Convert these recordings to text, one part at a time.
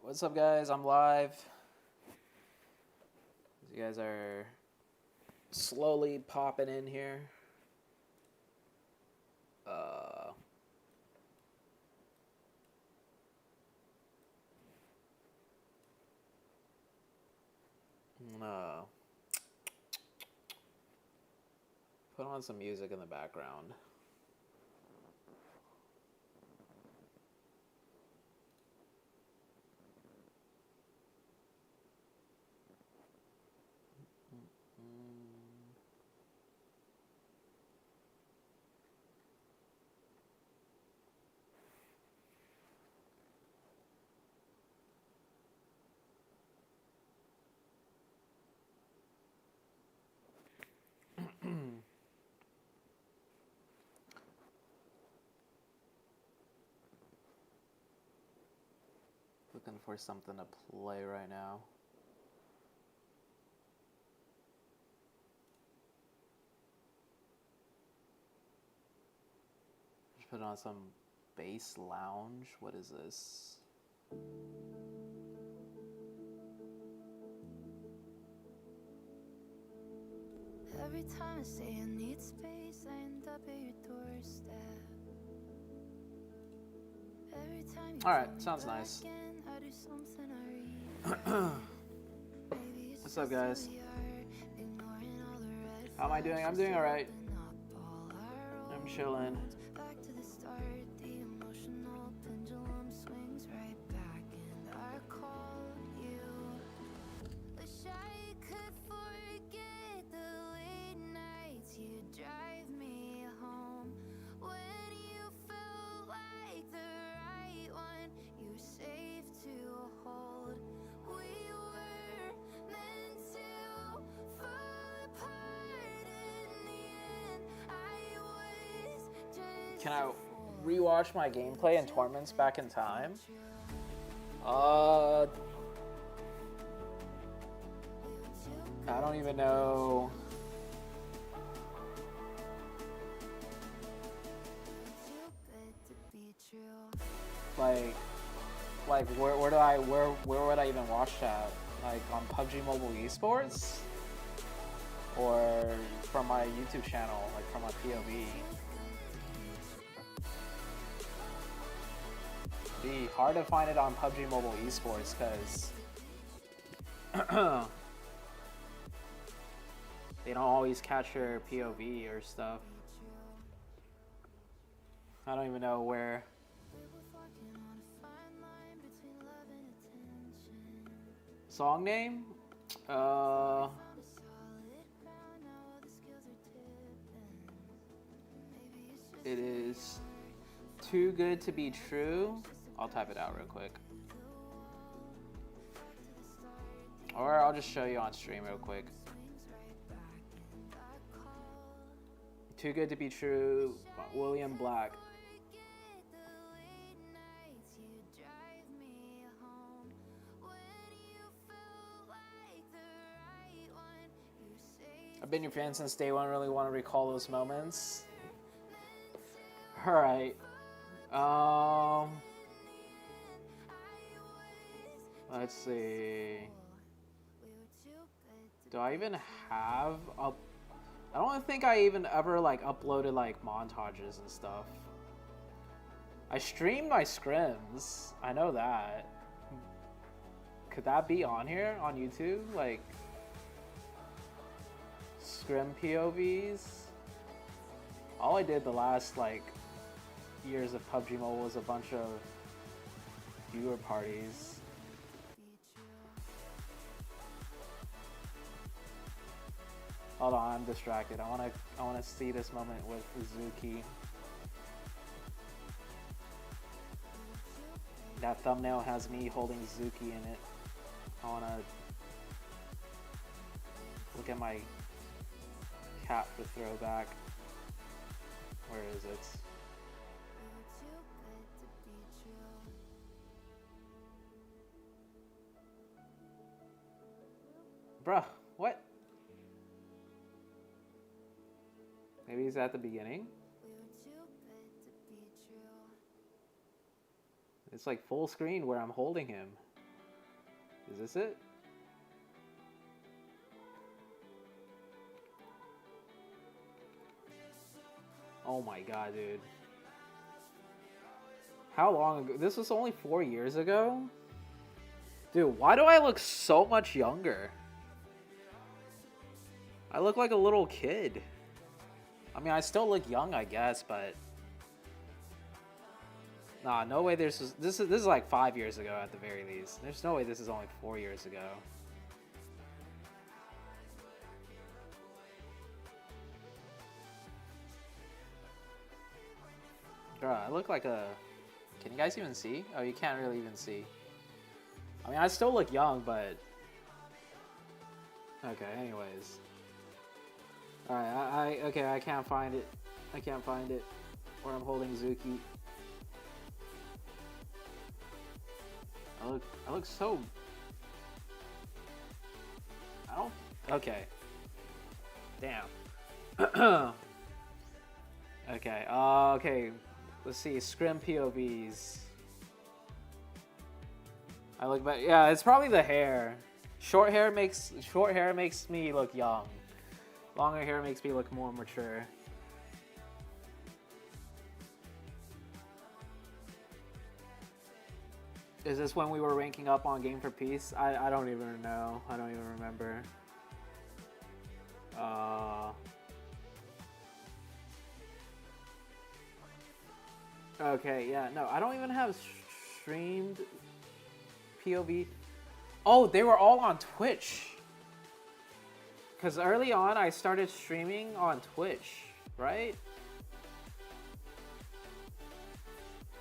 What's up, guys? I'm live. You guys are slowly popping in here. Put on some music in the background. Looking for something to play right now. Just put on some bass lounge. What is this? Every time I say I need space, I end up at your doorstep. Every time you Alright, sounds nice. I do something I read. What's up, guys? How am I doing? I'm doing alright. I'm chilling. Back to the start, the emotional pendulum swings right back, and I call you. Wish I could forget the late nights you drive me home. When you felt like the right one, you were safe to hold. We were meant to fall apart in the end. I was just Can I rewatch my gameplay in Torments back in time? I don't even know. Like where would I even watch that? Like on PUBG Mobile Esports? Or from my YouTube channel, like from my POV? Be hard to find it on PUBG Mobile Esports because they don't always catch your POV or stuff. I don't even know where. Song name? It is Too Good to Be True. I'll type it out real quick. Or I'll just show you on stream real quick. Too Good to Be True, William Black. I've been your fan since day one, really want to recall those moments. Alright. Let's see. Do I even have I don't think I even ever like uploaded like montages and stuff. I streamed my scrims. I know that. Could that be on here on YouTube? Like scrim POVs? All I did the last like years of PUBG Mobile was a bunch of viewer parties. Hold on, I'm distracted. I wanna see this moment with Zuki. That thumbnail has me holding Zuki in it. I wanna look at my cat for throwback. Where is it? Bruh, what? Maybe he's at the beginning? It's like full screen where I'm holding him. Is this it? Oh my god, dude. How long ago? This was only 4 years ago? Dude, why do I look so much younger? I look like a little kid. I mean, I still look young, I guess, but... Nah, no way this is like 5 years ago at the very least. There's no way this is only 4 years ago. Bruh, I look like a... Can you guys even see? Oh, you can't really even see. I mean, I still look young, but... Okay, anyways. Alright, okay, I can't find it. I can't find it. Where I'm holding Zuki. I look so... I don't... Okay. Damn. Okay, okay. Let's see, scrim POVs. I look back. Yeah, it's probably the hair. Short hair makes me look young. Longer hair makes me look more mature. Is this when we were ranking up on Game for Peace? I don't even know. I don't even remember. Okay, yeah, no, I don't even have streamed POV. Oh, they were all on Twitch. Because early on, I started streaming on Twitch, right?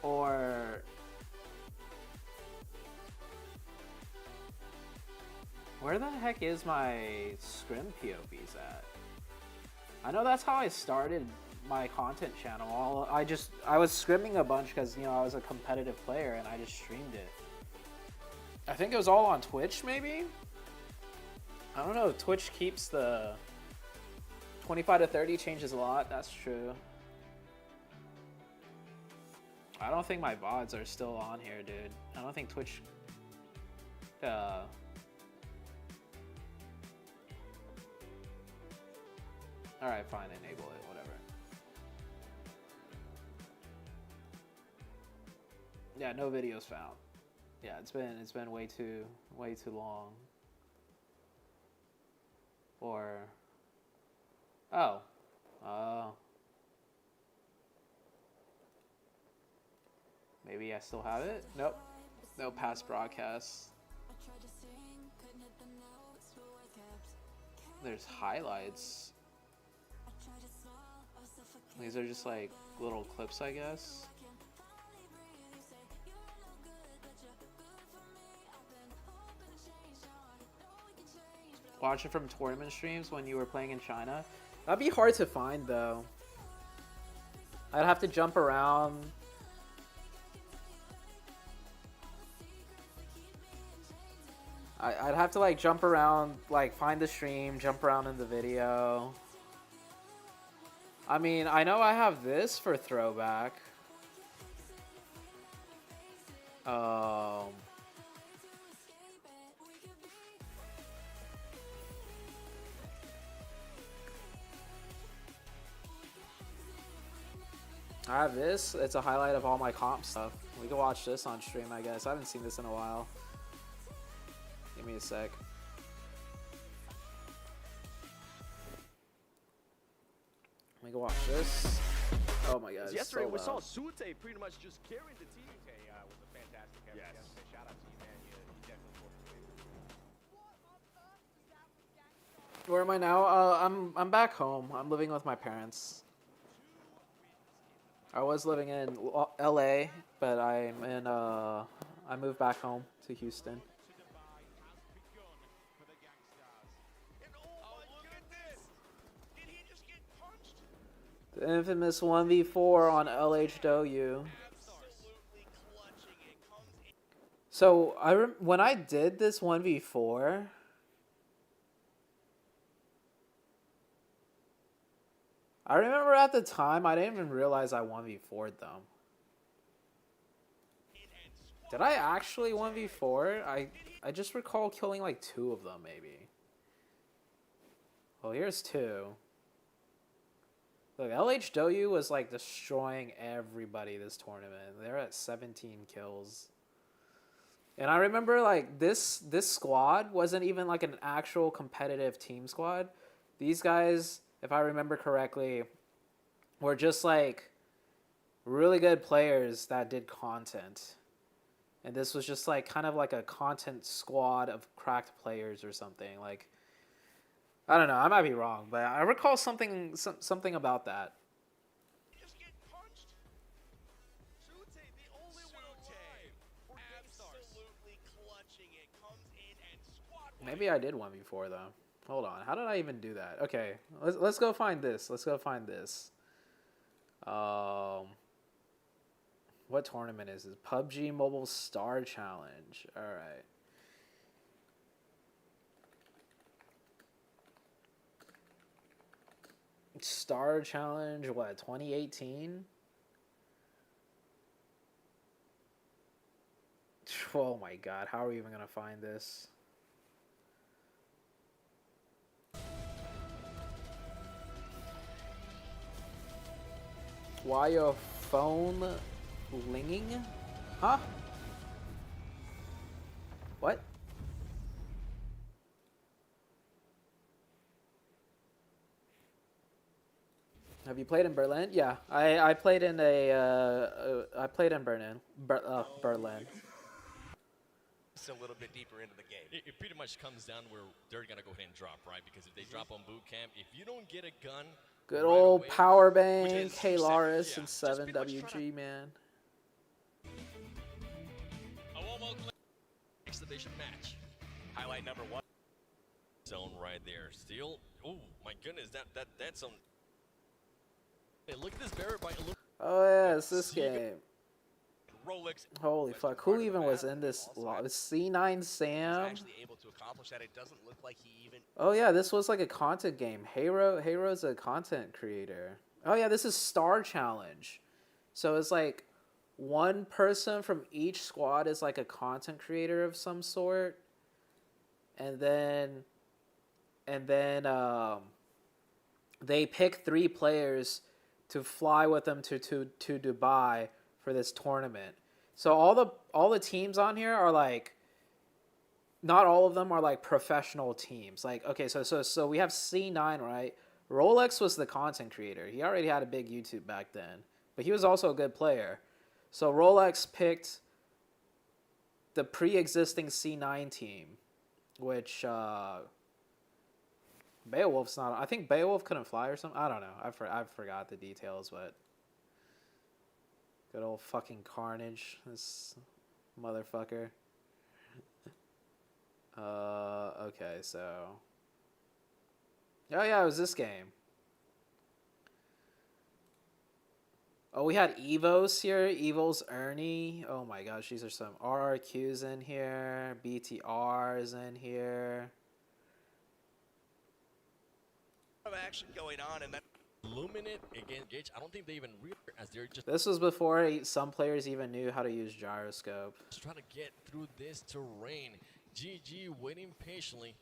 Or... Where the heck is my scrim POVs at? I know that's how I started my content channel. I was scrimming a bunch because, you know, I was a competitive player and I just streamed it. I think it was all on Twitch, maybe? I don't know, Twitch keeps the 25 to 30 changes a lot, that's true. I don't think my VODs are still on here, dude. I don't think Twitch... Alright, fine, enable it, whatever. Yeah, no videos found. Yeah, it's been way too long. Or oh. Maybe I still have it? Nope. No past broadcasts. There's highlights. These are just like little clips, I guess. Watch it from tournament streams when you were playing in China. That'd be hard to find though. I'd have to jump around. I'd have to like jump around, like find the stream, jump around in the video. I mean, I know I have this for throwback. I have this. It's a highlight of all my comp stuff. We can watch this on stream, I guess. I haven't seen this in a while. Give me a sec. We can watch this. Oh my god. Yesterday so we saw loud. ZooTay pretty much just carrying the team. ZooTay was a fantastic effort. Yes. Yesterday. Shout out to you, man. You definitely pulled the weight. Where am I now? I'm back home. I'm living with my parents. I was living in LA, but I'm in I moved back home to Houston. For the Gankstars. And oh my goodness! Did he just get punched? The infamous 1v4 on LHW. Absolutely clutching it. Comes in. So when I did this 1v4, I remember at the time I didn't even realize I 1v4'd them. And Did I actually 1v4? I just recall killing like 2 of them maybe. Well, here's 2. Look, LHW was like destroying everybody this tournament. They're at 17 kills. And I remember like this squad wasn't even like an actual competitive team squad. These guys, if I remember correctly, were just like really good players that did content. And this was just like kind of like a content squad of cracked players or something. Like, I don't know, I might be wrong, but I recall something about that. Just get punched. ZooTay, the only one alive. Absolutely clutching it. Comes in and squat. Maybe I did 1v4 though. Hold on, how did I even do that? Okay, let's go find this. Let's go find this. What tournament is this? PUBG Mobile Star Challenge. All right. Star Challenge, what, 2018? Oh my god, how are we even gonna find this? Why your phone linging? Huh? What? Have you played in Berlin? Yeah, I played in I played in Berlin. Berlin. It's a little bit deeper into the game. It pretty much comes down where they're gonna go ahead and drop, right? Because if they drop on boot camp, if you don't get a gun, Good right old away, Power which Bank, is Kalaris, yeah, and just pretty much 7WG, man. a Womo exhibition match. Highlight number 1. Zone right there. Still, oh my goodness, that's some. Hey, look at this Barrett by look. Oh yeah, it's this Seagull. game. Rolex. Holy fuck, who even was in this lot? C9 Is Sam? actually able to accomplish that. It doesn't look like he even. Oh yeah, this was like a content game. Heyro's a content creator. Oh yeah, this is Star Challenge. So it's like one person from each squad is like a content creator of some sort. And then they pick 3 players to fly with them to Dubai for this tournament. So all the teams on here are like, not all of them are like professional teams. Like, okay, so we have C9, right? Rolex was the content creator. He already had a big YouTube back then, but he was also a good player. So Rolex picked the pre-existing C9 team, which Beowulf's not. I think Beowulf couldn't fly or something. I don't know. I forgot the details, but good old fucking Carnage, this motherfucker. Okay, so. Oh yeah, it was this game. Oh, we had Evos here. Evos Ernie. Oh my gosh, these are some RRQs in here. BTRs in here. Of action going on, and that. Illuminate again, Gage. I don't think they even realize as they're just This was before some players even knew how to use gyroscope. trying to get through this terrain. GG waiting patiently.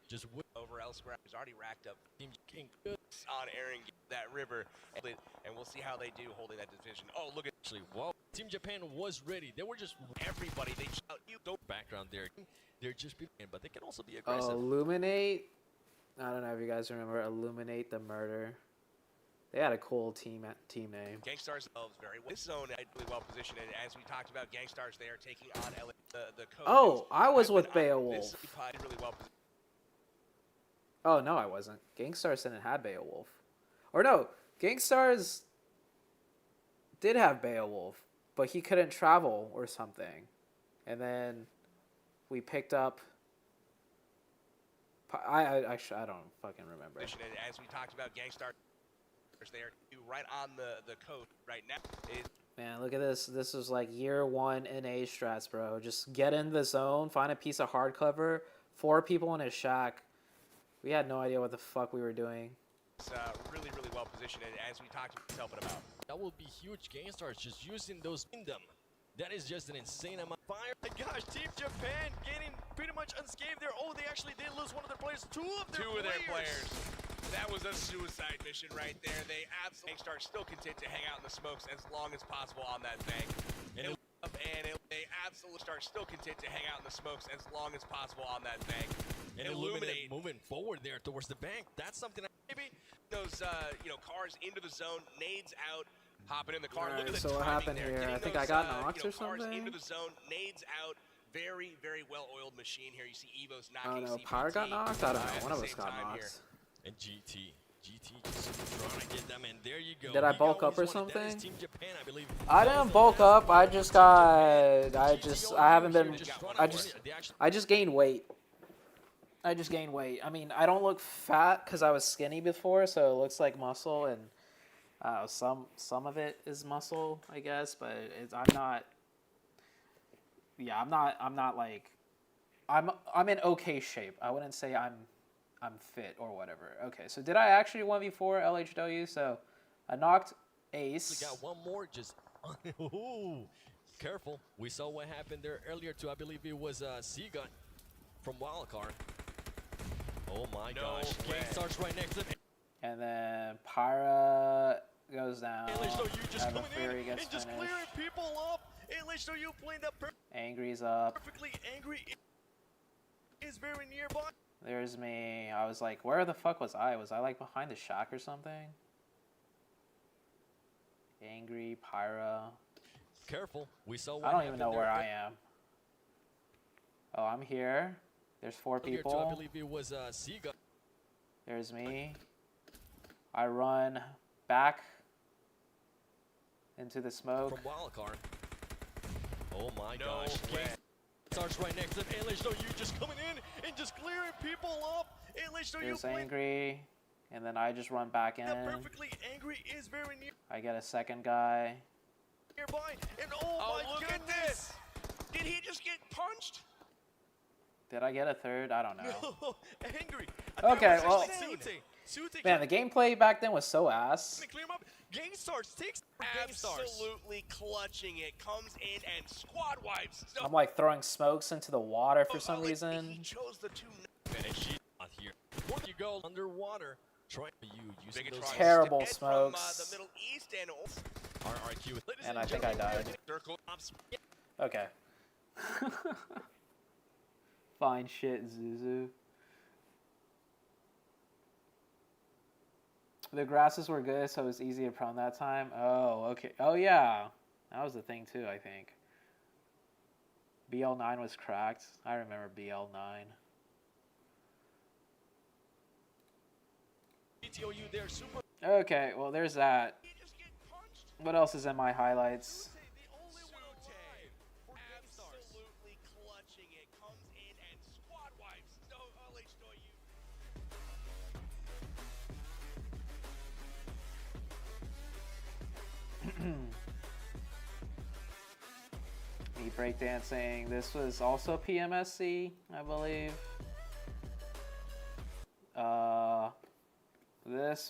Just wait. Over elsewhere, he's already racked up Team King good. on Aaron that river, and we'll see how they do holding that division. Oh, look at Actually, wow. Team Japan was ready. They were just everybody. They shout you don't. background there. They're just being, but they can also be Oh, aggressive. Illuminate. I don't know if you guys remember Illuminate the Murder. They had a cool team name. Gankstars themselves very well. This zone really well positioned, and as we talked about, Gankstars they are taking on the code. Oh, I was I've with been on Beowulf. This pod really well positioned. Oh, no, I wasn't. Gankstars didn't have Beowulf. Or no, Gankstars did have Beowulf, but he couldn't travel or something. And then we picked up... I don't fucking remember. And as we talked about, Gankstars they are right on the code right now. Man, look at this. This is like year 1 NA strats, bro. Just get in the zone, find a piece of hardcover, 4 people in a shack. We had no idea what the fuck we were doing. It's really well positioned, and as we talked about helping them out. That will be huge. Gankstars just using those in them. That is just an insane amount of fire. My gosh, Team Japan getting pretty much unscathed there. Oh, they actually did lose one of their players. Two of their players. That was a suicide mission right there. They absolutely are still content to hang out in the smokes as long as possible on that bank. They absolutely are still content to hang out in the smokes as long as possible on that bank. And Illuminate moving forward there towards the bank. That's something. Maybe those cars into the zone, nades out, hopping in the car. Alright, Look at the so what timing happened there. here? Getting I think those, I got knocked or cars something? into the zone, nades out. Very, very well-oiled machine here. You see Evo's I knocking don't know. CPT Pyre got knocked? I don't know. at One the of us same got time knocked. here. And GT just trying to get them in. There you go. Did I He bulk got up or his one. That is something? Team Japan, I believe. I didn't bulk up. I just got. I haven't been. I just gained weight. I just gained weight. I mean, I don't look fat because I was skinny before, so it looks like muscle, and some of it is muscle, I guess, but I'm not. Yeah, I'm not like. I'm in okay shape. I wouldn't say I'm fit or whatever. Okay, so did I actually 1v4 LHW? So I knocked Ace. We got one more. Just ooh, careful. We saw what happened there earlier too. I believe it was Xi'an from Wildcard. Oh my gosh. Gankstars right next to him. And then Pyra goes down. Just Fury gets and just finished. clearing people up. You playing that Angry's up. perfectly. Angry is very nearby. There's me. I was like, where the fuck was I? Was I like behind the shack or something? Angry, Pyra. Careful. We saw what I don't even happened know there where I am. Oh, I'm here. There's 4 earlier too. I people. believe it was Xi'an. There's me. I run back into the smoke. From Wildcard. Oh my gosh. Starts right next to him. You just coming in and just clearing people up. There's Angry. And then I just run back in. Perfectly. Angry is very I get a second guy. nearby. And oh my look goodness. at this. Did he just get punched? Did I get a third? I don't know. Angry. Okay, well, ZooTay man, the gameplay back then was so ass. clear him up. Gankstars takes Gankstars. Absolutely clutching it. Comes in and squad wipes. So, I'm like throwing smokes into the water for some like, reason. He chose the 2. And she's not here. Before you go underwater, try you using those Terrible From, smokes. the Middle East and RRQ. And I think I died. circle ups. Okay. Fine shit, Zuzu. The grasses were good, so it was easy to prone that time. Oh, okay. Oh, yeah. That was the thing, too, I think. BL9 was cracked. I remember BL9. there, super. Okay, well, there's that. What else is in my highlights? Absolutely clutching it. Comes in and squad wipes. No, Me breakdancing. This was also PMSC, I believe. This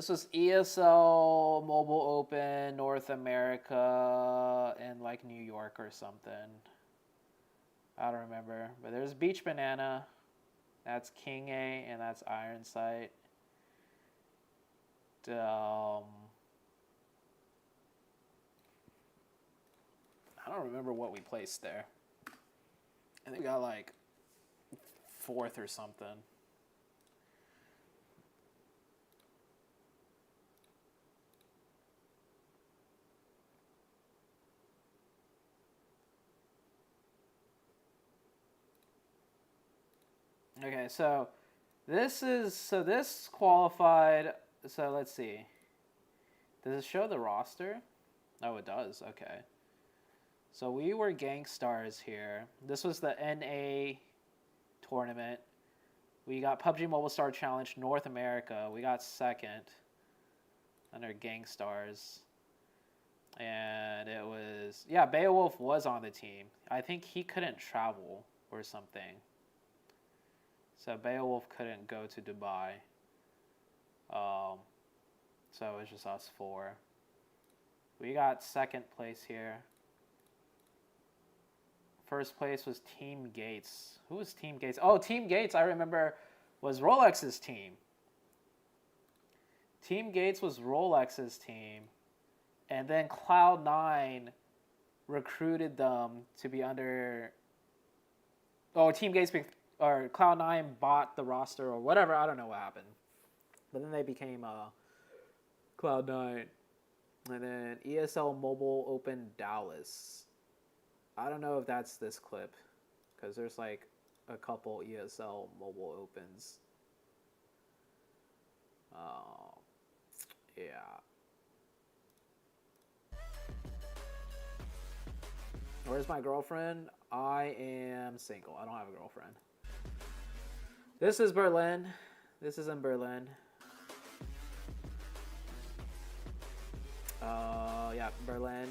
was ESL Mobile Open North America in like New York or something. I don't remember, but there's Beach Banana. That's King A and that's Iron Sight. I don't remember what we placed there. I think we got like 4th or something. Okay, so this qualified. So let's see. Does it show the roster? Oh, it does. Okay. So we were Gankstars here. This was the NA tournament. We got PUBG Mobile Star Challenge North America. We got 2nd under Gankstars. And it was, yeah, Beowulf was on the team. I think he couldn't travel or something. So Beowulf couldn't go to Dubai. So it's just us 4. We got second place here. First place was Team Gates. Who was Team Gates? Oh, Team Gates, I remember, was Rolex's team. Team Gates was Rolex's team. And then Cloud9 recruited them to be under... Oh, Team Gates or Cloud9 bought the roster or whatever. I don't know what happened. But then they became Cloud9. And then ESL Mobile Open Dallas. I don't know if that's this clip, because there's like a couple ESL Mobile Opens. Yeah. Where's my girlfriend? I am single. I don't have a girlfriend. This is Berlin. This is in Berlin. Yeah, Berlin.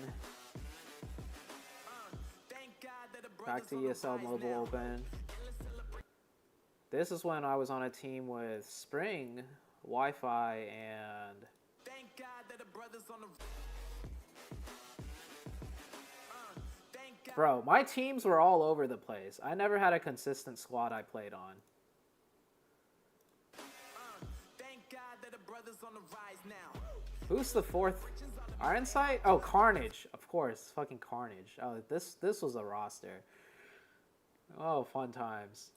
Back to ESL Mobile Open. This is when I was on a team with Spring, Wi-Fi, and... Bro, my teams were all over the place. I never had a consistent squad I played on. Who's the 4th? Ironsight? Oh, Carnage. Of course. Fucking Carnage. Oh, this was a roster. Oh, fun times.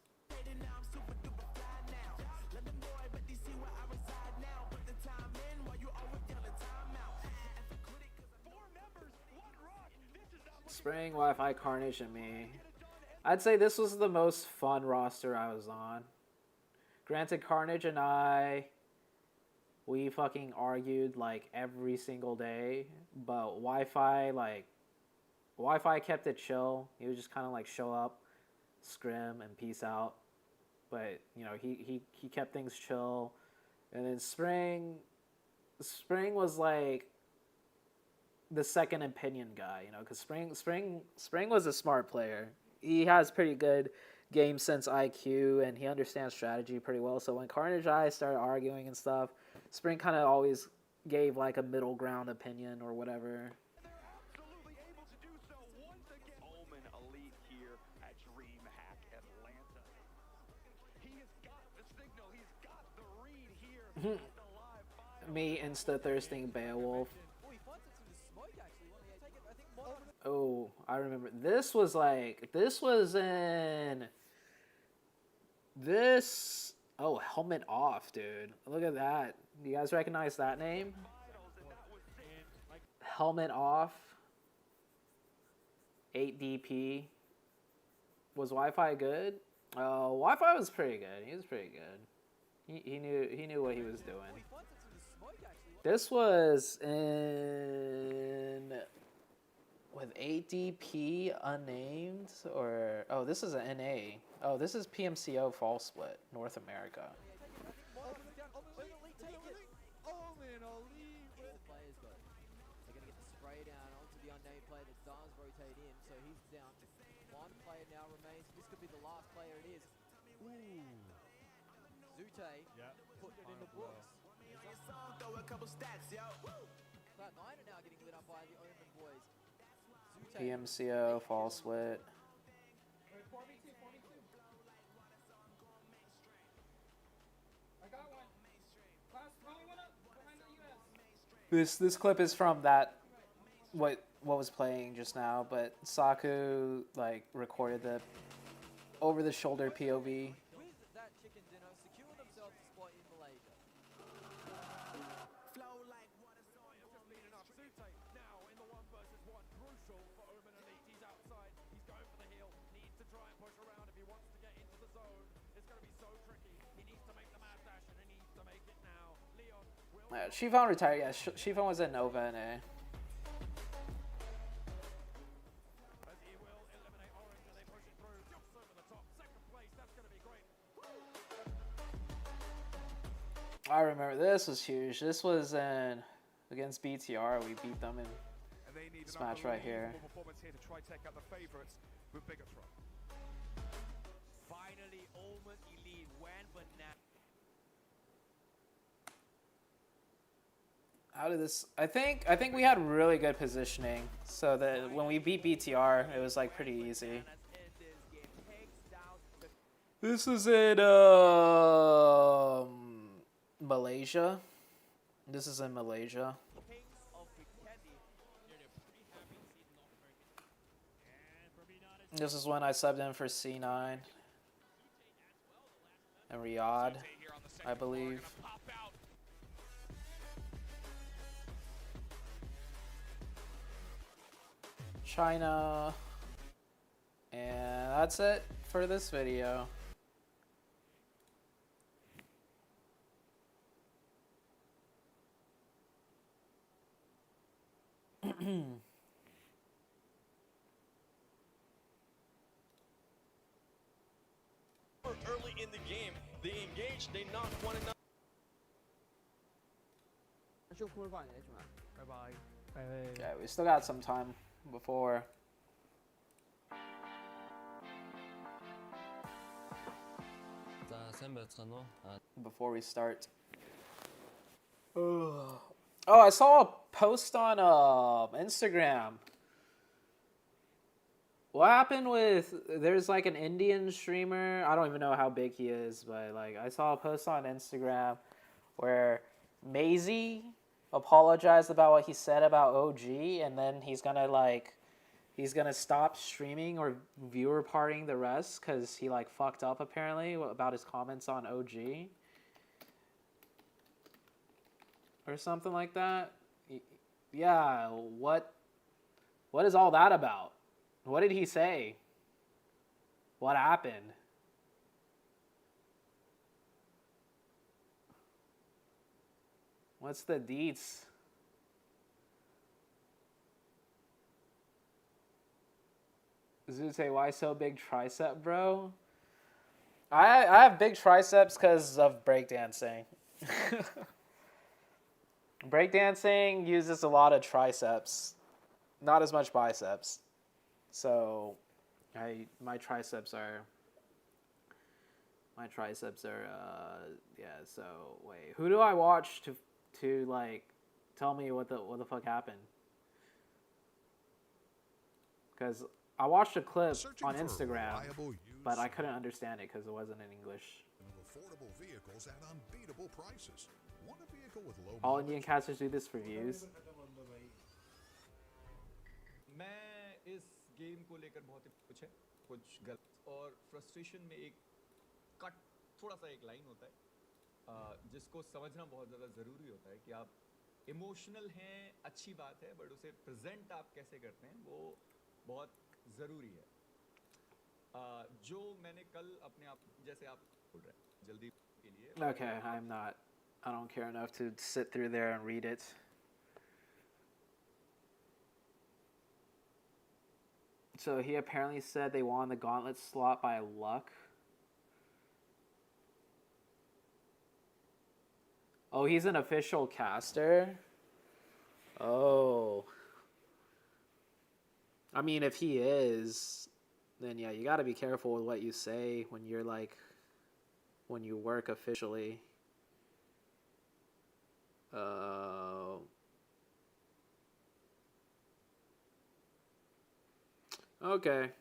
Spring, Wi-Fi, Carnage, and me. I'd say this was the most fun roster I was on. Granted, Carnage and we fucking argued like every single day, but Wi-Fi kept it chill. He would just kind of like show up, scrim, and peace out. But you know, he kept things chill. And then Spring was like the second opinion guy, you know, because Spring was a smart player. He has pretty good game sense IQ, and he understands strategy pretty well. So when Carnage and I started arguing and stuff, Spring kind of always gave like a middle ground opinion or whatever. Absolutely able to do so once again. Omen elite here at DreamHack Atlanta. He has got the signal. He's got the read here. Me insta-thirsting Beowulf. Oh, I remember. This was in... Oh, Helmet Off, dude. Look at that. Do you guys recognize that name? Helmet Off. 8DP. Was Wi-Fi good? Oh, Wi-Fi was pretty good. He was pretty good. He knew what he was doing. This was in... with 8DP unnamed, or... Oh, this is an NA. Oh, this is PMCO Fall Split, North America. ZooTay put it in the books. Throw a couple stats, yo. Cloud9 are now getting lit up by the Omen boys. PMCO Fall Split. This clip is from that what was playing just now, but Saku like recorded the over the shoulder POV. With that chicken dinner, secure themselves a spot in Malaysia. Flow like water, so just been enough. ZooTay now in the 1v1, crucial for Omen Elite. He's outside, he's going for the hill, needs to try and push around if he wants to get into the zone. It's going to be so tricky. He needs to make the mad dash, and he needs to make it now. Leon will... Xi'an retired. Yeah, Xi'an was in Nova NA. I remember this was huge. This was in against BTR. We beat them in this match right here. Performance here to try take out the favorites with Bigatron. Finally, Omen Elite went banana. How did this? I think we had really good positioning, so that when we beat BTR, it was like pretty easy. This is in Malaysia. This is in Malaysia. This is when I subbed in for C9 and Riyadh, I believe. China. And that's it for this video. Early in the game, they engaged, they knocked one another. 祝福翻嚟你仲啊？拜拜。 Okay, we still got some time before. Before we start. Oh, I saw a post on Instagram. What happened with, there's like an Indian streamer, I don't even know how big he is, but like I saw a post on Instagram where Maisie apologized about what he said about OG, and then he's gonna stop streaming or viewer partying the rest because he like fucked up apparently about his comments on OG or something like that. Yeah, what is all that about? What did he say? What happened? What's the deets? ZooTay, why so big tricep, bro? I have big triceps because of breakdancing. Breakdancing uses a lot of triceps, not as much biceps. So, my triceps are. Yeah. So wait, who do I watch to like tell me what the fuck happened? Because I watched a clip on Instagram, but I couldn't understand it because it wasn't in English. Affordable vehicles at unbeatable prices. Want a vehicle with low All Indian casters do this for views. मैं इस game को लेकर बहुत कुछ है, कुछ गलत और फ्रस्ट्रेशन में एक कट थोड़ा सा एक लाइन होता है जिसको समझना बहुत ज़्यादा ज़रूरी होता है कि आप इमोशनल हैं, अच्छी बात है, बट उसे प्रेजेंट आप कैसे करते हैं वो बहुत ज़रूरी है. जो मैंने कल अपने आप जैसे आप बोल रहे हैं जल्दी के लिए. Okay, I don't care enough to sit through there and read it. So he apparently said they won the gauntlet slot by luck. Oh, he's an official caster? Oh. I mean, if he is, then yeah, you gotta be careful with what you say when you're like, when you work officially. Okay.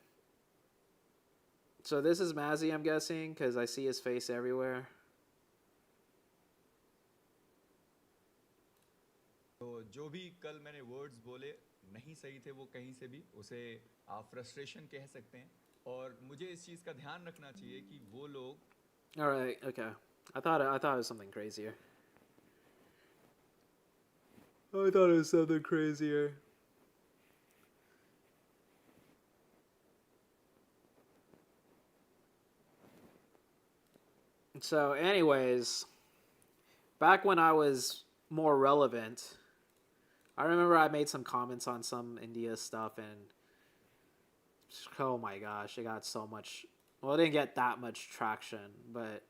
So this is Mazzy, I'm guessing, because I see his face everywhere. तो जो भी कल मैंने words बोले नहीं सही थे वो कहीं से भी उसे आप फ्रस्ट्रेशन कह सकते हैं और मुझे इस चीज़ का ध्यान रखना चाहिए कि वो लोग. All right, okay. I thought it was something crazier. I thought it was something crazier. So, anyways, back when I was more relevant, I remember I made some comments on some India stuff, and oh my gosh, it got so much. Well, it didn't get that much traction, but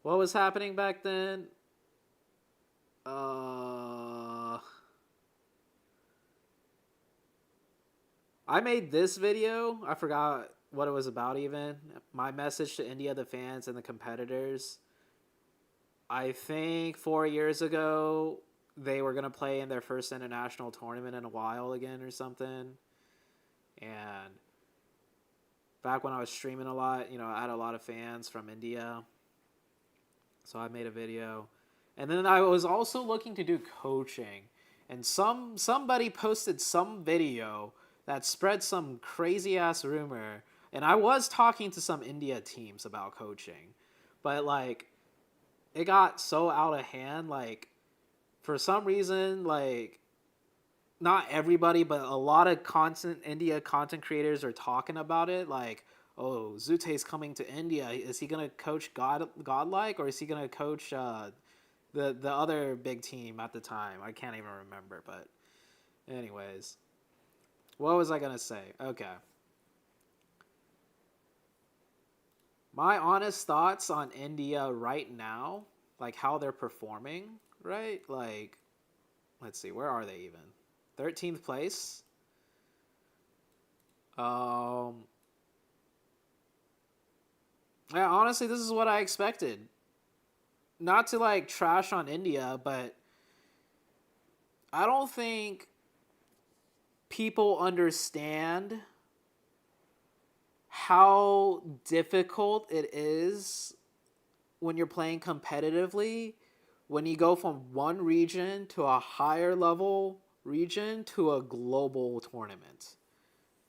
what was happening back then? I made this video. I forgot what it was about even. My message to India, the fans, and the competitors. I think 4 years ago, they were gonna play in their first international tournament in a while again or something. And back when I was streaming a lot, you know, I had a lot of fans from India, so I made a video. And then I was also looking to do coaching, and somebody posted some video that spread some crazy ass rumor, and I was talking to some India teams about coaching, but like it got so out of hand. Like for some reason, like not everybody, but a lot of India content creators are talking about it. Like, oh, ZooTay's coming to India. Is he gonna coach Godlike, or is he gonna coach the other big team at the time? I can't even remember. But anyways, what was I gonna say? Okay, my honest thoughts on India right now, like how they're performing, right? Like, let's see, where are they even? 13th place. Yeah, honestly, this is what I expected. Not to like trash on India, but I don't think people understand how difficult it is when you're playing competitively, when you go from one region to a higher level region to a global tournament.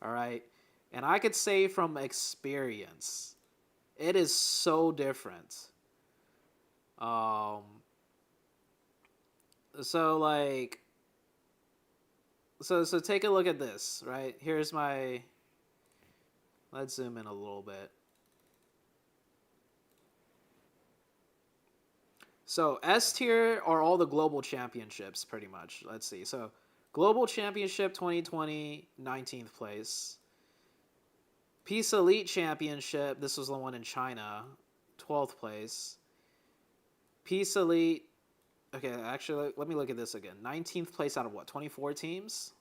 All right? And I could say from experience, it is so different. So take a look at this, right? Here's my, let's zoom in a little bit. So S tier are all the global championships, pretty much. Let's see. So Global Championship 2020, 19th place. Peace Elite Championship, this was the one in China, 12th place. Peace Elite, okay, actually, let me look at this again. 19th place out of what, 24 teams?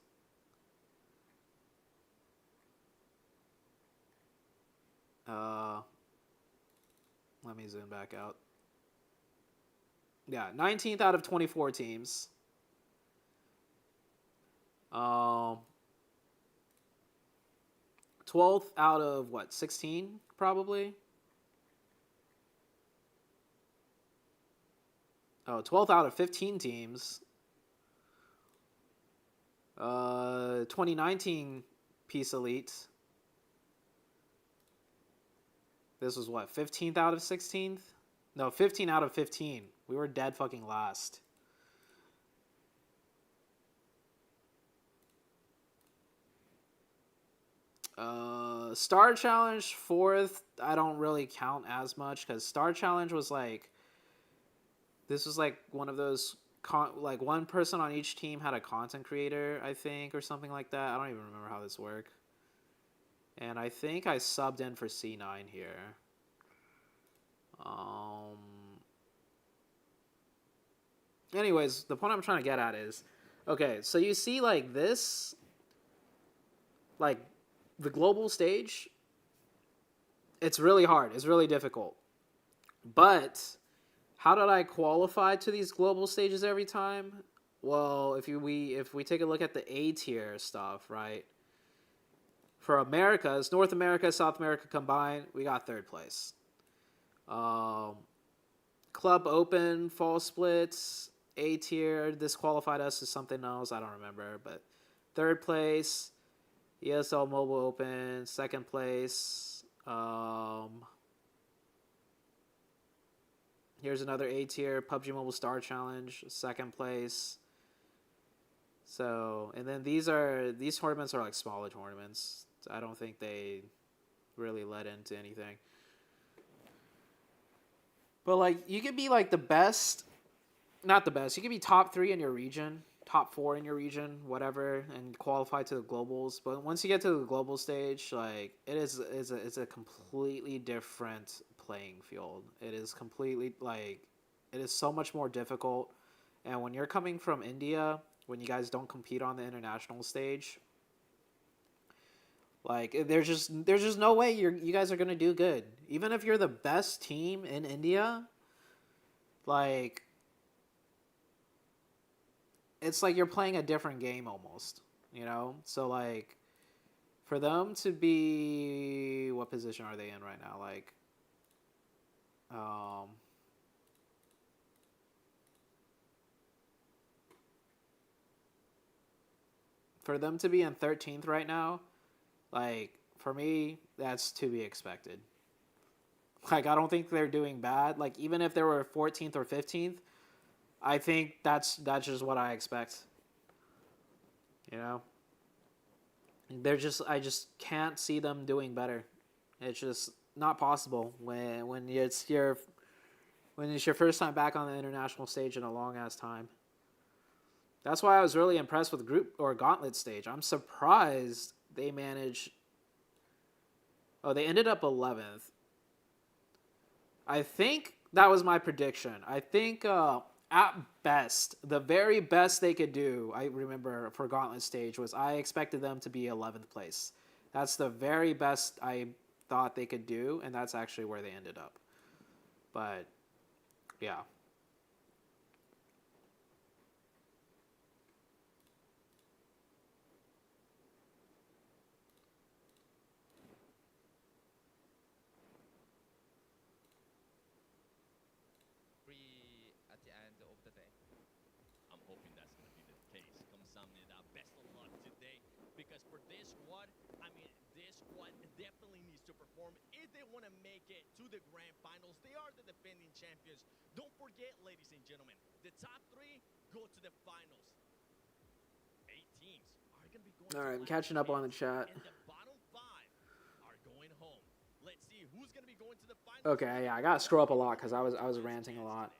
Let me zoom back out. Yeah, 19th out of 24 teams. 12th out of what, 16 probably? Oh, 12th out of 15 teams. 2019 Peace Elite. This was what, 15th out of 16th? No, 15 out of 15. We were dead fucking last. Star Challenge 4th, I don't really count as much, because Star Challenge was like, this was like one of those, like one person on each team had a content creator, I think, or something like that. I don't even remember how this worked. And I think I subbed in for C9 here. Anyways, the point I'm trying to get at is, okay, so you see like this, like the global stage, it's really hard. It's really difficult. But how did I qualify to these global stages every time? Well, if we take a look at the A tier stuff, right? For Americas, North America, South America combined, we got 3rd place. Club Open, Fall Splits, A tier, this qualified us as something else, I don't remember, but 3rd place. ESL Mobile Open, 2nd place. Here's another A tier, PUBG Mobile Star Challenge, 2nd place. So, and then these tournaments are like smaller tournaments. I don't think they really led into anything. But like, you could be like the best, not the best, you could be top 3 in your region, top 4 in your region, whatever, and qualify to the globals. But once you get to the global stage, like, it's a completely different playing field. It is completely, like, it is so much more difficult. And when you're coming from India, when you guys don't compete on the international stage, like, there's just no way you guys are gonna do good. Even if you're the best team in India, like, it's like you're playing a different game almost, you know? So, like, for them to be... What position are they in right now? Like, for them to be in 13th right now, like, for me, that's to be expected. Like, I don't think they're doing bad. Like, even if they were 14th or 15th, I think that's just what I expect. You know? I just can't see them doing better. It's just not possible when it's your first time back on the international stage in a long ass time. That's why I was really impressed with group or gauntlet stage. I'm surprised they managed. Oh, they ended up 11th. I think that was my prediction. I think at best, the very best they could do, I remember for gauntlet stage, was I expected them to be 11th place. That's the very best I thought they could do, and that's actually where they ended up. But, yeah. At the end of the day. I'm hoping that's going to be the case. Kamsahamnida, best of luck today. Because for this squad, I mean, this squad definitely needs to perform if they want to make it to the grand finals. They are the defending champions. Don't forget, ladies and gentlemen, the top 3 go to the finals. 8 teams are going to be going All right, I'm to catching up on the chat. and the bottom 5 are going home. Let's see who's going to be going to the finals. Okay, yeah, I gotta scroll up a lot because I was ranting a lot.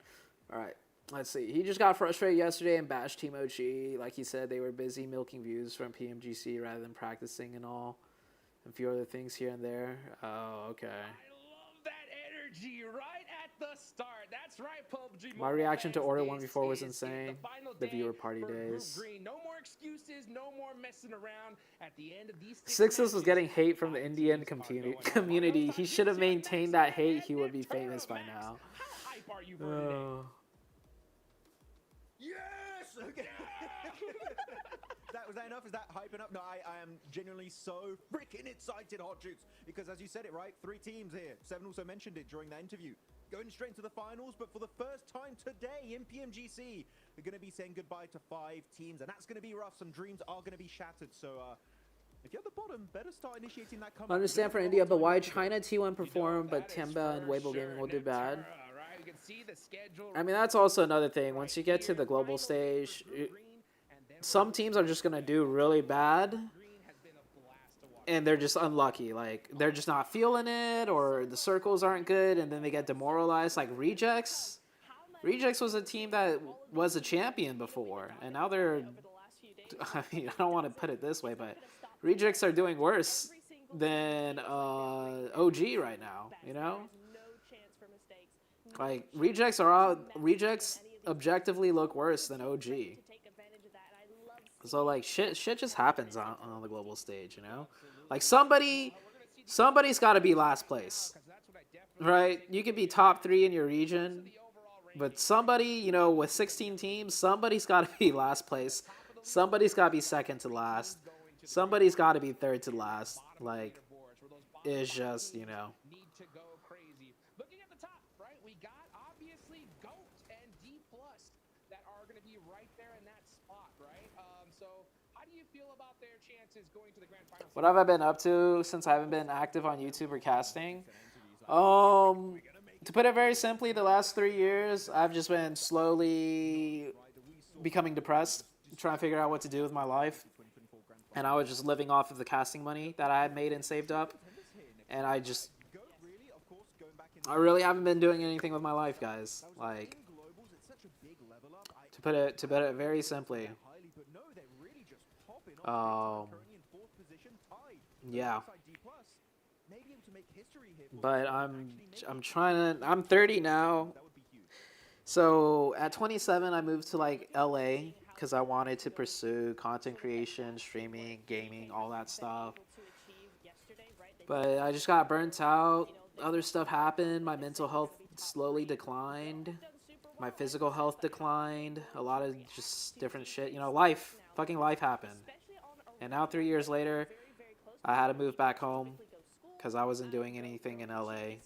All right, let's see. He just got frustrated yesterday and bashed Team OG. Like he said, they were busy milking views from PMGC rather than practicing and all. And a few other things here and there. Oh, okay. I love that energy right at the start. That's right, PUBG. My reaction to Order 1v4 was insane. The viewer party days. No more excuses, no more messing around. At the end of these Sixes was getting hate from the Indian community. He should have maintained that hate. He would be famous by now. How hype are you for today? Yes! Okay. Was that enough? Is that hyping up? No, I am genuinely so freaking excited, Hot Jukes, because as you said it, right? 3 teams here. Seven also mentioned it during that interview. Going straight into the finals, but for the first time today in PMGC, we're going to be saying goodbye to 5 teams, and that's going to be rough. Some dreams are going to be shattered, so if you're at the bottom, better start initiating that comeback. I understand for India, but why China T1 perform, but Temba and Weibo Gaming will do bad? I mean, that's also another thing. Once you get to the global stage, some teams are just going to do really bad, and they're just unlucky. Like, they're just not feeling it, or the circles aren't good, and then they get demoralized. Like, Rejects. Rejects was a team that was a champion before, and now they're... I mean, I don't want to put it this way, but Rejects are doing worse than OG right now, you know? Like, Rejects objectively look worse than OG. So, like, shit just happens on the global stage, you know? Like, somebody's got to be last place, right? You could be top 3 in your region, but somebody, you know, with 16 teams, somebody's got to be last place. Somebody's got to be second to last. Somebody's got to be third to last. Like, it's just, you know. Looking at the top, right, we got obviously GOAT and D+ that are going to be right there in that spot, right? So how do you feel about their chances going to the grand finals? What have I been up to since I haven't been active on YouTube or casting? To put it very simply, the last 3 years, I've just been slowly becoming depressed, trying to figure out what to do with my life. And I was just living off of the casting money that I had made and saved up. And I really haven't been doing anything with my life, guys. Like, to put it very simply. Yeah. But I'm 30 now. So at 27, I moved to like LA because I wanted to pursue content creation, streaming, gaming, all that stuff. But I just got burnt out. Other stuff happened. My mental health slowly declined. my physical health declined. A lot of just different shit. You know, life, fucking life happened. And now 3 years later, I had to move back home because I wasn't doing anything in LA.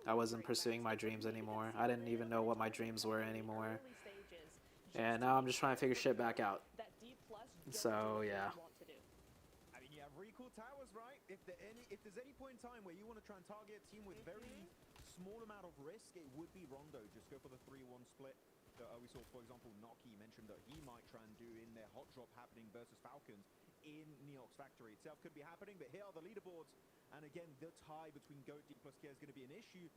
I wasn't pursuing my dreams anymore. I didn't even know what my dreams were anymore. And now I'm just trying to figure shit back out. So, yeah. I mean, you have really cool towers, right? If there's any point in time where you want to try and target a team with very small amount of risk, it would be Rondo. Just go for the 3-1 split that we saw, for example, Noki mentioned that he might try and do in their hot drop happening versus Falcons in Neox Factory itself. Could be happening, but here are the leaderboards. And again, the tie between GOAT, D plus K is going to be an issue.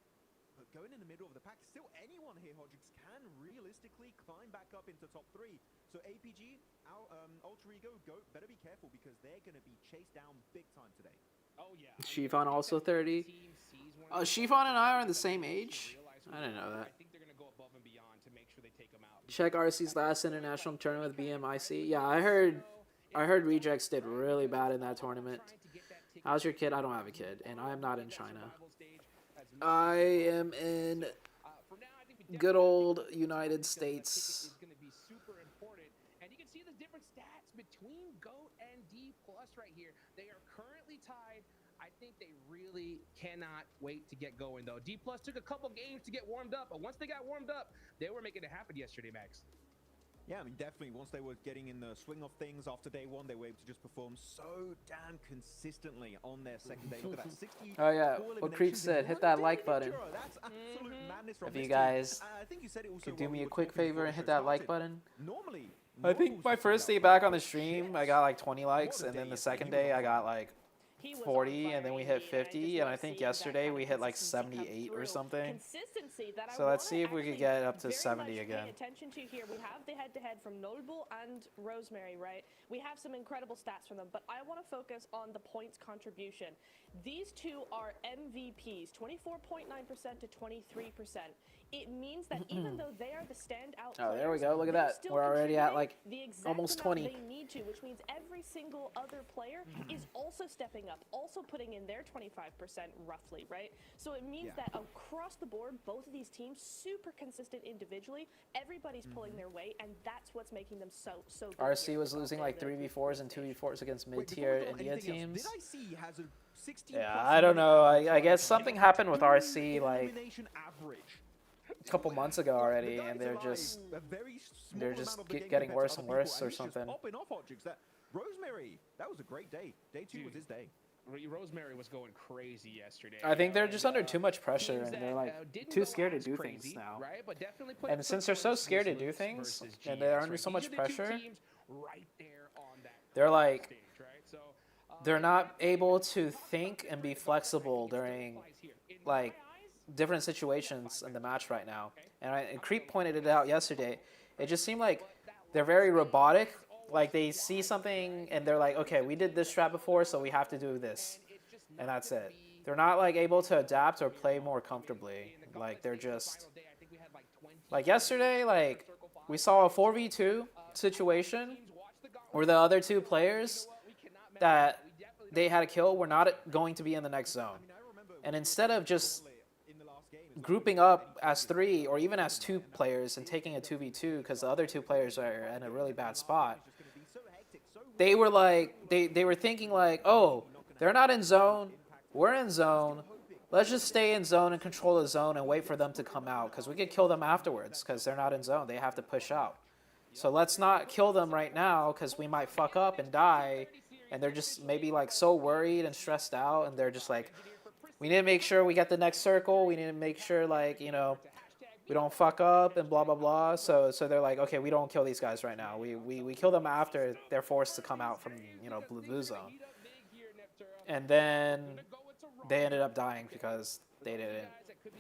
But going in the middle of the pack, still anyone here, Hodgix, can realistically climb back up into top 3. So APG, Alter Ego, GOAT, better be careful because they're going to be chased down big time today. Oh, yeah. Xi'an also 30. Xi'an and I are the same age. I didn't know that. I think they're going to go above and beyond to make sure they take them out. Check RC's last international tournament with BMIC. Yeah, I heard Rejects did really bad in that tournament. How's your kid? I don't have a kid, and I am not in China. I am in good old United States. Is going to be super important, and you can see the different stats between GOAT and D plus right here. They are currently tied. I think they really cannot wait to get going, though. D plus took a couple games to get warmed up, but once they got warmed up, they were making it happen yesterday, Max. Yeah, I mean, definitely. Once they were getting in the swing of things after day one, they were able to just perform so damn consistently on their second day. Look at that, 60. Oh yeah, what Creep said, hit that like button. That's absolute madness from If you this guys team. I think you said it also could do while me we a were quick talking favor before and the hit show that like started. button. Normally, I think my first day back on the stream, I got like 20 likes, and then the second day I got like 40, and then we hit 50, and I think yesterday we hit like 78 or something. So let's see if we could get up to 70 again. Attention to here, we have the head-to-head from Notable and Rosemary, right? We have some incredible stats from them, but I want to focus on the points contribution. These two are MVPs, 24.9% to 23%. It means that even though they are the standout Oh, there we players, go. Look at they're that. still We're already at contributing like the exact almost amount 20. they need to, which means every single other player is also stepping up, also putting in their 25% roughly, right? So it means that across the board, both of these teams super consistent individually. Everybody's pulling their weight, and that's what's making them so good. RC was losing like 3v4s and 2v4s against mid-tier India teams. Did I see has a 16 Yeah, plus I don't know. I elimination guess average? something happened with RC like Elimination average. a couple months ago already, The guys and they're alive, just a very small they're amount just of the game getting compared to worse other and people, worse or he's just something. popping off Hodgix. That Rosemary, that was a great day. Day 2 was his day. Rosemary was going crazy yesterday. I think they're And, just under too much pressure, teams and that, they're like didn't too go scared to as do crazy, things now. right? But definitely put And up since some they're so points scared to do versus things, and GS, they're under right? so These much are the two pressure, teams right there on that they're like stage, right? So, they're not able to think and be flexible during like different situations in the match right now. And Creep pointed it out yesterday. It just seemed like they're very robotic. Like they see something and they're like, okay, we did this strat before, so we have to do this, and that's it. They're not like able to adapt or play more comfortably. Like they're just like yesterday. Like we saw a 4v2 situation where the other two players that they had a kill were not going to be in the next zone, and instead of just grouping up as 3 or even as 2 players and taking a 2v2 because the other 2 players are in a really bad spot, they were like they were thinking like, oh, they're not in zone, we're in zone, let's just stay in zone and control the zone and wait for them to come out because we could kill them afterwards because they're not in zone, they have to push out. So let's not kill them right now because we might fuck up and die. And they're just maybe like so worried and stressed out, and they're just like, we need to make sure we get the next circle, we need to make sure, like, you know, we don't fuck up and blah blah blah. So they're like, okay, we don't kill these guys right now, we kill them after they're forced to come out from, you know, blue zone. And then they ended up dying because they didn't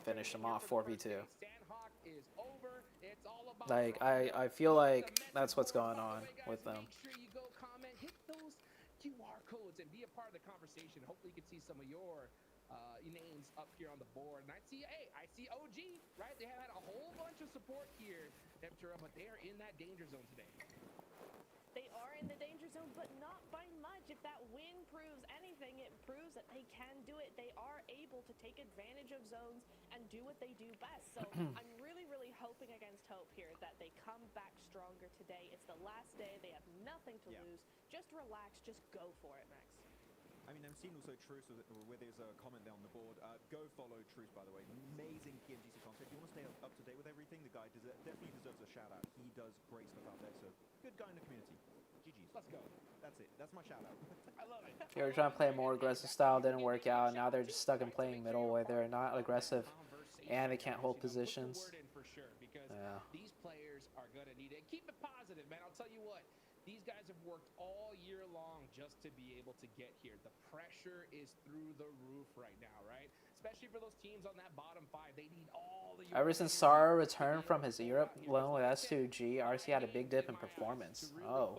finish them off 4v2. Like I feel like that's what's going on with them. QR codes and be a part of the conversation. Hopefully you can see some of your names up here on the board. And I see OG, right? They have had a whole bunch of support here, Neptura, but they are in that danger zone today. They are in the danger zone, but not by much. If that win proves anything, it proves that they can do it. They are able to take advantage of zones and do what they do best. So I'm really, really hoping against hope come back stronger today. It's the last day. They have nothing to lose. Just relax. Just go for it, Max. I mean, I'm seeing also Truce with his comment there on the board. Go follow Truce, by the way. Amazing PMGC content. If you want to stay up to date with everything, the guy definitely deserves a shout out. He does great stuff out there, so good guy in the community. GG's. Let's go. That's it. That's my shout out. I love it. They were trying to play a more aggressive style, didn't work out. Now they're just stuck in playing middle where they're not aggressive and they can't hold positions. For sure, because Yeah. these players are going to need it. Keep it positive, man. I'll tell you what. These guys have worked all year long just to be able to get here. The pressure is through the roof right now, right? Especially for those teams on that bottom 5. They need all the... Ever since Sara returned from his Europe loan with S2G, RC had a big dip in performance. Oh.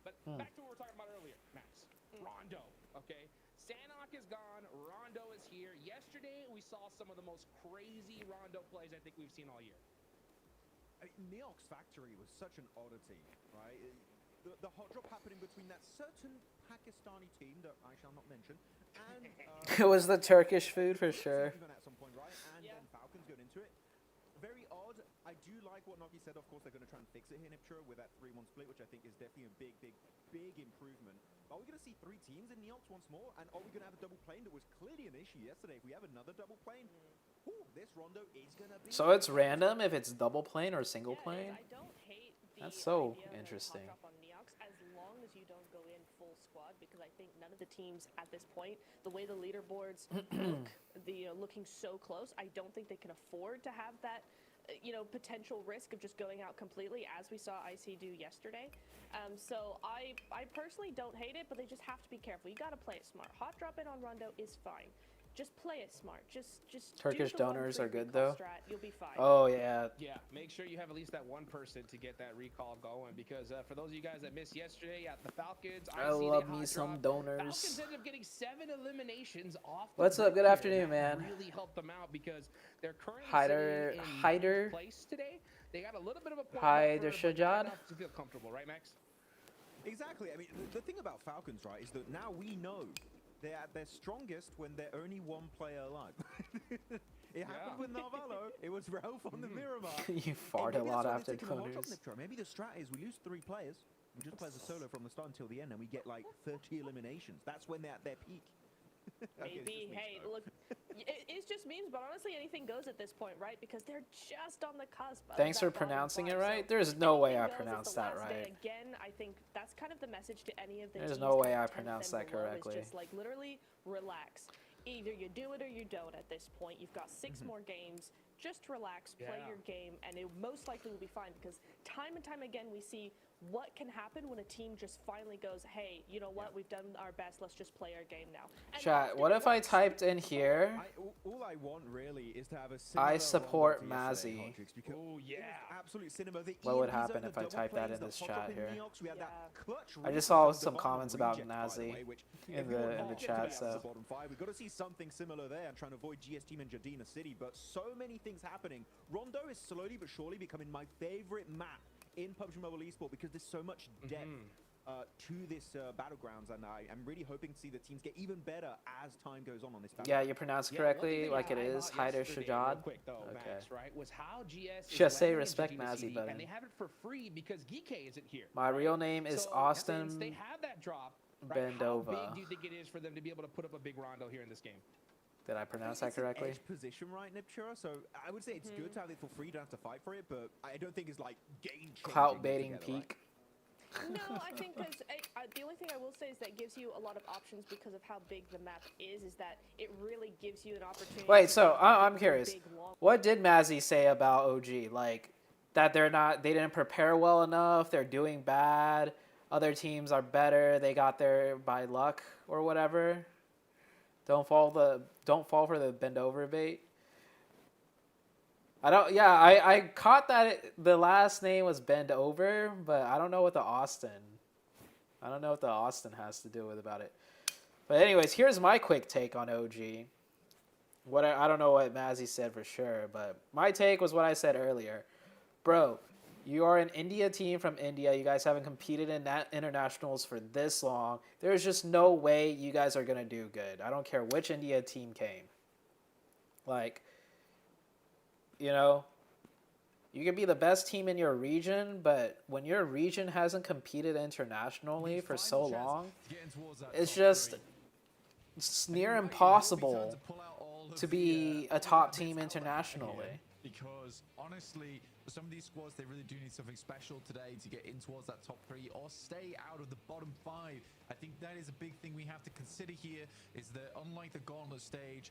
But back to what we were talking about earlier, Max. Rondo, okay? Sanok is gone. Rondo is here. Yesterday, we saw some of the most crazy Rondo plays I think we've seen all year. I mean, Neox Factory was such an oddity, right? The hot drop happening between that certain Pakistani team that I shall not mention, and It was the Turkish food for sure. even at some point, right? And then Falcons going into it. Very odd. I do like what Nogi said. Of course, they're going to try and fix it here, Niptura, with that 3-1 split, which I think is definitely a big improvement. Are we going to see 3 teams in Neox once more? And are we going to have a double plane that was clearly an issue yesterday? If we have another double plane, ooh, this Rondo is going to be... So it's random if it's double plane or single plane? I don't hate the That's so idea of a interesting. hot drop on Neox as long as you don't go in full squad, because I think none of the teams at this point, the way the leaderboards look, looking so close, I don't think they can afford to have that potential risk of just going out completely, as we saw IC do yesterday. So I personally don't hate it, but they just have to be careful. You got to play it smart. Hot drop in on Rondo is fine. Just play it smart. Just Turkish do the donors 1-3 are good, recall though. Strat. You'll be fine. Oh, yeah. Yeah, make sure you have at least that one person to get that recall going, because for those of you guys that missed yesterday at the Falcons, I love me some donors. Falcons ended up getting 7 eliminations off. What's up? Good afternoon, man. Really helped them out because they're currently Hyder sitting in Hyder ninth place today. They got a little bit of a point Hyder buffer, but not Shajad enough to feel comfortable, right, Max? Exactly. I mean, the thing about Falcons, right, is that now we know they're at their strongest when they're only one player alive. It happened with Narvalo. It was Ralph on the Miramar. You fart a lot after donors. Maybe the strat is we lose 3 players. We just play as a solo from the start until the end, and we get like 30 eliminations. That's when they're at their peak. Maybe. Hey, look, it's just memes, but honestly, anything goes at this point, right? Because they're just on the cusp. Thanks for pronouncing it right. There's no way I pronounced that right. Again, I think that's kind of the message to any of the There's teams no way that are I 10th pronounced and that below, is correctly. Just like literally relax. Either you do it or you don't at this point. You've got 6 more games. Just relax, play your game, and it most likely will be fine, because time and time again we see what can happen when a team just finally goes, hey, you know what, we've done our best, let's just play our game now. And Chat, what if I typed in here, All I want really is to have a I support Rondo to yesterday, Mazzy? Hodrix, because Oh, it was yeah. absolute cinema. The What would EMPs happen over if I double typed that plays, in the this hot drop chat in here? Neox, we had that clutch I just reset saw of some Divine comments about Reject, by the Nazi way, which in if we the- want in the to get chat, to so- the bottom 5, we've got to see something similar there and trying to avoid GS Team and Jadina City, but so many things happening. Rondo is slowly but surely becoming my favorite map in PUBG Mobile Esport, because there's so much depth to this battlegrounds, and I'm really hoping to see the teams get even better as time goes on this Yeah, you pronounced correctly, like it is. Hyder Shajad. Quick though, Okay. Max, right? Was how GS is Just say landing in respect Jadina Mazzy CD, button. and they have it for free because Geekay isn't here. My real name is So, Austin since they have that drop, right, how Bendova. big do you think it is for them to be able to put up a big Rondo here in this game? Did I pronounce that It's an correctly? edge position, right, Niptura? So I would say it's good to have it for free, you don't have to fight for it, but I don't think it's like game changing. Clout baiting altogether, right? peak. No, I think because the only thing I will say is that it gives you a lot of options because of how big the map is that it really gives you an opportunity. Wait, to so play I'm big, curious. long- What did Mazzy say about OG? Like that they didn't prepare well enough, they're doing bad, other teams are better, they got there by luck or whatever. Don't fall for the bend over bait. I caught that the last name was Bend Over, but I don't know what the Austin has to do with about it. But anyways, here's my quick take on OG. I don't know what Mazzy said for sure, but my take was what I said earlier. Bro, you are an India team from India. You guys haven't competed in that internationals for this long. There's just no way you guys are going to do good. I don't care which India team came. Like, you know, You can be the best team in your region, but when your region hasn't competed internationally for so long, it's just it's near impossible to be a top team internationally. Because honestly, for some of these squads, they really do need something special today to get in towards that top 3 or stay out of the bottom 5. I think that is a big thing we have to consider here, is that unlike the Gauntlet stage,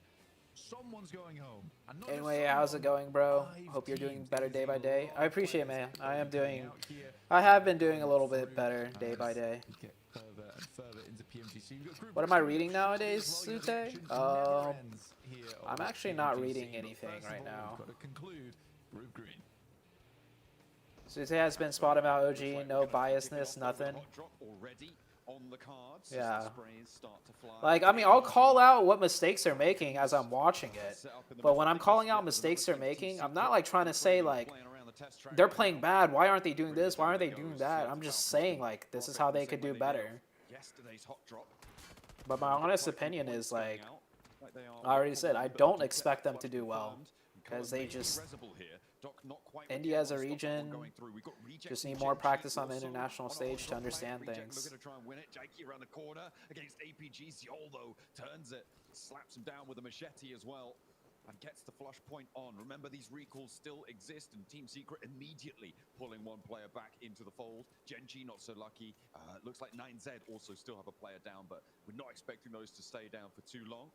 someone's going home. And not Anyway, just how's it someone, going, bro? 5 Hope you're doing teams. better That day is by a day. lot I of appreciate it, players man. that I are am coming doing. out here. I have been doing a little bit better day by day. We get further and further into PMGC. We've got group What am I stage reading nowadays, as well. You know, the ZooTay? action never ends here I'm over actually not PMGC, reading but anything first of right all, now. we've got to conclude Group Green. ZooTay has been spotted about OG, no biasness, nothing. Yeah. Like, I mean, I'll call out what mistakes they're making as I'm watching it. But when I'm calling out mistakes they're making, I'm not like trying to say like, they're playing bad, why aren't they doing this, why aren't they doing that? I'm just saying like, this is how they could do better. But my honest opinion is like, I already said, I don't expect them to do well. Because they just, India as a region, just need more practice on the international stage to understand things. Looking to try and win it. Jakey around the corner against APG. Xi'an, though, turns it, slaps him down with a machete as well, and gets the flush point on. Remember, these recalls still exist, and Team Secret immediately pulling one player back into the fold. Genji not so lucky. Looks like 9Z also still have a player down, but we're not expecting those to stay down for too long.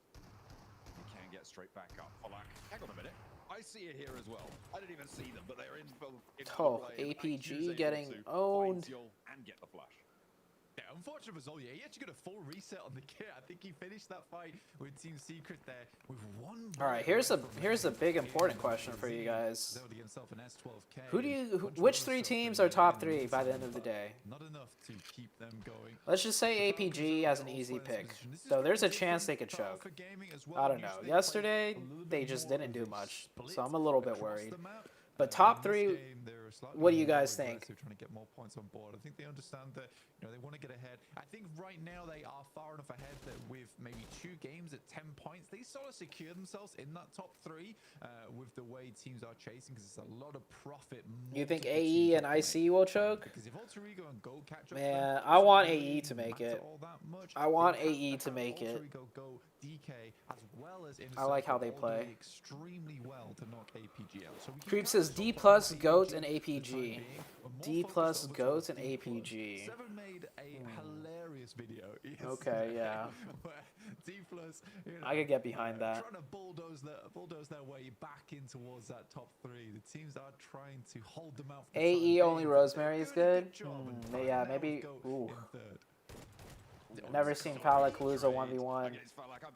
You can get straight back up. Polak, hang on a minute. I see it here as well. I didn't even see them, but they're in Oh, APG getting owned. And get the flush. Yeah, unfortunate result. Yeah, he actually got a full reset on the kit. I think he finished that fight with Team Secret there with one. All right, here's a big important question for you guys. Which 3 teams are top 3 by the end of the day? Not enough to keep them going. Let's just say APG as an easy pick, though there's a chance they could choke. I don't know. Yesterday they just didn't do much, so I'm a little bit worried. But top 3, what do you guys think? Trying to get more points on board. I think they understand that, you know, they want to get ahead. I think right now they are far enough ahead that with maybe 2 games at 10 points, they sort of secure themselves in that top 3 with the way teams are chasing, because it's a lot of profit. You think AE and IC will choke? Because if Alter Ego and Go catch up, Man, I want AE to make it. I want AE to make it. Go DK as well as I like how they play. Extremely well to knock APG out. So Creep says D plus GOAT and APG. D plus GOAT and APG. Seven made a hilarious video. Okay, yeah. D plus, you know, I could get behind that. Trying to bulldoze their way back in towards that top 3. The teams are trying to hold them out. AE only Rosemary is good. Yeah, maybe. Ooh. Never seen Palak lose a 1v1. I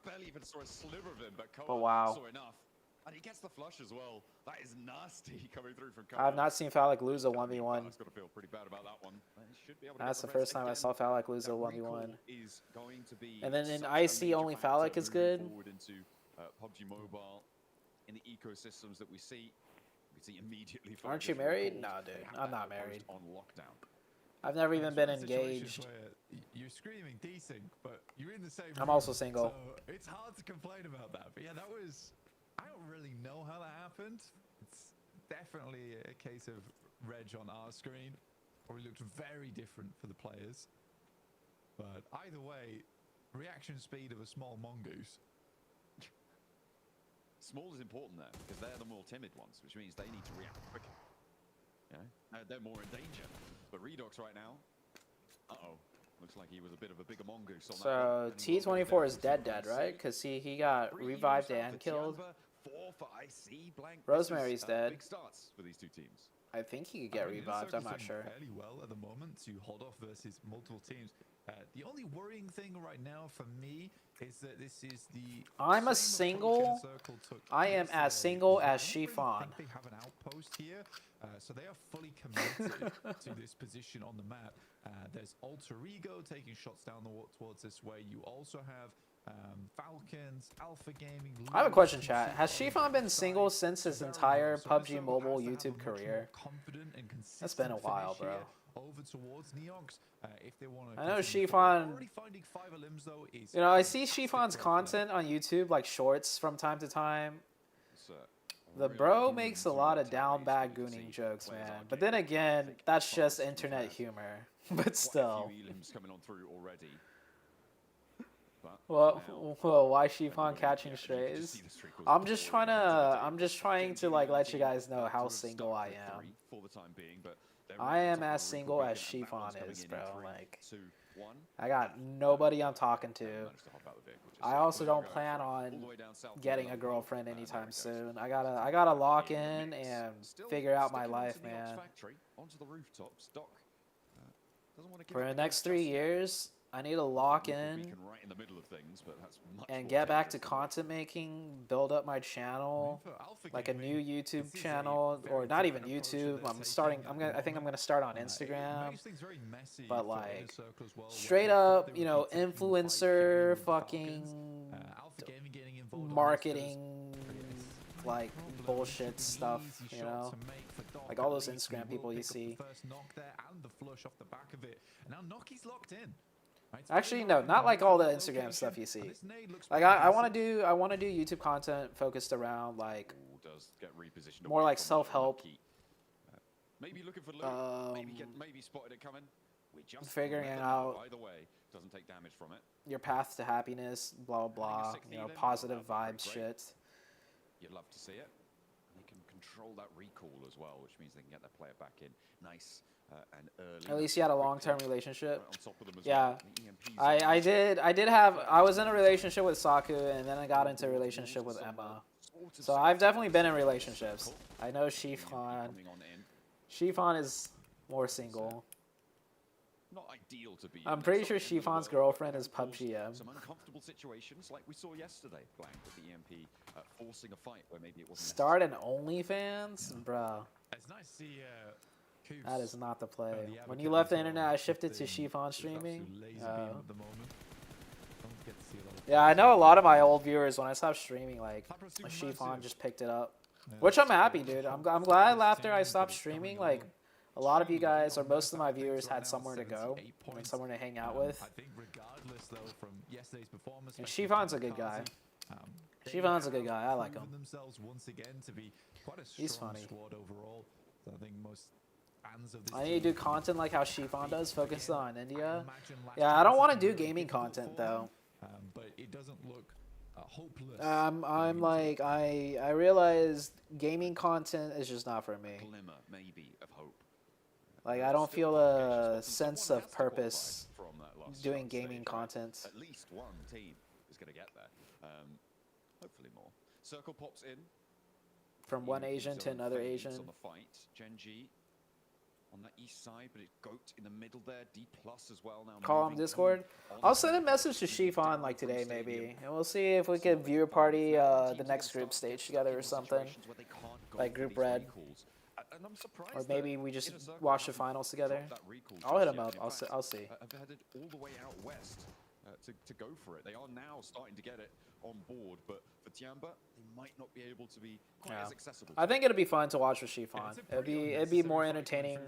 barely even saw a sliver of him, but wow. saw enough. And he gets the flush as well. That is nasty coming through from I've not seen Falak lose a 1v1. Got to feel pretty bad about that one. That's the first time I saw Falak lose a 1v1. And then in IC, only Falak is good. Into PUBG Mobile, in the ecosystems that we see immediately. Aren't you married? No, dude. I'm not married. On lockdown. I've never even been engaged. You're screaming desync, but you're in the same I'm room, also single. So it's hard to complain about that. But yeah, that was... I don't really know how that happened. It's definitely a case of reg on our screen. Probably looked very different for the players. But either way, reaction speed of a small mongoose. Small is important there, because they're the more timid ones, which means they need to react quicker. Yeah, they're more in danger. But Redox right now, looks like he was a bit of a bigger mongoose. So T24 is dead, right? Because he got revived and killed. Rosemary's dead. Big starts for these 2 teams. I think he could get revived. I'm not sure. Fairly well at the moment to hold off versus multiple teams. The only worrying thing right now for me is that this is the. I'm a single. I am as single as Xi'an. They have an outpost here, so they are fully committed to this position on the map. There's Alter Ego taking shots down towards this way. You also have Falcons, Alpha Gaming. I have a question, chat. Has Xi'an been single since his entire PUBG Mobile YouTube career? That's been a while, bro. Over towards Neox, if they want to. I know Xi'an. You know, I see Xi'an's content on YouTube, like shorts from time to time. The bro makes a lot of down bad gooning jokes, man. But then again, that's just internet humor. But still. Coming on through already. Well, why Xi'an catching strays? I'm just trying to like let you guys know how single I am. I am as single as Xi'an is, bro. Like, I got nobody I'm talking to. I also don't plan on getting a girlfriend anytime soon. I gotta lock in and figure out my life, man. For the next 3 years, I need to lock in and get back to content making, build up my channel, like a new YouTube channel, or not even YouTube. I think I'm gonna start on Instagram, but like straight up, you know, influencer, fucking marketing, like bullshit stuff, you know, like all those Instagram people you see. Actually, no, not like all the Instagram stuff you see. Like I want to do YouTube content focused around like more like self-help. Maybe looking for maybe spotted it coming. Figuring out either way doesn't take damage from it. Your path to happiness, blah blah, you know, positive vibes shit. You'd love to see it. They can control that recall as well, which means they can get their player back in nice. And early. At least you had a long-term relationship. Yeah, I was in a relationship with Saku, and then I got into a relationship with Emma. So I've definitely been in relationships. I know Xi'an. Xi'an is more single. Not ideal to be. I'm pretty sure Xi'an's girlfriend is PUBG. Some uncomfortable situations like we saw yesterday, Blank, with the EMP forcing a fight where maybe it wasn't. Start an OnlyFans, bro. It's nice to see. That is not the play. When you left the internet, I shifted to Xi'an streaming. Yeah, I know a lot of my old viewers, when I stopped streaming, like, Xi'an just picked it up. Which I'm happy, dude. I'm glad after I stopped streaming, like, a lot of you guys, or most of my viewers, had somewhere to go, and somewhere to hang out with. And Xi'an's a good guy. Xi'an's a good guy. I like him. He's funny. I need to do content like how Xi'an does, focused on India. Yeah, I don't want to do gaming content though. But it doesn't look hopeless. I'm like I realized gaming content is just not for me. Like I don't feel a sense of purpose doing gaming content. At least one team is going to get there. Hopefully more. Circle pops in. From one Asian to another Asian. On the fight, Genji on the east side, but it's Goat in the middle there. D+ as well now. Call him Discord. I'll send a message to Xi'an like today maybe, and we'll see if we can viewer party the next group stage together or something, like group red. Or maybe we just watch the finals together. I'll hit him up. I'll see. Have headed all the way out west to go for it. They are now starting to get it on board, but for Tiamba, they might not be able to be quite as accessible. I think it'd be fun to watch with Xi'an. It'd be more entertaining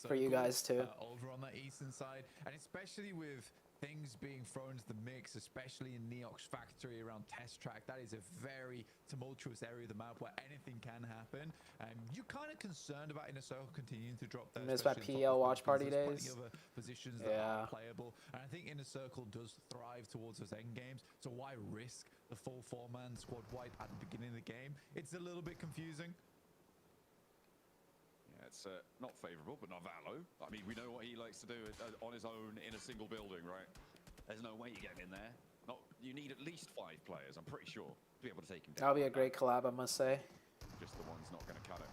for you guys too. Over on that eastern side, and especially with things being thrown into the mix, especially in Neox factory around test track, that is a very tumultuous area of the map where anything can happen. You're kind of concerned about Inner Circle continuing to drop there. Miss my PL WatchParty days. Other positions that are playable, and I think Inner Circle does thrive towards those end games. So why risk the full 4-man squad wipe at the beginning of the game? It's a little bit confusing. It's not favourable, but not Valo. I mean, we know what he likes to do on his own in a single building, right? There's no way you get him in there. You need at least 5 players, I'm pretty sure, to be able to take him down. That'll be a great collab, I must say. Just the one's not going to cut it.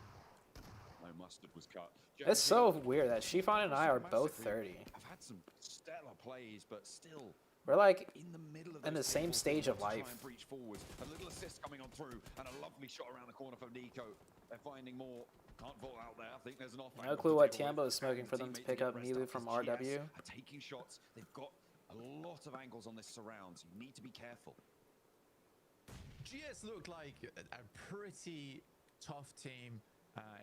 No mustard was cut. It's so weird that Xi'an and I are both 30. I've had some stellar plays, but still. We're like in the middle of in the same stage of life. A little assist coming on through, and a lovely shot around the corner for Nico. They're finding more. Can't vault out there. I think there's an off. No clue what Tiamba is smoking for them to pick up Nilu from RW. Taking shots. They've got a lot of angles on this surround, so you need to be careful. GS looked like a pretty tough team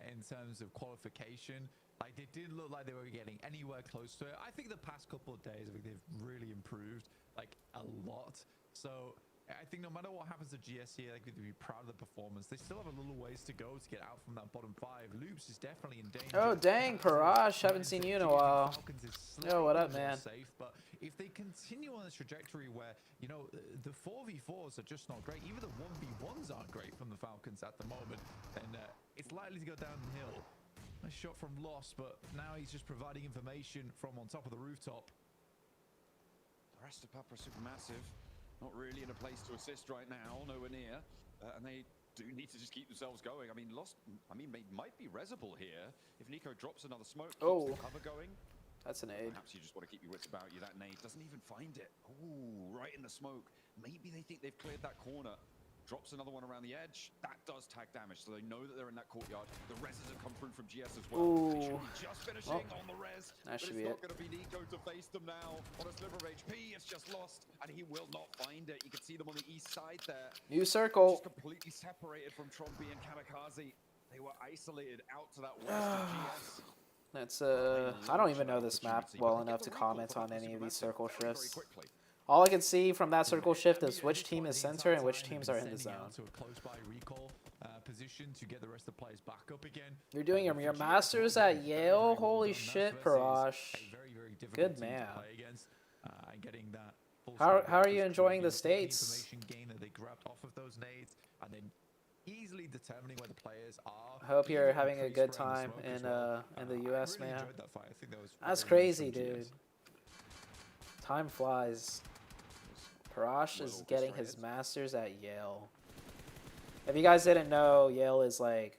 in terms of qualification. Like, they didn't look like they were getting anywhere close to it. I think the past couple of days, I think they've really improved, like, a lot. So I think no matter what happens to GS here, they're going to be proud of the performance. They still have a little ways to go to get out from that bottom 5. Loops is definitely in danger. Oh, dang, Parash. Haven't seen you in a while. Yo, what up, man? Safe, but if they continue on this trajectory where, you know, the 4v4s are just not great, even the 1v1s aren't great from the Falcons at the moment, then it's likely to go downhill. Nice shot from Lost, but now he's just providing information from on top of the rooftop. The rest of Papa Supermassive not really in a place to assist right now, nowhere near, and they do need to just keep themselves going. I mean, they might be resible here if Nico drops another smoke, keeps the cover going. That's an aid. Perhaps you just want to keep your wits about you. That nade doesn't even find it. Ooh, right in the smoke. Maybe they think they've cleared that corner. Drops another one around the edge. That does tag damage, so they know that they're in that courtyard. The reses have come through from GS as well. Ooh. They should be just finishing on the res. That should but be it's not it. going to be Nico to face them now. On a sliver of HP, it's just lost, and he will not find it. You can see them on the east side there. New circle. Just completely separated from Trombi and Kamikaze. They were isolated out to that west of GS. That's I don't even know this map well enough to comment on any of these circle shifts. All I can see from that circle shift is which team is center and which teams are in the zone. To a close by recall position to get the rest of the players back up again. You're doing your masters at Yale? Holy shit, Parash. Good man. How are you enjoying the States? Gain that they grabbed off of those nades and then easily determining where the players are. I hope you're having a good time in the US, man. That's crazy, dude. Time flies. Parash is getting his masters at Yale. If you guys didn't know, Yale is like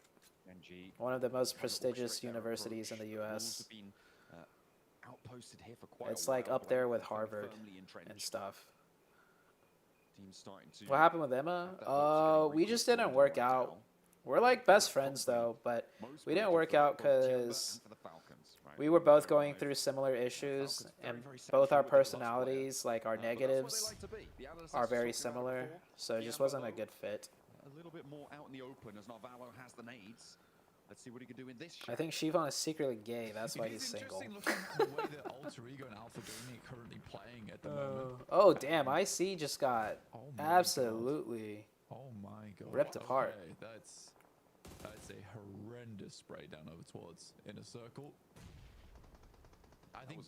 one of the most prestigious universities in the US. It's like up there with Harvard and stuff. What happened with Emma? We just didn't work out. We're like best friends though, but we didn't work out because we were both going through similar issues, and both our personalities, like our negatives, are very similar, so it just wasn't a good fit. A little bit more out in the open as Narvalo has the nades. Let's see what he can do in this shot. I think Xi'an is secretly gay, that's why he's single. The way that Alter Ego and Alpha Gaming are currently playing at the moment. Oh damn, IC just got absolutely ripped apart. Okay, that's a horrendous spray down over towards inner circle. I think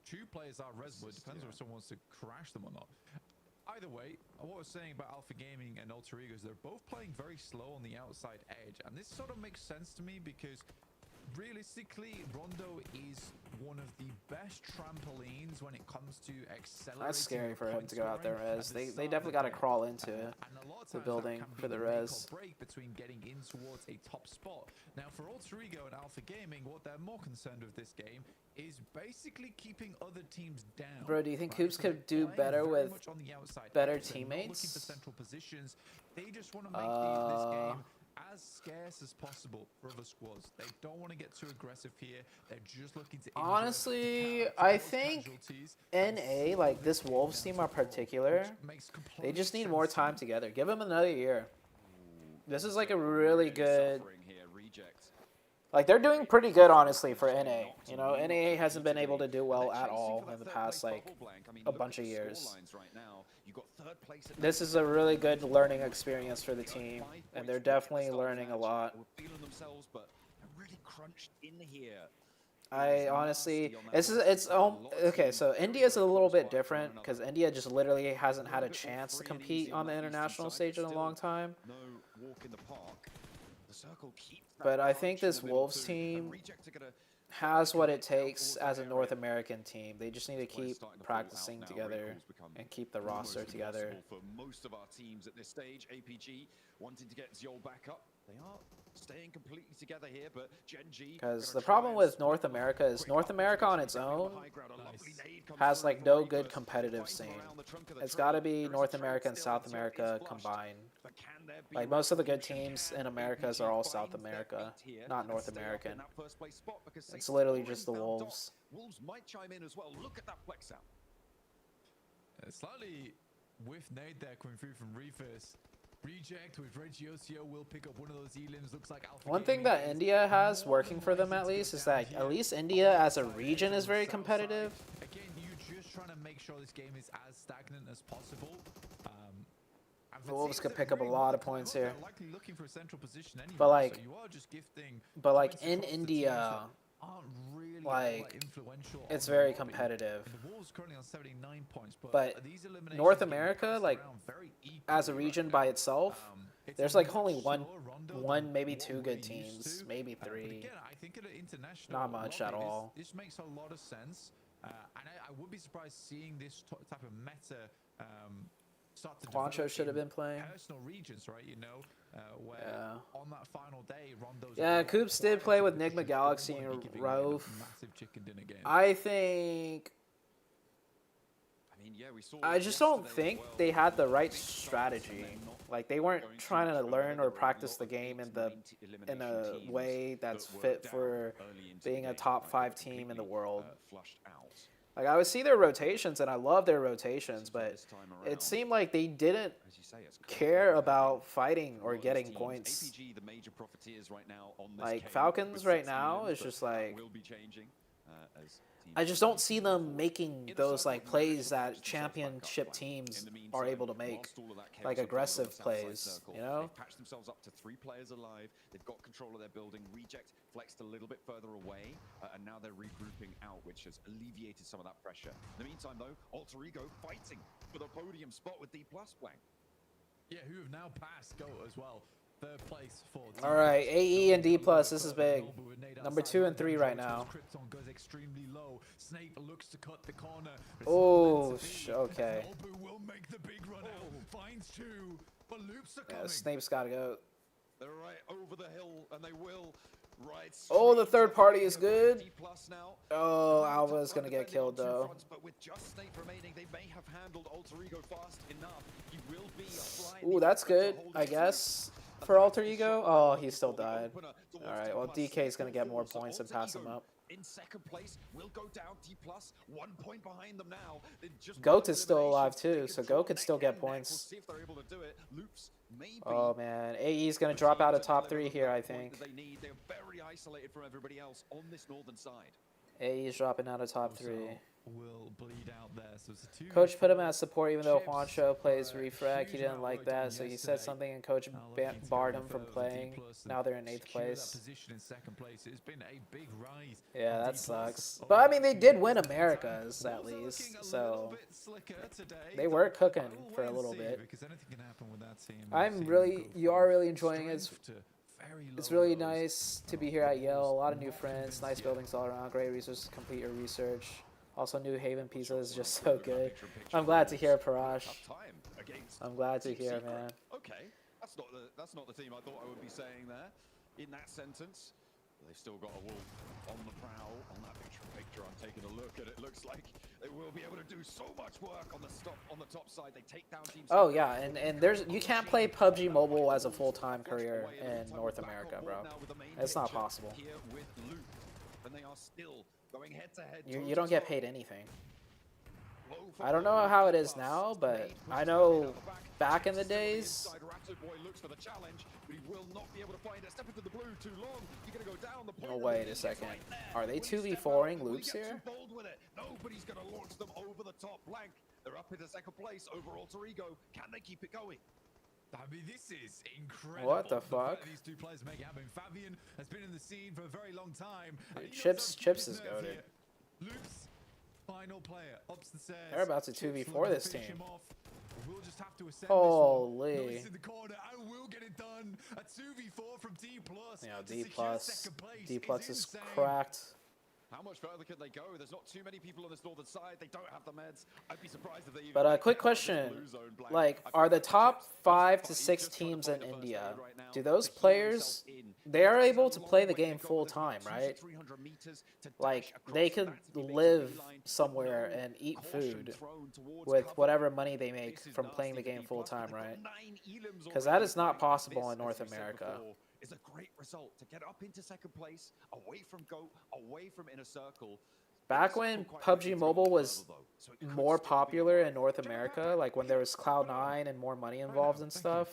two players are res, but it depends on if someone wants to crash them or not. Either way, what I was saying about Alpha Gaming and Alter Ego is they're both playing very slow on the outside edge, and this sort of makes sense to me because realistically, Rondo is one of the best trampolines when it comes to accelerating. That's scary for him to go out there res. They definitely got to crawl into the building for the res. Break between getting in towards a top spot. Now, for Alter Ego and Alpha Gaming, what they're more concerned with this game is basically keeping other teams down. Bro, do you think Hoops could do better with better teammates? Looking for central positions. They just want to make this game as scarce as possible for other squads. They don't want to get too aggressive here. They're just looking to honestly, I think NA, like this Wolves team in particular, they just need more time together. Give them another year. This is like a really good, like they're doing pretty good honestly for NA. You know, NA hasn't been able to do well at all in the past like a bunch of years. This is a really good learning experience for the team, and they're definitely learning a lot. I honestly, okay. So India's a little bit different because India just literally hasn't had a chance to compete on the international stage in a long time. But I think this Wolves team has what it takes as a North American team. They just need to keep practicing together and keep the roster together. For most of our teams at this stage, APG wanting to get Ziol back up. They are staying completely together here, but Gen.G... Because the problem with North America is North America on its own has like no good competitive scene. It's got to be North America and South America combined. Like most of the good teams in Americas are all South America, not North American. It's literally just the Wolves. Wolves might chime in as well. Look at that flex out. Slightly whiff nade there coming through from Reefers. Reject with Regiocio will pick up one of those elims. Looks like Alpha. One thing that India has working for them at least is that at least India as a region is very competitive. Again, you're just trying to make sure this game is as stagnant as possible. And The for Wolves teams could that pick up a really lot want of to climb points up, here. they're likely looking for a central position anyway, But like, so you are just gifting like points in across the India, teams that aren't really all like, that influential it's on the very lobby. competitive. And the Wolves currently on 79 points, But these eliminations North getting America, passed like, around very as a equally region right by now. itself, It's there's a like much only one, slower rondo maybe than two what good we're used teams, to. maybe But three. again, I think at an international Not much at lobby, all. this makes a lot of sense. And I would be surprised seeing this type of meta start to Juancho develop should have in been playing. personal regions, right? You know, where Yeah. on that final day, Rondo's Yeah, a lot Coops did quieter play with because Nigma you don't Galaxy wanna and be giving in a Rove. massive chicken dinner game. I think I mean, yeah, we saw I it just don't yesterday as think well. they had the right Big starts and strategy. then not Like they weren't going too trying to much further. learn There or were a practice lot the of game big in a elimination teams way that's that were fit down for early into being the a game, top like, 5 team in the completely, world. Flushed out. Like I would see their rotations and I love their rotations, So but this time it around, seemed like they didn't as you say, it's care completely about fighting a or lot of these getting teams. points. APG, the major profiteers right now on this Like game Falcons with right 6 now million, is but just that like will be changing, as I teams just don't continue see to them move making forward. those Inner like circle plays managed to that patch themselves back up championship flank. teams In the are meantime, able to make, whilst all of that chaos like unfolded on the aggressive south side plays, circle, you know? they've patched themselves up to 3 players alive. They've got control of their building. Reject flexed a little bit further away, and now they're regrouping out, which has alleviated some of that pressure. In the meantime, though, Alter Ego fighting for the podium spot with D+ blank. Yeah, who have now passed GOAT as well. Third place for All right, AE and D+, this is big. Number 2 and 3 right now. Krypton goes extremely low. Snape looks to cut the corner. Oh, okay. Nobu will make the big run out. Finds 2, but loops are Yeah, coming. Snape's got to go. They're right over the hill, and they will ride Oh, the straight third to party the is podium. good. D+ now. Oh, They're Alva's top going to get defending killed on 2 though. fronts, but with just Snape remaining, they may have handled Alter Ego fast enough. He will be a fly in Ooh, the that's offense good, to hold I his guess, own. for Alter Ego. Oh, he still For the died. opener towards All right, D+. well, DK's going to get more So points and Alter pass him Ego up. in second place will go down. D+, 1 point behind them now. They just Goat won is still alive eliminations. too, so They control Goat could still neck get and neck. We'll points. see if they're able to do it. Loops maybe. Oh man, AE's going to drop out of top 3 here, I think. They need. They're very isolated from everybody else on this northern side. AE's dropping out of top 3. Will bleed out there. So it's a 2. Coach put him as support even though Chips, Juancho plays refrag. huge He didn't amount like worked on that, so he said yesterday. something and coach Looking to barred go him from further, playing. D+ Now they're in 8th secure that place. position in second place. It's been a big rise. Yeah, from that D+. sucks. Oh, But I mean, they did win Wolves Americas at are least, looking a so little bit slicker today, they but were cooking I will for a wait and little see, bit. because anything can happen with that team. I'm really, you are really enjoying it. It's really nice to be here at Yale. A lot of new friends, nice buildings all around, great resources to complete your research. Also, New Haven pizza is just so good. I'm glad to hear, Parash. I'm glad to hear, man. Okay, that's not the team I thought I would be saying there. In that sentence, they've still got a wolf on the prowl. On that picture, I'm taking a look at it. Looks like they will be able to do so much work on the top side. They take down teams. Oh yeah, and there's you can't play PUBG Mobile as a full-time career in North America, bro. It's not possible. Here with Luke, and they are still going head to head. You don't get paid anything. I don't know how it is now, but I know back in the days. Oh, wait a second. Are they 2v4ing loops here? Nobody's going to launch them over the top blank. They're up into second place over Alter Ego. Can they keep it going? I mean, this is incredible. What the fuck? These 2 players make it happen. Fabian has been in the scene for a very long time. Chips is goated. Luke's final player ups the stairs. They're about to 2v4 this team. We'll just have to ascend Holy. this one. Notice in the corner, I will get it done. A 2v4 from D+. Yeah, to D+. secure second place D+ is insane. cracked. How much further can they go? There's not too many people on this northern side. They don't have the meds. I'd be surprised if they even. But make quick it out of this question, blue zone blank. like, are the top 5 to 6 teams in India, do those players, they are able to play the game full time, right? Like, they could live somewhere and eat food with whatever money they make from playing the game full time, right? Because that is not possible in North America. Is a great result to get up into second place, away from GOAT, away from Inner Circle. Back when PUBG Mobile was more popular in North America, like when there was Cloud9 and more money involved and stuff,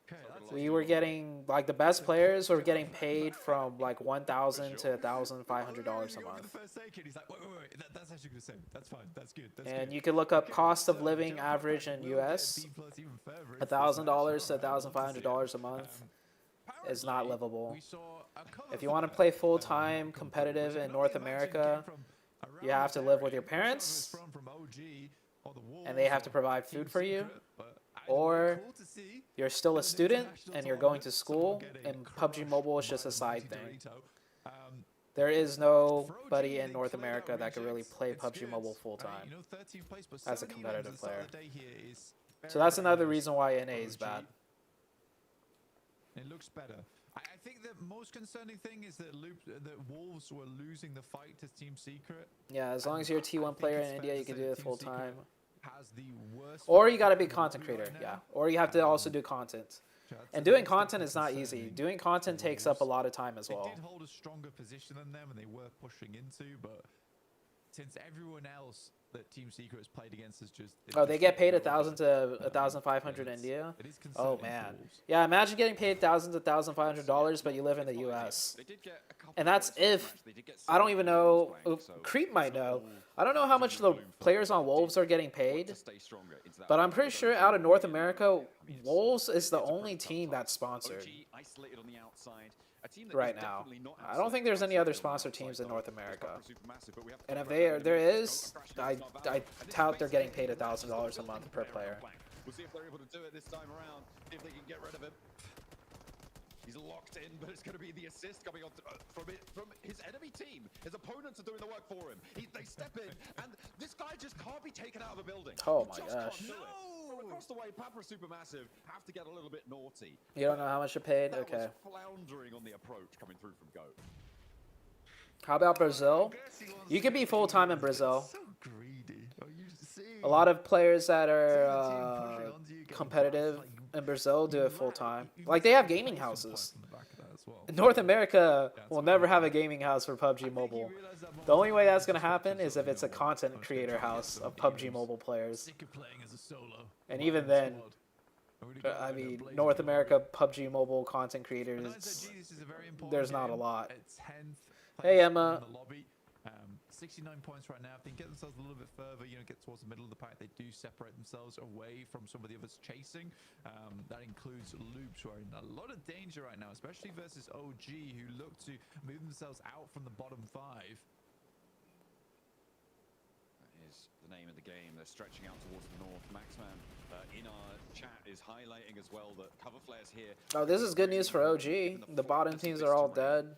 Okay, that's We were getting, like, the best players were getting paid from like $1,000 to $1,500 a month. The first second, he's like, wait. That's actually gonna say. That's fine. That's good. That's And good. you can look up Okay, cost of so living Joe average Buck in will get US. B+ even further if this $1,000 match. to Alright, I'd love to see $1,500 a it. month is not Apparently, livable. we saw a cover If you for want to that, play full-time not competitive which I in can North only imagine America, came from you around have to this live with area. your I'm not sure if it was parents, from OG or the and they Wolves have to or provide Team food for you, Secret, but either way, or cool to see. you're still a An student international and you're going to tournament, someone school, getting and PUBG crushed Mobile is by just a the side mighty thing. Dorito. There is For nobody OG, in they North cleared America out that can really rejects. play It's PUBG good. Mobile Right? full-time 13th place, but as a 70 competitive at the start player. of the day here is So very, that's very another nice reason why for NA is OG. bad. It looks better. I think the most concerning thing is that Wolves were losing the fight to Team Secret. Yeah, as long as you're a T1 player in India, you can do it full-time. Has the worst Or you got to be a fight content in the creator, right yeah. now. Or you have to also do content. And doing content is not easy. Doing content takes up a lot of time as They well. did hold a stronger position than them, and they were pushing into, but since everyone else that Team Secret has played against is just... Oh, they get paid 1,000 to 1,500 India. It is Oh concerning man, for Wolves. yeah. Imagine getting paid $1,000 to $1,500, but you live in the U.S. They did get a couple And that's points from this if match. They did get I don't 7 even points know. blank, so Creep might it's not know. all I don't know how much the doom and gloom for players them. on Wolves are getting Want paid, to stay stronger into that but I'm fight, pretty but sure don't out of feel North really America, I mean, Wolves is the it's a only pretty tough team fight. that's sponsored OG isolated on the outside. A team that right is now. definitely not I don't think there's any outside other on the sponsor outside, teams in though. North It's America. proper supermassive, but we have to And talk if about there that. is, Crash I is not valid, and this tout is they're getting basically paid $1,000 a building month the per player player. blank. We'll see if they're able to do it this time around, if they can get rid of him. He's locked in, but it's going to be the assist coming on from his enemy team. His opponents are doing the work for him. They step in, and this guy just can't be taken out of a building. Oh He my just gosh. can't do it. From across the way, Papa Supermassive have to get a little bit naughty. You don't know how much you're paid? That Okay. was floundering on the approach coming through from Go. How about Brazil? You could be full-time in Brazil. So greedy. Oh, you see. A lot of players that are pushing onto you, getting competitive fast, like, in Brazil do you it full-time. you Like, they have can gaming play some houses. points on the back of that as well. North America Yeah, will it's never fine. have a gaming house for PUBG Mobile. The only way that's going to happen is if it's a content creator house of PUBG Mobile players. Sick of playing as a solo. And One even man then, squad. And we've got, I like, a mean, blazing North lobby. America PUBG Mobile content And creators, ISOG, this is a very important there's not a game. lot. At 10th Hey, place Emma. in the lobby. 69 points right now. If they can get themselves a little bit further, get towards the middle of the pack, they do separate themselves away from some of the others chasing. That includes Loops, who are in a lot of danger right now, especially versus OG, who look to move themselves out from the bottom 5. That is the name of the game. They're stretching out towards the north. Maxman in our chat is highlighting as well that cover flares here. Oh, this is good news for OG. The bottom teams are all dead.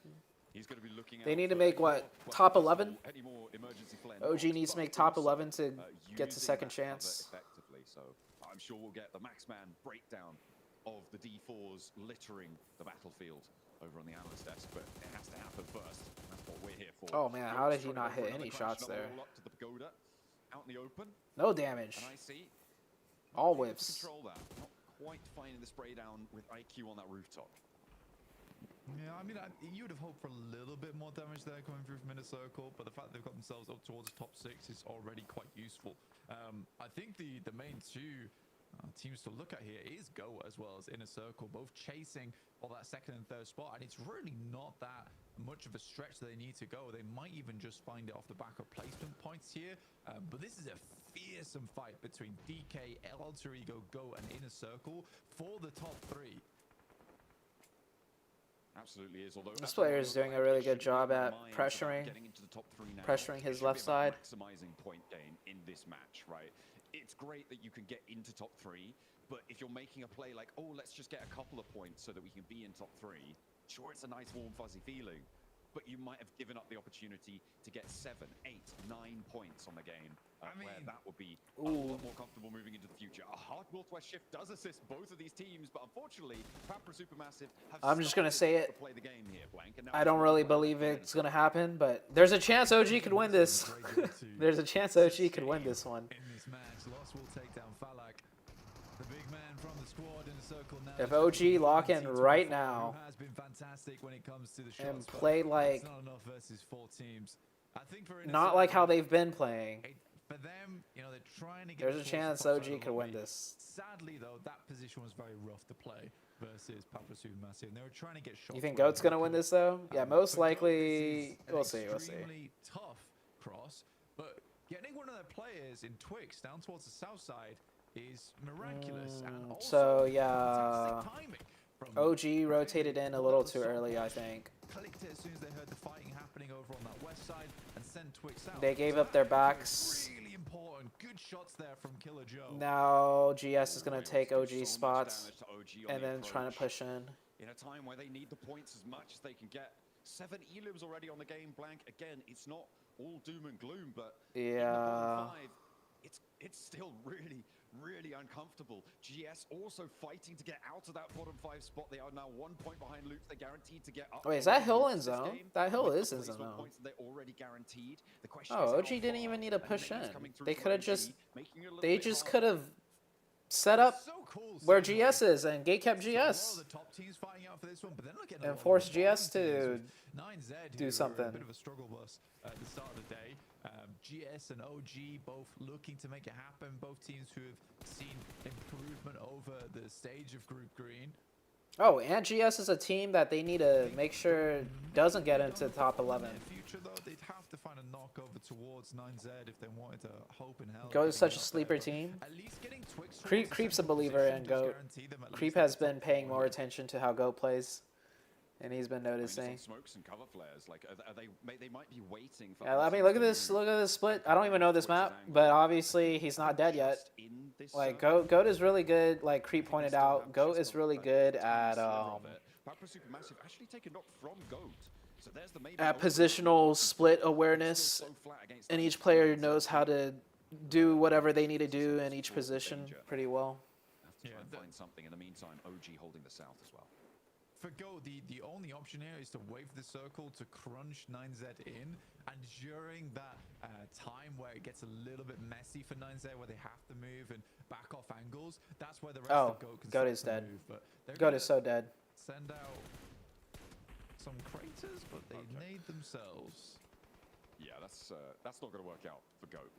He's going to be looking They out need to for make, any what, more top weapons 11? or any more emergency flare OG knocks, needs to but make top also, 11 to get to using second that cover chance. effectively. So I'm sure we'll get the Maxman breakdown of the D4s littering the battlefield over on the analyst desk, but it has to happen first. That's what we're here for. Oh, man, how did he Trying to not go for hit another any crash, shots another there? roll up to the pagoda, out in the open, No damage. and I see All able to whips. control that. Not quite finding the spray down with IQ on that rooftop. Yeah, I mean, you would have hoped for a little bit more damage there coming through from Inner Circle, but the fact they've got themselves up towards the top 6 is already quite useful. I think the main two teams to look at here is Go as well as Inner Circle, both chasing for that second and third spot, and it's really not that much of a stretch they need to go. They might even just find it off the back of placement points here, but this is a fearsome fight between DK, El Alter Ego, Go, and Inner Circle for the top 3. Absolutely is. Although This player is doing a really good job at pressuring his left side. Maximizing point gain in this match, right? It's great that you can get into top 3, but if you're making a play like, oh, let's just get a couple of points so that we can be in top 3, sure, it's a nice warm fuzzy feeling, but you might have given up the opportunity to get 7, 8, 9 points on the game, where that would be a lot more comfortable moving into the future. A hard Northwest shift does assist both of these teams, but unfortunately, Papa Supermassive have I'm just gonna say started it. to play the game here, Blank, and now I it's don't really about believe playing it's gonna happen, but there's a chance OG could win this. There's a chance OG could win this one. In this match, Lost will take down Falak, the big man from the squad in the circle now. If OG lock in right now has been fantastic when it comes to the and shots, but play like it's not enough versus 4 teams. I think for not like how they've been playing, For them, you know, they're trying to get. There's a towards the chance top side of OG the could win lobby. this. Sadly, though, that position was very rough to play versus Papa Supermassive. And they were trying to get shots. You think where Goat's they gonna win could. this though? Yeah, most For Goat, likely. this is We'll an see. We'll see. extremely tough cross, but getting one of their players in Twix down towards the south side is miraculous. And also So yeah, fantastic timing from OG rotated in a little too early, I think. clicked it as soon as they heard the fighting happening over on that west side and sent Twix out. They gave So up their that was backs. Really important. Good shots there from Killer Joe. Now GS is gonna Able to take do so OG much spots damage to OG on and the then trying to approach. push in. In a time where they need the points as much as they can get. 7 elims already on the game, Blank. Again, it's not all doom and gloom, but in the Yeah. bottom 5, it's still really uncomfortable. GS also fighting to get out of that bottom 5 spot. They are now 1 point behind Loops. They're guaranteed to get up. Wait, is over that hill Loops in this zone? game That hill with is the in placement zone. points that they're already guaranteed. The question Oh, is how OG didn't far, even need to and push Nate's in. coming through They for could have OG, just. making it a little They bit just harder. could have set up So cool where seeing GS like is and gate kept a lot GS. of the top teams fighting out for this one, but then look at And force GS to 9Z do who something. were a bit of a struggle bus at the start of the day. GS and OG both looking to make it happen. Both teams who have seen improvement over the stage of Group Green. Oh, and GS is a team that they need to make sure doesn't get into the top 11. In the future, though, they'd have to find a knockover towards 9Z if they wanted to hope in hell. Goat to is such get a up sleeper there. team. At least getting Twix Creep, towards the Creep's a central believer position in does Goat. guarantee them at Creep least has that top been paying four. more attention to how Goat plays, and he's been I mean, just on noticing. smokes and cover flares, like are they might be waiting for. Yeah, other I mean, teams look at to this. move Look at this split. I don't even know this Twix's map, angle. but obviously he's not dead yet. Just in this Like zone. Goat is really good. Like Creep I think they pointed still out, have Goat just is really a good tiny at sliver of it. Papa Supermassive actually taken knock from Goat. So there's the main at goal. positional split Still awareness, so flat against and that each player defense. knows how to do whatever they need to do in each position pretty well. Have to try and find something in the meantime. OG holding the south as well. For Go, the only option here is to wait for the circle to crunch 9Z in, and during that time where it gets a little bit messy for 9Z, where they have to move and back off angles, that's where the rest Oh, of Goat can Goat start is to dead. move. But they're Goat gonna is so dead. send out some craters, but they need themselves. Yeah, that's not going to work out for Goat.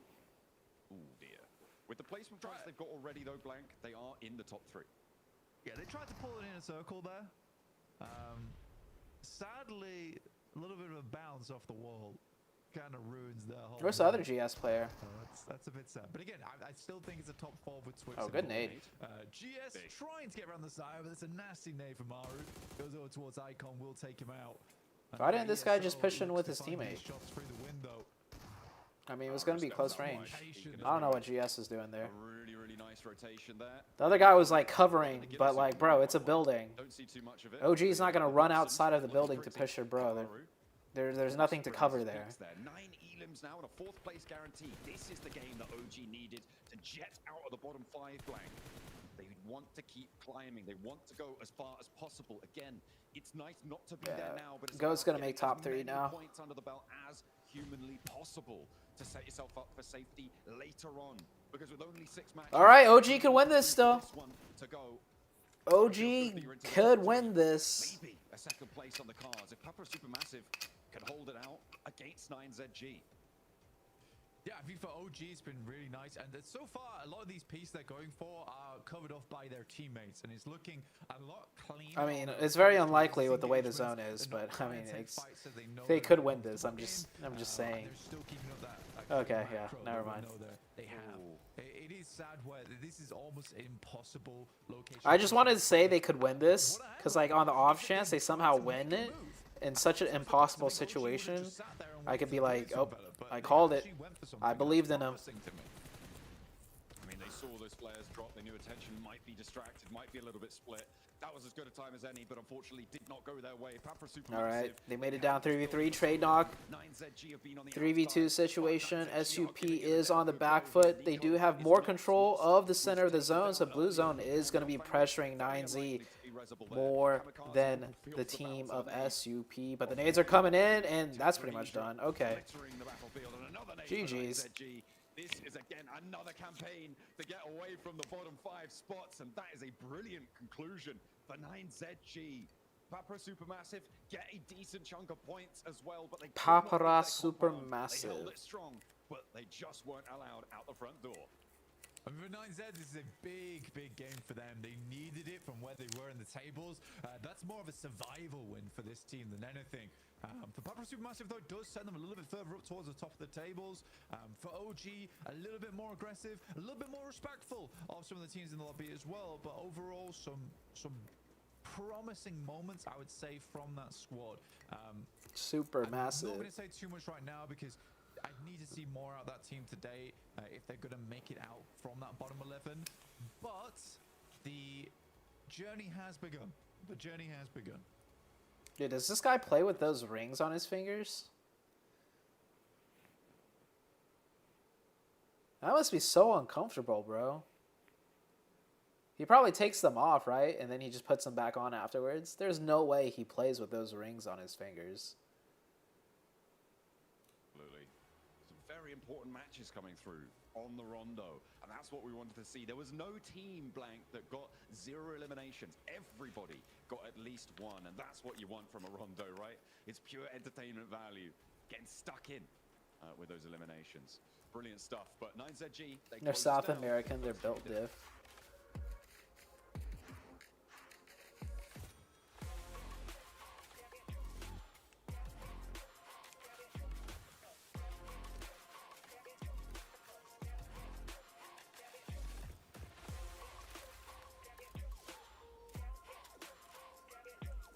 Ooh dear. With the placement points they've got already though, Blank, they are in the top 3. Yeah, they tried to pull it in a circle there. Sadly, a little bit of a bounce off the wall kind of ruins their whole. Where's the other night. GS player? That's a bit sad. But again, I still think it's a top 4 with Twix. Oh, and good Goat. nade. GS trying to get around the side, but it's a nasty nade from Maru. Goes over towards Icon, will take him out. And Why didn't this guy just ESO push in looks with to his find these teamate? shots through the window. I mean, it was going to be close range. I don't know what GS is doing there. Really nice rotation there. The other guy was like covering, but like, bro, it's a building. Don't see too much of it. OG's not going to run outside of the building to push your bro. There's nothing to cover there. 9 elims now and a 4th place guarantee. This is the game that OG needed to jet out of the bottom 5 Blank. They want to keep climbing. They want to go as far as possible. Again, it's nice not to be there now, but it's Goat's about gonna make getting top as 3 many now. points under the belt as humanly possible to set yourself up for safety later on. Because with only 6 matches, All right, OG could win this still. this one to go. OG could win this. Maybe a 2nd place on the cards if Papa Supermassive can hold it out against 9ZG. Yeah, I think for OG it's been really nice, and so far a lot of these pieces they're going for are covered off by their teammates, and it's looking a lot cleaner. I mean, it's very unlikely with the way the zone is, but I mean, they could win this. I'm just saying. They're still keeping up that Okay, yeah, macro never that we mind. know that they have. It is sad where this is almost an impossible location. I just wanted to say they could win this, because like on the off chance they somehow win it in such an impossible situation, I could be like, oh, I called it. I believed in him. I mean, they saw those players drop. They knew attention might be distracted, might be a little bit split. That was as good a time as any, but unfortunately did not go their way. Papa Supermassive. All right, they made it down 3v3 trade knock. 9ZG have been on the 3v2 outside. situation. 9ZG are SUP giving it is their on the good back goal. foot. They do have more control of the center of the zone, so Blue Zone is going to be pressuring 9Z more than the team of SUP. But the nades are coming in, and that's pretty much done. Okay. GG's. This is again another campaign to get away from the bottom 5 spots, and that is a brilliant conclusion for 9ZG. Papara Supermassive get a decent chunk of points as well, but they Papara Supermassive. Supermassive. They held it strong but they just weren't allowed out the front door. I mean, for 9Z, this is a big, big game for them. They needed it from where they were in the tables. That's more of a survival win for this team than anything. For Papa Supermassive, though, it does send them a little bit further up towards the top of the tables. For OG, a little bit more aggressive, a little bit more respectful of some of the teams in the lobby as well. But overall, some promising moments, I would say, from that squad. Super massive. I'm not going to say too much right now because I need to see more out of that team today if they're going to make it out from that bottom 11. But the journey has begun. The journey has begun. Dude, does this guy play with those rings on his fingers? That must be so uncomfortable, bro. He probably takes them off, right? And then he just puts them back on afterwards. There's no way he plays with those rings on his fingers. Absolutely. Some very important matches coming through on the Rondo, and that's what we wanted to see. There was no team blank that got 0 eliminations. Everybody got at least one, and that's what you want from a Rondo, right? It's pure entertainment value. Getting stuck in with those eliminations. Brilliant stuff. But 9ZG, They're South American. They're built diff.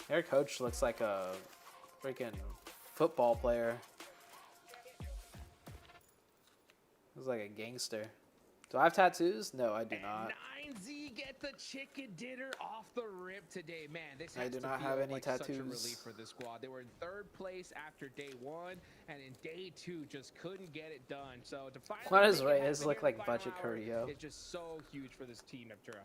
Their coach looks like a freaking football player. Looks like a gangster. Do I have tattoos? No, I do not. 9Z get the chicken dinner off the rip today, man. This I has do to not feel have any like such a tattoos. relief for the squad. They were in 3rd place after day 1, and in day 2 just couldn't get it done. So to finally Why does make it Reyes happen look here in like the final Budget hour Carrillo? is just so huge for this team, Neptura.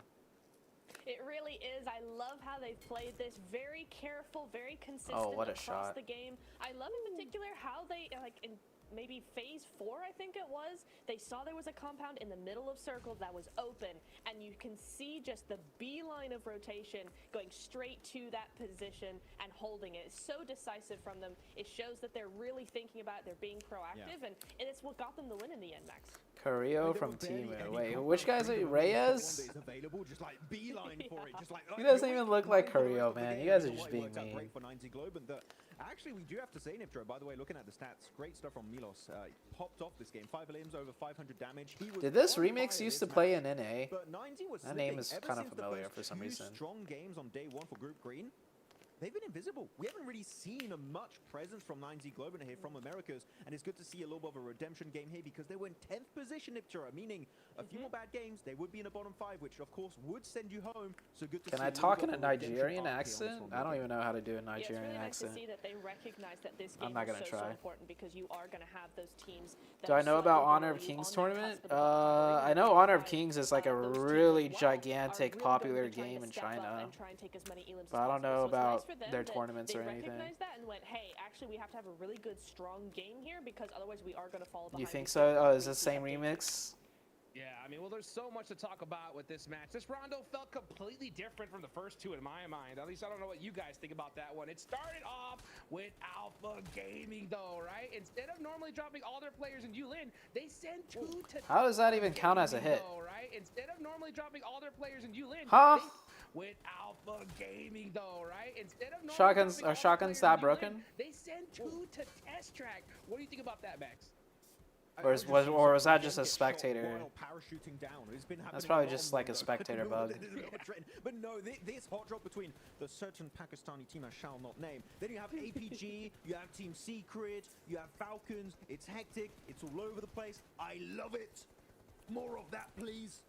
It really is. I love how they've played this. Very careful, very consistent what a across shot. the game. I love in particular how they, like, in maybe phase 4, I think it was, they saw there was a compound in the middle of circles that was open, and you can see just the beeline of rotation going straight to that position and holding it. It's so decisive from them. It shows that they're really thinking about it. They're being proactive, and it's what got them the win in the end, Max. Carrillo from Team. Wait, which guys are you? Reyes? He doesn't even look like Carrillo, man. You guys are just being mean. Actually, we do have to say, Niptro, by the way, looking at the stats, great stuff from Milos. Popped off this game. 5 limbs, over 500 damage. Did this remix used to play in NA? But 90 was That name slipping. is Ever kind of since the familiar first for some 2 reason. strong games on day 1 for Group Green. They've been invisible. We haven't really seen much presence from 9Z Globin here from Americas, and it's good to see a little bit of a redemption game here because they were in 10th position, Niptura, meaning a few more bad games, they would be in a bottom 5, which of course would send you home. So good to see. Can I talk in a Nigerian accent? I don't even know how to do a Yeah, it's Nigerian really nice accent. to see that they recognize that this I'm game not is gonna so try. important because you are going to have those teams that Do I are know about slightly Honor of below you Kings on that tournament? cusp of the bottom three. I know Honor of Right. Kings is like a Those teams really as well are gigantic, really popular going to be trying game to in step up China. and try and take as many elims as But I don't possible. know So it's nice about for them their that tournaments they or anything. recognized that and went, hey, actually we have to have a really good, strong game here because otherwise we are going to fall behind. You think these so? other Oh, is teams this who same have big remix? Yeah, I mean, well, there's so much to talk about with this match. This Rondo felt completely different from the first 2 in my mind. At least I don't know what you guys think about that one. It started off with Alpha Gaming, though, right? Instead of normally dropping all their players in Yulin, they send 2 to How does that even count as a Gaming, hit? though, right? Instead of normally dropping all their players in Yulin, Huh? with Alpha Gaming, though, right? Instead of normally Shotguns dropping all are their shotguns players that in Yulin, broken? They send 2 to Test Track. What do you think about that, Max? Or was that just a spectator? Parachuting down. It's been That's happening probably a just lot like a more. spectator bug. But no, this hot drop between the certain Pakistani team I shall not name. Then you have APG, you have Team Secret, you have Falcons. It's hectic. It's all over the place. I love it. More of that, please.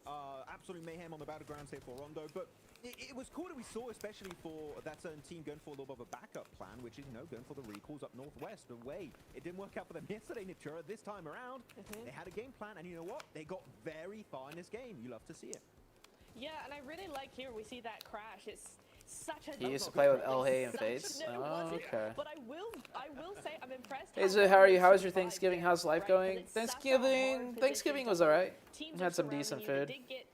Absolute mayhem on the battlegrounds here for Rondo. But it was cool that we saw, especially for that certain team going for a little bit of a backup plan, which is, going for the recalls up northwest away. It didn't work out for them yesterday, Niptura. This time around, they had a game plan, and you know what? They got very far in this game. You love to see it. Yeah, and I really like here we see that crash. It's such a. He used to play with El Hay and Such- Fates. no, it Oh, wasn't. okay. But I will say I'm impressed. Hey, how Zoo, well how are they you? How was your survived Thanksgiving? it, How's life right? 'Cause going? it's such a Thanksgiving hard Thanksgiving position was to hold. alright. Teams Had are some surrounding decent you. food. It did get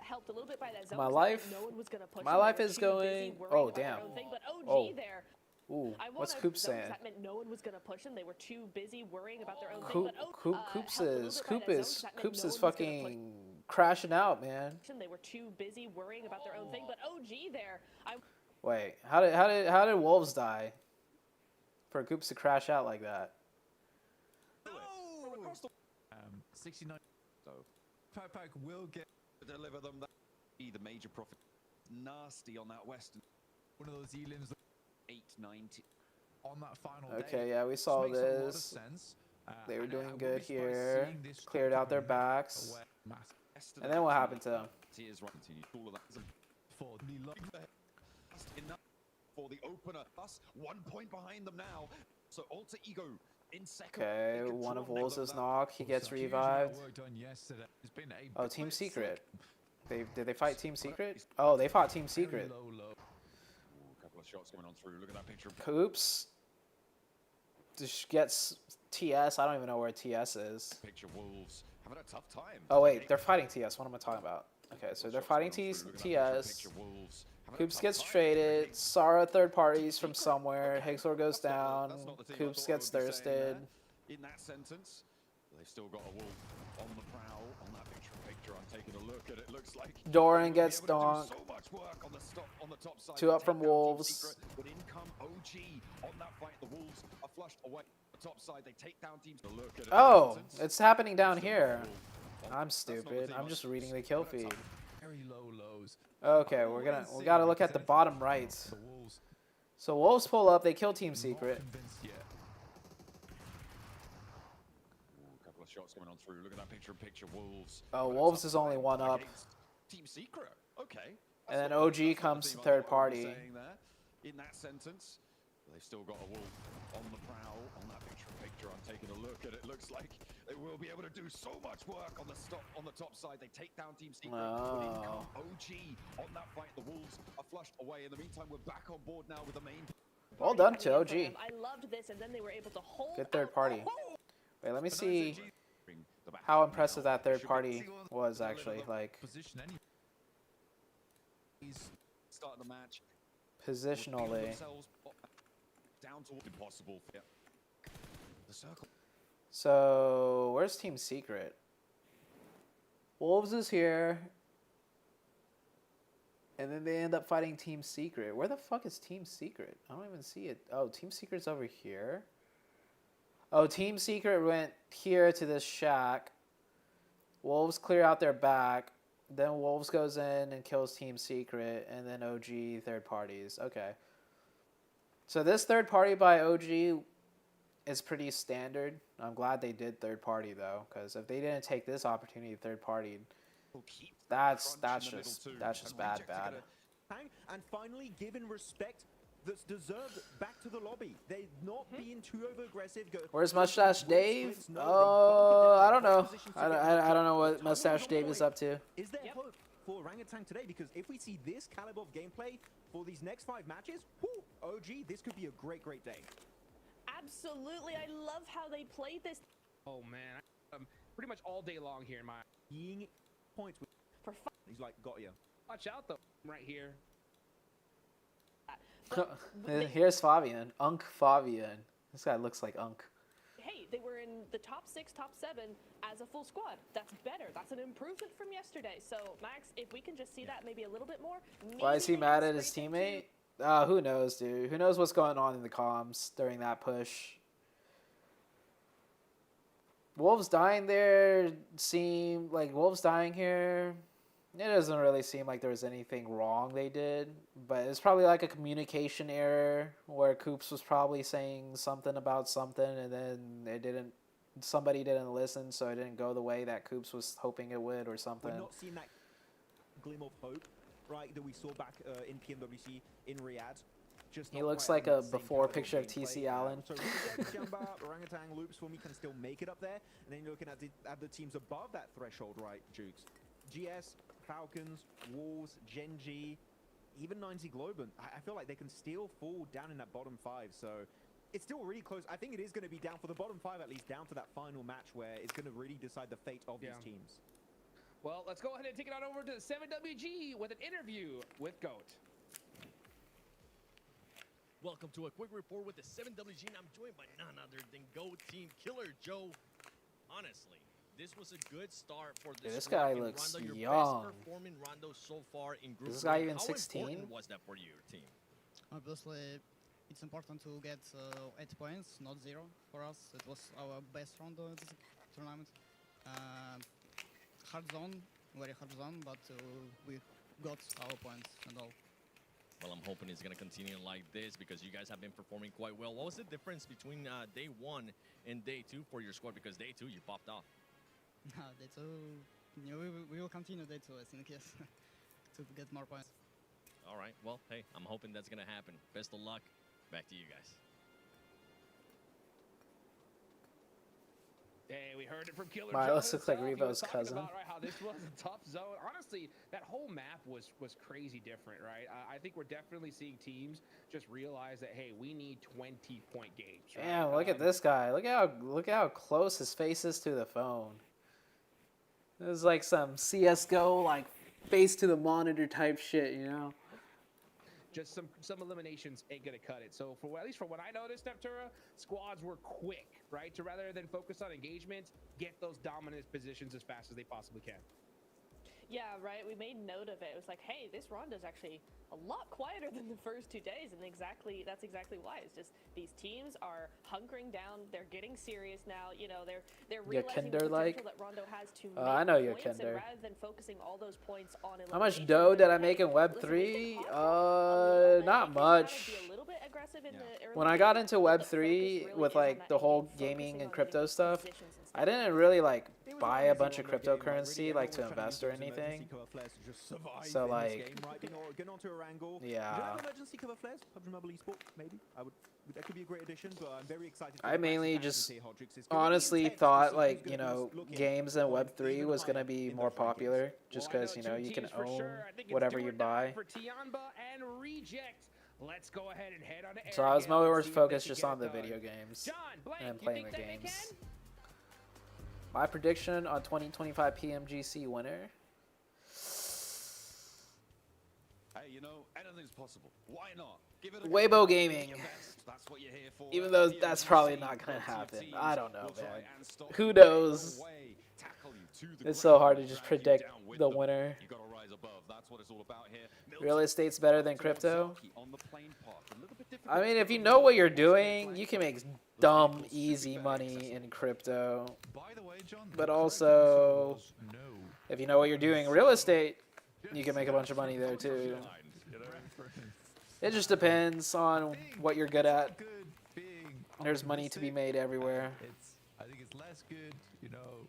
helped a little bit by that zone. My 'cause life- no one was gonna push my them. They life were is too busy going- worrying oh, about their damn. own thing. But OG Oh. there Ooh, I what's wanna Coop know, saying? That meant no one was gonna push them. They were too busy worrying about their own thing. Coop, But Coops helped a little is bit by Coop that zone, is 'cause that meant Coops no is one was gonna push fucking crashing out, man. them. They were too busy worrying about their own thing. But OG there, Wait, how did Wolves die? For Coops to crash out like that? 69. So PEC will get to deliver them that be the major profit. Nasty on that western one of those elims 890 on that final Okay, day. yeah, we saw Makes a lot of this. sense. They were And I doing wouldn't good be surprised here. seeing this Cleared out their coming backs. away. Massive And then what happened to them? Tears right continue. All of that is for the enough for the opener. Us 1 point behind them now. So Alter Ego in second. Okay, They one of control Wolves is that. knocked. He gets Huge amount of revived. work done yesterday. It's been a Oh, Team blitz. Secret. Did they fight Team Secret? Oh, they fought Team Very Secret. low. Ooh, a couple of shots going on through. Look at that picture. Coops just gets TS. I don't even know where TS is. Picture Wolves having a tough time. Oh wait, they're fighting TS. What am I talking about? Okay, so they're fighting TS. Coops gets traded. Sara third parties from somewhere. Hexor goes down. Coops gets thirsted. In that sentence, they've still got a wolf on the prowl. On that picture, I'm taking a look at it. Looks like Doran they'll be gets able to do donked. so much work on the top side. Two They up take from down Team Wolves. Secret, but in come OG on that fight. The Wolves are flushed away. The top side, they take down teams. Look at it. Oh, Sentence. it's happening down Still here. got a wolf. I'm That's not the stupid. team I'm on- just reading the kill feed. Very low lows. Okay, we gotta look at the bottom right. The Wolves So Wolves pull up. They kill Team not Secret. convinced yet. Ooh, a couple of shots coming on through. Look at that picture Wolves. Oh, But Wolves it's is only one up. against Team Secret. Okay. And then That's not- OG that's not the comes team I third thought I party. was saying there. In that sentence, they've still got a wolf on the prowl. On that picture, I'm taking a look at it. Looks like they will be able to do so much work on the top side. They take down Team Secret. But in come OG on that fight. The Wolves are flushed away. In the meantime, we're back on board now with the main. Well done to OG. I loved this, and then they were able to hold. Good third out. party. Oh, Wait, let me see Bring the back how now. impressive that third Should be party able to was deliver actually. them. Like Position any. He's Start the match. Will feel positionally. themselves down to impossible. Yeah. The circle. So where's Team Secret? Wolves is here. And then they end up fighting Team Secret. Where the fuck is Team Secret? I don't even see it. Oh, Team Secret's over here. Oh, Team Secret went here to this shack. Wolves clear out their back. Then Wolves goes in and kills Team Secret. And then OG third parties. Okay. So this third party by OG is pretty standard. I'm glad they did third party though, because if they didn't take this opportunity, third party, that's just bad. And finally, given respect that's deserved back to the lobby. They're not being too over aggressive. Where's Mustache Dave? Oh, I don't know. I don't know what Mustache Dave is up to. Is there hope for Orangutan today? Because if we see this caliber of gameplay for these next 5 matches, whoo, OG, this could be a great day. absolutely. I love how they played this. Oh man, pretty much all day long here in my. Being points with For fun. he's like, got ya. Watch out though, right here. Here's Fabian. Unk Fabian. This guy looks like Unk. Hey, they were in the top 6, top 7 as a full squad. That's better. That's an improvement from yesterday. So, Max, if we can just see that maybe a little bit more. Why is he maybe mad they at his scrape teammate? into- Who knows, dude? Who knows what's going on in the comms during that push? Wolves dying there seem like Wolves dying here. It doesn't really seem like there was anything wrong they did, but it's probably like a communication error where Coops was probably saying something about something, and then somebody didn't listen, so it didn't go the way that Coops was hoping it would, or something. We're not seeing that glimmer of hope, right, that we saw back in PMWC in Riyadh. Just He not looks quite like having a that same before caliber of picture of gameplay. TC Allen. So Riyadh, Jamba, Orangutan, Loops for me can still make it up there, and then you're looking at the teams above that threshold, right, Jukes? GS, Falcons, Wolves, Genji, even 90 Globan. I feel like they can still fall down in that bottom 5, so it's still really close. I think it is going to be down for the bottom 5, at least down to that final match where it's going to really decide the fate of these teams. Well, let's go ahead and take it on over to 7WG with an interview with GOAT. Welcome to a quick report with the 7WG, and I'm joined by none other than Go Team Killer Joe. Honestly, this was a good start for Dude, this squad guy in looks Rondo, your young. best performing Rondo so far in Group Is this guy 1. even How 16? important was that for your team? Obviously, it's important to get 8 points, not 0 for us. It was our best round of this tournament. Hard zone, very hard zone, but we got our points and all. Well, I'm hoping it's going to continue like this because you guys have been performing quite well. What was the difference between day 1 and day 2 for your squad? Because day 2, you popped off. Day 2, we will continue day 2, I think, yes, to get more points. All right. Well, hey, I'm hoping that's going to happen. Best of luck. Back to you guys. Hey, we heard it from Killer Wow, Joe this looks like himself. He was Revo's talking cousin. about, right, how this was a tough zone. Honestly, that whole map was crazy different, right? I think we're definitely seeing teams just realize that, hey, we need 20-point games. Right? Damn, look at this guy. Look how close his face is to the phone. This is like some CS:GO like face to the monitor type shit, you know? Just some eliminations ain't gonna cut it. So at least for what I noticed, Neptura, squads were quick, right? To rather than focus on engagement, get those dominant positions as fast as they possibly can. Yeah, right. We made note of it. It was like, hey, this rondo's actually a lot quieter than the first 2 days, and that's exactly why. It's just these teams are hunkering down. They're getting serious now. You know, they're realizing the potential that Rondo has to make I know you're points, and Kinder. rather than focusing all those points on How much elimination, dough did I hey, make in Web listen, 3? we can hustle Not much. be a little bit aggressive in the early When I got game, into but Web the 3 focus really with is on like that the whole endgame, gaming focusing and on crypto getting stuff, positions and I stuff. didn't really like It was buy an a easy bunch of one, though, game, right? cryptocurrency Really, like everyone to was trying invest to or use those anything. emergency cover flares to just survive So in like, this game, right? Getting onto a wrangle. yeah. You don't have emergency cover flares? PUBG Mobile Esport, maybe. That could be a great addition, but I'm very excited. I mainly just honestly honestly thought like, you know, games in Web 3 was gonna be more popular just because, you know, you can own whatever you buy. For Tianba and Reject. Let's go ahead and head on to So I was Airhill and more see if focused they can just get on it the done. video games John, Blake, and you playing think the that they games. can? My prediction on 2025 PMGC winner. Hey, you know, anything's possible. Why not? Give it a Weibo go. Gaming. Do your best. That's what you're here for. Even though that's PMGC, probably not gonna lots of happen. teams I don't know, will try man. and stop Who you knows? away, tackle you to the It's so ground, hard to and just drag you predict down with the them. winner. You gotta rise above. That's what it's all about here. Real Milton estate's better than towards crypto. Zaki on the plane path. A little bit I difficult mean, to if get you on know the what you're flank doing, you can make side. dumb, vehicles should be easy very money accessible. in crypto. By the way, John, But the correct also, answer was no. if you know what you're doing in real estate, you can make a bunch of money there too. It just depends on what you're good at. Good being There's money to be optimistic. made everywhere. I think it's less good, you know,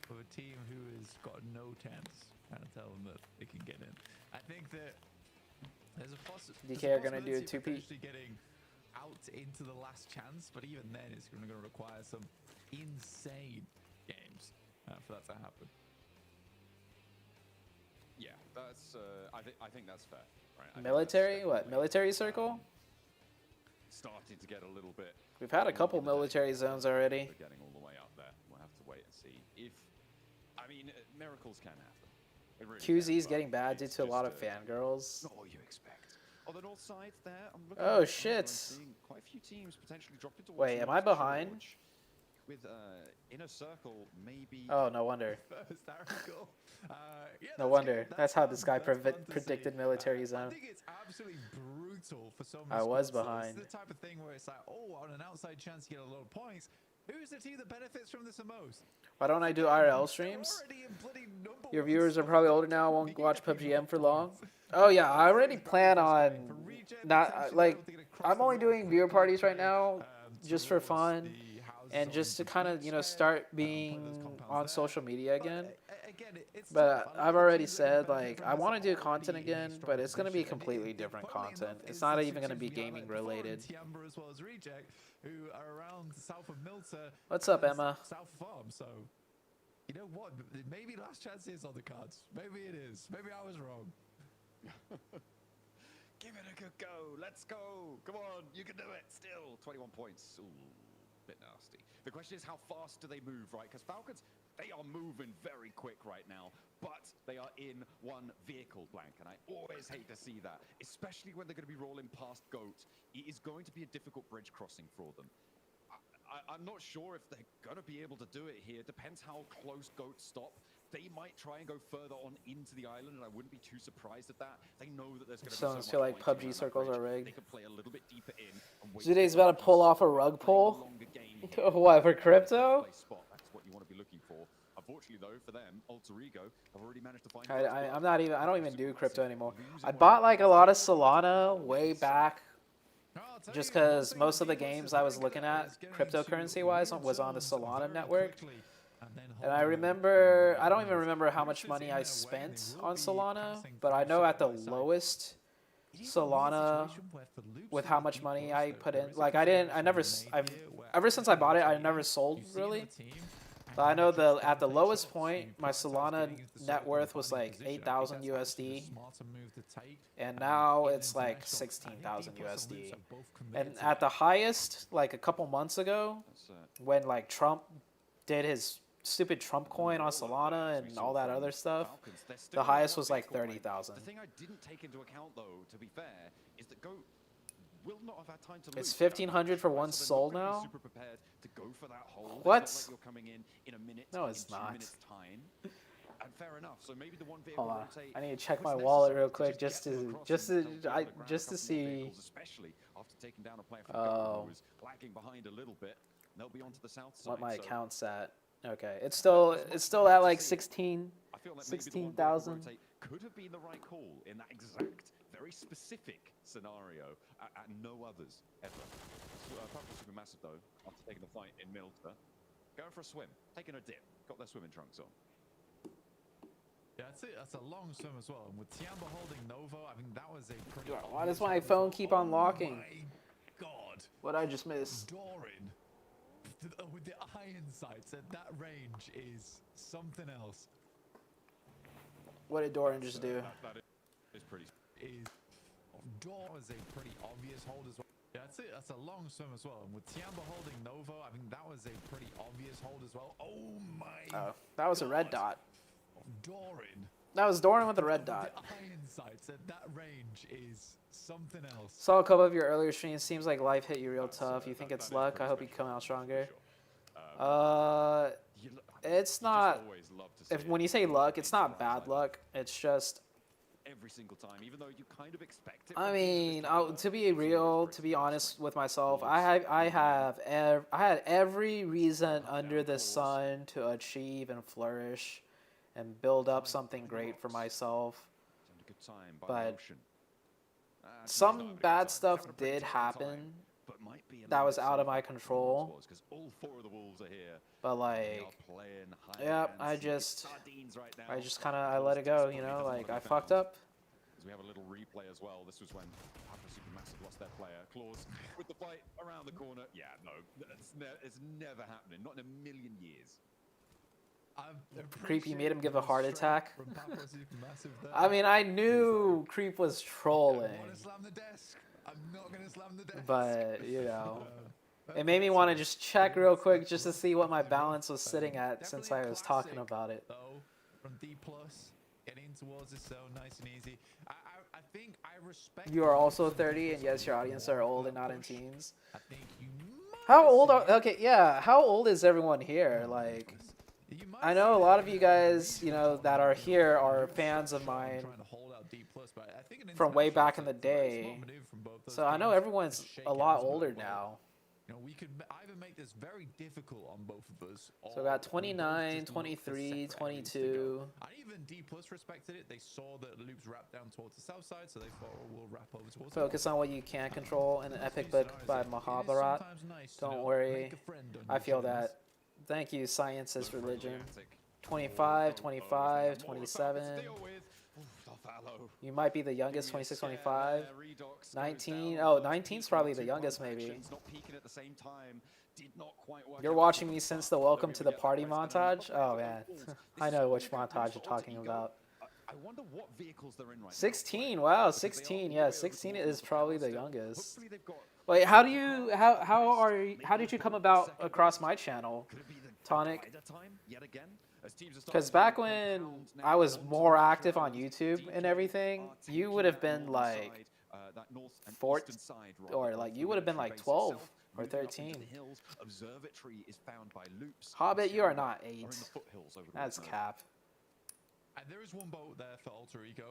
for a team who has got no chance trying to tell them that they can get in. I think that there's a DK are gonna do a 2P. Getting out into the last chance, but even then, it's going to require some insane games for that to happen. Yeah, that's. I think that's fair. Right? I think Military? that's What? definitely, Military circle? starting to get a little bit. We've had a couple long in the day. military zones already. We're getting all the way up there. We'll have to wait and see if. I mean, miracles can happen. It really can, QZ's but getting bad due it's to a lot of just, fangirls. Not what you expect. On the north side there, I'm looking Oh, at the corner and shit. seeing quite a few teams potentially drop into Wait, am North I behind? George with Inner Circle maybe. Oh, no wonder. First article. Yeah, No that's wonder. good. That's how this guy That's fun to predicted see. military I zone. think it's absolutely brutal for so many I was squads. behind. It's the type of thing where it's like, oh, on an outside chance you get a lot of points. Who's the team that benefits from this the most? Why don't I do IRL streams? Your viewers are probably older now, won't watch PUBG M for long. Oh yeah, I already plan on not like I'm only doing viewer parties right now just for fun and just to kind of, you know, start being on social media again. But I've already said like I want to do content again, but it's going to be completely different content. It's not even going to be gaming related. As well as Reject, who are around south of Milter. What's up, Emma? South Farm. So, you know what? Maybe last chance is on the cards. Maybe it is. Maybe I was wrong. Give it a good go. Let's go. Come on, you can do it. Still 21 points. Ooh. bit nasty. The question is, how fast do they move, right? Because Falcons, they are moving very quick right now, but they are in one vehicle, Blank, and I always hate to see that, especially when they're going to be rolling past Goat. It is going to be a difficult bridge crossing for them. I'm not sure if they're going to be able to do it here. Depends how close Goats stop. They might try and go further on into the island, and I wouldn't be too surprised at that. They know that there's going to be so much feel like fighting PUBG around that circles bridge. are rigged. They can play a little bit deeper in and wait ZooTay's for about to pull off a rug pull. What, for crypto? That's what you want to be looking for. Unfortunately, though, for them, Alter Ego have already managed to find. I don't even do crypto anymore. I bought like a lot of Solana way back, just because most of the games I was looking at cryptocurrency wise was on the Solana network. And I don't even remember how much money I spent on Solana, but I know at the lowest Solana, with how much money I put in, like ever since I bought it, I never sold really. But I know at the lowest point, my Solana net worth was like 8,000 USD, and now it's like 16,000 USD. And at the highest, like a couple months ago, when like Trump did his stupid Trump coin on Solana and all that other stuff, the highest was like 30,000. The thing I didn't take into account, though, to be fair, is that Goat will not have had time to It's lose. 1,500 for one soul now. Super prepared to go for that hole. What? It's not like you're coming in a minute. No, it's in 2 not. minutes time. And fair enough. So maybe the one vehicle Hold on, rotate I need to check was my wallet necessary real quick just just get them to across just and to help I the ground just to couple more see. vehicles, especially after taking down a player from Goat who was lagging behind a little bit. They'll be onto the south side. What my so account's at. Okay, it's still at like 16, I feel like 16,000. could have been the right call in that exact, very specific scenario, and no others ever. Purple Supermassive, though, after taking the fight in Milter, going for a swim, taking a dip, got their swimming trunks on. Yeah, that's it. That's a long swim as well. And with Tiamba holding Novo, I mean, that was a pretty... Why does my phone keep on locking? My God. What I just missed? Doran, with the iron sights at that range is something else. What did Doran just do? That is pretty... Doran was a pretty obvious hold as well. Yeah, that's it. That's a long swim as well. And with Tiamba holding Novo, I mean, that was a pretty obvious hold as well. Oh my... Oh, that was a red dot. Doran. That was Doran with a red dot. The iron sights at that range is something else. Saw a couple of your earlier streams. Seems like life hit you real tough. You think it's luck? I hope you come out stronger. It's not. When you say luck, it's not bad luck. It's just. Every single time, even though you kind of expect it. I mean, to be honest with myself, I had every reason under the sun to achieve and flourish, and build up something great for myself. But some bad stuff did happen that was out of my control. But like, yeah, I just kind of let it go, you know, like I fucked up. We have a little replay as well. This was when Supermassive lost their player. Claws with the fight around the corner. Yeah, no, it's never happening. Not in a million years. Creepy made him give a heart attack. I mean, I knew Creep was trolling. I'm not gonna slam the desk. But, you know, it made me want to just check real quick just to see what my balance was sitting at since I was talking about it. Though, from D+, getting towards this zone nice and easy. I think I respect... You are also 30, and yes, your audience are old and not in teens. How old are... Okay, yeah, how old is everyone here? Like, I know a lot of you guys, you know, that are here are fans of mine from way back in the day. So I know everyone's a lot older now. You know, we could either make this very difficult on both of us. So I got 29, 23, 22. And even D+ respected it. They saw that the loops wrapped down towards the south side, so they thought, well, we'll wrap over towards Focus on what you can control in an epic book by Mahabharat. Don't worry. I feel that. Thank you, Science is Religion. 25, 25, 27. You might be the youngest, 26, 25. 19. Oh, 19's probably the youngest, maybe. You're watching me since the Welcome to the Party montage? Oh, man. I know which montage you're talking about. I wonder what vehicles they're in right 16, wow, 16. Yeah, 16 is probably the youngest. Wait, how did you come about across my channel, Tonic? Because back when I was more active on YouTube and everything, you would have been like 14, or like you would have been like 12 or 13. Hobbit, you are not 8. That's cap. And there is one boat there for Alter Ego,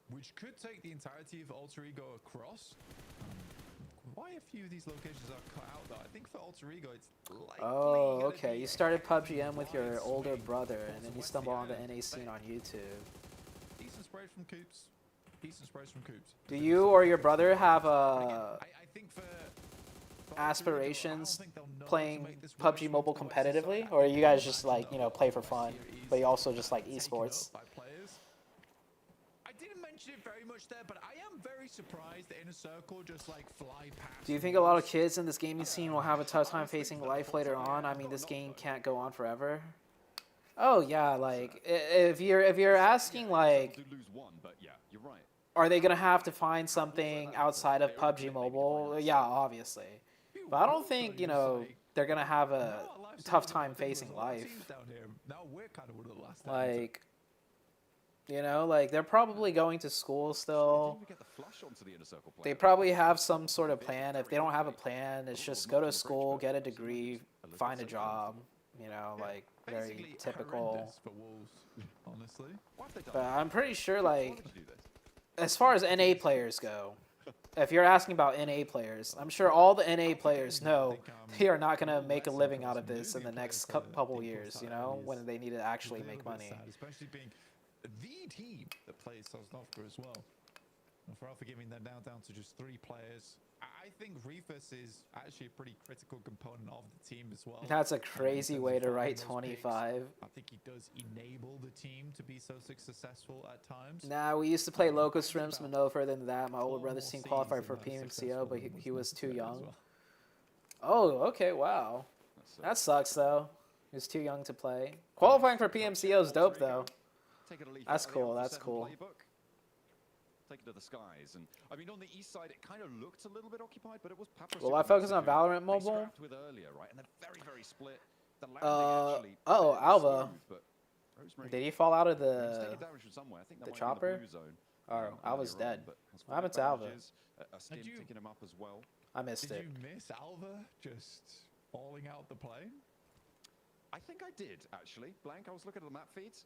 which could take the entirety of Alter Ego across. Why a few of these locations are cut out though? I think for Alter Ego it's likely Oh, okay. You started PUBG M with your older brother, and then you stumble on the NA scene on YouTube. Decent sprays from Coops. Decent sprays from Coops. Do you or your brother have I think for aspirations playing PUBG Mobile competitively, or are you guys just like, you know, play for fun, but you also just like esports? I didn't mention it very much there, but I am very surprised that Inner Circle just like fly past. Do you think a lot of kids in this gaming scene will have a tough time facing life later on? I mean, this game can't go on forever. Oh yeah, like if you're asking like, are they gonna have to find something outside of PUBG Mobile? Yeah, obviously. But I don't think, you know, they're gonna have a tough time facing life. Like, you know, like they're probably going to school still. They probably have some sort of plan. If they don't have a plan, it's just go to school, get a degree, find a job. You know, like very typical. But I'm pretty sure, like, as far as NA players go, if you're asking about NA players, I'm sure all the NA players know they are not going to make a living out of this in the next couple years, you know, when they need to actually make money. Especially being the team that plays Sosnovka as well. And for Alpha giving them down to just 3 players, I think Reefus is actually a pretty critical component of the team as well. That's a crazy way to write 25. I think he does enable the team to be so successful at times. Nah, we used to play local scrims, but no further than that. My older brother's team qualified for PMCO, but he was too young. Oh, okay, wow. That sucks, though. He was too young to play. Qualifying for PMCO is dope, though. That's cool, that's cool. Take it to the skies, and I mean on the east side it kind of looked a little bit occupied, but it was Will I focus on Valorant Mobile? Oh, Alva. Did he fall out of the chopper? Oh, Alva's dead. What happened to Alva? I missed it. Did you miss Alva just falling out the plane? I think I did, actually. Blank, I was looking at the map feeds.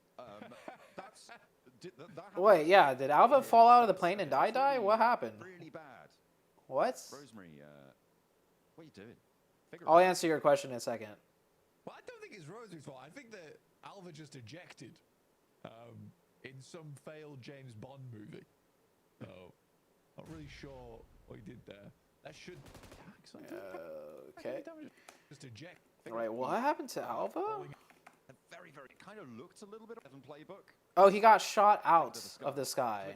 Wait, yeah, did Alva fall out of the plane and die? What happened? Really bad. What? Rosemary, what are you doing? I'll answer your question in a second. Well, I don't think it's Rosemary's fault. I think that Alva just ejected in some failed James Bond movie. So, not really sure what he did there. That should... Okay. Just eject. Right, what happened to Alva? Very, kind of looked a little bit of playbook. Oh, he got shot out of the sky.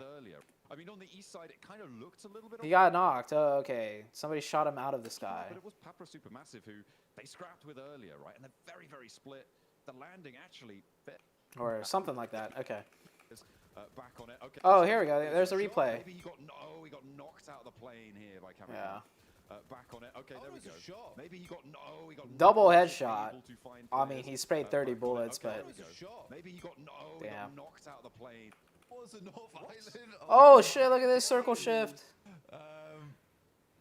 I mean, on the east side, it kind of looked a little bit. He got knocked. Oh, okay. Somebody shot him out of the sky. But it was Papra Supermassive who they scrapped with earlier, right? And they're very split. The landing actually fit. Or something like that. Okay. Back on it. Okay. Oh, here we go. There's a replay. Maybe he got knocked out of the plane here by Cameron. Yeah. Back on it. Okay, there we go. Maybe he got double headshot. I mean, he sprayed 30 bullets, but maybe he got damn. Knocked out of the plane. Oh shit! Look at this circle shift.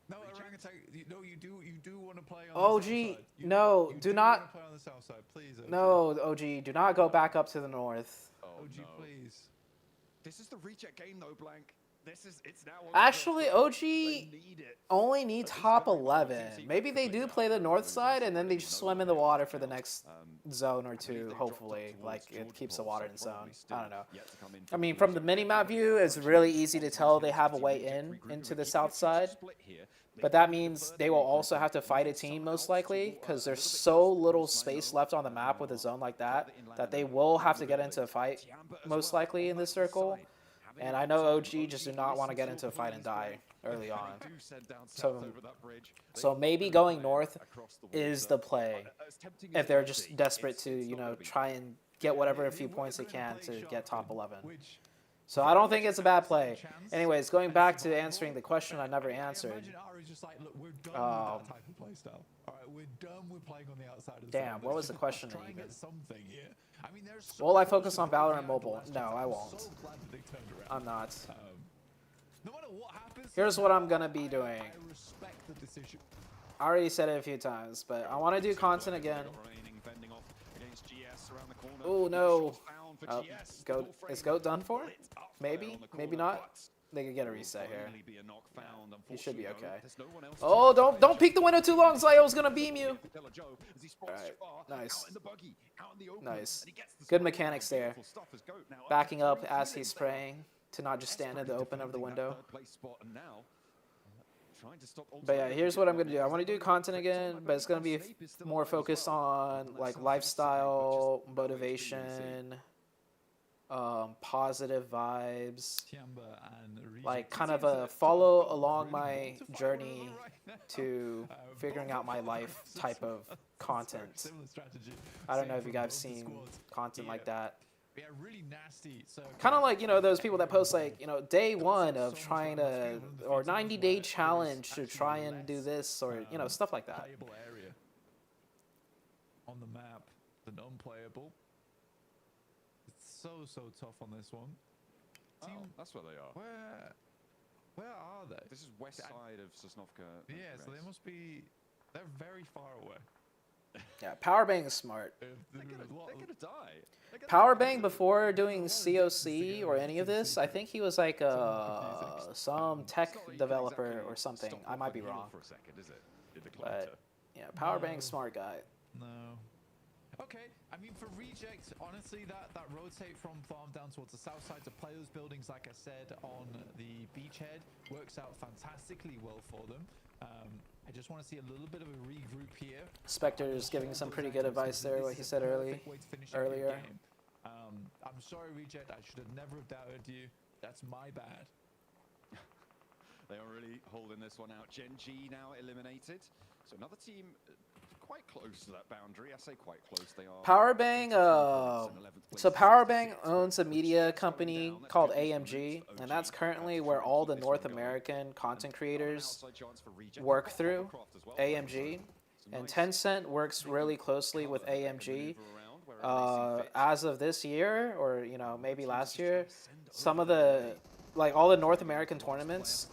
No, Orangutan. No, you do want to play on OG, the south side. no, do not. Play on the south side, please. OG. No, OG, do not go back up to the north. OG, please. This is the recheck game, though, Blank. It's now actually, OG only need top 11. Maybe they do play the north side and then they just swim in the water for the next zone or two, hopefully. Like, it keeps the water in zone. I don't know. I mean, from the minimap view, it's really easy to tell they have a way into the south side. But that means they will also have to fight a team, most likely, because there's so little space left on the map with a zone like that, that they will have to get into a fight, most likely, in this circle. And I know OG just do not want to get into a fight and die early on. So maybe going north is the play if they're just desperate to, you know, try and get whatever a few points they can to get top 11. So I don't think it's a bad play. Anyways, going back to answering the question I never answered. Imagine Ari's just like, look, we're done with that type of play style. All right, we're done with playing on the outside of the Damn, zone. what was the question Let's try and even? get something here. I mean, there's Will I focus on Valorant Mobile? No, I won't. so glad that they turned around. I'm not. No matter what happens, Here's what I'm gonna be doing. I respect the decision. I already said it a few times, but I want to do content again. Oh no. Goat. Is Goat done for? Maybe? Maybe not? They could get a reset here. He should be okay. Oh, don't peek the window too long, Zio's gonna beam you. Alright, nice. Nice. Good mechanics there. Backing up as he's spraying to not just stand in the open of the window. But yeah, here's what I'm gonna do. I want to do content again, but it's gonna be more focused on like lifestyle, motivation, positive vibes, like kind of a follow along my journey to figuring out my life type of content. I don't know if you guys have seen content like that. Yeah, really nasty. So kind of like, you know, those people that post like, you know, day one of trying to, or 90-day challenge to try and do this, or, you know, stuff like that. Playable area on the map, the non-playable. It's so tough on this one. Oh, that's where they are. Where are they? This is west side of Sosnovka. Yeah, so they must be. They're very far away. Yeah, Powerbang is smart. They're gonna die. Powerbang before doing COC or any of this, I think he was like some tech developer or something. I might be wrong. But yeah, Powerbang smart guy. No. Okay, I mean for reject, honestly, that rotate from farm down towards the south side to play those buildings, like I said, on the beachhead works out fantastically well for them. I just want to see a little bit of a regroup here. Spectre's giving some pretty good advice there, what he said earlier. I'm sorry, Reject. I should have never have doubted you. That's my bad. They are really holding this one out. Gen G now eliminated. So another team quite close to that boundary. I say quite close. They are. Powerbang, so Powerbang owns a media company called AMG, and that's currently where all the North American content creators work through, AMG. And Tencent works really closely with AMG. As of this year, or, you know, maybe last year, some of the, like all the North American tournaments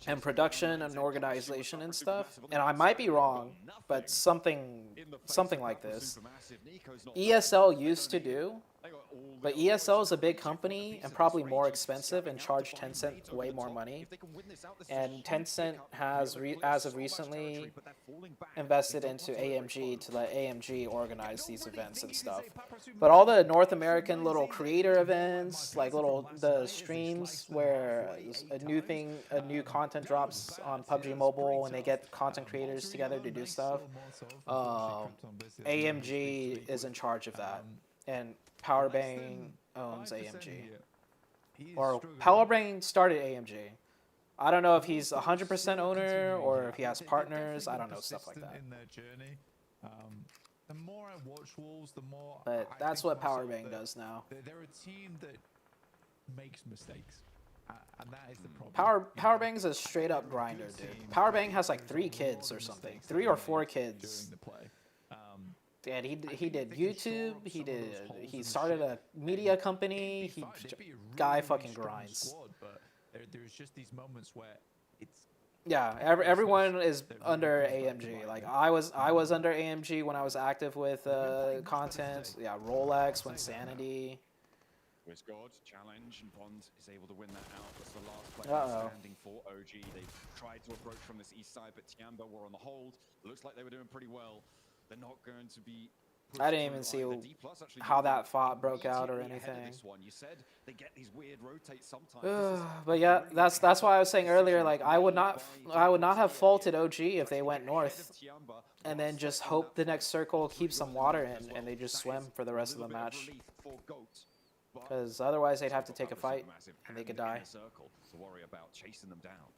and production and organization and stuff, and I might be wrong, but something like this, ESL used to do, but ESL is a big company and probably more expensive and charge Tencent way more money, and Tencent has, as of recently, invested into AMG to let AMG organize these events and stuff. But all the North American little creator events, like the streams where a new content drops on PUBG Mobile and they get content creators together to do stuff, AMG is in charge of that. And Powerbang owns AMG. Or Powerbang started AMG. I don't know if he's 100% owner or if he has partners. I don't know, stuff like that. In their journey. The more I watch Wolves, the more. But that's what Powerbang does now. They're a team that makes mistakes, and that is the problem. Powerbang is a straight up grinder, dude. Powerbang has like 3 kids or something, 3 or 4 kids. During the play. And he did YouTube. He started a media company. Guy fucking grinds. Squad, but there's just these moments where it's. Yeah, everyone is under AMG. Like I was under AMG when I was active with content. Yeah, Rolex, when Sanity. God challenge, and Bond is able to win that out. That's the last player standing for OG. They tried to approach from this east side, but Tiamba were on the hold. Looks like they were doing pretty well. They're not going to be. I didn't even see how that fight broke out or anything. You said they get these weird rotates sometimes. But yeah, that's why I was saying earlier. Like I would not have faulted OG if they went north, and then just hope the next circle keeps some water in and they just swim for the rest of the match. Because otherwise they'd have to take a fight and they could die. To worry about chasing them down.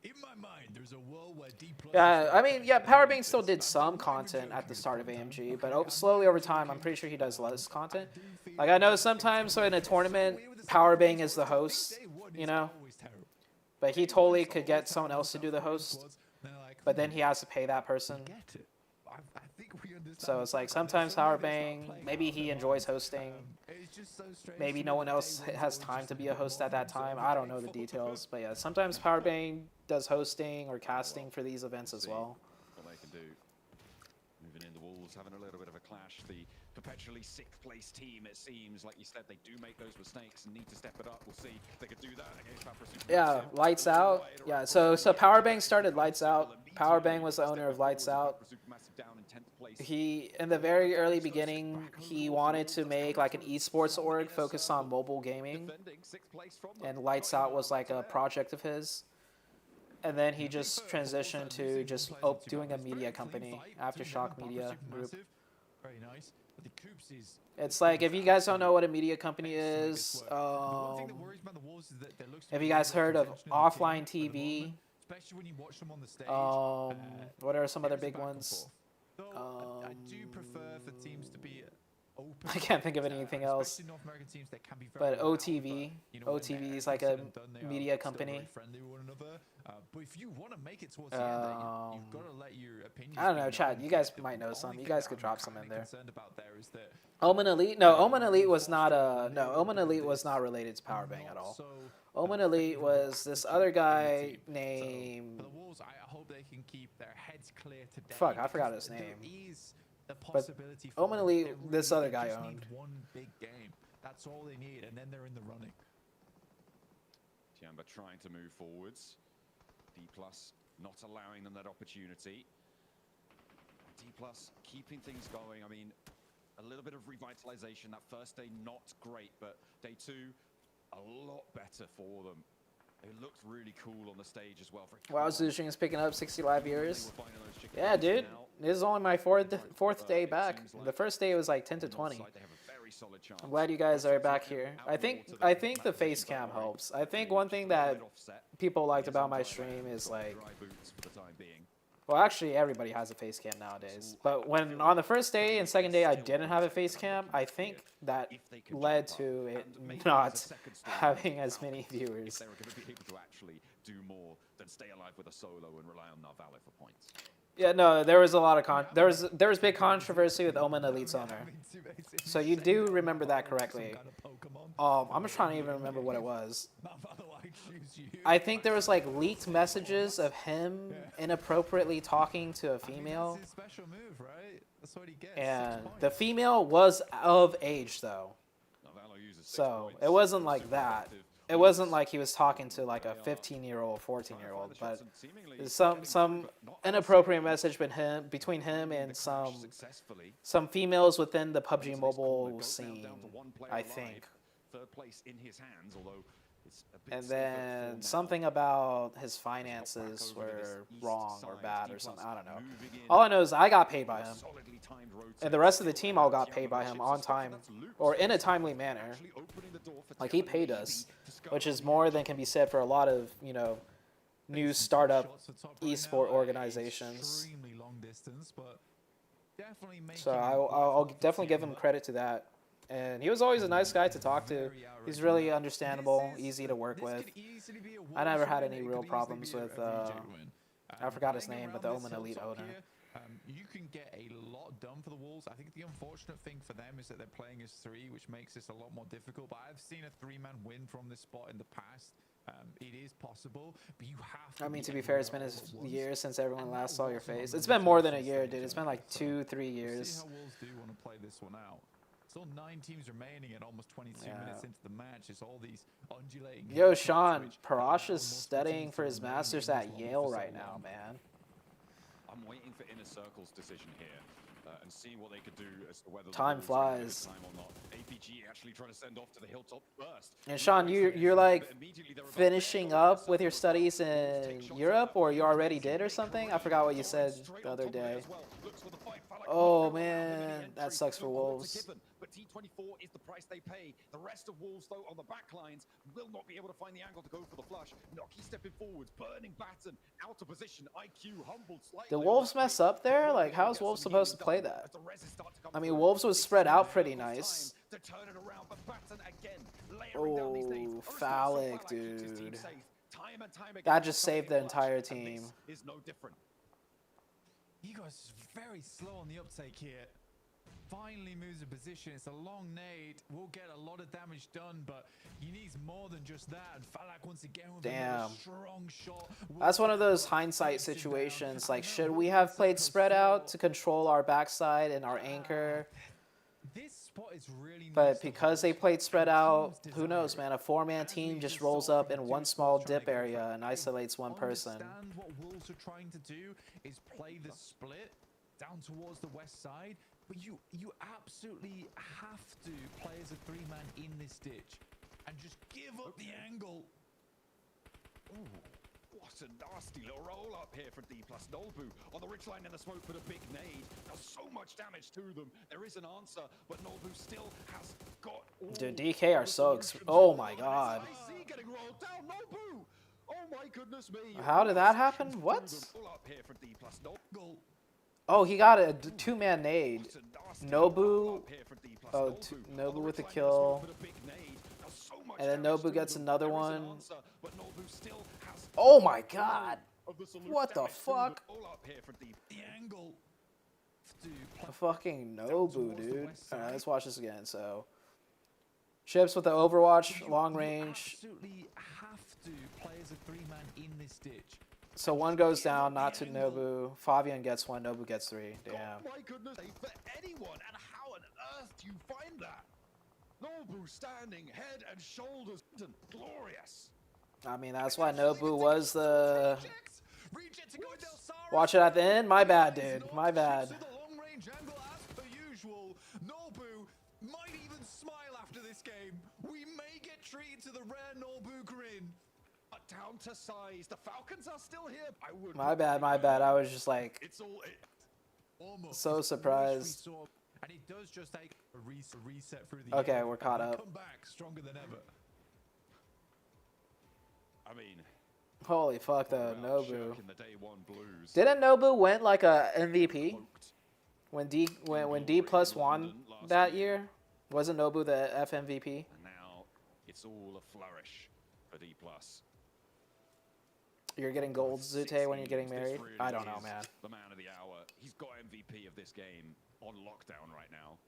In my mind, there's a world where D+. Yeah, I mean, yeah, Powerbang still did some content at the start of AMG, but slowly over time, I'm pretty sure he does less content. Like, I know sometimes in a tournament, Powerbang is the host, you know? But he totally could get someone else to do the host, but then he has to pay that person. So it's like sometimes Powerbang, maybe he enjoys hosting. Maybe no one else has time to be a host at that time. I don't know the details, but yeah, sometimes Powerbang does hosting or casting for these events as well. What they can do. Moving in, the Wolves having a little bit of a clash. The perpetually sixth place team, it seems like you said, they do make those mistakes and need to step it up. We'll see if they could do that against Vapor Super. Yeah, Lights Out. Yeah, so Powerbang started Lights Out. Powerbang was the owner of Lights Out. He, in the very early beginning, he wanted to make like an esports org focused on mobile gaming, and Lights Out was like a project of his. And then he just transitioned to just doing a media company, Aftershock Media Group. Very nice. But the Coops is It's like, if you guys don't know what a media company is, have you guys heard of Offline TV? especially when you watch them on the stage. What are some other big ones? I do prefer for teams to be open. I can't think of anything else. Especially North American teams, they can be But very OTV, OTV is like a media company. friendly with one another. But if you want to make it towards the end, you've got to let your opinions. I don't know, be chat. known. You guys might know some. You guys could drop some in there. Concerned about there is that Omen Elite? No, Omen Elite was not Omen Elite was not related to Powerbang at all. Omen Elite was this other guy named. For the Wolves, I hope they can keep their heads clear today. Fuck, I forgot his name. There is the But possibility for Omen them. Elite, They this really other guy just owned. need one big game. That's all they need, and then they're in the running. Tiamba trying to move forwards. D+ not allowing them that opportunity. D+ keeping things going. I mean, a little bit of revitalization. That first day, not great, but day two, a lot better for them. It looked really cool on the stage as well. Wow, Zushing is picking up 60 live viewers. Yeah, dude. This is only my fourth day back. The first day was like 10 to 20. I'm glad you guys are back here. I think the face cam helps. I think one thing that people liked about my stream is like, well, actually everybody has a face cam nowadays. But when on the first day and second day I didn't have a face cam, I think that led to it not having as many viewers. They were going to be able to actually do more than stay alive with a solo and rely on Narvalo for points. Yeah, no, there was a lot of there was big controversy with Omen Elite's owner. So you do remember that correctly. I'm just trying to even remember what it was. I think there was like leaked messages of him inappropriately talking to a female. That's his special move, right? That's what he gets. And the female was of age though. So it wasn't like that. It wasn't like he was talking to like a 15-year-old, 14-year-old, but some inappropriate message between him and some females within the PUBG Mobile scene, I think. Third place in his hands, although it's a bit And then something about his finances were wrong or bad or something. I don't know. All I know is I got paid by him. And the rest of the team all got paid by him on time or in a timely manner. Like he paid us, which is more than can be said for a lot of, you know, new startup esport organizations. Extremely long distance, but definitely So I'll definitely give him credit to that. And he was always a nice guy to talk to. He's really understandable, easy to work with. I never had any real problems with, I forgot his name, but the Omen Elite owner. You can get a lot done for the Wolves. I think the unfortunate thing for them is that they're playing as three, which makes this a lot more difficult. But I've seen a three-man win from this spot in the past. It is possible, but you have to. I mean, to be fair, it's been a year since everyone last saw your face. It's been more than a year, dude. It's been like 2-3 years. See how Wolves do want to play this one out. Still 9 teams remaining and almost 22 minutes into the match. It's all these undulating. Yo, Sean, Parash is studying for his master's at Yale right now, man. I'm waiting for Inner Circle's decision here and see what they could do as to whether Time flies. time or not. APG actually trying to send off to the hilltop first. And Sean, you're like finishing up with your studies in Europe, or you already did or something? I forgot what you said the other day. Oh man, that That sucks for Wolves. But T24 is the price they pay. The rest of Wolves, though, on the back lines will not be able to find the angle to go for the flush. Noki stepping forwards, burning Batten out of position. IQ humbled slightly. Did Wolves mess up there? Like, how's Wolves supposed to play that? I mean, Wolves was spread out pretty nice. Oh, phallic, dude. That just saved the entire team. Is no different. You guys very slow on the uptake here. Finally moves a position. It's a long nade. Will get a lot of damage done, but he needs more than just that. And phallic once again with a strong shot. That's one of those hindsight situations. Like, should we have played spread out to control our backside and our anchor? This spot is really But because they played spread out, who knows, man? A four-man team just rolls up in one small dip area and isolates one person. Understand what Wolves are trying to do is play the split down towards the west side, but you absolutely have to play as a three-man in this ditch and just give up the angle. Ooh. What a nasty little roll up here for D+. Nolbu on the ridgeline in the smoke with a big nade. Does so much damage to them. There is an answer, but Nolbu still has got all. Dude, DK are so oh my god. Getting rolled down. Nolbu. Oh my goodness me. How did that happen? What? Oh, he got a two-man nade. Nobu. Oh, Nobu with a kill. And then Nobu gets another one. Oh my god! What the fuck? A fucking Nobu, dude. Alright, let's watch this again. So, Chips with the Overwatch, long range. So one goes down, not to Nobu. Fabian gets one, Nobu gets three. Damn. Oh my goodness, for anyone, and how on earth do you find that? Nobu standing head and shoulders, glorious. I mean, that's why Nobu was the... Watch it at the end? My bad, dude. My bad. Nobu might even smile after this game. We may get treated to the rare Nobu grin. But down to size, the Falcons are still here. I would. My bad, my bad. I was just like... so surprised. And it does just take a reset through the okay, we're caught up. Come back stronger than ever. I mean, holy fuck, though, Nobu. Didn't Nobu win like a MVP when D plus won that year? Wasn't Nobu the FMVP? And now it's all a flourish for D plus. You're getting gold, ZooTay, when you're getting married? Really I don't know, man. The man of the hour. He's got MVP of this game on lockdown right now.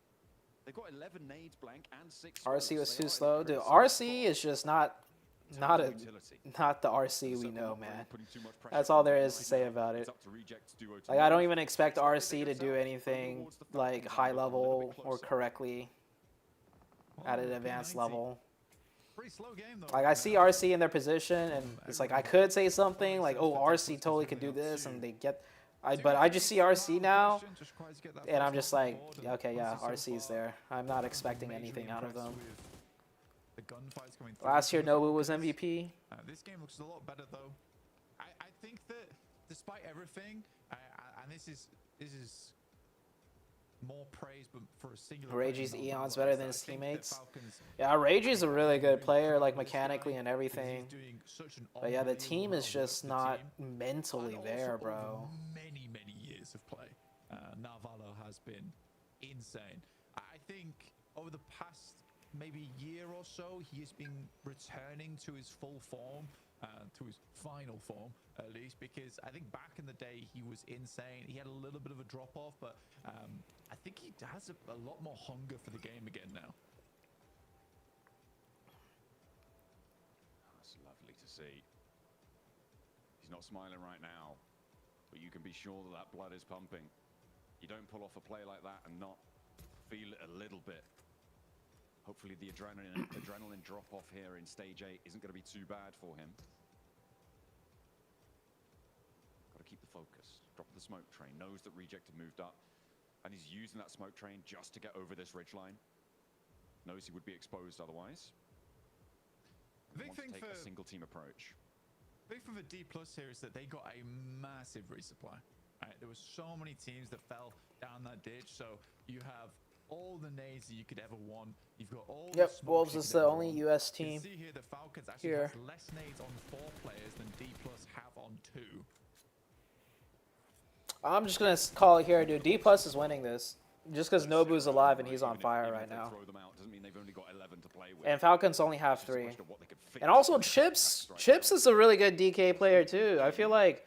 They've got 11 nades blank and 6. RC was too slow, dude. RC is just not the RC we know, man. That's all there is to say about it. Like, I don't even expect RC to do anything like high level or correctly at an advanced level. Like, I see RC in their position, and it's like I could say something like, "Oh, RC totally could do this," and they get. But I just see RC now, and I'm just like, okay, yeah, RC's there. I'm not expecting anything out of them. Last year, Nobu was MVP. This game looks a lot better, though. I think that despite everything, and this is more praise, but for a singular. Rage's Eon's better than his teammates. Yeah, Rage's a really good player, like mechanically and everything. But yeah, the team is just not mentally there, bro. Many years of play, Narvalo has been insane. I think over the past maybe year or so, he has been returning to his full form, to his final form at least, because I think back in the day he was insane. He had a little bit of a drop off, but I think he has a lot more hunger for the game again now. That's lovely to see. He's not smiling right now, but you can be sure that blood is pumping. You don't pull off a play like that and not feel it a little bit. Hopefully the adrenaline drop-off here in Stage 8 isn't going to be too bad for him. Got to keep the focus. Drop the smoke train. Knows that Reject have moved up. And he's using that smoke train just to get over this ridgeline. Knows he would be exposed otherwise. The big thing for a single-team approach. Big thing for D+ here is that they got a massive resupply. Right? There were so many teams that fell down that ditch. So you have all the nades that you could ever want. You've got all Yep, the smokes Wolves you is could the ever only want. US You team can see here the Falcons actually here. has less nades on 4 players than D+ have on 2. I'm just gonna call it here, dude. D+ is winning this. Just because Nobu's alive and he's on fire right now. And Falcons only have 3. And also Chips is a really good DK player too. I feel like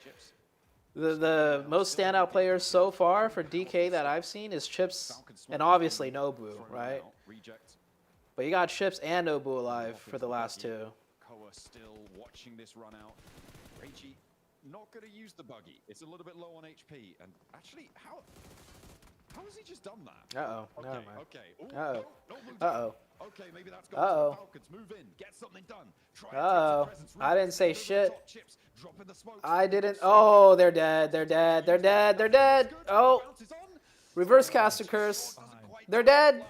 the most standout players so far for DK that I've seen is Chips and obviously Nobu, right? But you got Chips and Nobu alive for the last 2. Koa still watching this run out. Reggie not going to use the buggy. It's a little bit low on HP. And actually, how has he just done that? Uh-oh. Okay, Never mind. okay. Ooh, Uh-oh. no, no, Uh-oh. Okay, maybe that's got Uh-oh. the Falcons. Move in, get something done. Try and Uh-oh. take some presence. I didn't say Over the shit. top, Chips, dropping the smokes. I didn't. Oh, they're dead. They're dead. They're dead. They're dead. Oh. Reverse caster curse. They're dead.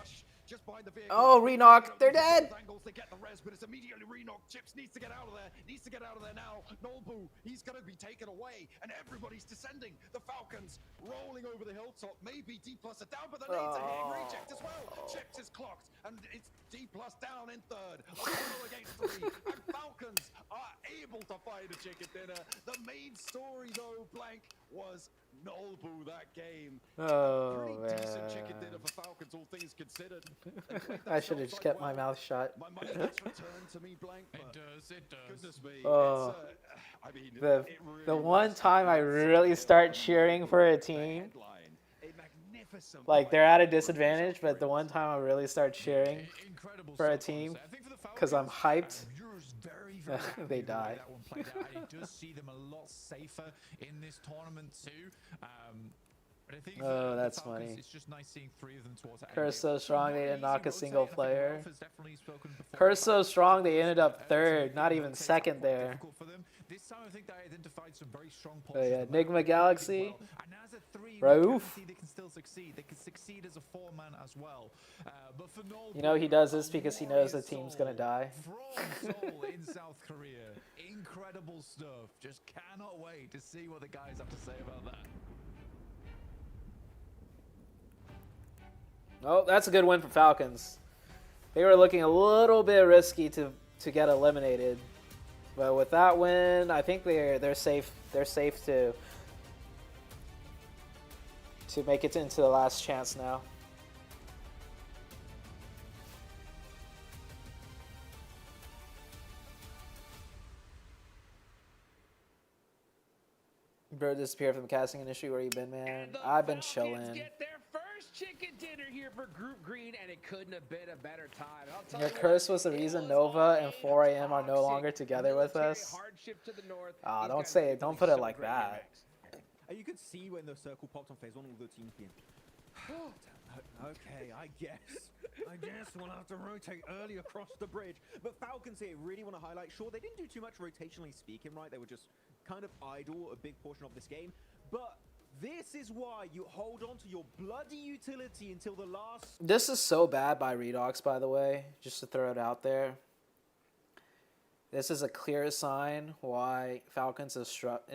Oh, re-knock. They're dead. They get the res, but it's immediately re-knock. Chips needs to get out of there. Needs to get out of there now. Nolbu, he's going to be taken away, and everybody's descending. The Falcons rolling over the hilltop. Maybe D+ are down, but the nades are hitting reject as well. Chips is clocked, and it's D+ down in 3rd. A battle against 3, and Falcons are able to find a chicken dinner. The main story, though, Blank, was Nolbu that game. Oh, Pretty decent chicken man. dinner for Falcons, all things considered. I should have just kept my mouth shut. My money gets returned to me, Blank. It does, it does. Goodness me. Oh. I mean, The it really the was one time I really start cheering for a team, a magnificent like they're at a disadvantage, but the one time I really start cheering Incredible for a stuff, team, honestly. I think for the because I'm Falcons, hyped, Euro's very, very happy they with the way die. that one played out. And it does see them a lot safer in this tournament too. But I think Oh, the that's Falcons, funny. It's just nice seeing 3 of them towards the Curse end. so strong they Not didn't easy knock a rotate. single I think player. Ralph has definitely spoken before Curse about so strong they ended up to 3rd, not even rotate 2nd quite there. difficult for them. This time I think they identified some very strong Oh points. yeah, Enigma Galaxy. And as a 3, Raouf. they can still succeed. They can succeed as a 4-man as well. But for Nolbu, You know he does this because he knows the warrior team's soul gonna die. From Seoul in South Korea. Incredible stuff. Just cannot wait to see what the guys have to say about that. Oh, that's a good win for Falcons. They were looking a little bit risky to get eliminated, but with that win, I think they're safe. They're safe to make it into the last chance now. Bro disappeared from the casting industry. Where you been, man? I've been chilling. Get their first chicken dinner here for Group Green, and it couldn't have been a better time. I'll tell Your you curse what, was the it reason was Nova and a 4 AM are no toxic longer together with military us. hardship to the north. Ah, These don't guys say are it. Don't doing put it so like great that. here, Max. And you could see when the circle popped on phase 1, all the teams being. Okay, I guess we'll have to rotate early across the bridge. But Falcons here really want to highlight, sure, they didn't do too much rotationally speaking, right? They were just kind of idle a big portion of this game. But this is why you hold on to your bloody utility until the last... This is so bad by Redox, by the way, just to throw it out there. This is a clear sign why Falcons is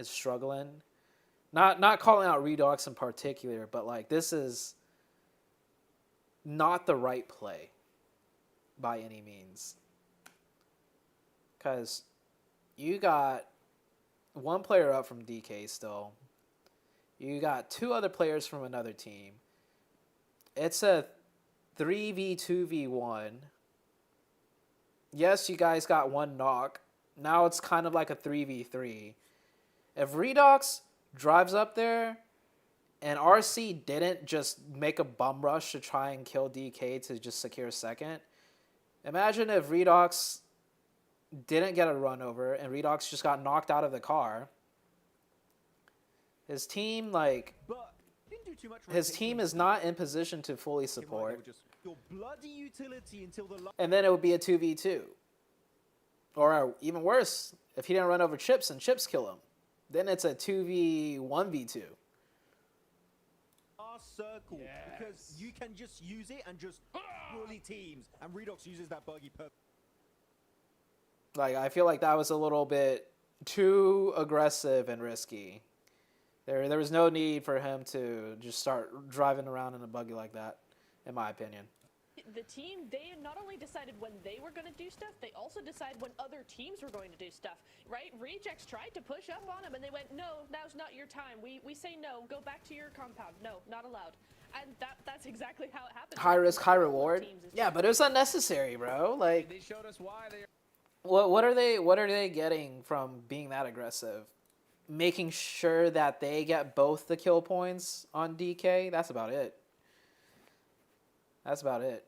struggling. Not calling out Redox in particular, but like this is not the right play by any means. Because you got one player up from DK still. You got 2 other players from another team. It's a 3v2v1. Yes, you guys got 1 knock. Now it's kind of like a 3v3. If Redox drives up there and RC didn't just make a bum rush to try and kill DK to just secure 2nd, imagine if Redox didn't get a run over and Redox just got knocked out of the car. His team, like, his team is not in position to fully support. Your bloody utility until the last... And then it would be a 2v2. Or even worse, if he didn't run over Chips and Chips kill him, then it's a 2v1v2. Circle, because you can just use it and just bully teams, and Redox uses that buggy per... Like, I feel like that was a little bit too aggressive and risky. There was no need for him to just start driving around in a buggy like that. in my opinion. The team, they not only decided when they were going to do stuff, they also decided when other teams were going to do stuff, right? Rejects tried to push up on them, and they went, no, now's not your time. We say no, go back to your compound. No, not allowed. And that's exactly how it happened. High risk, high reward. Yeah, but it was unnecessary, bro. Like, They showed us why they. what are they getting from being that aggressive? Making sure that they get both the kill points on DK. That's about it. That's about it.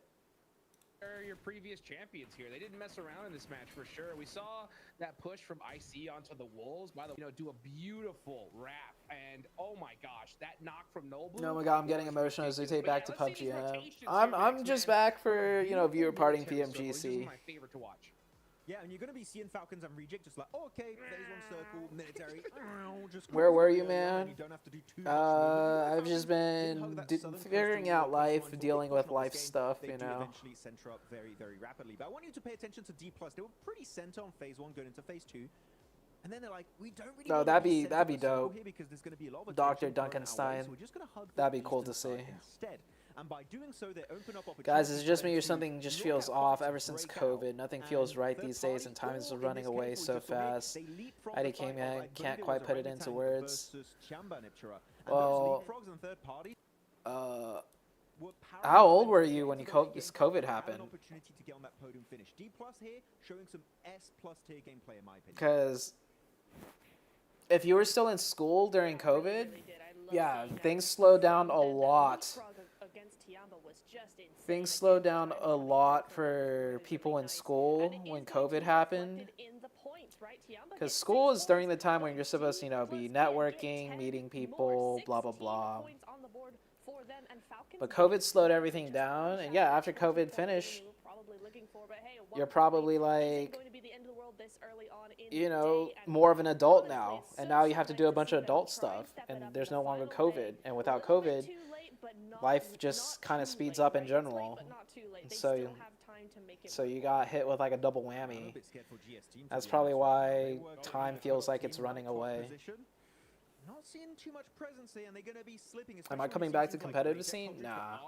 They're your previous champions here. They didn't mess around in this match for sure. We saw that push from IC onto the Wolves. By the way, do a beautiful wrap. And oh my gosh, that knock from Noble. Oh my god, I'm getting emotional as we take back to PUBG. I'm just back for, viewer parting PMGC. This is my favorite to watch. Yeah, and you're going to be seeing Falcons and Reject just like, oh, okay, phase one circle, military. Just Where were you, man? You don't have to do too much. I've just been figuring out life, dealing with life stuff, They you do know. eventually center up very, very rapidly. But I want you to pay attention to D+. They were pretty center on phase one going into phase two. And then they're like, we don't really No, want that'd to be center the circle dope. here because there's going to be a lot of Dr. attention thrown our way, Duncanstein. so we're just going to hug the That'd be cool to eastern see. side instead. And by doing so, they open up Guys, is opportunities it just for me them or to something just look feels at off boxes, ever since break out, COVID? Nothing feels and right third these days, party, and time is or in running this away case, so was just the way fast. they leapfrogged I the came fight of, in, I can't believe quite was put it into Orangutan words. versus Chamba Nipchera. And Well, those leapfrogs and third party were how old were paramount you when to you the this game COVID to have happened? An opportunity to get on that podium finish. D+ here showing some S+ tier gameplay in my opinion. Because if you were still in school during COVID, yeah, things slowed down a lot. Things slowed down a lot for people in school when COVID happened. Because school is during the time when you're supposed to, be networking, meeting people, blah, blah, blah. But COVID slowed everything down. And yeah, after COVID finished, you're probably like, more of an adult now. And now you have to do a bunch of adult stuff. And there's no longer COVID. And without COVID, life just kind of speeds up in general. So you got hit with like a double whammy. That's probably why time feels like it's running away. Not seeing too much presence here, and they're going to be slipping. Am I coming back to competitive scene? Nah,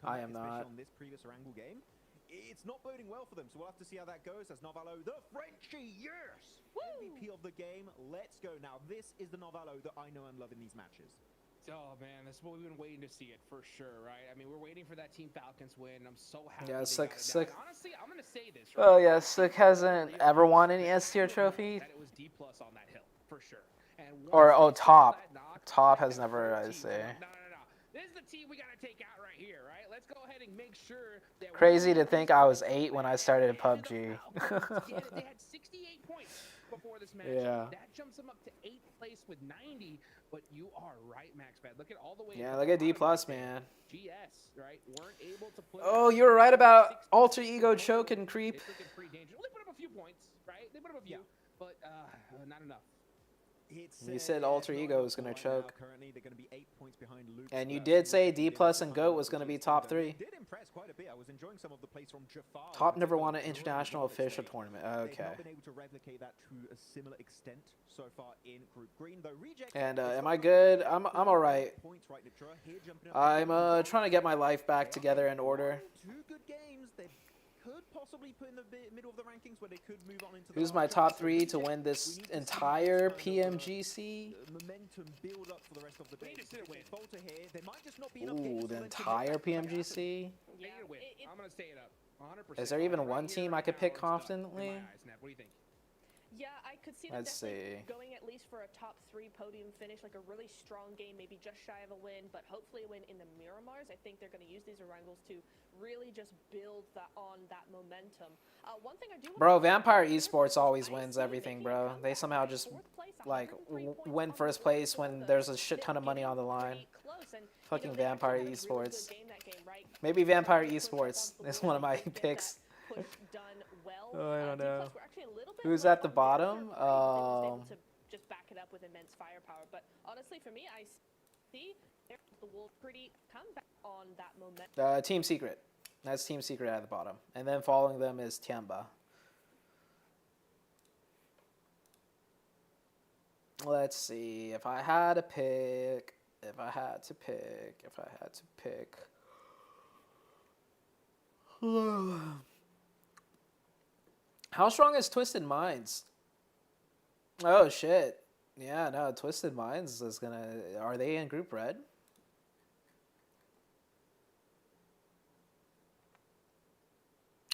I am not. On this previous Wrangle game. It's not boding well for them, so we'll have to see how that goes. As Novalo, the Frenchie, yes! MVP of the game. Let's go. Now, this is the Novalo that I know and love in these matches. Oh man, that's what we've been waiting to see it for sure, right? I mean, we're waiting for that Team Falcons win. I'm so happy. Yeah, Slick. Honestly, I'm gonna say this. Right? Oh yeah, Slick hasn't ever won any S tier trophy. That it was D+ on that hill for sure. And Top. Top has never, I'd say. No. This is the team we gotta take out right here, right? Let's go ahead and make sure that. Crazy to think I was 8 when I started PUBG. They had 68 points before this match. Yeah. That jumps them up to 8th place with 90. But you are right, MaxBad. Look at all the way. Yeah, look at D+, man. GS, right? Weren't able to put. Oh, you were right about alter ego choke and creep. It's looking pretty dangerous. Well, they put up a few points, right? They put up a few, but not enough. You said alter ego was going to choke. Currently, they're going to be 8 points behind Luke. And you did say D+ and GOAT was going to be top 3. Did impress quite a bit. I was enjoying some of the plays from Jafar. Top never won an international official tournament. Okay. They've not been able to replicate that to a similar extent so far in Group Green. Though Reject. And am I good? I'm all right. I'm trying to get my life back together in order. 2 good games. They could possibly put in the middle of the rankings where they could move on into. Who's my top 3 to win this entire PMGC? Momentum build up for the rest of the day. Falter here. There might just not be Ooh, the entire PMGC? Yeah, I'm gonna stay it up. 100%. Is there even one team I could pick confidently? What do you think? Yeah, I could see them Let's see. going at least for a top 3 podium finish, like a really strong game, maybe just shy of a win, but hopefully a win in the Miramars. I think they're going to use these Wrangles to really just build on that momentum. One thing I do. Bro, Vampire Esports always wins everything, bro. They somehow just like win first place when there's a shit ton of money on the line. Fucking Vampire Esports. Maybe Vampire Esports is one of my picks. Oh, I don't know. Who's at the bottom? Just back it up with immense firepower. But honestly, for me, I see the Wolves pretty come back on that momentum. Team Secret. That's Team Secret at the bottom. And then following them is Tiamba. Let's see. If I had to pick. How strong is Twisted Minds? Oh shit. Yeah, no, Twisted Minds is gonna. Are they in Group Red?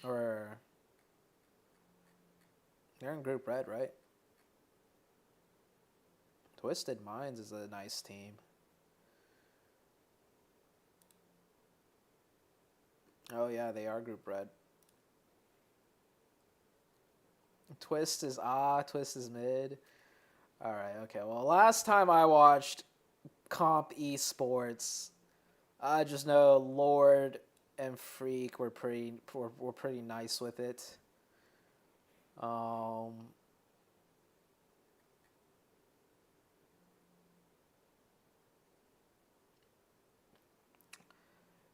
Or they're in Group Red, right? Twisted Minds is a nice team. Oh yeah, they are Group Red. Twist is mid. All right, okay. Well, last time I watched Comp Esports, I just know Lord and Freak were pretty nice with it.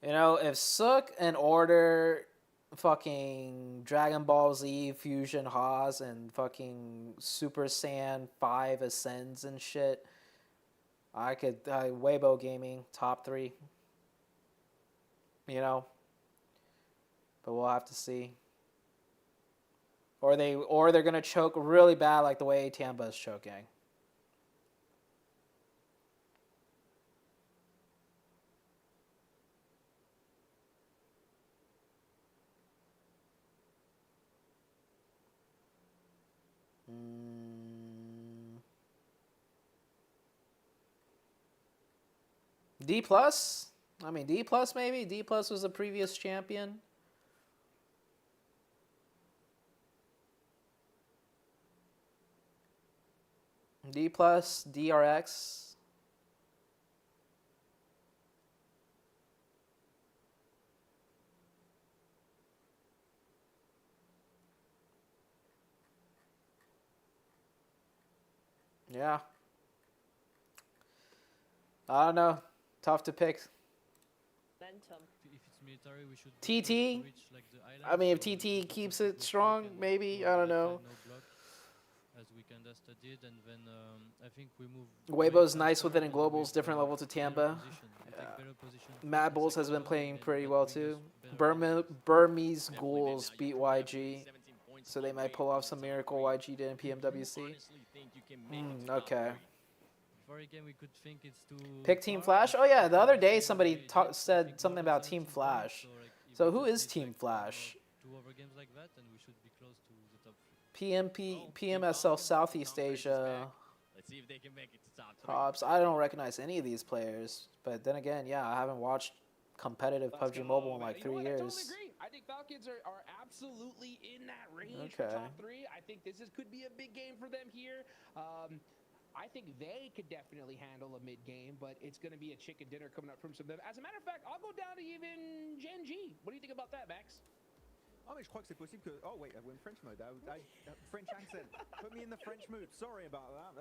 You know, if Sook and Order, fucking Dragon Ball Z Fusion Haas and fucking Super Saiyan 5 Ascends and shit, I could Weibo Gaming top 3. You know, but we'll have to see. Or they're gonna choke really bad like the way Tamba is choking. D plus? I mean, D plus maybe? D plus was the previous champion. D plus, DRX. Yeah. I don't know. Tough to pick. Momentum. If it's military, we should TT? reach, like, the island, I mean, if so TT we keeps can it go strong, quick and maybe. go I don't left know. side, no block, as we kind of did, and then I think we move. Weibo's way nice with faster it in and globals, with, different level to better Tamba. position. We take better position Mad in Bulls has been sector, playing and pretty that well brings us too. better Burmese Ghouls beat YG, so they might pull off some miracle YG did in PMWC. Okay. For a game, we could think it's too Pick Team far, Flash? but Oh yeah, the other day we somebody did. said Think something we're about 17 Team Flash. points, like, if So we who could is beat, Team like, Flash? 2 other games like that, and we should be close to the top 3. PMSL Southeast Asia. Let's see if they can make it to top 3. Hobbs. I don't recognize any of these players, but then again, yeah, I haven't watched competitive PUBG Mobile in like 3 I years. totally agree. I think Falcons are absolutely in that range for top 3. I think this could be a big game for them here. I think they could definitely handle a mid-game, but it's going to be a chicken dinner coming up from some of them. As a matter of fact, I'll go down to even Gen G. What do you think about that, Max? Je crois que c'est possible que... Oh, wait, I went French mode. French accent. Put me in the French mood. Sorry about that.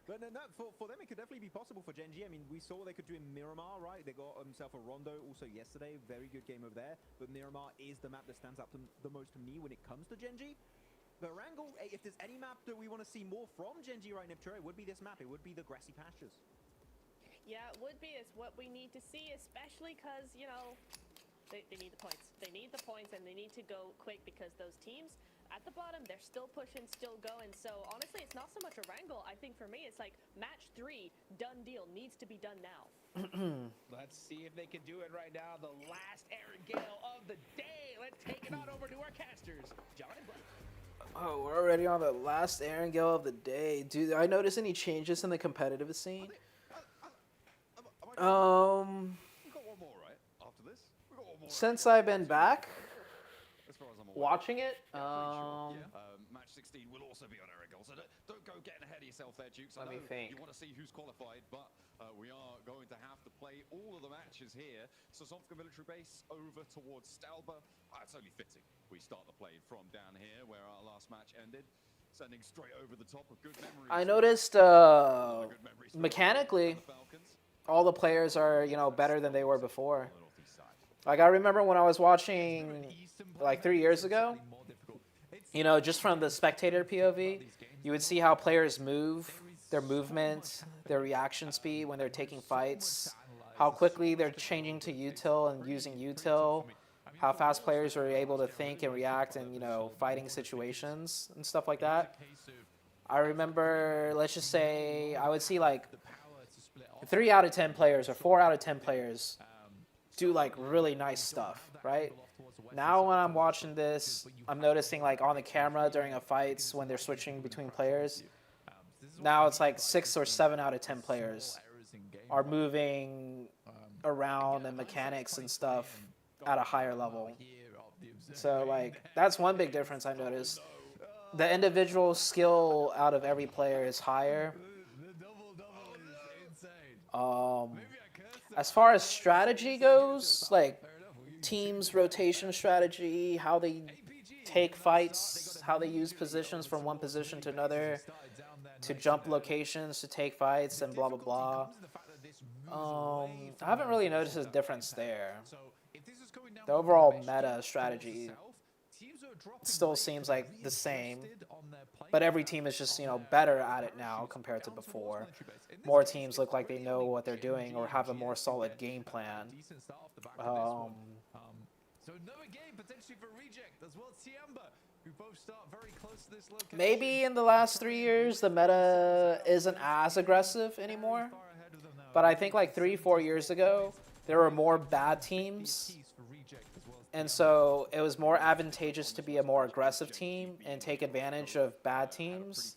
But no, for them, it could definitely be possible for Gen G. I mean, we saw what they could do in Miramar, right? They got themselves a Rondo also yesterday. Very good game over there. But Miramar is the map that stands out the most to me when it comes to Gen G. But Wrangle, if there's any map that we want to see more from Gen G right now, it would be this map. It would be the Grassy Pastures. Yeah, it would be. It's what we need to see, especially because, you know, they need the points. They need the points, and they need to go quick because those teams at the bottom, they're still pushing, still going. So, honestly, it's not so much a wrangle. I think for me, it's like match 3, done deal, needs to be done now. Let's see if they can do it right now. The last Aaron Gale of the day. Let's take it on over to our casters, John and Blake. Oh, we're already on the last Aaron Gale of the day. Do I notice any changes in the competitive scene? We got one more, right? After this? We got one more. Since I've been back, As far as I'm aware. watching it, Match 16 will also be on Aaron Gale, so don't go getting ahead of yourself there, Jukes. Let me think. You want to see who's qualified, but we are going to have to play all of the matches here. Sosnovka military base over towards Stalba. It's only fitting we start the play from down here where our last match ended. Sending straight over the top of good memories. I noticed mechanically, all the players are, you know, better than they were before. Like, I remember when I was watching, like, 3 years ago, you know, just from the spectator POV, you would see how players move, their movement, their reaction speed when they're taking fights, how quickly they're changing to util and using util, how fast players are able to think and react in, you know, fighting situations and stuff like that. I remember, let's just say, I would see like 3 out of 10 players or 4 out of 10 players do like really nice stuff, right? Now when I'm watching this, I'm noticing like on the camera during a fights when they're switching between players, now it's like 6 or 7 out of 10 players are moving around and mechanics and stuff at a higher level. So like that's one big difference I noticed. The individual skill out of every player is higher. As far as strategy goes, like teams rotation strategy, how they take fights, how they use positions from one position to another, to jump locations to take fights and blah blah blah. I haven't really noticed a difference there. The overall meta strategy still seems like the same, but every team is just, you know, better at it now compared to before. More teams look like they know what they're doing or have a more solid game plan. So another game potentially for Reject as well. Xi'an, who both start very close to this location. Maybe in the last 3 years the meta isn't as aggressive anymore, but I think like 3-4 years ago there were more bad teams, and so it was more advantageous to be a more aggressive team and take advantage of bad teams.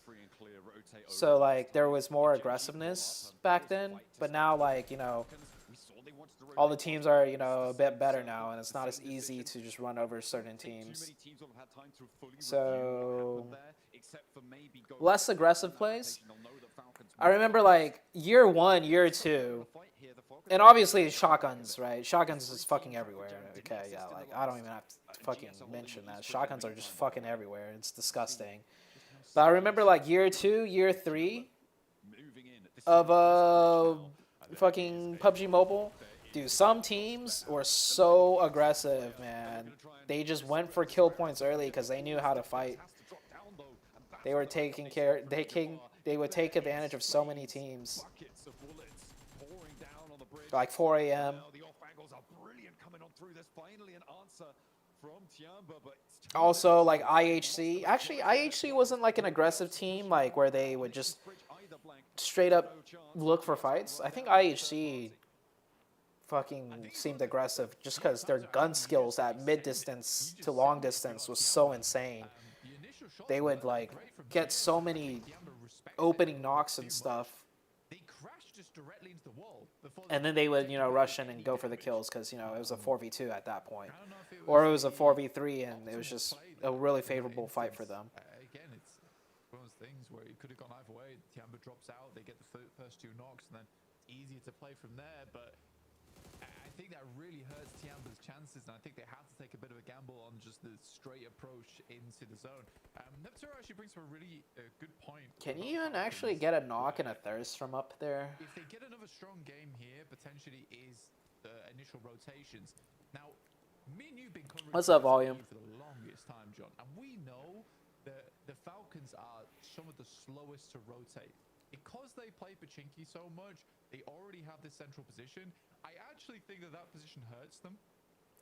So like there was more aggressiveness back then, but now, like, you know, all the teams are, you know, a bit better now, and it's not as easy to just run over certain teams. So less aggressive plays. I remember like year 1, year 2, and obviously shotguns, right? Shotguns is fucking everywhere. Okay, yeah, like I don't even have to fucking mention that. Shotguns are just fucking everywhere. It's disgusting. But I remember like year 2, year 3 of fucking PUBG Mobile. Dude, some teams were so aggressive, man. They just went for kill points early because they knew how to fight. They were taking care. They would take advantage of so many teams. Like 4 a.m. Also, like IHC. Actually, IHC wasn't like an aggressive team, like where they would just straight up look for fights. I think IHC fucking seemed aggressive just because their gun skills at mid distance to long distance was so insane. They would like get so many opening knocks and stuff, and then they would, you know, rush in and go for the kills because, you know, it was a 4v2 at that point, or it was a 4v3 and it was just a really favorable fight for them. Again, it's one of those things where it could have gone either way. Tiamba drops out, they get the first 2 knocks, and then it's easier to play from there, but I think that really hurts Tiamba's chances, and I think they had to take a bit of a gamble on just the straight approach into the zone. Neptune actually brings up a really good point. Can you even actually get a knock and a thirst from up there? If they get another strong game here, potentially is the initial rotations. Now, me and you've been covering What's up, Volume? for the longest time, John, and we know that the Falcons are some of the slowest to rotate. Because they play Pachinki so much, they already have this central position. I actually think that that position hurts them.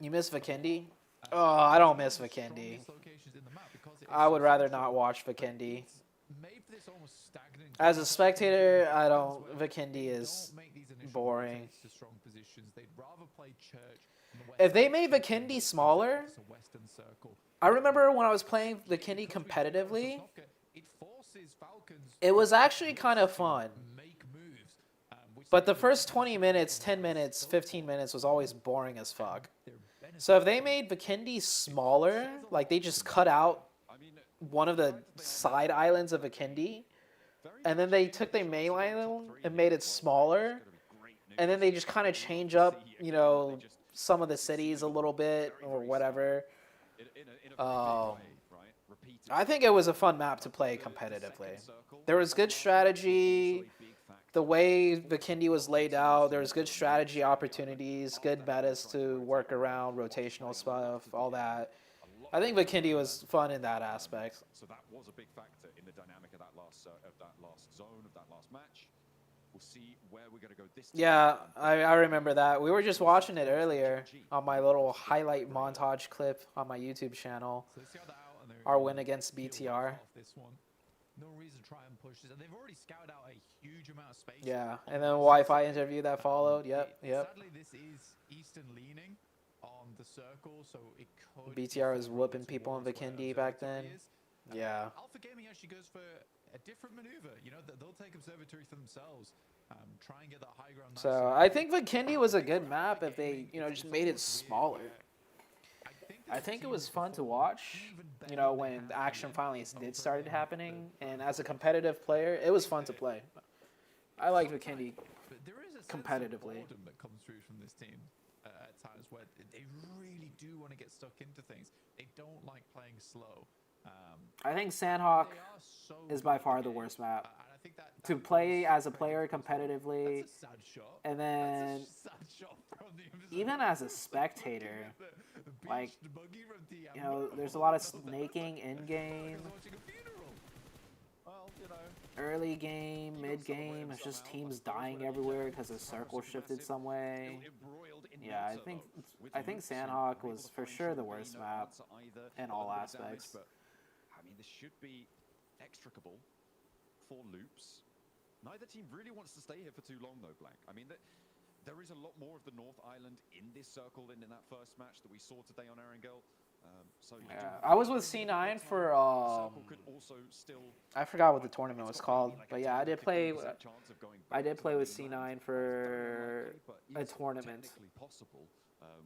You miss Vikendi? Oh, I don't miss Vikendi. I would rather not watch Vikendi. As a spectator, I don't. Vikendi is boring. If they made Vikendi smaller, I remember when I was playing Vikendi competitively, it was actually kind of fun. But the first 20 minutes, 10 minutes, 15 minutes was always boring as fuck. So if they made Vikendi smaller, like they just cut out one of the side islands of Vikendi, and then they took their main island and made it smaller, and then they just kind of change up, you know, some of the cities a little bit or whatever. I think it was a fun map to play competitively. There was good strategy. The way Vikendi was laid out, there was good strategy opportunities, good metas to work around, rotational stuff, all that. I think Vikendi was fun in that aspect. So that was a big factor in the dynamic of that last zone, of that last match. We'll see where we're going to go this time. Yeah, I remember that. We were just watching it earlier on my little highlight montage clip on my YouTube channel. So they scout that out and they're Our win against feel BTR. off this one. No reason to try and push this. And they've already scouted out a huge amount of space. Yeah, and then Wi-Fi interview that followed. Yep. Sadly, this is Eastern leaning on the circle, so it could. BTR was whooping people in Vikendi back then. Yeah. Alpha Gaming actually goes for a different maneuver. You know, they'll take observatory for themselves. Try and get that high ground. So I think Vikendi was a good map if they, just made it smaller. I think it was fun to watch, when the action finally started happening. And as a competitive player, it was fun to play. I like Vikendi competitively. That comes through from this team at times where they really do want to get stuck into things. They don't like playing slow. I think Sandhawk is by far the worst map to play as a player competitively, and then even as a spectator, like, there's a lot of snaking in game, early game, mid game. It's just teams dying everywhere because the circle shifted some way. Yeah, I think Sandhawk was for sure the worst map in all aspects. I mean, this should be extricable for loops. Neither team really wants to stay here for too long, though, Blank. I mean, there is a lot more of the North Island in this circle than in that first match that we saw today on Erangel. I was with C9 for I forgot what the tournament was called, but yeah, I did play with C9 for a tournament.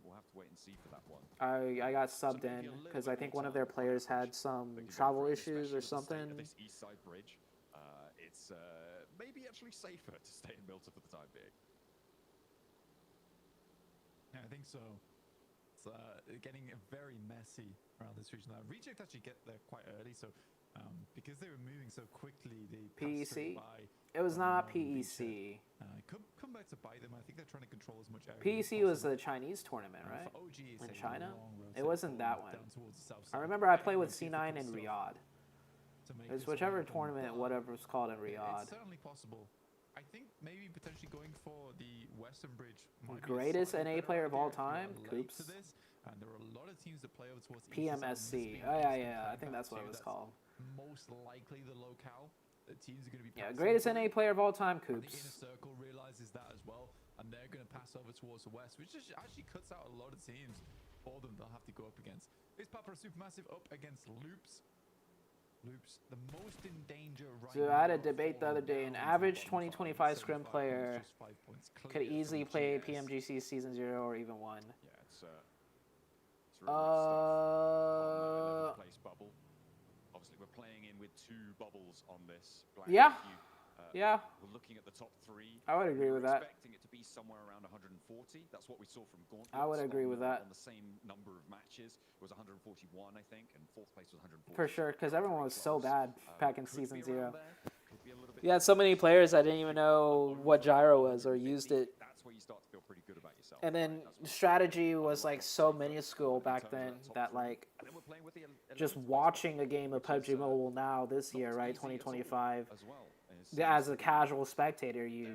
We'll have to wait and see for that one. I got subbed in because I think one of their players had some travel issues or something. This east side bridge, it's maybe actually safer to stay in Milton for the time being. Yeah, I think so. It's getting very messy around this region now. Reject actually get there quite early, so because they were moving so quickly, they PEC? It was not PEC. Could come back to bite them. I think they're trying to control as much area. PEC was the Chinese tournament, right? In China? It wasn't that one. I remember I played with C9 in Riyadh. It was whichever tournament, whatever it's called in Riyadh. It's certainly possible. I think maybe potentially going for the Western Bridge. Greatest NA player of all time, Coops. And there are a lot of teams that play over towards PMSC. Oh yeah, I think that's what it was called. Most likely the locale. The teams are going to be. Yeah, greatest NA player of all time, Coops. The inner circle realizes that as well, and they're going to pass over towards the west, which actually cuts out a lot of teams for them. They'll have to go up against. Is Papa Supermassive up against Loops? Loops, the most in danger right now. So I had a debate the other day. An average 2025 scrim player could easily play PMGC Season 0 or even 1. Yeah, it's really place bubble. Obviously, we're playing in with 2 bubbles on this. Yeah. Yeah. We're looking at the top 3. I would agree with that. Expecting it to be somewhere around 140. That's what we saw from Gauntlet. I would agree with that. On the same number of matches, it was 141, I think, and 4th place was 140. For sure, because everyone was so bad back in Season 0. You had so many players I didn't even know what gyro was or used it. That's where you start to feel pretty good about yourself. And then strategy was like so minuscule back then that like just watching a game of PUBG Mobile now this year, right, 2025, as a casual spectator, you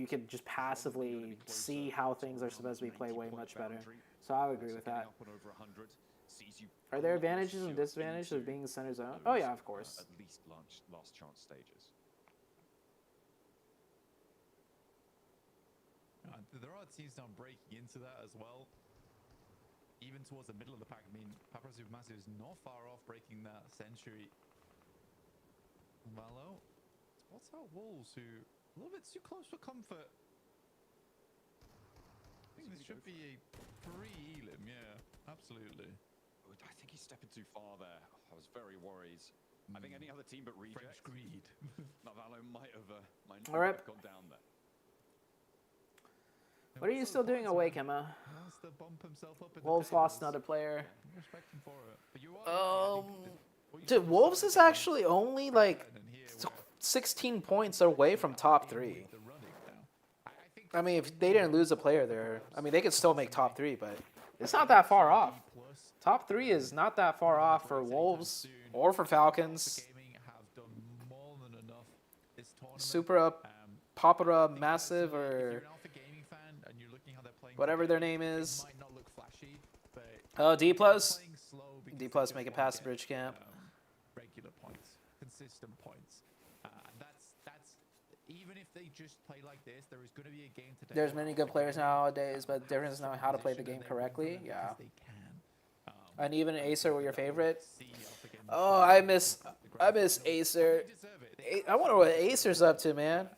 can just passively see how things are supposed to be played way much better. So I would agree with that. Are there advantages and disadvantages of being in center zone? Oh yeah, of course. At least last chance stages. There are teams now breaking into that as well. Even towards the middle of the pack. I mean, Papa Supermassive is not far off breaking that century. Valo spots out Wolves, who a little bit too close for comfort. I think this should be a free Elim, yeah, absolutely. I think he's stepping too far there. I was very worried. I think any other team but Reject. French greed. Navalo might have gone down there. What are you still doing awake, Emma? Wolves lost another player. Dude, Wolves is actually only like 16 points away from top 3. I mean, if they didn't lose a player there, I mean, they could still make top 3, but it's not that far off. Top 3 is not that far off for Wolves or for Falcons. Super up Papara Massive or If you're an Alpha Gaming fan and you're looking how they're playing whatever today, their name is. It might not look flashy, but Oh, D plus. playing slow because D they plus just make it wanna past the get, bridge camp. Regular points, consistent points. That's even if they just play like this, there is going to be a game today. There's many good players nowadays, but the difference is knowing how to play the game correctly. Yeah. And even Acer were your favorite. Oh, I miss Acer. I wonder what Acer's up to, man.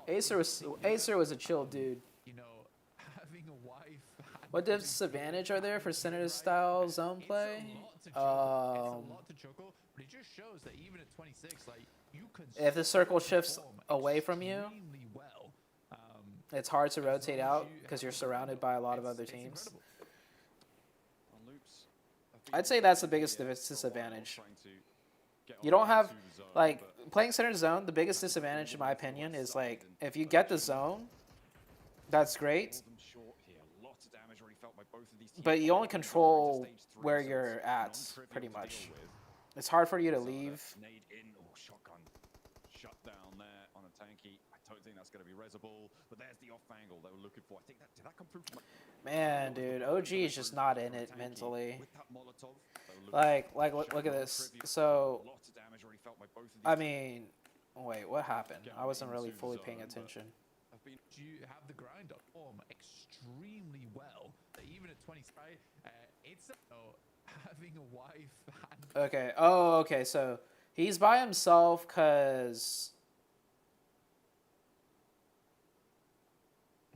Acer was a chill dude. You know, having a wife. What disadvantage are there for Senator style zone play? It's a lot to juggle, but it just shows that even at 26, like you can. If the circle shifts away from you, extremely well. it's hard to rotate out because you're surrounded by a lot of other teams. I'd say that's the biggest disadvantage. You don't have, like, playing center zone, the biggest disadvantage in my opinion is, like, if you get the zone, that's great, but you only control where you're at, pretty much. It's hard for you to leave. Shut down there on a tanky. I don't think that's going to be resable, but there's the off angle they were looking for. I think that did that come through from Man, dude, OG is just not in it mentally. Like, look at this. So, I mean, wait, what happened? I wasn't really fully paying attention. You have the grind up form extremely well. Even at 20, it's having a wife. Okay. Oh, okay. So he's by himself because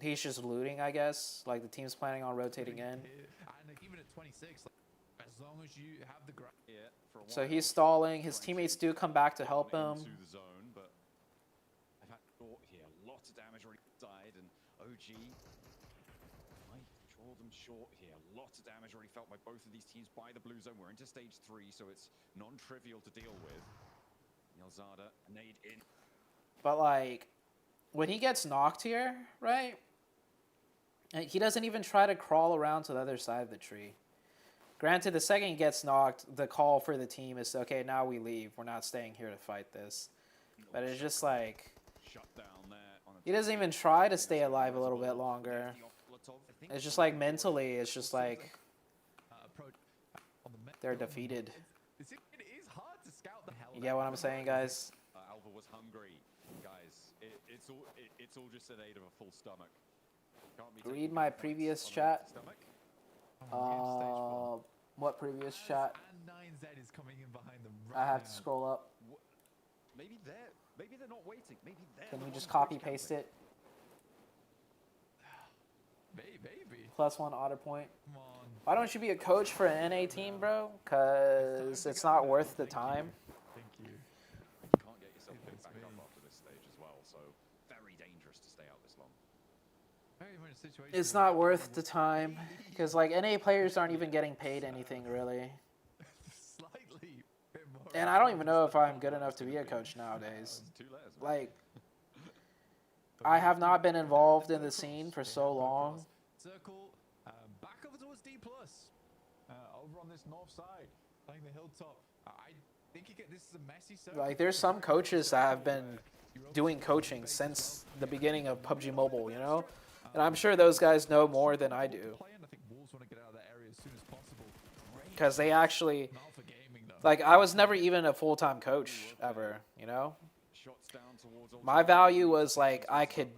he's just looting, I guess. Like the team's planning on rotating in. And even at 26, as long as you have the grind. So he's stalling. His teammates do come back to help him. I've had thought here. Lots of damage already died, and OG might draw them short here. Lots of damage already felt by both of these teams by the blue zone. We're into stage 3, so it's non-trivial to deal with. Yelzada, nade in. But like, when he gets knocked here, right? He doesn't even try to crawl around to the other side of the tree. Granted, the second he gets knocked, the call for the team is, okay, now we leave. We're not staying here to fight this. But it's just like, he doesn't even try to stay alive a little bit longer. It's just like mentally, it's just like, they're defeated. It is hard to scout the hell. You get what I'm saying, guys? Alpha was hungry, guys. It's all just an aid of a full stomach. Read my previous chat. What previous chat? And 9Z is coming in behind them. I have to scroll up. Maybe they're not waiting. Maybe they're. Can you just copy paste it? Maybe. +1 otter point. Come on. Why don't you be a coach for an NA team, bro? Because it's not worth the time. Thank you. You can't get yourself picked back up after this stage as well, so very dangerous to stay out this long. It's not worth the time. Because, like, NA players aren't even getting paid anything, really. Slightly bit more. And I don't even know if I'm good enough to be a coach nowadays. Like, I have not been involved in the scene for so long. Circle, back over towards D+. Over on this north side, playing the hilltop. I think you get this is a messy circle. Like, there's some coaches that have been doing coaching since the beginning of PUBG Mobile, you know? And I'm sure those guys know more than I do. Because they actually, like, I was never even a full-time coach ever, you know? My value was, like, I could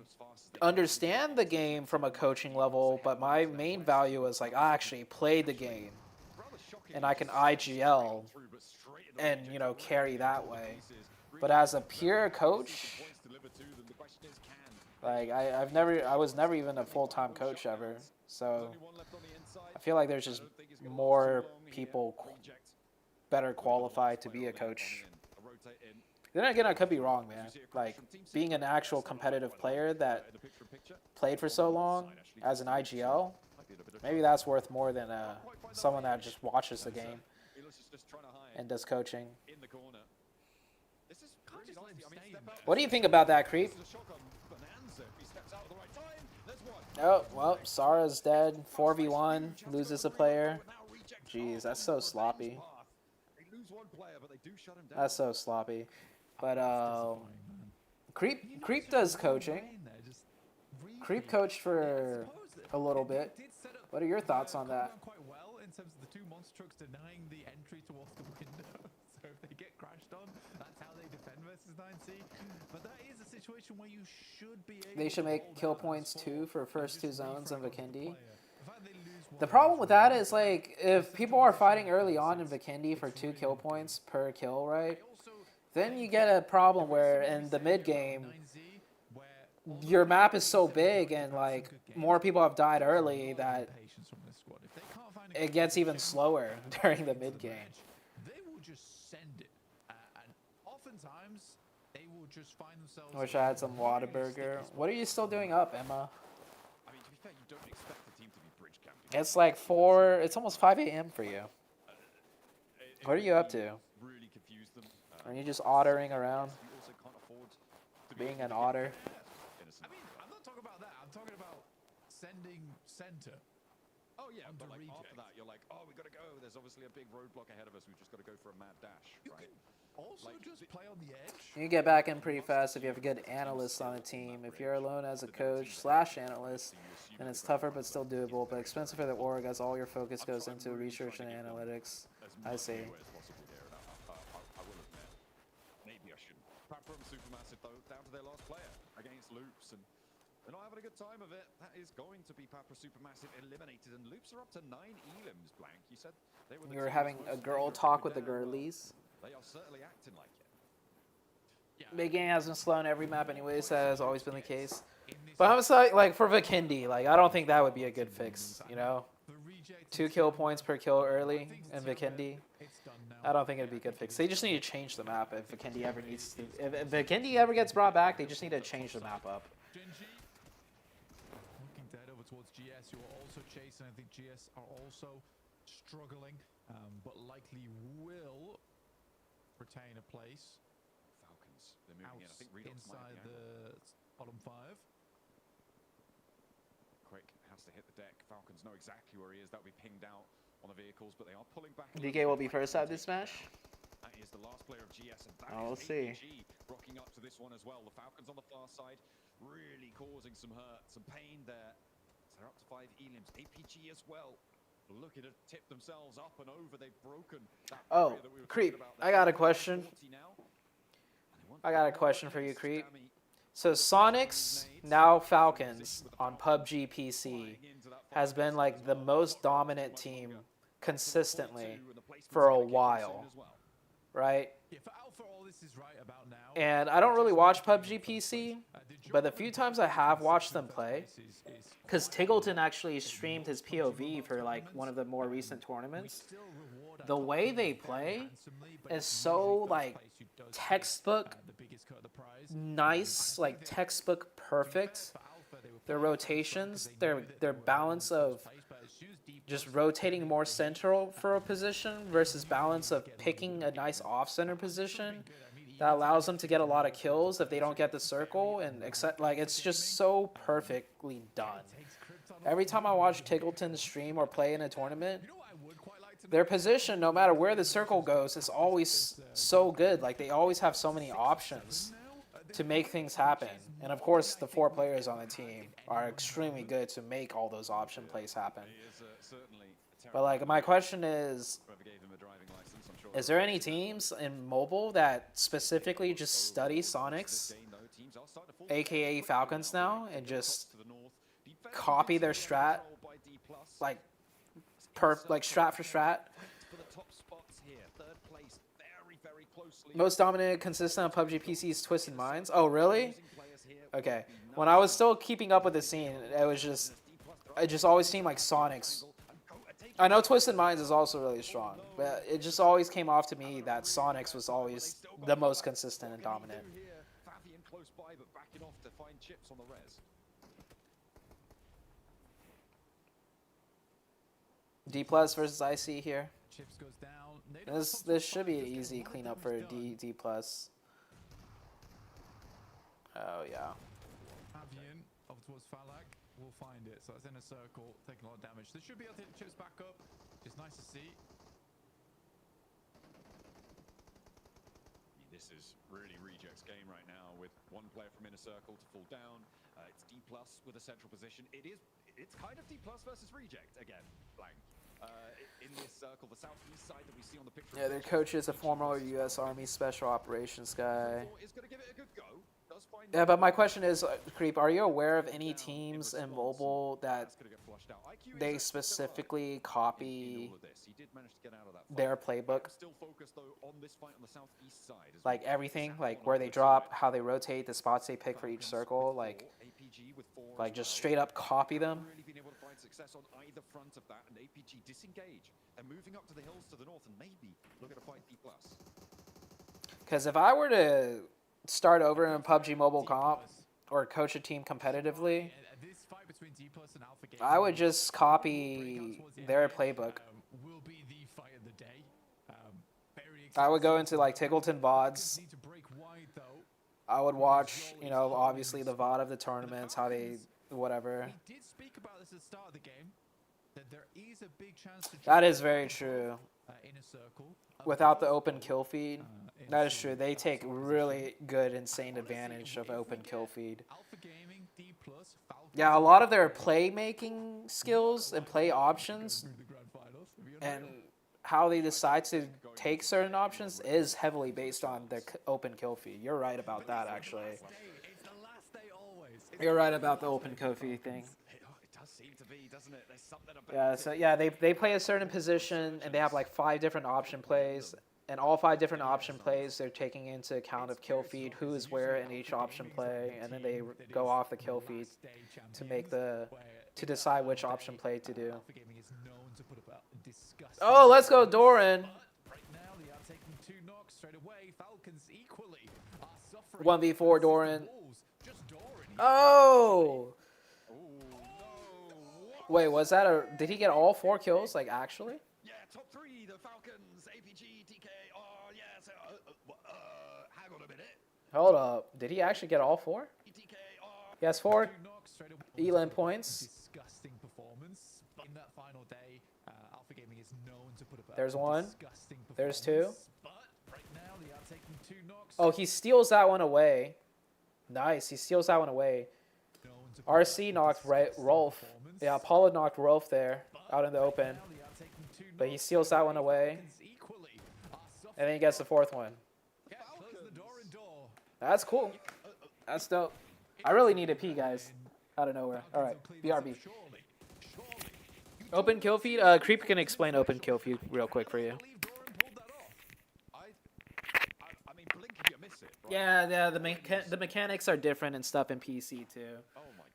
understand the game from a coaching level, but my main value was, like, I actually played the game. And I can IGL and, you know, carry that way. But as a pure coach, like, I was never even a full-time coach ever. So I feel like there's just more people better qualified to be a coach. Then again, I could be wrong, man. Like, being an actual competitive player that played for so long as an IGL, maybe that's worth more than someone that just watches the game and does coaching. What do you think about that, Creep? Oh, well, Sara's dead. 4v1, loses a player. Jeez, that's so sloppy. That's so sloppy. But, Creep does coaching. Creep coached for a little bit. What are your thoughts on that? Quite well in terms of the two monster trucks denying the entry towards the window. So if they get crashed on, that's how they defend versus 9C. But that is a situation where you should be able They should to make hold kill out points for 2 for first 2 zones in refrag on the Vikendi. player. The fact they lose The one problem is with that really is like if people are fighting early on in Vikendi for 2 kill points per kill, right? Then you get a problem where in the mid game your map is so big and like more people have died early that it gets even slower during the mid game. They will just send it, and oftentimes they will just find themselves. I wish I had some Whataburger. What are you still doing up, Emma? I mean, to be fair, you don't expect the team to be bridge camping. It's like 4. It's almost 5 a.m. for you. What are you up to? Really confuse them. Are you just ottering around? You also can't afford to Being an otter? I mean, I'm not talking about that. I'm talking about sending center. Oh yeah, but like after that, you're like, oh, we gotta go. There's obviously a big roadblock ahead of us. We've just got to go for a mad dash, right? Also, just play on the edge. You can get back in pretty fast if you have a good analyst on a team. If you're alone as a coach / analyst, then it's tougher but still doable, but expensive for the org as all your focus goes into research and analytics. I see. I will admit, maybe I shouldn't. Papram Supermassive though, down to their last player against Loops, and they're not having a good time of it. That is going to be Papra Supermassive eliminated, and Loops are up to 9 elims. Blank, you said they were. You were having a girl talk with the girlies. They are certainly acting like it. Big game has been slow on every map anyways. That has always been the case. But I'm saying, like, for Vikendi, like, I don't think that would be a good fix, you know? 2 kill points per kill early in Vikendi. I don't think it'd be a good fix. They just need to change the map if Vikendi ever needs to. If Vikendi ever gets brought back, they just need to change the map up. Looking dead over towards GS, who are also chasing. I think GS are also struggling, but likely will retain a place. Falcons, they're moving in. I think Redox inside the bottom 5. Quick has to hit the deck. Falcons know exactly where he is. That'll be pinged out on the vehicles, but they are pulling back. DK will be first out this match. That is the last player of GS, and that We'll is see. APG rocking up to this one as well. The Falcons on the far side really causing some hurt, some pain there. So they're up to 5 elims. APG as well, looking to tip themselves up and over. They've broken that Oh, barrier that we were Creep, talking about. I got a question. I got a question for you, Creep. So Sonics, now Falcons, on PUBG PC, has been like the most dominant team consistently for a while, right? And I don't really watch PUBG PC, but the few times I have watched them play, because Tiggleton actually streamed his POV for like one of the more recent tournaments, the way they play is so like textbook nice, like textbook perfect. Their rotations, their balance of just rotating more central for a position versus balance of picking a nice off-center position that allows them to get a lot of kills if they don't get the circle, and like it's just so perfectly done. Every time I watch Tiggleton stream or play in a tournament, their position, no matter where the circle goes, is always so good. Like they always have so many options to make things happen. And of course, the 4 players on the team are extremely good to make all those option plays happen. But like my question is there any teams in mobile that specifically just study Sonics, aka Falcons now, and just copy their strat, like strat for strat? Most dominant, consistent on PUBG PC's Twisted Minds. Oh, really? Okay. When I was still keeping up with the scene, it just always seemed like Sonics. I know Twisted Minds is also really strong, but it just always came off to me that Sonics was always the most consistent and dominant. D plus versus IC here. This should be an easy cleanup for D plus. Oh yeah. Avian up towards Falak will find it, so it's in a circle, taking a lot of damage. They should be able to hit chips back up. It's nice to see. this is really Reject's game right now with one player from inner circle to fall down. It's D+ with a central position. It's kind of D+ versus Reject again, Blank. In this circle, the southeast side that we see on the picture. Yeah, their coach is a former U.S. Army Special Operations guy. Is going to give it a good go. Does find Yeah, but my question is, Creep, are you aware of any teams in mobile that they specifically copy their playbook? Like everything, like where they drop, how they rotate, the spots they pick for each circle, like just straight up copy them? Really been able to find success on either front of that, and APG disengage. They're moving up to the hills to the north and maybe look at a fight D+. Because if I were to start over in PUBG Mobile Comp or coach a team competitively, I would just copy their playbook. I would go into like Tickleton VODs. I would watch, you know, obviously the VOD of the tournaments, how they, whatever. We did speak about this at the start of the game, that there is a big chance to That is very true. in a circle. Without the open kill feed, that is true. They take really good, insane advantage of open kill feed. Yeah, a lot of their playmaking skills and play options and how they decide to take certain options is heavily based on their open kill feed. You're right about that, actually. You're right about the open kill feed thing. Yeah, so yeah, they play a certain position and they have like 5 different option plays, and all 5 different option plays they're taking into account of kill feed, who is where in each option play, and then they go off the kill feed to make to decide which option play to do. Oh, let's go Doran. 1v4 Doran. Oh! Wait, was that a... Did he get all 4 kills, like, actually? Yeah, top 3, the Falcons, APG, TK, yes, hang on a minute. Hold up. Did he actually get all 4? He has 4 Elan points. Disgusting performance in that final day. Alpha Gaming is known to put about There's 1. There's 2. But right now they are taking 2 knocks. Oh, he steals that one away. Nice, he steals that one away. RC knocked Rolf. Yeah, Apollo knocked Rolf there, out in the open. But he steals that one away. And then he gets the 4th one. That's cool. That's dope. I really need a P, guys. Out of nowhere. Alright, BRB. Open kill feed? Creep can explain open kill feed real quick for you. Yeah, the mechanics are different and stuff in PC too.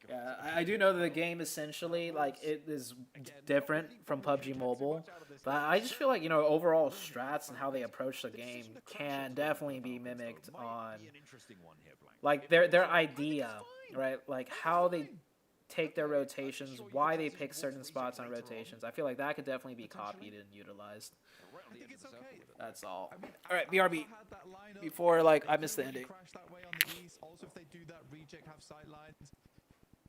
Yeah, I do know that the game essentially, like, it is different from PUBG Mobile, but I just feel like, you know, overall strats and how they approach the game can definitely be mimicked on, like, their idea, right? Like, how they take their rotations, why they pick certain spots on rotations. I feel like that could definitely be copied and utilized. That's all. All right, BRB. Before, like, I missed the ending. Also, if they do that, Reject have sidelines.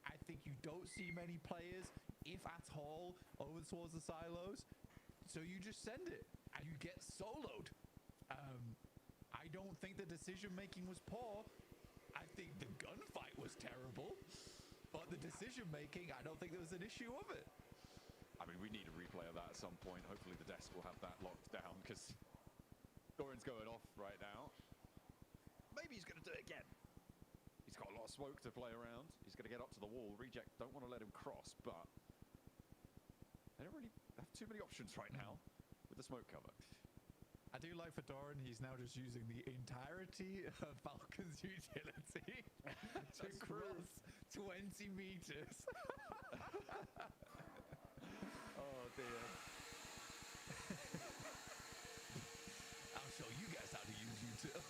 I think you don't see many players, if at all, over towards the silos. So you just send it, and you get soloed. I don't think the decision-making was poor. I think the gunfight was terrible. But the decision-making, I don't think there was an issue of it. I mean, we need a replay of that at some point. Hopefully the desk will have that locked down, because Doran's going off right now. Maybe he's going to do it again. He's got a lot of smoke to play around. He's going to get up to the wall. Reject don't want to let him cross, but they don't really have too many options right now with the smoke cover. I do like for Doran, he's now just using the entirety of Falcon's utility to cross 20 meters. Oh dear. I'll show you guys how to use util.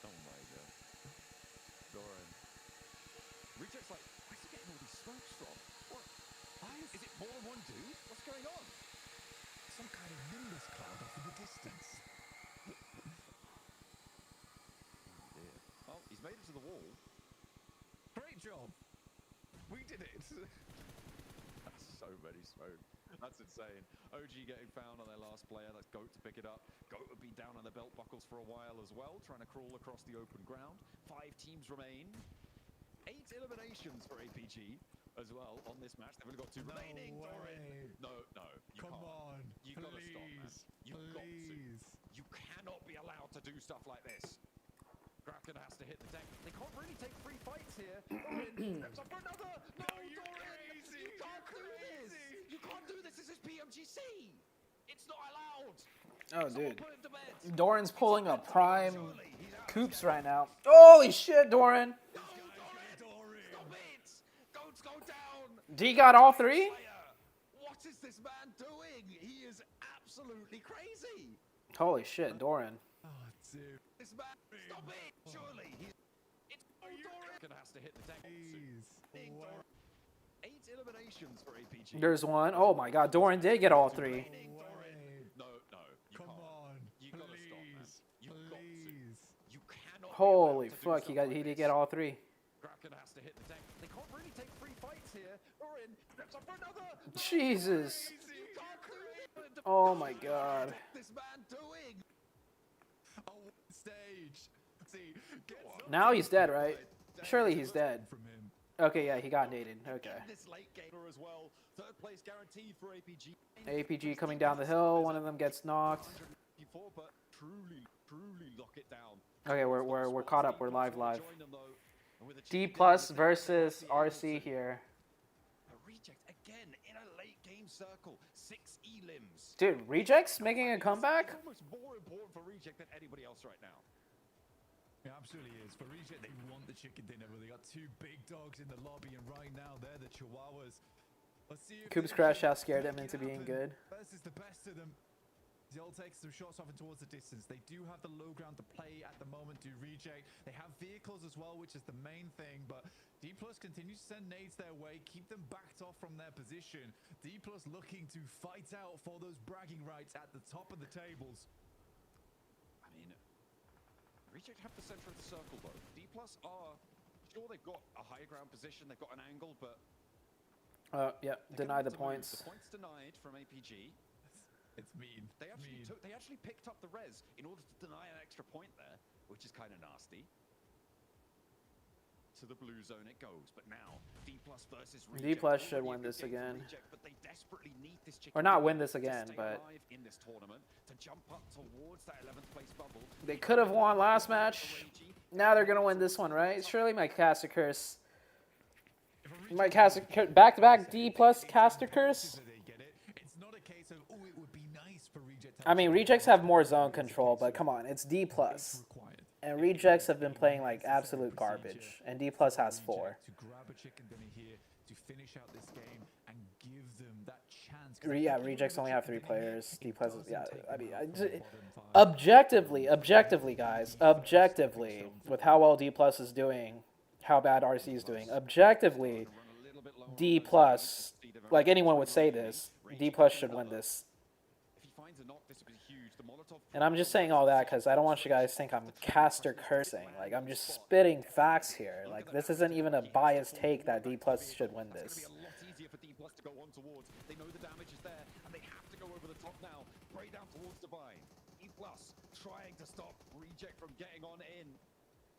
Oh my god. Doran. Reject's like, where's he getting all these smokes from? What? Is it more than one dude? What's going on? Some kind of Nimbus cloud off in the distance. Oh dear. Well, he's made it to the wall. Great job. We did it. That's so many smoke. That's insane. OG getting found on their last player. That's Goat to pick it up. Goat would be down on the belt buckles for a while as well, trying to crawl across the open ground. 5 teams remain. 8 eliminations for APG as well on this match. They've only got 2 remaining. Doran. No, you Come can't. on. You gotta stop, man. You've got to. You cannot be allowed to do stuff like this. Kraken has to hit the deck. They can't really take 3 fights here. Doran steps up for another. No, Doran! You can't do this! You can't do this! This is PMGC! It's not allowed! Oh, Someone dude. put him to bed. Doran's pulling a prime Coops right now. Holy shit, Doran. No, Doran! Stop it! Goats go down! D got all 3? What is this man doing? He is absolutely crazy! Holy shit, Doran. Oh, dude. This man, stop it! Surely it's Doran has to hit the deck. Jeez. 8 eliminations for APG. There's one. Oh my god, Doran did get all 3. No, you Come can't. on. You gotta stop, man. You've got to. You cannot. Holy fuck, he did get all 3. Kraken has to hit the deck. They can't really take 3 fights here. Doran steps up for another. Jesus. You can't do it. Oh my god. What is this man doing? Oh, stage. See, Now he's dead, right? Surely he's dead. from him. Okay, yeah, he got naded. Okay. This late gamer as well. 3rd place guaranteed for APG. APG coming down the hill. One of them gets knocked. But truly lock it down. Okay, we're caught up. We're live. D plus versus RC here. A reject again in a late game circle. 6 elims. Dude, Reject's making a comeback? It's almost more important for Reject than anybody else right now. It absolutely is. For Reject, they want the chicken dinner, but they got 2 big dogs in the lobby, and right now they're the Chihuahuas. Let's see if Coops they crash can out scared him make into it being happen. good. Versus the best of them. Zol takes some shots off and towards the distance. They do have the low ground to play at the moment, do Reject. They have vehicles as well, which is the main thing, but D+ continues to send nades their way, keep them backed off from their position. D+ looking to fight out for those bragging rights at the top of the tables. I mean, Reject have the center of the circle though. D+ are sure they've got a higher ground position, they've got an angle, but Yeah, deny the points. The points denied from APG. It's mean. They actually picked up the res in order to deny an extra point there, which is kind of nasty. To the blue zone it goes, but now D+ versus Reject. D+ should win this again. Reject, but they desperately need this Or not win this again, but in this tournament to jump up towards that 11th place bubble. they could have won last match. Now they're gonna win this one, right? Surely my caster curse. My caster curse, back-to-back D+ caster curse. It's not a case of, oh, it would be nice for Reject. I mean, Rejects have more zone control, but come on, it's D+. And Rejects have been playing like absolute garbage, and D+ has 4. To grab a chicken dinner here to finish out this game and give them that chance. Yeah, Rejects only have 3 players. D+ is, yeah, I mean, objectively, guys, objectively, with how well D+ is doing, how bad RC is doing, objectively, D+, like anyone would say this, D+ should win this. And I'm just saying all that because I don't want you guys to think I'm caster cursing. Like, I'm just spitting facts here. Like, this isn't even a biased take that D+ should win this. It's a lot easier for D+ to go on towards. They know the damage is there, and they have to go over the top now. Spray down towards Dubai. D+ trying to stop Reject from getting on in.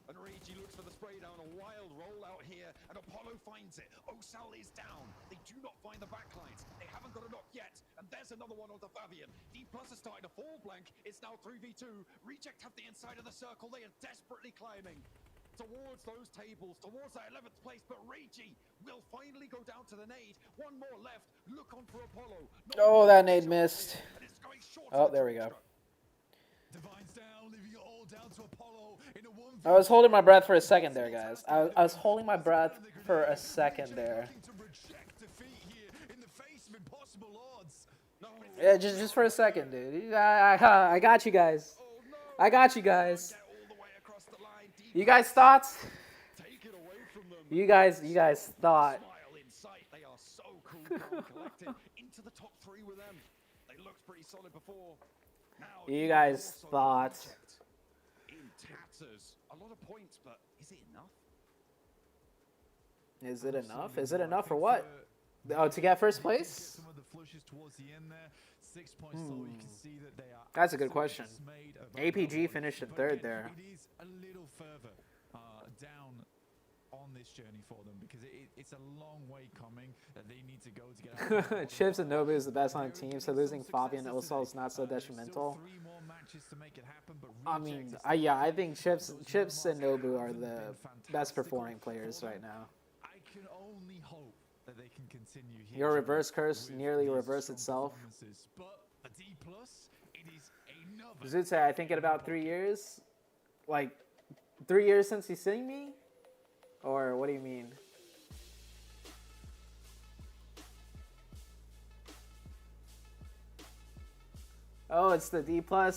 And Reiji looks for the spray down, a wild rollout here, and Apollo finds it. Osal is down. They do not find the backlines. They haven't got a knock yet. And there's another one onto Fabian. D+ is starting to fall blank. It's now 3v2. Reject have the inside of the circle. They are desperately climbing towards those tables, towards that 11th place. But Reiji will finally go down to the nade. One more left. Look on for Apollo. Oh, that nade missed. Oh, there we go. Divine's down, leaving it all down to Apollo in a 1v1. I was holding my breath for a second there, guys. I was holding my breath for a second there. Yeah, just for a second, dude. I got you guys. I got you guys. You guys thought? You guys thought? They are so cool, calm, collected. Into the top 3 with them. They looked pretty solid before. Now You guys thought? in tatters. A lot of points, but is it enough? Is it enough? Is it enough for what? Oh, to get first place? Some of the flushes towards the end there. 6 points though, you can see that they are That's a good question. dismayed about APG that finished in but third again, there. It is a little further down on this journey for them because it's a long way coming that they need to go to get out of the Chips and Nobu is the best on the team, so losing Fabian and Osol is not so detrimental. 3 more matches to make it happen, but I mean, I think Chips and Nobu are the best performing players right now. I can only hope that they can continue here. Your reverse curse nearly reversed itself. But a D+, it is another. ZooTay, I think in about 3 years, like 3 years since you've seen me, or what do you mean? Oh, it's the D+. I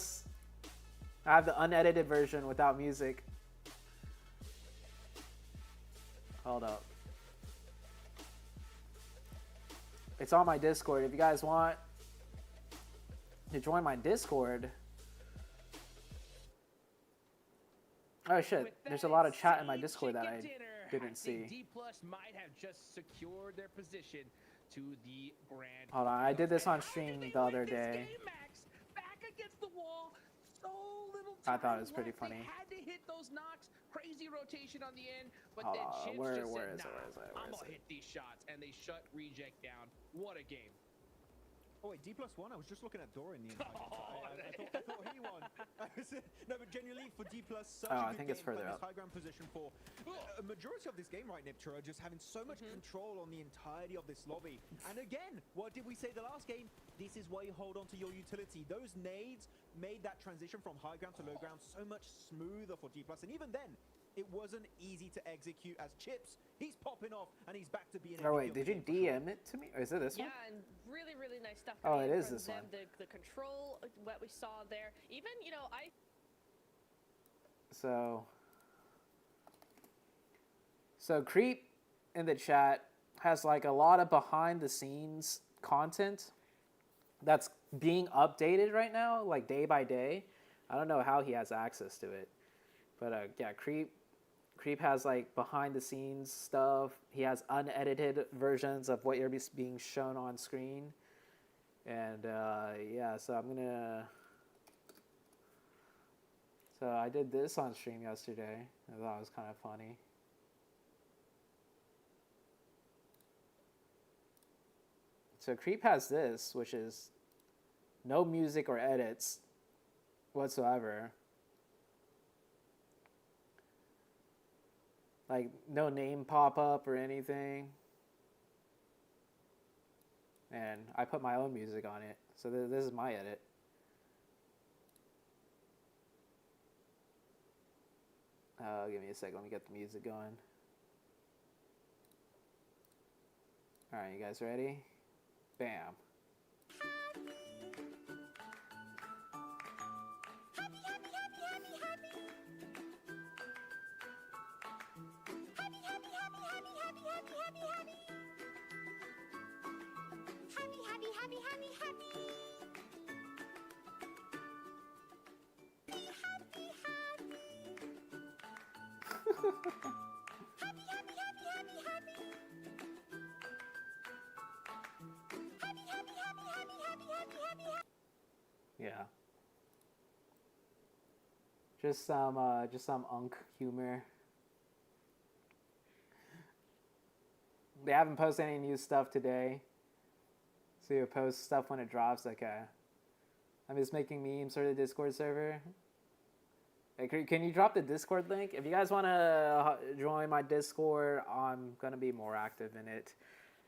have the unedited version without music. Hold up. It's on my Discord. If you guys want to join my Discord. Oh shit, there's a lot of chat in my Discord that I didn't see. D+ might have just secured their position to the grand. Hold on, I did this on stream the other day. Back against the wall. So little I thought it was time pretty left. funny. They had to hit those knocks. Crazy rotation on the end, but Hold then on, Chips where just is said, it, nah, where is it, where I'm is gonna it? hit these shots, and they shut Reject down. What a game. Oh wait, D+1? I was just looking at Dorian the entire time. I thought he won. No, but genuinely for D+, such Oh, a I good think it's game, further but this up. high ground position for a majority of this game, right, Niptura, just having so much control on the entirety of this lobby. And again, what did we say the last game? This is why you hold on to your utility. Those nades made that transition from high ground to low ground so much smoother for D+, and even then, it wasn't easy to execute as Chips. He's popping off, and he's back to being. Oh wait, did you DM it to me? Or is it this Yeah, one? and really, really nice stuff. Oh, coming it in is from this them. one. The control, what we saw there. Even, you know, So Creep in the chat has like a lot of behind the scenes content that's being updated right now, like day by day. I don't know how he has access to it, but yeah, Creep has like behind the scenes stuff. He has unedited versions of what you're being shown on screen, and yeah. So I did this on stream yesterday. I thought it was kind of funny. So Creep has this, which is no music or edits whatsoever. Like no name pop up or anything. And I put my own music on it. So this is my edit. Give me a second. Let me get the music going. All right, you guys ready? Bam. Yeah. Just some unk humor. They haven't posted any new stuff today. So you'll post stuff when it drops. Okay. I'm just making memes for the Discord server. Hey, can you drop the Discord link? If you guys want to join my Discord, I'm going to be more active in it.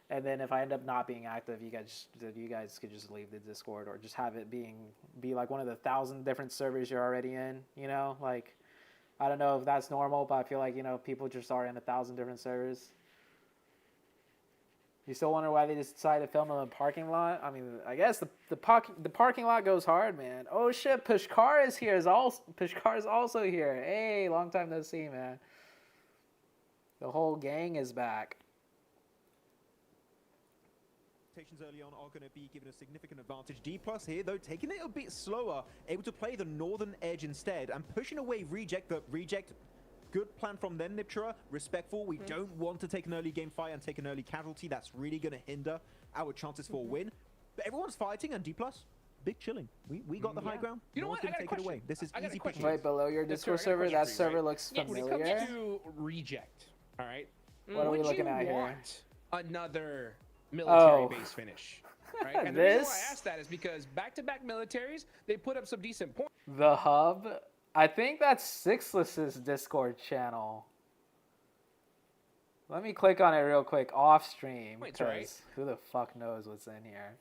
And then if I end up not being active, you guys could just leave the Discord or just have it be like one of the 1,000 different servers you're already in, you know? Like, I don't know if that's normal, but I feel like, you know, people just are in 1,000 different servers. You still wonder why they just decided to film in a parking lot? I mean, I guess the parking lot goes hard, man. Oh shit, Pushkar is here. Pushkar is also here. Hey, long time no see, man. The whole gang is back. Rotations early on are going to be given a significant advantage. D+ here, though, taking it a bit slower, able to play the northern edge instead and pushing away Reject. The Reject Good plan from them, Niptura. Respectful. We don't want to take an early game fight and take an early casualty. That's really going to hinder our chances for a win. But everyone's fighting, and D+, big chilling. We got the high ground. You know No what? one's I gonna got a take it away. question. This is I got a easy question. peasy. Right below your Yes, Discord sir, I got a server, question that for you, server right? looks When it familiar. comes to reject, all right? What are we would looking you at here? want another military Oh. base finish? Right? And the reason why This? I asked that is because back-to-back militaries, they put up some decent points. The hub. I think that's Sixless's Discord channel. Let me click on it real quick off stream, Wait, because right. who the fuck knows what's in here.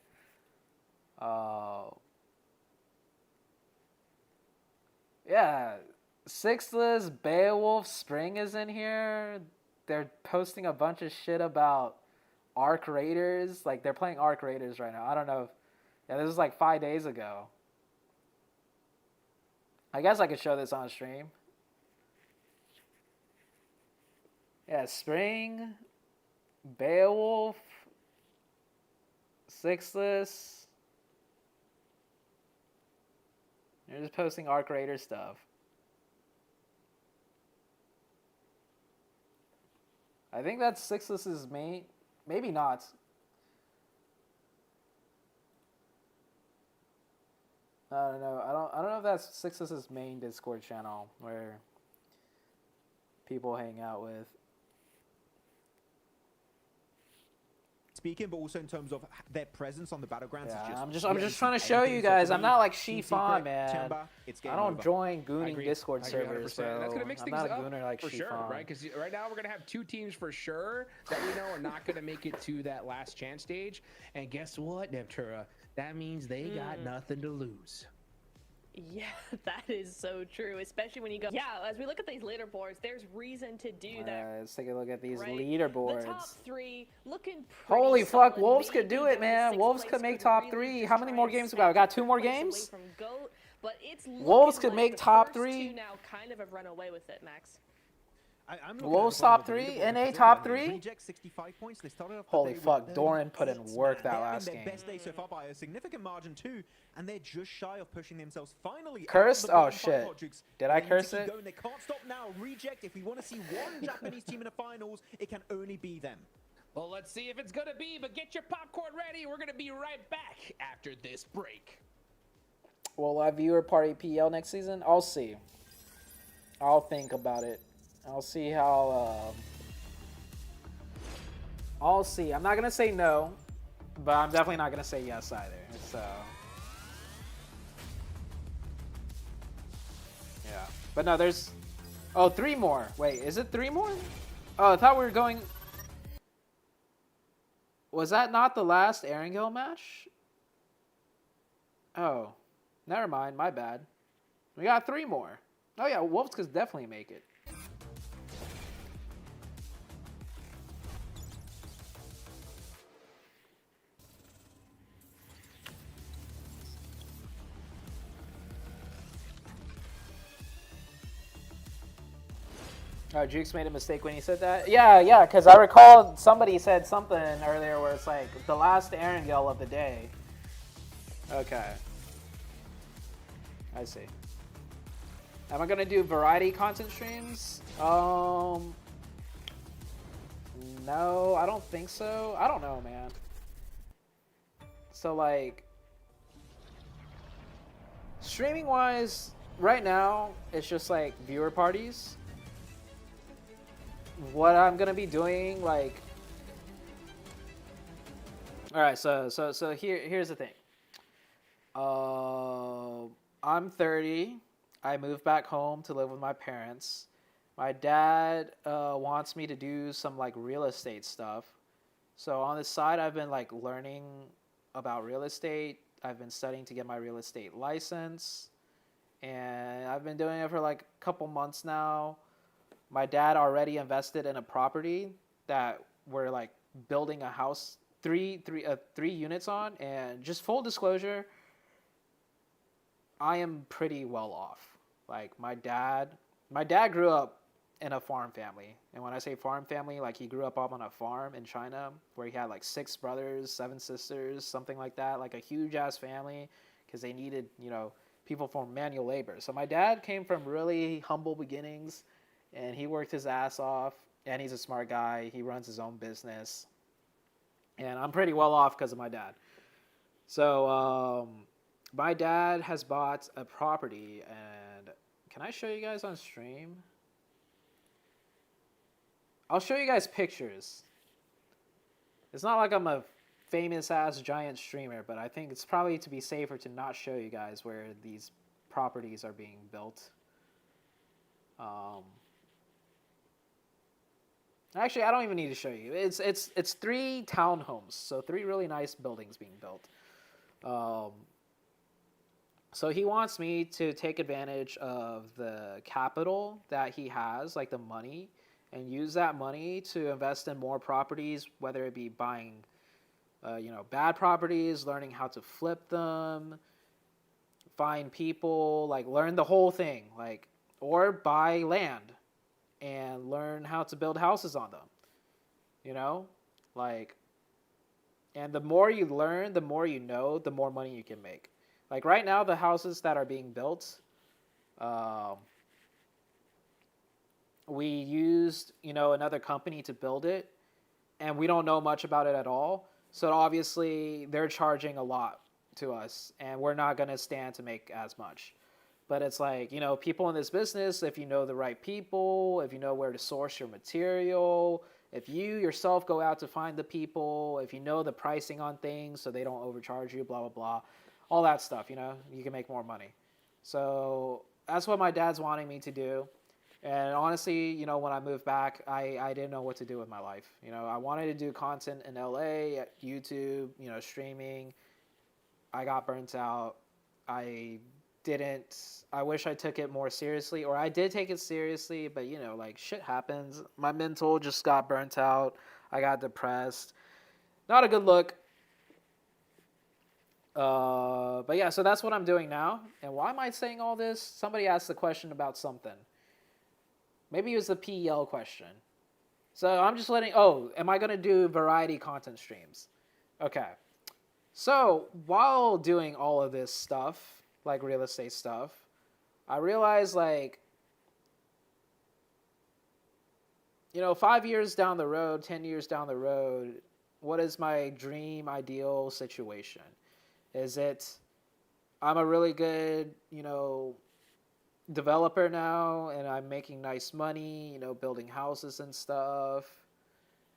Oh. Yeah, Sixless, Beowulf, Spring is in here. They're posting a bunch of shit about Arc Raiders. Like, they're playing Arc Raiders right now. I don't know. Yeah, this was like 5 days ago. I guess I could show this on stream. Yeah, Spring, Beowulf, Sixless. They're just posting Arc Raider stuff. I think that's Sixless's main. Maybe not. I don't know. I don't know if that's Sixless's main Discord channel where people hang out with. Speaking, but also in terms of their presence on the battlegrounds. Yeah, is just I'm just trying to show you guys. I'm not like Xi'an, man. I don't join gooning Discord servers, so And that's gonna mix I'm things not a up gooner like for sure, Xi'an. right? Because right now we're gonna have two teams for sure that we know are not gonna make it to that last chance stage. And guess what, Neptura? That means they got nothing to lose. Yeah, that is so true, especially when you go. Yeah, as we look at these leaderboards, there's reason to do that. Let's take a look at these right? leaderboards. The top three looking pretty Holy fuck, solid. Wolves could Maybe do it, going man. sixth Wolves place could make could top really three. just How many try more and games we got? We got 2 more place away games? from GOAT, but it's Wolves looking could like make the top first 3. two now kind of have run away with it, Max. I'm Wolves top 3, NA top 3. Reject 65 points. They started off the Holy day with fuck, 38, Doran put in work that They're last having game. their best day so far by a significant margin too, and they're just shy of pushing themselves finally. Cursed? out Oh of the bottom shit. five, Hotjukes. Did I They need to curse keep it? going. They can't stop now. Reject. If we want to see one Japanese team in the finals, it can only be them. Well, let's see if it's gonna be. But get your popcorn ready. We're gonna be right back after this break. Will I viewer party PL next season? I'll see. I'll think about it. I'll see how. I'll see. I'm not gonna say no, but I'm definitely not gonna say yes either. So. Yeah. But no, there's. Oh, 3 more. Wait, is it 3 more? Oh, I thought we were going. Was that not the last Erangel match? Oh. Never mind, my bad. We got 3 more. Oh yeah, Wolves could definitely make it. Oh, Jukes made a mistake when he said that? Yeah, because I recall somebody said something earlier where it's like the last Erangel of the day. Okay. I see. Am I gonna do variety content streams? No, I don't think so. I don't know, man. So like, streaming wise, right now it's just like viewer parties. What I'm gonna be doing, like, all right. So here's the thing. I'm 30. I moved back home to live with my parents. My dad wants me to do some like real estate stuff. So on the side, I've been like learning about real estate. I've been studying to get my real estate license, and I've been doing it for like a couple months now. My dad already invested in a property that we're like building a house, three units on, and just full disclosure, I am pretty well off. Like my dad grew up in a farm family. And when I say farm family, like he grew up on a farm in China where he had like 6 brothers, 7 sisters, something like that, like a huge ass family because they needed, people for manual labor. So my dad came from really humble beginnings, and he worked his ass off, and he's a smart guy. He runs his own business, and I'm pretty well off because of my dad. So my dad has bought a property, and can I show you guys on stream? I'll show you guys pictures. It's not like I'm a famous ass giant streamer, but I think it's probably to be safer to not show you guys where these properties are being built. Actually, I don't even need to show you. It's 3 townhomes, so 3 really nice buildings being built. So he wants me to take advantage of the capital that he has, like the money, and use that money to invest in more properties, whether it be buying, bad properties, learning how to flip them, find people, like learn the whole thing, like, or buy land and learn how to build houses on them, like, and the more you learn, the more you know, the more money you can make. Like right now, the houses that are being built, we used, another company to build it, and we don't know much about it at all. So obviously, they're charging a lot to us, and we're not going to stand to make as much. But it's like, people in this business, if you know the right people, if you know where to source your material, if you yourself go out to find the people, if you know the pricing on things so they don't overcharge you, blah, blah, blah, all that stuff, you can make more money. So that's what my dad's wanting me to do. And honestly, when I moved back, I didn't know what to do with my life. I wanted to do content in LA, YouTube, streaming. I got burnt out. I wish I took it more seriously, or I did take it seriously, but shit happens. My mental just got burnt out. I got depressed. Not a good look. But yeah, so that's what I'm doing now. And why am I saying all this? Somebody asked the question about something. Maybe it was the PEL question. So I'm just am I going to do variety content streams? Okay. So while doing all of this stuff, like real estate stuff, I realized 5 years down the road, 10 years down the road, what is my dream ideal situation? Is it I'm a really good, developer now, and I'm making nice money, building houses and stuff,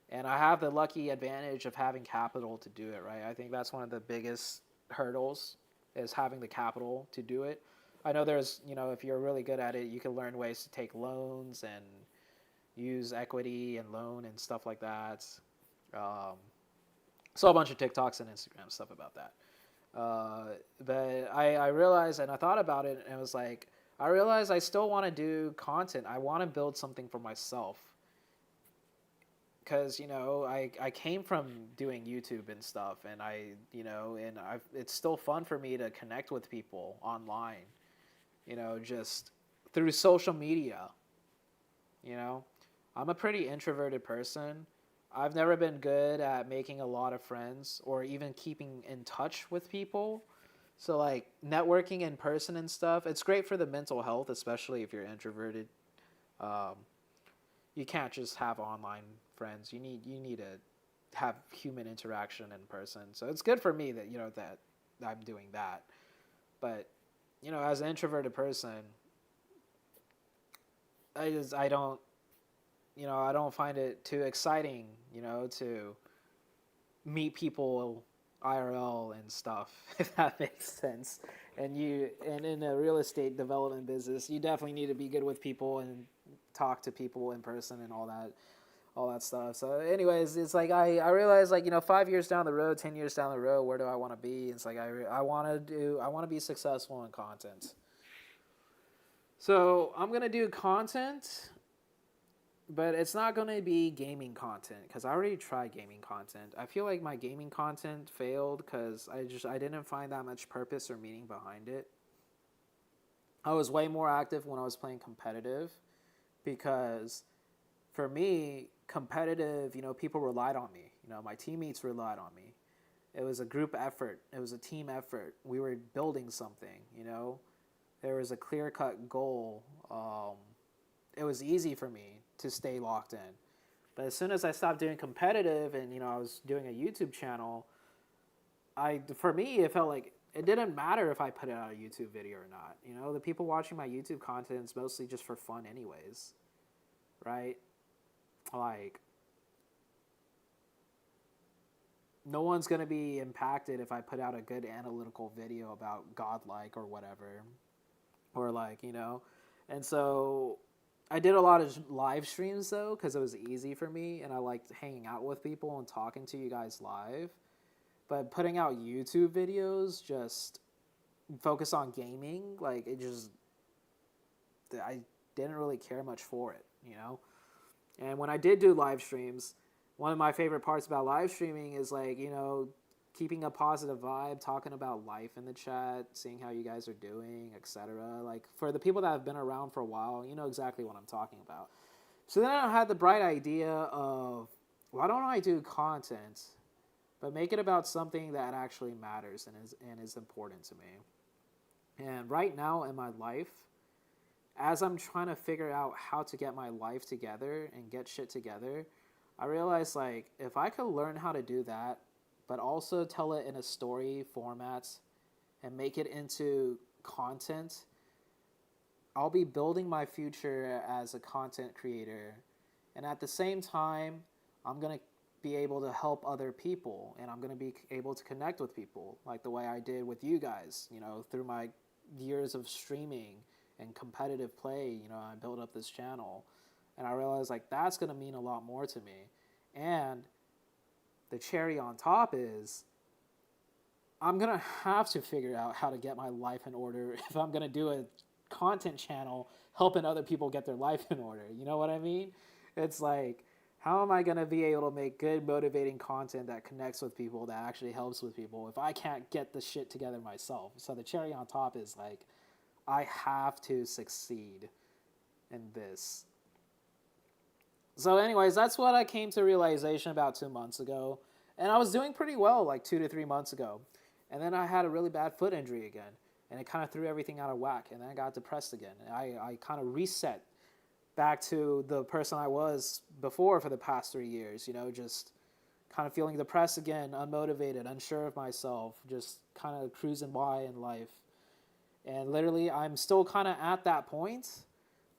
and I have the lucky advantage of having capital to do it, right? I think that's one of the biggest hurdles, is having the capital to do it. I know there's, if you're really good at it, you can learn ways to take loans and use equity and loan and stuff like that. So a bunch of TikToks and Instagram stuff about that. But I realized, and I thought about it, and it was like, I realized I still want to do content. I want to build something for myself. Because, I came from doing YouTube and stuff, and it's still fun for me to connect with people online, just through social media. I'm a pretty introverted person. I've never been good at making a lot of friends or even keeping in touch with people. So networking in person and stuff, it's great for the mental health, especially if you're introverted. You can't just have online friends. You need to have human interaction in person. So it's good for me that that I'm doing that. But as an introverted person, I don't find it too exciting, to meet people IRL and stuff, if that makes sense. And in a real estate development business, you definitely need to be good with people and talk to people in person and all that stuff. So anyways, it's like I realized 5 years down the road, 10 years down the road, where do I want to be? It's like I want to be successful in content. So I'm going to do content, but it's not going to be gaming content, because I already tried gaming content. I feel like my gaming content failed because I didn't find that much purpose or meaning behind it. I was way more active when I was playing competitive, because for me, competitive, people relied on me. My teammates relied on me. It was a group effort. It was a team effort. We were building something, There was a clear-cut goal. it was easy for me to stay locked in. But as soon as I stopped doing competitive and, you know, I was doing a YouTube channel, for me, it felt like it didn't matter if I put out a YouTube video or not. You know, the people watching my YouTube content is mostly just for fun anyways, right? Like, no one's going to be impacted if I put out a good analytical video about Godlike or whatever. Or like, you know. And so I did a lot of live streams though, because it was easy for me. And I liked hanging out with people and talking to you guys live. But putting out YouTube videos, just focus on gaming, like it just, I didn't really care much for it, you know? And when I did do live streams, one of my favorite parts about live streaming is like, you know, keeping a positive vibe, talking about life in the chat, seeing how you guys are doing, etc. Like for the people that have been around for a while, you know exactly what I'm talking about. So then I had the bright idea of, why don't I do content, but make it about something that actually matters and is important to me. And right now in my life, as I'm trying to figure out how to get my life together and get shit together, I realized like if I could learn how to do that, but also tell it in a story format and make it into content, I'll be building my future as a content creator. And at the same time, I'm going to be able to help other people, and I'm going to be able to connect with people like the way I did with you guys, you know, through my years of streaming and competitive play. You know, I built up this channel, and I realized like that's going to mean a lot more to me. And the cherry on top is I'm going to have to figure out how to get my life in order if I'm going to do a content channel helping other people get their life in order. You know what I mean? It's like, how am I going to be able to make good, motivating content that connects with people, that actually helps with people, if I can't get the shit together myself? So the cherry on top is like, I have to succeed in this. So anyways, that's what I came to realization about 2 months ago. And I was doing pretty well like 2 to 3 months ago. And then I had a really bad foot injury again. And it kind of threw everything out of whack. And then I got depressed again. And I kind of reset back to the person I was before for the past 3 years, you know, just kind of feeling depressed again, unmotivated, unsure of myself, just kind of cruising by in life. And literally, I'm still kind of at that point,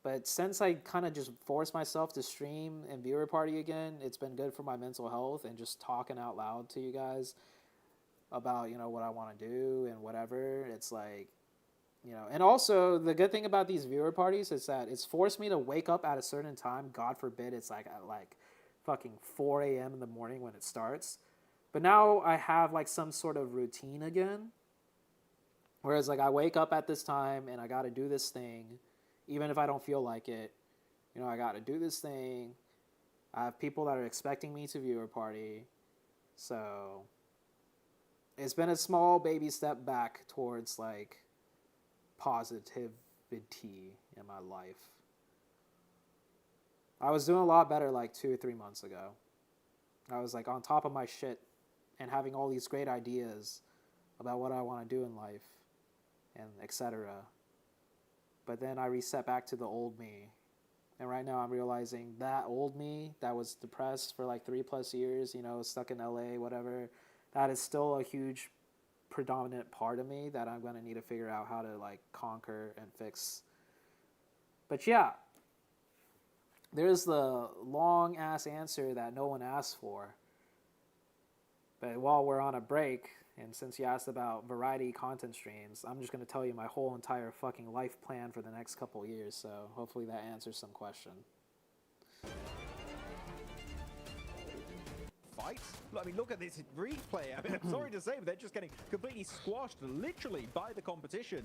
but since I kind of just forced myself to stream and viewer party again, it's been good for my mental health and just talking out loud to you guys about, you know, what I want to do and whatever. It's like, you know, and also the good thing about these viewer parties is that it's forced me to wake up at a certain time. God forbid it's like at like fucking 4 a.m. in the morning when it starts. But now I have like some sort of routine again. Whereas like I wake up at this time and I got to do this thing, even if I don't feel like it. You know, I got to do this thing. I have people that are expecting me to viewer party. So it's been a small baby step back towards like positivity in my life. I was doing a lot better like 2 or 3 months ago. I was like on top of my shit and having all these great ideas about what I want to do in life and etc. But then I reset back to the old me. And right now I'm realizing that old me that was depressed for like 3+ years, you know, stuck in LA, whatever, that is still a huge predominant part of me that I'm going to need to figure out how to like conquer and fix. But yeah, there's the long ass answer that no one asked for. But while we're on a break, and since you asked about variety content streams, I'm just going to tell you my whole entire fucking life plan for the next couple years. So hopefully that answers some question. Fight? I mean, look at this replay. I mean, I'm sorry to say, but they're just getting completely squashed, literally, by the competition.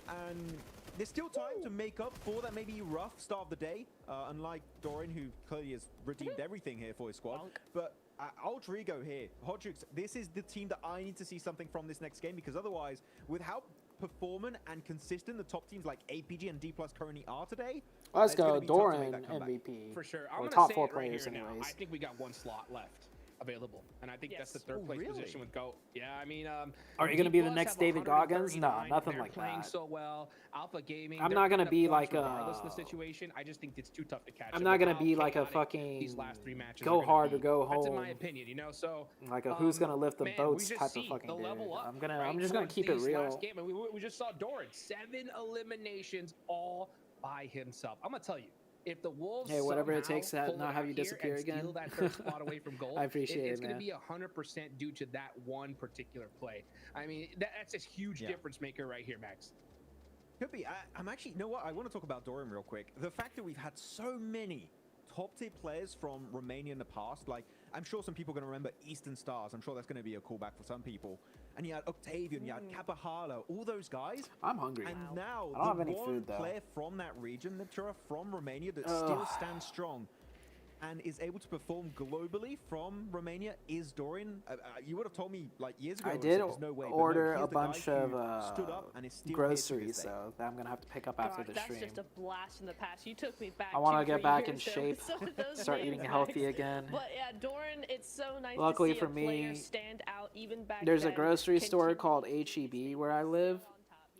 And there's still time to make up for that maybe rough start of the day, unlike Doran, who clearly has redeemed everything here for his squad. But Ultra Ego here, Hodrix, this is the team that I need to see something from this next game, because otherwise, with how performant and consistent the top teams like APG and D+ currently are today, let's go, Doran MVP. For sure. I'm or going top to say 4 it right players here anyways. now. I think we got 1 slot left. available, and I think that's the Yes. third place really? position with GOAT. Yeah, I mean, Are you gonna be the D+ next have David Goggins? No, 139. nothing They're like playing that. so well. Alpha Gaming. I'm they're not gonna gonna be push like regardless of the a. situation. I just think it's too tough to catch. I'm them not with gonna how be like a chaotic these fucking last 3 matches go are gonna hard be. or go That's in home. my opinion, you know. So Like a who's gonna lift the man, boats we just type of see fucking the dude. level up, I'm right, just gonna towards keep it these real. last game, and we just saw Doran 7 eliminations all by himself. I'm gonna tell you, if the Wolves Hey, whatever it somehow takes to pull not it have out you here disappear and again. steal that third spot away from gold, I appreciate it's it, gonna man. be 100% due to that one particular play. I mean, that's a huge difference maker right here, Max. Could be. I'm actually, you know what? I want to talk about Doran real quick. The fact that we've had so many top-tier players from Romania in the past, like, I'm sure some people are going to remember Eastern Stars. I'm sure that's going to be a callback for some people. And you had Octavian, you had Kapahalo, all those guys. I'm hungry. And now I don't have the any one food, though. player from that region, Niptura, from Romania, that still stands strong and is able to perform globally from Romania is Dorian. You would have told me like years ago. I said did there's no way, but no, order he's a the guy bunch who of stood up and is still here to this groceries, day. though, that I'm gonna have to pick up after Gosh, the that's stream. just a blast from the past. You took me back. I want to 2-3 get back in years there shape, with some of those start names, eating healthy Max. again. But yeah, Doran, it's so nice Luckily to see for a player me, stand out even back There's a then, grocery store continue called to HEB where I live,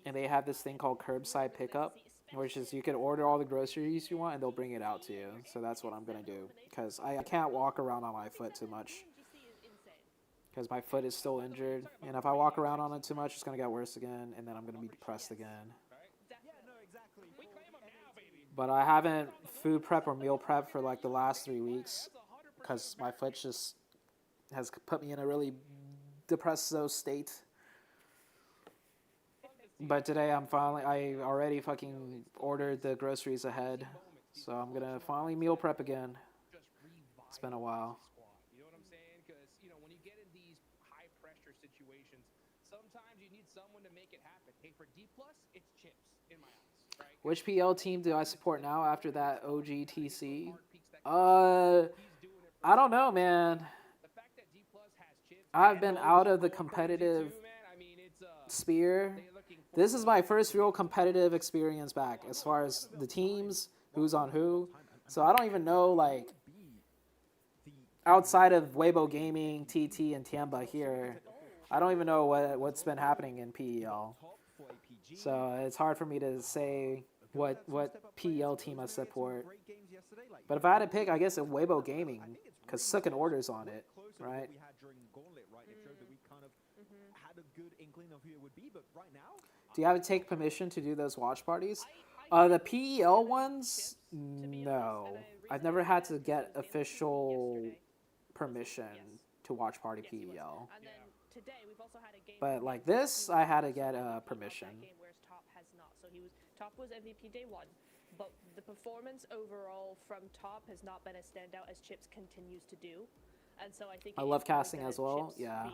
and they have this thing called curbside pickup, which is you can order all the groceries you want and they'll bring it out to you. So that's what I'm gonna do, because I can't walk around on my foot too much, because my foot is still injured, and if I walk around on it too much, it's gonna get worse again, and then I'm gonna be depressed again. But I haven't food prep or meal prep for like the last 3 weeks, because my foot just has put me in a really depressed state. But today I already fucking ordered the groceries ahead, so I'm gonna finally meal prep again. It's been a while. You know what I'm saying? Because when you get in these high pressure situations, sometimes you need someone to make it happen. Hey, for D+, it's chips in my eyes, right? Which PL team do I support now after that OGTC? I don't know, man. I've been out of the competitive sphere. This is my first real competitive experience back as far as the teams, who's on who. So I don't even know, like, outside of Weibo Gaming, TT, and Tiamba here, I don't even know what's been happening in PEL. So it's hard for me to say what PEL team I support. But if I had to pick, I guess a Weibo Gaming, because Sucking Order's on it, right? Do you have to take permission to do those watch parties? The PEL ones, no. I've never had to get official permission to watch party PEL. But like this, I had to get permission. Whereas Top has not. So Top was MVP day 1, but the performance overall from Top has not been as standout as Chips continues to do. And so I think I love casting as well. Yeah.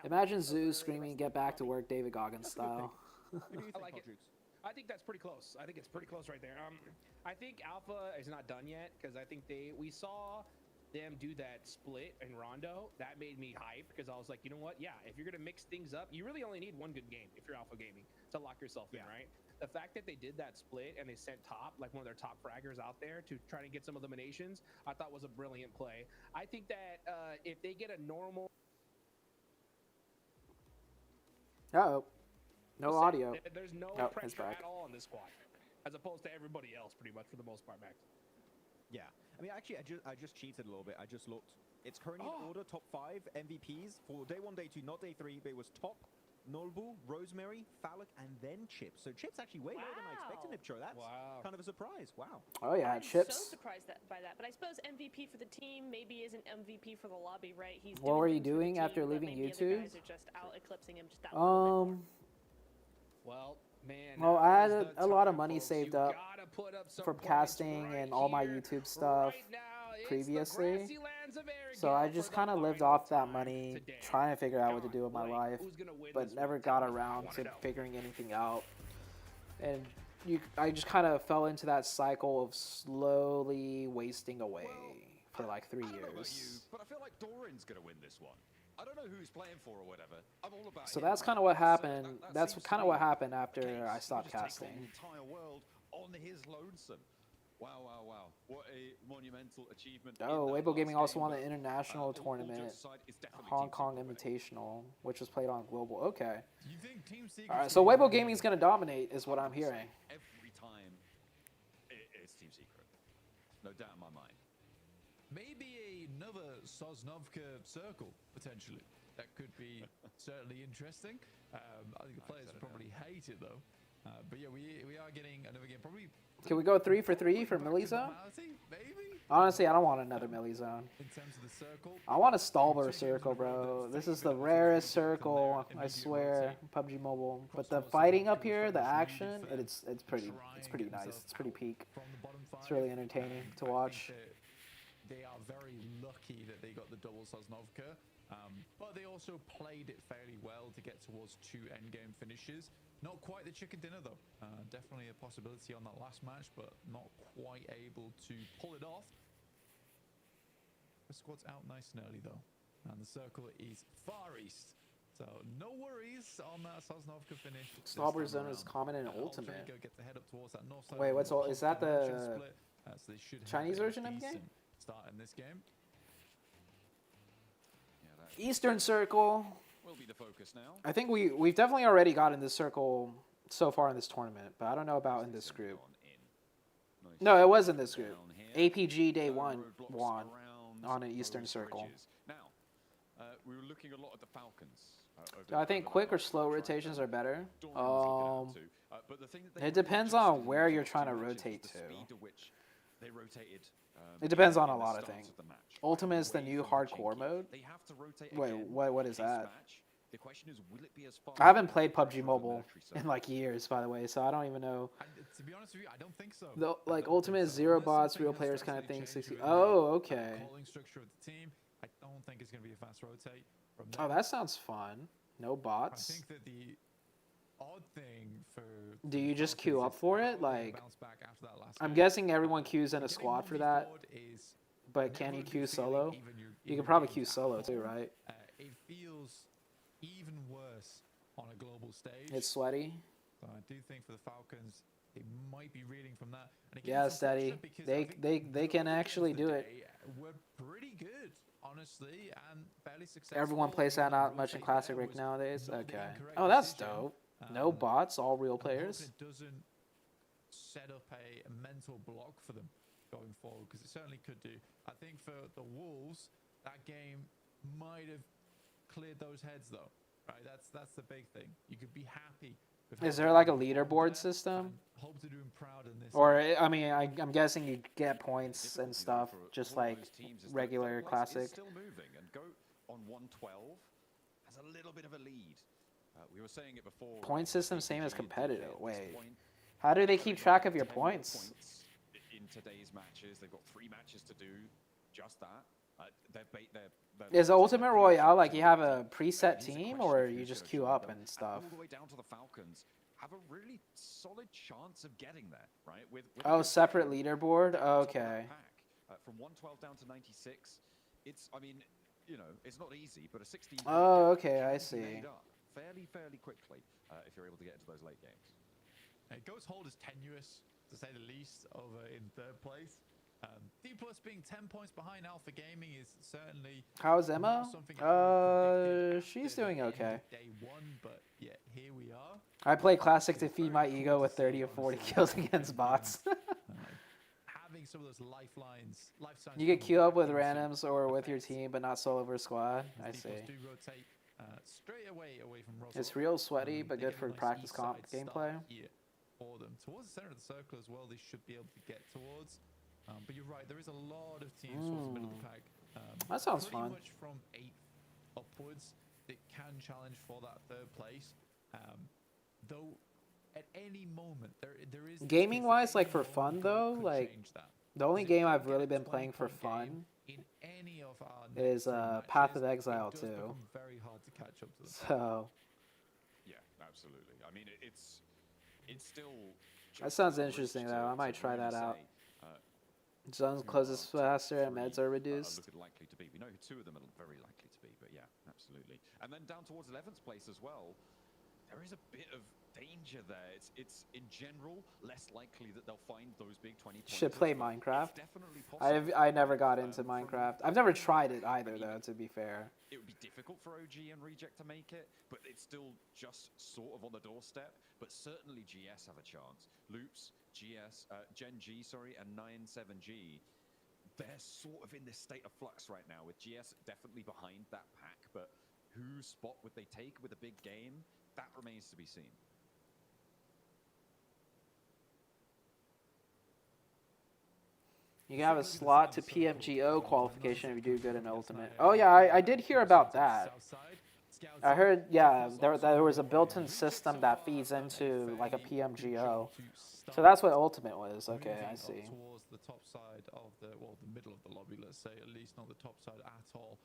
Imagine Zoo screaming, "Get back to work," David Goggins style. I like it. I think that's pretty close. I think it's pretty close right there. I think Alpha is not done yet, because I think we saw them do that split in Rondo. That made me hype, because I was like, you know what? Yeah, if you're gonna mix things up, you really only need one good game if you're Alpha Gaming to lock yourself in, right? The fact that they did that split and they sent Top, like one of their top fraggers out there to try to get some eliminations, I thought was a brilliant play. I think that if they get a normal... Uh-oh. No audio. There's no pressure at all on this squad, as opposed to everybody else, pretty much, for the most part, Max. Yeah. I mean, actually, I just cheated a little bit. I just looked. It's currently in order, top 5 MVPs for day 1, day 2, not day 3, but it was Top, Nolbu, Rosemary, Falak, and then Chips. So Chips actually way lower than I expected him, Nipcho. That's kind of a surprise. Wow. Oh yeah, I'm Chips. so surprised by that. But I suppose MVP for the team maybe isn't MVP for the lobby, right? He's What were you doing after leaving YouTube? Guys are just out eclipsing him just that little bit more. Well, man. Well, I had a lot of money saved up from casting and all my YouTube stuff previously. So I just kind of lived off that money, trying to figure out what to do with my life, but never got around to figuring anything out. And I just kind of fell into that cycle of slowly wasting away for like 3 I don't know about you, years. but I feel like Doran's gonna win this one. I don't know who he's playing for or whatever. I'm all about So him. that's kind of what happened. That That's seems to kind of be what happened the after case. I He stopped just takes on casting. the entire world on his lonesome. Wow, wow, wow. What a monumental achievement. Oh, in that Weibo last Gaming also game, won the but, international all tournament, jokes aside, it's definitely Hong Team Kong Secret winning. Invitational, which was played on Global. Okay. Do you think Team Secret's All right, so gonna Weibo win? Gaming's gonna dominate, is what I'm 100%. hearing. Every time, it's Team Secret. No doubt in my mind. Maybe another Sosnovka circle, potentially. That could be certainly interesting. I think the players probably hate it, though. But yeah, we are getting another game. Probably. Can we go 3 for 3 for Millie Zone? Maybe? Honestly, I don't want another Millie Zone. In terms of the circle. I want a Stalber circle, bro. This is the rarest circle, I swear, PUBG Mobile. But the fighting up here, the action, it's pretty nice. It's pretty peak. It's really entertaining to watch. They are very lucky that they got the double Sosnovka, but they also played it fairly well to get towards 2 endgame finishes. Not quite the chicken dinner, though. Definitely a possibility on that last match, but not quite able to pull it off. The squad's out nice and early, though, and the circle is far east. So no worries on that Sosnovka finish. Stalber Zone is common in Ultimate. Get the head up towards that north side. Wait, what's all? Is that the so they should have Chinese a version of the game? decent start in this game. Eastern Circle. Will be the focus now. I think we've definitely already gotten this circle so far in this tournament, but I don't know about in this group. No, it was in this group. APG Day 1 won on an Eastern Circle. Now, we were looking a lot at the Falcons. So I think quick or slow rotations are better. But the thing that they It depends on where you're trying to rotate to. They rotated. It depends on a lot of things. Ultimate is the new hardcore mode. Wait, what is that? The question is, will it be as far? I haven't played PUBG Mobile in like years, by the way, so I don't even know. To be honest with you, I don't think so. Like Ultimate is 0 bots, real players kind of thing. 60. Oh, okay. Calling structure of the team. I don't think it's going to be a fast rotate. Oh, that sounds fun. No bots. I think that the odd thing for. Do you just queue up for it? Like, I'm guessing everyone queues in a squad for that. But can you queue solo? You can probably queue solo too, right? It feels even worse on a global stage. It's sweaty. So I do think for the Falcons, they might be reading from that. And again, Yeah, steady. They can actually do it. We're pretty good, honestly, and fairly successful. Everyone plays that out much in Classic Rig nowadays. Okay. Oh, that's dope. No bots, all real players. It doesn't set up a mental block for them going forward, because it certainly could do. I think for the Wolves, that game might have cleared those heads, though. Right, that's the big thing. You could be happy. Is there like a leaderboard system? Hope to do him proud in this. Or I mean, I'm guessing you get points and stuff, just like regular Classic. Still moving, and go on 112 has a little bit of a lead. We were saying it before. Point system same as competitive. Wait, how do they keep track of your points? In today's matches, they've got 3 matches to do just that. Is Ultimate Royale like you have a preset team, or you just queue up and stuff? All the way down to the Falcons have a really solid chance of getting there, right? With Oh, separate leaderboard. Okay. From 112 down to 96, it's, I mean, you know, it's not easy, but a 16. Oh, okay, I see. Fairly quickly if you're able to get into those late games. Ghost Hold is tenuous, to say the least, over in 3rd place. D Plus being 10 points behind Alpha Gaming is certainly. How's Emma? She's doing okay. Day 1, but yeah, here we are. I play Classic to feed my ego with 30 or 40 kills against bots. Having some of those lifelines, life signs. You get queue up with randoms or with your team, but not solo versus squad. I see. Do rotate straight away from Russell. It's real sweaty, but good for practice comp gameplay. Here for them towards the center of the circle as well. They should be able to get towards. But you're right, there is a lot of teams towards the middle of the pack. That sounds pretty fun. Much from 8 upwards that can challenge for that 3rd place. Though at any moment there is gaming wise, like for fun though, like the only game I've really been playing for fun in any of our is Path of Exile 2. Very hard to catch up to them. So yeah, absolutely. I mean, it's still. That sounds interesting though. I might try that out. Zones closes faster and meds are reduced. Likely to be. We know 2 of them are very likely to be, but yeah, absolutely. And then down towards 11th place as well, there is a bit of danger danger there. It's in general less likely that they'll find those big 20 points. Should play Minecraft. Definitely possible. I never got into Minecraft. I've never tried it either, though, to be fair. It would be difficult for OG and Reject to make it, but it's still just sort of on the doorstep. But certainly GS have a chance. Loops, GS, Gen G, sorry, and 97G. They're sort of in this state of flux right now, with GS definitely behind that pack, but whose spot would they take with a big game? That remains to be seen. You can have a slot to PMGO qualification if you do good in Ultimate. Oh yeah, I did hear about that. I heard, yeah, there was a built-in system that feeds into like a PMGO. So that's what Ultimate was. Okay, I see. Towards the top side of the middle of the lobby, let's say, at least not the top side at all.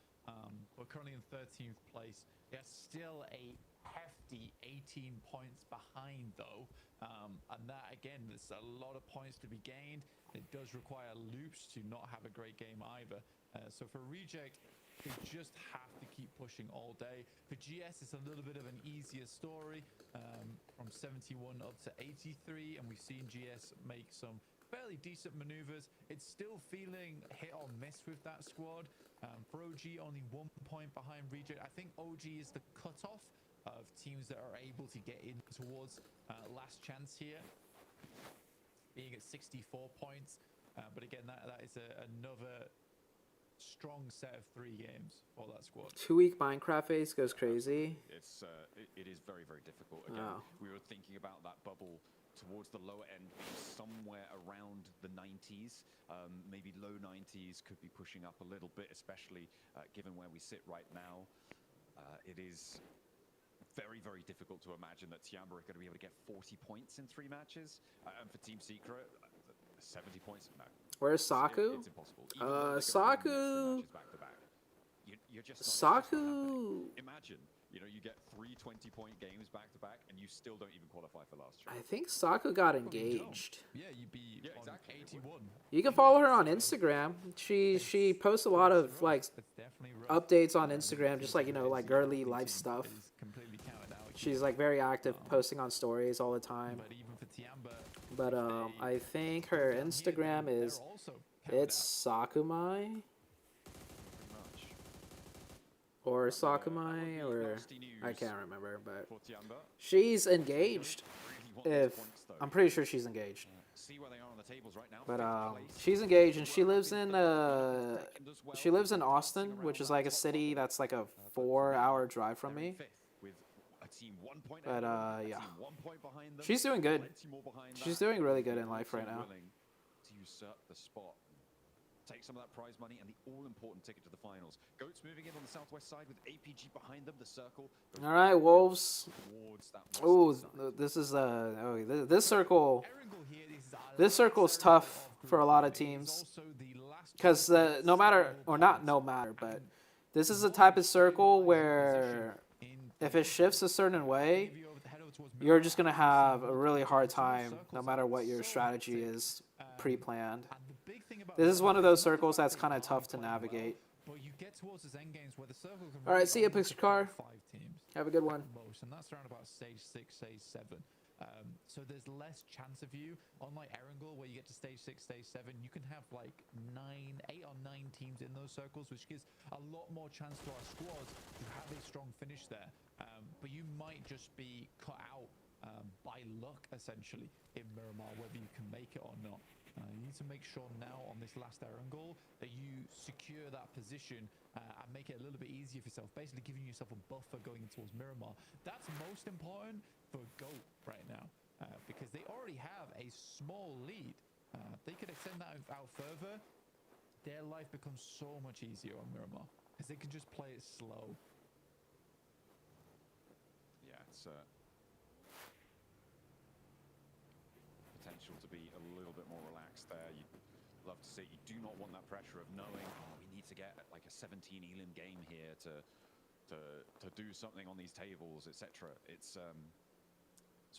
We're currently in 13th place. Yeah, still a hefty 18 points behind though, and that again, there's a lot of points to be gained. It does require Loops to not have a great game either. So for Reject, they just have to keep pushing all day. For GS, it's a little bit of an easier story, from 71 up to 83, and we've seen GS make some fairly decent maneuvers. It's still feeling hit or miss with that squad. For OG, only 1 point behind Reject. I think OG is the cutoff of teams that are able to get in towards last chance here, being at 64 points. But again, that is another strong set of 3 games for that squad. 2-week Minecraft phase goes crazy. It is very, very difficult. Again, we were thinking about that bubble towards the lower end, somewhere around the 90s, maybe low 90s, could be pushing up a little bit, especially given where we sit right now. It is very, very difficult to imagine that Tiamba are going to be able to get 40 points in 3 matches, and for Team Secret, 70 points. No. Where's Saku? It's impossible. Saku. You're just Saku. Imagine, you get 3 20-point games back to back, and you still don't even qualify for last year. I think Saku got engaged. Yeah, you'd be on exactly. 81. You can follow her on Instagram. She posts a lot of like updates on Instagram, just like like girly life stuff. She's like very active, posting on stories all the time. But I think her Instagram is Sakumai or Sakumai, or I can't remember, but she's engaged. I'm pretty sure she's engaged. But she's engaged, and she lives in Austin, which is like a city that's like a 4-hour drive from me. But yeah, she's doing good. She's doing really good in life right now. To usurp the spot, take some of that prize money and the all-important ticket to the finals. Goats moving in on the southwest side with APG behind them. The circle. All right, Wolves. Oh, this is this circle. This circle is tough for a lot of teams because but this is a type of circle where if it shifts a certain way, you're just gonna have a really hard time no matter what your strategy is pre-planned. This is one of those circles that's kind of tough to navigate. All right, see ya, Pixar. Have a good one. And that's around about stage 6, stage 7. So there's less chance of you. Unlike Erangel, where you get to stage 6, stage 7, you can have like 8 or 9 teams in those circles, which gives a lot more chance to our squads to have a strong finish there. But you might just be cut out by luck, essentially, in Miramar, whether you can make it or not. You need to make sure now on this last Erangel that you secure that position and make it a little bit easier for yourself, basically giving yourself a buffer going towards Miramar. That's most important for GOAT right now, because they already have a small lead. They could extend that out further. Their life becomes so much easier on Miramar, because they can just play it slow. Yeah, it's potential to be a little bit more relaxed there. You'd love to see. You do not want that pressure of knowing, we need to get like a 17 elim game here to do something on these tables, etc. It's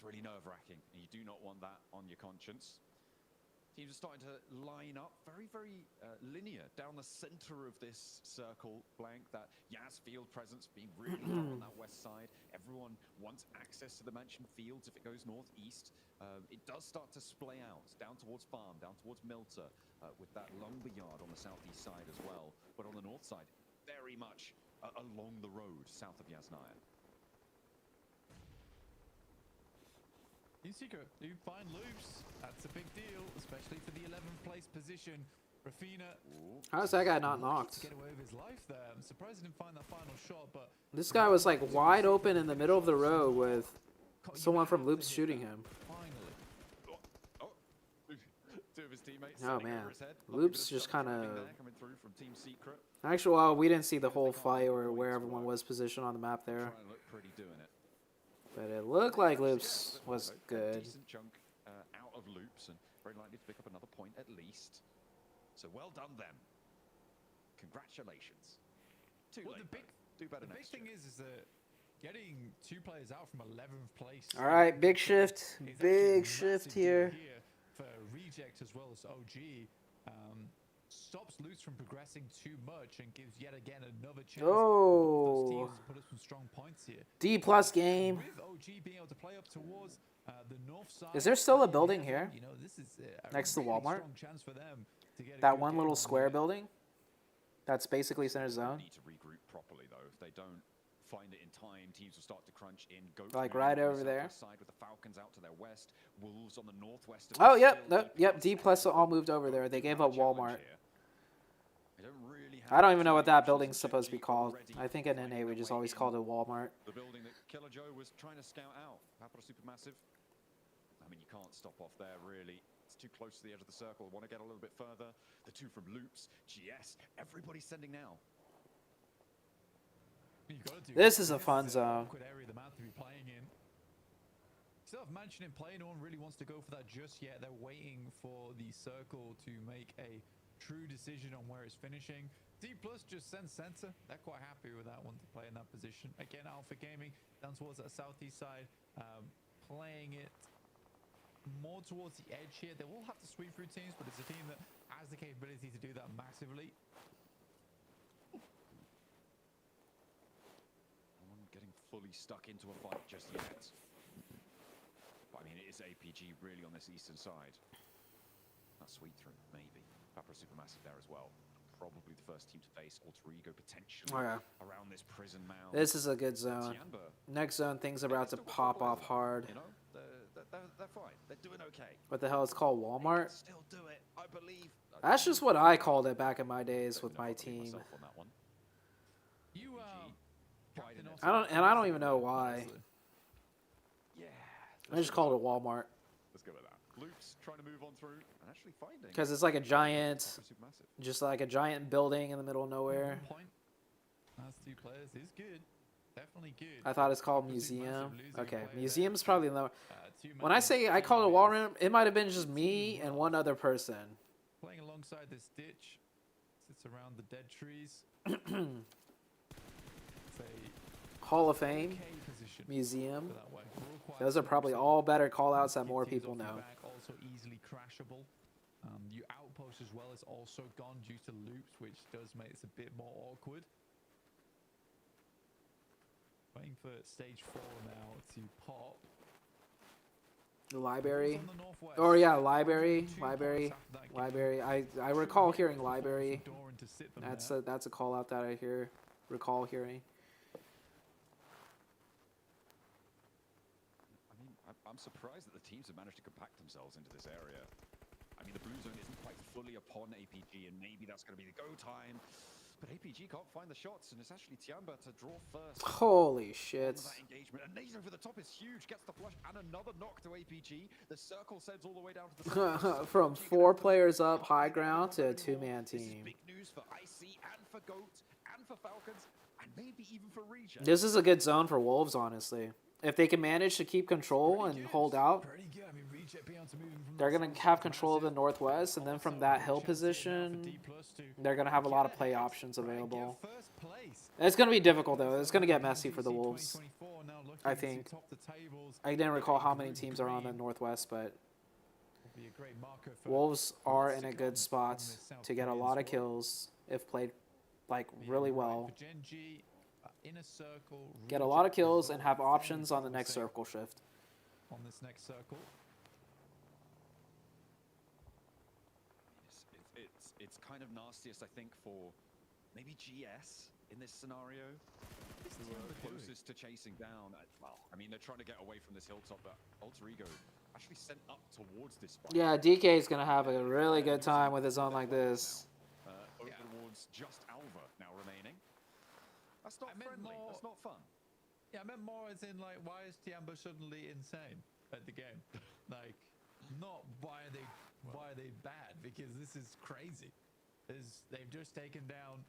really nerve-wracking. You do not want that on your conscience. Teams are starting to line up very, very linear down the center of this circle blank. That Yas field presence being really hot on that west side. Everyone wants access to the mansion fields if it goes northeast. It does start to splay out down towards Farm, down towards Milter, with that lumber yard on the southeast side as well. But on the north side, very much along the road south of Yasnaya. In secret, you find loops. That's a big deal, especially for the 11th place position. Rafina. How's that guy not knocked? Get away with his life there. I'm surprised he didn't find that final shot, but This guy was like wide open in the middle of the road with someone from loops shooting him. Two of his teammates Oh sitting man, over his head. loops just kind of. Coming through from Team Secret. Actually, well, we didn't see the whole fight or where everyone was positioned on the map there. Trying to look pretty doing it. But it looked like loops was A good. decent chunk out of loops and very likely to pick up another point at least. So well done them. Congratulations. Too Well, late, the big, though. Do better the big next thing year. is that getting 2 players out from 11th place. All right, big shift, is actually a big massive shift deal here. For Reject as well as OG. Stops Loops from progressing too much and gives yet again another chance for those teams to put up some strong points here. D+ game. With OG being able to play up towards the north side. Is there still a building here? You know, this is a Next to really Walmart? strong chance for them to get a That good one game little on square here. building? That's basically center zone. Need to regroup properly though. If they don't find it in time, teams will start to crunch in. Goat Like Man right on the over there. southwest side with the Falcons out to their west. Wolves on the northwest. Oh, yep, yep. D+ all moved over there. They gave up Walmart. I don't even know what that building's supposed to be called. I think in NA we just always called it Walmart. The building that Killer Joe was trying to scout out. Capital Supermassive. I mean, you can't stop off there, really. It's too close to the edge of the circle. Want to get a little bit further. The two from Loops, GS. Everybody's sending now. This is a fun zone. Awkward area of the map to be playing in. Still have Mansion in play. No one really wants to go for that just yet. They're waiting for the circle to make a true decision on where it's finishing. D+ just sends center. They're quite happy with that one to play in that position. Again, Alpha Gaming down towards that southeast side, playing it more towards the edge here. They will have to sweep through teams, but it's a team that has the capability to do that massively. No one getting fully stuck into a fight just yet. But I mean, it is APG really on this eastern side. That sweep through, maybe. Papa Supermassive there as well. Probably the first team to face Alter Ego potentially around this prison mound. This is a good zone. Next zone, things about to pop off hard. You know, they're fine. They're doing okay. What the hell is called Walmart? Still do it, I believe. That's just what I called it back in my days with my team. You I don't even know why. Yeah. I just called it Walmart. Let's go with that. Loops trying to move on through and actually finding. Because it's like a giant, just like a giant building in the middle of nowhere. That's 2 players is good. Definitely good. I thought it's called Museum. Okay, Museum's probably lower. When I say I called it Walmart, it might have been just me and one other person. Playing alongside this ditch, sits around the dead trees. Hall of Fame, Museum. Those are probably all better call-outs that more people know. Also easily crashable. Your outpost as well is also gone due to loops, which does make it a bit more awkward. Waiting for stage 4 now to pop. The library. Oh yeah, library. I recall hearing library. That's a call out that I recall hearing. I mean, I'm surprised that the teams have managed to compact themselves into this area. I mean, the blue zone isn't quite fully upon APG, and maybe that's going to be the go time. But APG can't find the shots, and it's actually Tiamba to draw first. Holy shit. That engagement. And Naze over the top is huge. Gets the flush and another knock to APG. The circle sends all the way down to the From 4 players up high ground to a 2-man team. This is big news for IC and for GOAT and for Falcons and maybe even for Reject. This is a good zone for Wolves, honestly. If they can manage to keep control and hold out, they're going to have control of the northwest, and then from that hill position, they're going to have a lot of play options available. It's going to be difficult, though. It's going to get messy for the Wolves, I think. I didn't recall how many teams are on the northwest, but Be a great marker for Wolves are what's in to a come good spot from this South to get a Korean lot of squad. kills if played like Being really right well. for Gen G, inner circle, Get a lot of Reject as kills well, and have very options on the next promising circle shift. on this next circle. It's kind of nastiest, I think, for maybe GS in this scenario. Who are closest to chasing down. Well, I mean, they're trying to get away from this hilltop, but Alter Ego actually sent up towards this spot. Yeah, DK is gonna have a really good time with his own like this. Over towards just Alva now remaining. That's not friendly. That's not fun. Yeah, I meant more as in like, why is Tiamba suddenly insane at the game? Like, not why are they bad? Because this is crazy. They've just taken down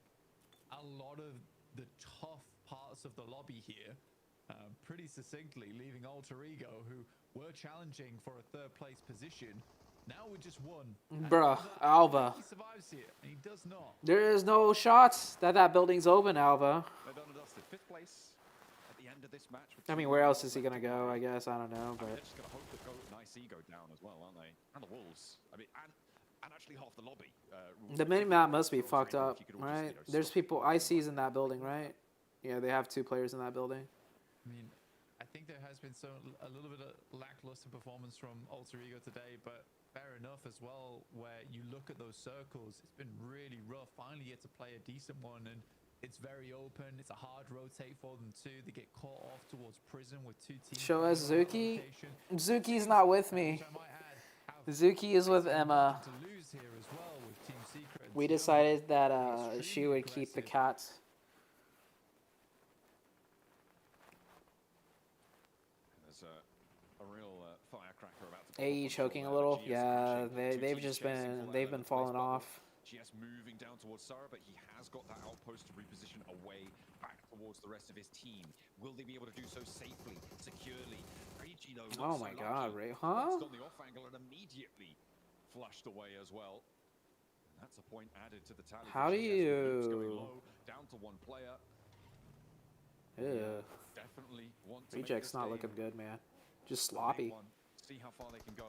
a lot of the tough parts of the lobby here, pretty succinctly, leaving Alter Ego, who were challenging for a third place position. Now we just won. Bruh, Alva. He survives here, and he does not. There is no shots that building's open, Alva. They're done and dusted. 5th place at the end of this match. I mean, where else is he gonna go? I guess I don't know, I mean, but they're just gonna hope that Nice go down as well, aren't they? And the Wolves. I mean, and actually half the lobby. the mini map must be fucked up, right? There's people ICs in that building, right? Yeah, they have 2 players in that building. I mean, I think there has been a little bit of lackluster performance from Alter Ego today, but fair enough as well, where you look at those circles, it's been really rough. Finally get to play a decent one, and it's very open. It's a hard rotate for them too. They get caught off towards prison with 2 teams. Show us Zuki. Zuki's not with me. Zuki is with Emma. To lose here as well with Team Secret. We decided that she would keep the cat. There's a real firecracker about to AE choking a little. Yeah, they've been falling off. GS moving down towards Sarah, but he has got that outpost to reposition away back towards the rest of his team. Will they be able to do so safely, securely? Reiji, though, Oh my God, Ray, huh? on the off angle and immediately flushed away as well. And that's a point added to the tally. How do you? Down to 1 player. Ew. Definitely want to make Reject's this not game looking good, man. Just a big sloppy. one. See how far they can go.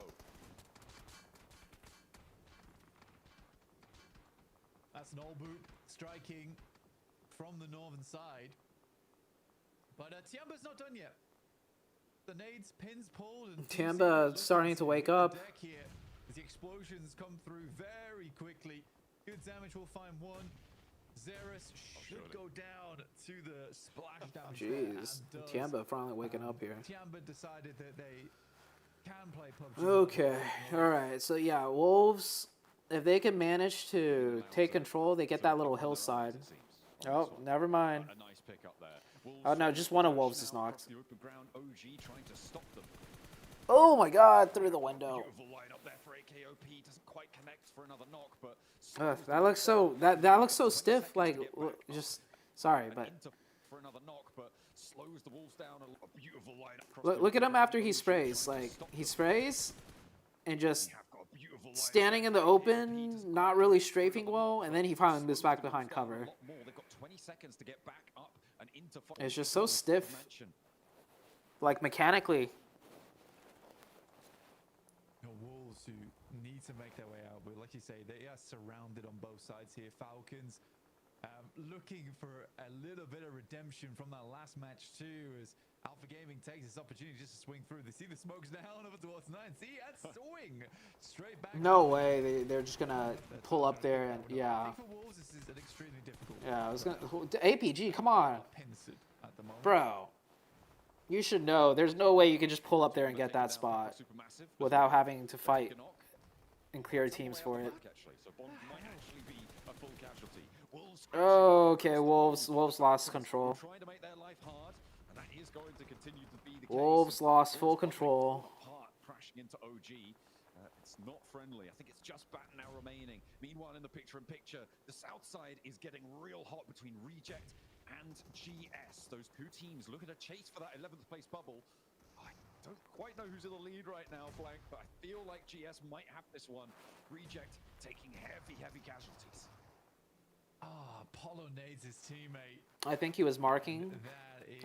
That's an old boot striking from the northern side. But Tiamba's not done yet. The nades, pins pulled, and Tiamba starting to wake up. deck here as the explosions come through very quickly. Good damage will find 1. Xeris should go down to the splash damage. Jeez, Tiamba finally waking up here. Tiamba decided that they can play PUBG. Okay, all right. So yeah, Wolves. If they can manage to take control, they get that little hillside. Oh, never mind. A nice pick up there. Oh no, just one of Wolves is knocked. The open ground, OG trying to stop them. Oh my God, through the window. Beautiful line up there for AKOP. Doesn't quite connect for another knock, but That looks so looks so stiff. Like just sorry, but for another knock, but slows the Wolves down. A beautiful line across look at him after he sprays. Like he sprays and just standing in the open, not really strafing well, and then he finally moves back behind cover. They've got 20 seconds to get back up and into It's just so stiff, like mechanically. Wolves who need to make their way out, but like you say, they are surrounded on both sides here. Falcons looking for a little bit of redemption from that last match too, as Alpha Gaming takes this opportunity just to swing through. They see the smokes down over towards 9. See, that's swing straight back. No way, they're just gonna pull up there and yeah. I think for Wolves, this is an extremely difficult. Yeah, I was gonna APG. Come on, Pincered at the moment. bro. You should know. There's no way you can just pull up there and get that spot without having to fight and clear teams for it. Okay, Wolves lost control. Wolves lost full control. Crashing into OG. It's not friendly. I think it's just Bat now remaining. Meanwhile, in the picture-in-picture, the south side is getting real hot between Reject and GS. Those 2 teams looking to chase for that 11th place bubble. I don't quite know who's in the lead right now, Blank, but I feel like GS might have this one. Reject taking heavy casualties. Apollo nades his teammate. I think he was marking.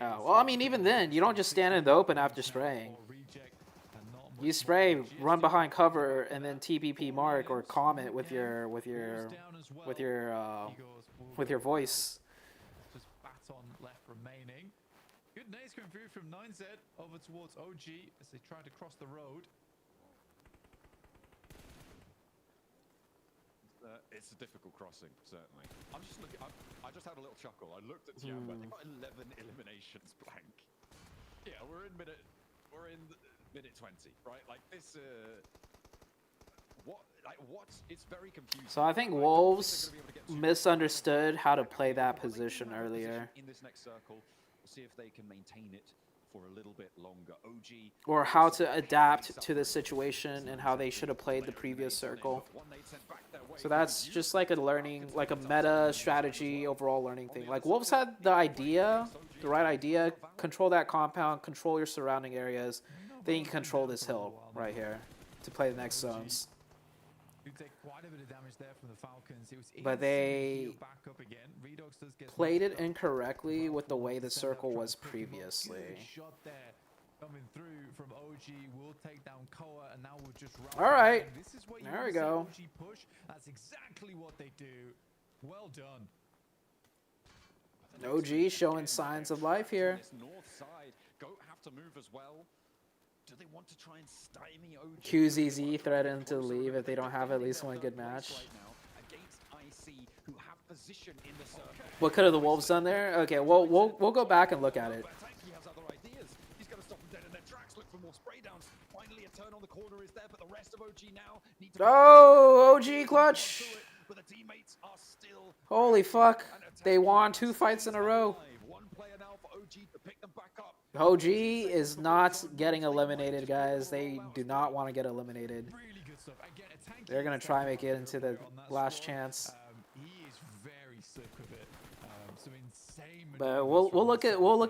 Oh, well, I mean, even then, you don't just stand in the open after spraying. Reject and not You spray, run behind cover, and then TPP mark or comment with your voice. Just baton left remaining. Good nades coming through from 9Z over towards OG as they try to cross the road. It's a difficult crossing, certainly. I'm just looking. I just had a little chuckle. I looked at Xi'an, but they got 11 eliminations blank. Yeah, we're in minute 20, right? Like this. It's very confusing. So I think Wolves misunderstood how to play that position earlier. In this next circle, we'll see if they can maintain it for a little bit longer. OG Or how to adapt to the situation and how they should have played the previous circle. So that's just like a learning, like a meta strategy, overall learning thing. Like Wolves had the idea, the right idea, control that compound, control your surrounding areas, then you can control this hill right here to play the next zones. But they played it incorrectly with the way the circle was previously. All right, there we go. That's exactly what they do. Well done. OG showing signs of life here. North side, Goat have to move as well. Do they want to try and stymie OG? QZZ threatened to leave if they don't have at least one good match. What could have the Wolves done there? Okay, well we'll go back and look at it. He has other ideas. He's going to stop them dead in their tracks. Look for more spray downs. Finally, a turn on the corner is there, but the rest of OG now need to. Oh, OG clutch! Holy fuck! They won 2 fights in a row. OG is not getting eliminated, guys. They do not want to get eliminated. They're gonna try and make it into the last chance. But we'll look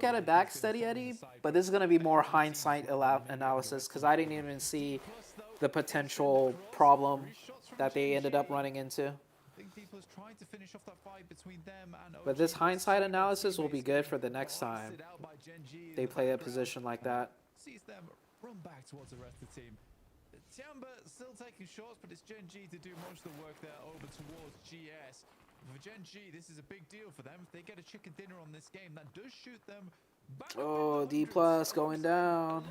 at it back, Steady Eddie. But this is gonna be more hindsight analysis because I didn't even see the potential problem that they ended up running into. But this hindsight analysis will be good for the next time they play a position like that. Sees them run back towards the rest of the team. Tiamba still taking shots, but it's Gen G to do most of the work there over towards GS. For Gen G, this is a big deal for them. If they get a chicken dinner on this game, that does shoot them back. Oh, D+ going down.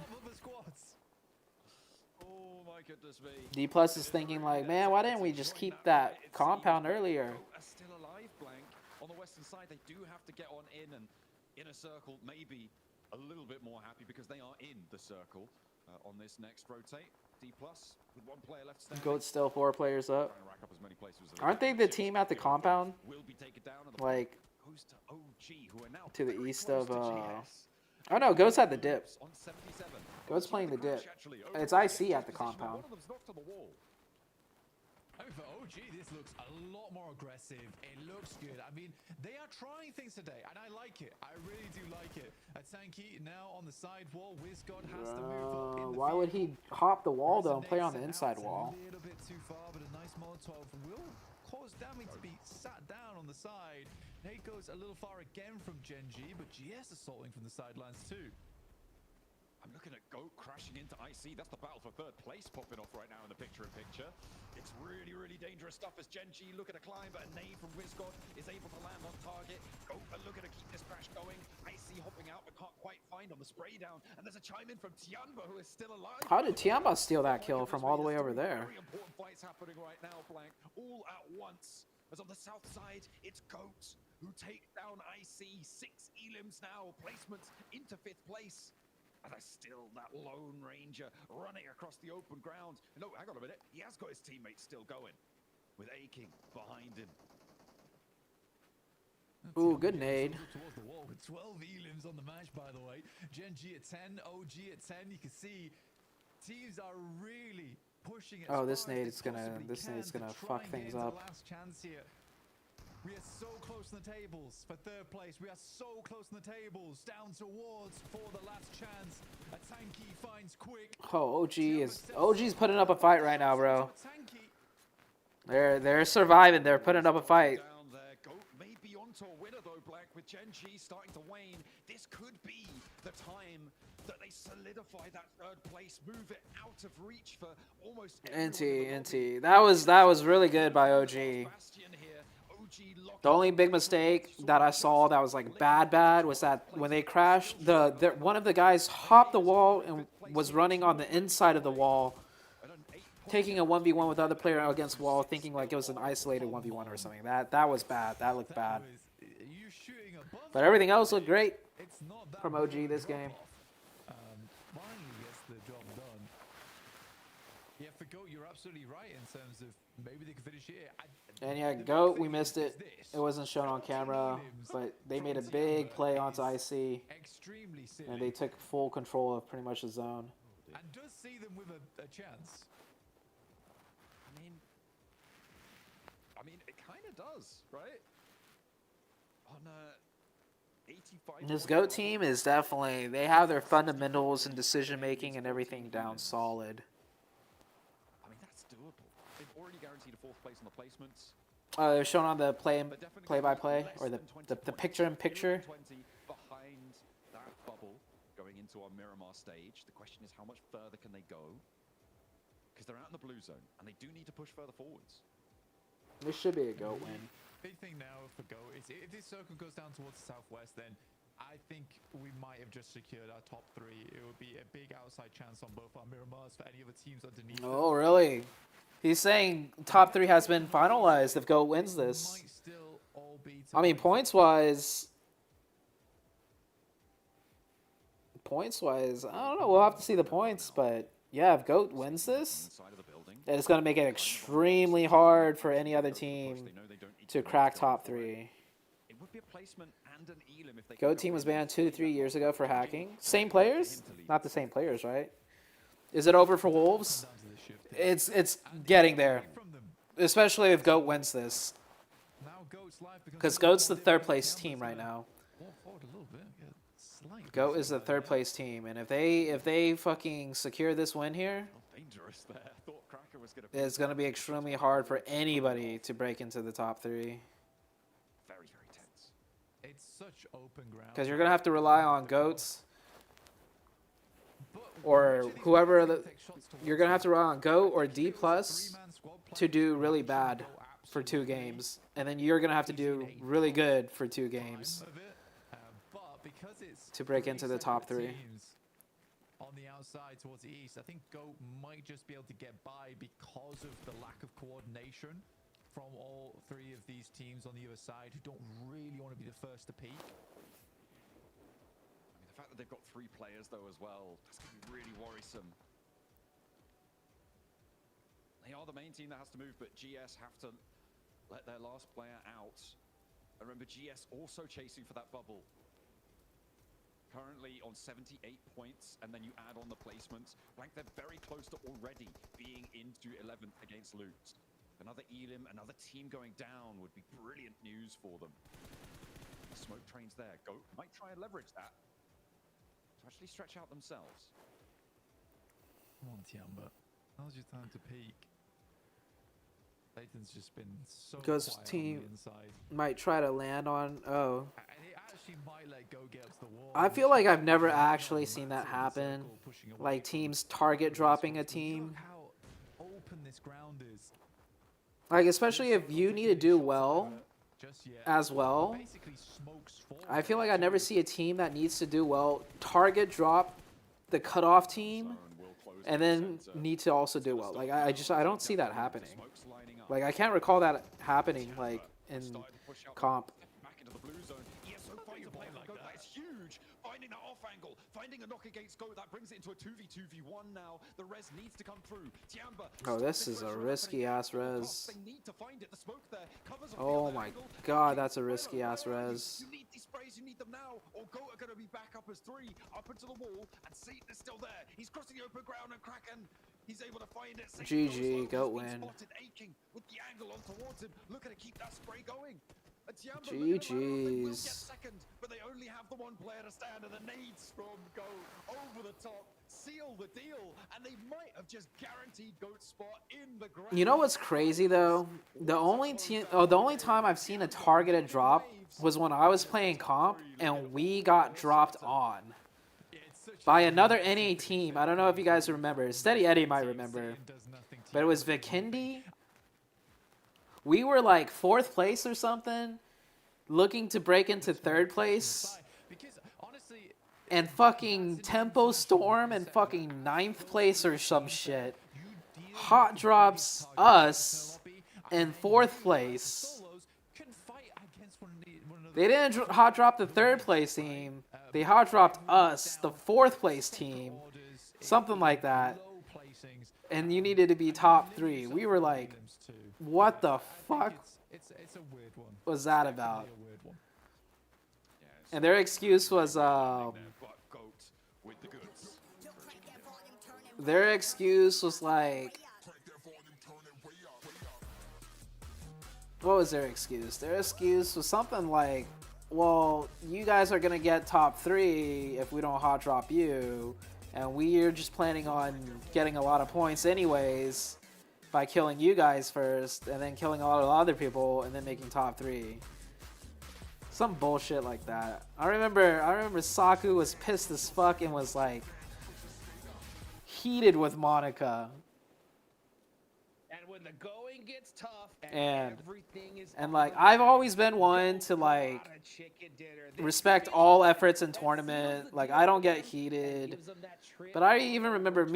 Oh my goodness me. D+ is thinking like, man, why didn't we just keep that compound earlier? Still alive, Blank. On the western side, they do have to get on in and in a circle, maybe a little bit more happy because they are in the circle on this next rotate. D+ with 1 player left standing. Goat's still 4 players up. Aren't they the team at the compound? Like to the east of oh no, Goat's at the dip. Goat's playing the dip. It's IC at the compound. I mean, for OG, this looks a lot more aggressive. It looks good. I mean, they are trying things today, and I like it. I really do like it. A Tanky now on the side wall. Wizgod has to move up in the why would he hop the wall though and play on the inside wall? A little bit too far, but a nice Molotov will cause Dammy to be sat down on the side. Nate goes a little far again from Gen G, but GS assaulting from the sidelines too. I'm looking at Goat crashing into IC. That's the battle for 3rd place popping off right now in the picture-in-picture. It's really, really dangerous stuff as Gen G look at a climb, but a nade from Wizgod is able to land on target. Goat are looking to keep this crash going. IC hopping out, but can't quite find on the spray down. And there's a chime in from Tiamba, who is still alive. How did Tiamba steal that kill from all the way over there? Very important fights happening right now, Blank, all at once. As on the south side, it's Goat who take down IC. 6 elims now, placements into 5th place. And there's still that Lone Ranger running across the open ground. No, hang on a minute. He has got his teammates still going with Aching behind him. Ooh, good nade. Towards the wall with 12 elims on the match, by the way. Gen G at 10, OG at 10. You can see teams are really pushing it. Oh, this nade's gonna fuck things up. Last chance here. We are so close to the tables for 3rd place. We are so close to the tables. Down towards for the last chance. A Tanky finds Quick. Oh, OG's putting up a fight right now, bro. They're surviving. They're putting up a fight. Down there. Goat may be onto a winner though, Black, with Gen G starting to wane. This could be the time that they solidify that third place, move it out of reach for almost NT. That was really good by OG. The only big mistake that I saw that was like bad was that when they crashed, one of the guys hopped the wall and was running on the inside of the wall, taking a 1v1 with the other player against wall, thinking like it was an isolated 1v1 or something. That was bad. That looked bad. But everything else looked great from OG this game. Finally gets the job done. Yeah, for GOAT, you're absolutely right in terms of maybe they could finish here. And yeah, GOAT, we missed it. It wasn't shown on camera, but they made a big play onto IC, and they took full control of pretty much the zone. And does see them with a chance. I mean, it kind of does, right? On 85. This GOAT team is definitely, they have their fundamentals and decision making and everything down solid. I mean, that's doable. They've already guaranteed a 4th place on the placements. They're shown on the play-by-play or the picture-in-picture. Behind that bubble going into our Miramar stage. The question is, how much further can they go? Because they're out in the blue zone, and they do need to push further forwards. This should be a GOAT win. Big thing now for GOAT is if this circle goes down towards the southwest, then I think we might have just secured our top 3. It would be a big outside chance on both our Miramars for any other teams underneath. Oh, really? He's saying top 3 has been finalized if GOAT wins this. I mean, points-wise, I don't know. We'll have to see the points, but yeah, if GOAT wins this, it's going to make it extremely hard for any other team to crack top 3. GOAT team was banned 2 to 3 years ago for hacking. Same players? Not the same players, right? Is it over for Wolves? It's getting there. Especially if GOAT wins this. Because GOAT's the 3rd place team right now. GOAT is the 3rd place team, and if they fucking secure this win here, it's going to be extremely hard for anybody to break into the top 3. Very, very tense. It's such open ground. Because you're going to have to rely on GOATs or whoever. You're going to have to rely on GOAT or D+ to do really bad for 2 games. And then you're going to have to do really good for 2 games to break into the top 3. On the outside towards the east, I think GOAT might just be able to get by because of the lack of coordination from all 3 of these teams on the other side who don't really want to be the first to peak. I mean, the fact that they've got 3 players though as well, that's going to be really worrisome. They are the main team that has to move, but GS have to let their last player out. And remember, GS also chasing for that bubble. Currently on 78 points, and then you add on the placements. Blank, they're very close to already being into 11th against Loot. Another Elim, another team going down would be brilliant news for them. Smoke trains there. GOAT might try and leverage that to actually stretch out themselves. Come on, Tiamba. Now's your time to peak. Layton's just been so GOAT's quiet team on the inside. might try to land on... Oh. And it actually might let GOAT get up to the wall. I feel like I've never actually seen that happen. Like teams target dropping a team. Look how open this ground is. Like especially if you need to do well as well. I feel like I never see a team that needs to do well target drop the cutoff team and then need to also do well. Like I don't see that happening. Like I can't recall that happening like in comp. Finding that off angle, finding a knock against GOAT, that brings it into a 2v2v1 now. The res needs to come through. Tiamba. Oh, this is a risky ass res. They need to find it. The smoke there covers Oh my god, that's a risky ass res. You need these sprays, you need them now, or GOAT are going to be back up as 3, up into the wall, and Satan is still there. He's crossing the open ground, and Kraken, he's able to find it. GG, GOAT win. Aching with the angle on towards him, looking to keep that spray going. GG's. Second, but they only have the 1 player to stand, and the nades from GOAT over the top seal the deal, and they might have just guaranteed GOAT's spot in the ground. You know what's crazy though? The only time I've seen a targeted drop was when I was playing comp and we got dropped on. by another NA team. I don't know if you guys remember. Steady Eddie might remember. But it was Vikendi. We were like 4th place or something, looking to break into 3rd place. And fucking Tempo Storm and fucking 9th place or some shit hot drops us in 4th place. They didn't hot drop the 3rd place team. They hot dropped us, the 4th place team. Something like that. And you needed to be top 3. We were like, what the fuck was that about? And their excuse was, their excuse was like, what was their excuse? Their excuse was something like, well, you guys are gonna get top 3 if we don't hot drop you, and we're just planning on getting a lot of points anyways by killing you guys first, and then killing a lot of other people, and then making top 3. Some bullshit like that. I remember Saku was pissed as fuck and was like heated with Monica. And when the going gets tough And everything is like I've always been one to like respect all efforts in tournament. Like I don't get heated. But I even remember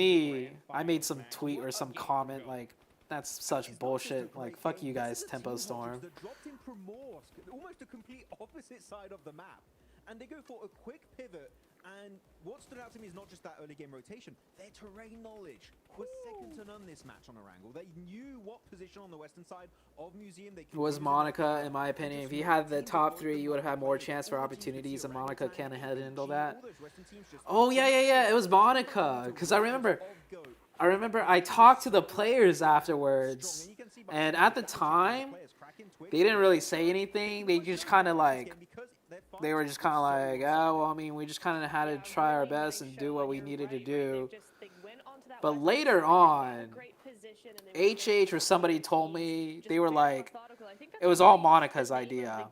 I made some tweet or some comment like, that's such bullshit. Like, fuck you guys, Tempo Storm. Dropped in Primorsk, almost a complete opposite side of the map. And they go for a quick pivot. And what stood out to me is not just that early game rotation. Their terrain knowledge was second to none this match on Erangel. They knew what position on the western side of Museum they could. It was Monica, in my opinion. If you had the top 3, you would have had more chance for opportunities, and Monica can't handle that. Oh, yeah. It was Monica. Because I remember I talked to the players afterwards, and at the time, they didn't really say anything. They just kind of like, they were just kind of like, oh, well, I mean, we just kind of had to try our best and do what we needed to do. But later on, HH or somebody told me, they were like, it was all Monica's idea.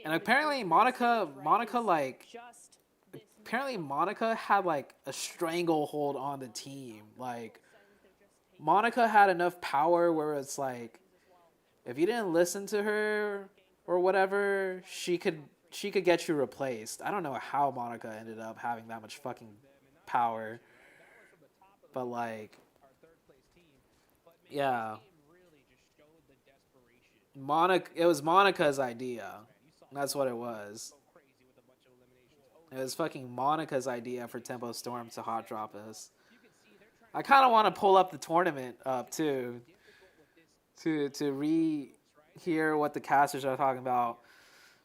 And apparently Monica had like a stranglehold on the team. Like, Monica had enough power where it's like, if you didn't listen to her or whatever, she could get you replaced. I don't know how Monica ended up having that much fucking power. But like, yeah. It was Monica's idea. That's what it was. It was fucking Monica's idea for Tempo Storm to hot drop us. I kind of want to pull up the tournament up too, to re-hear what the casters are talking about.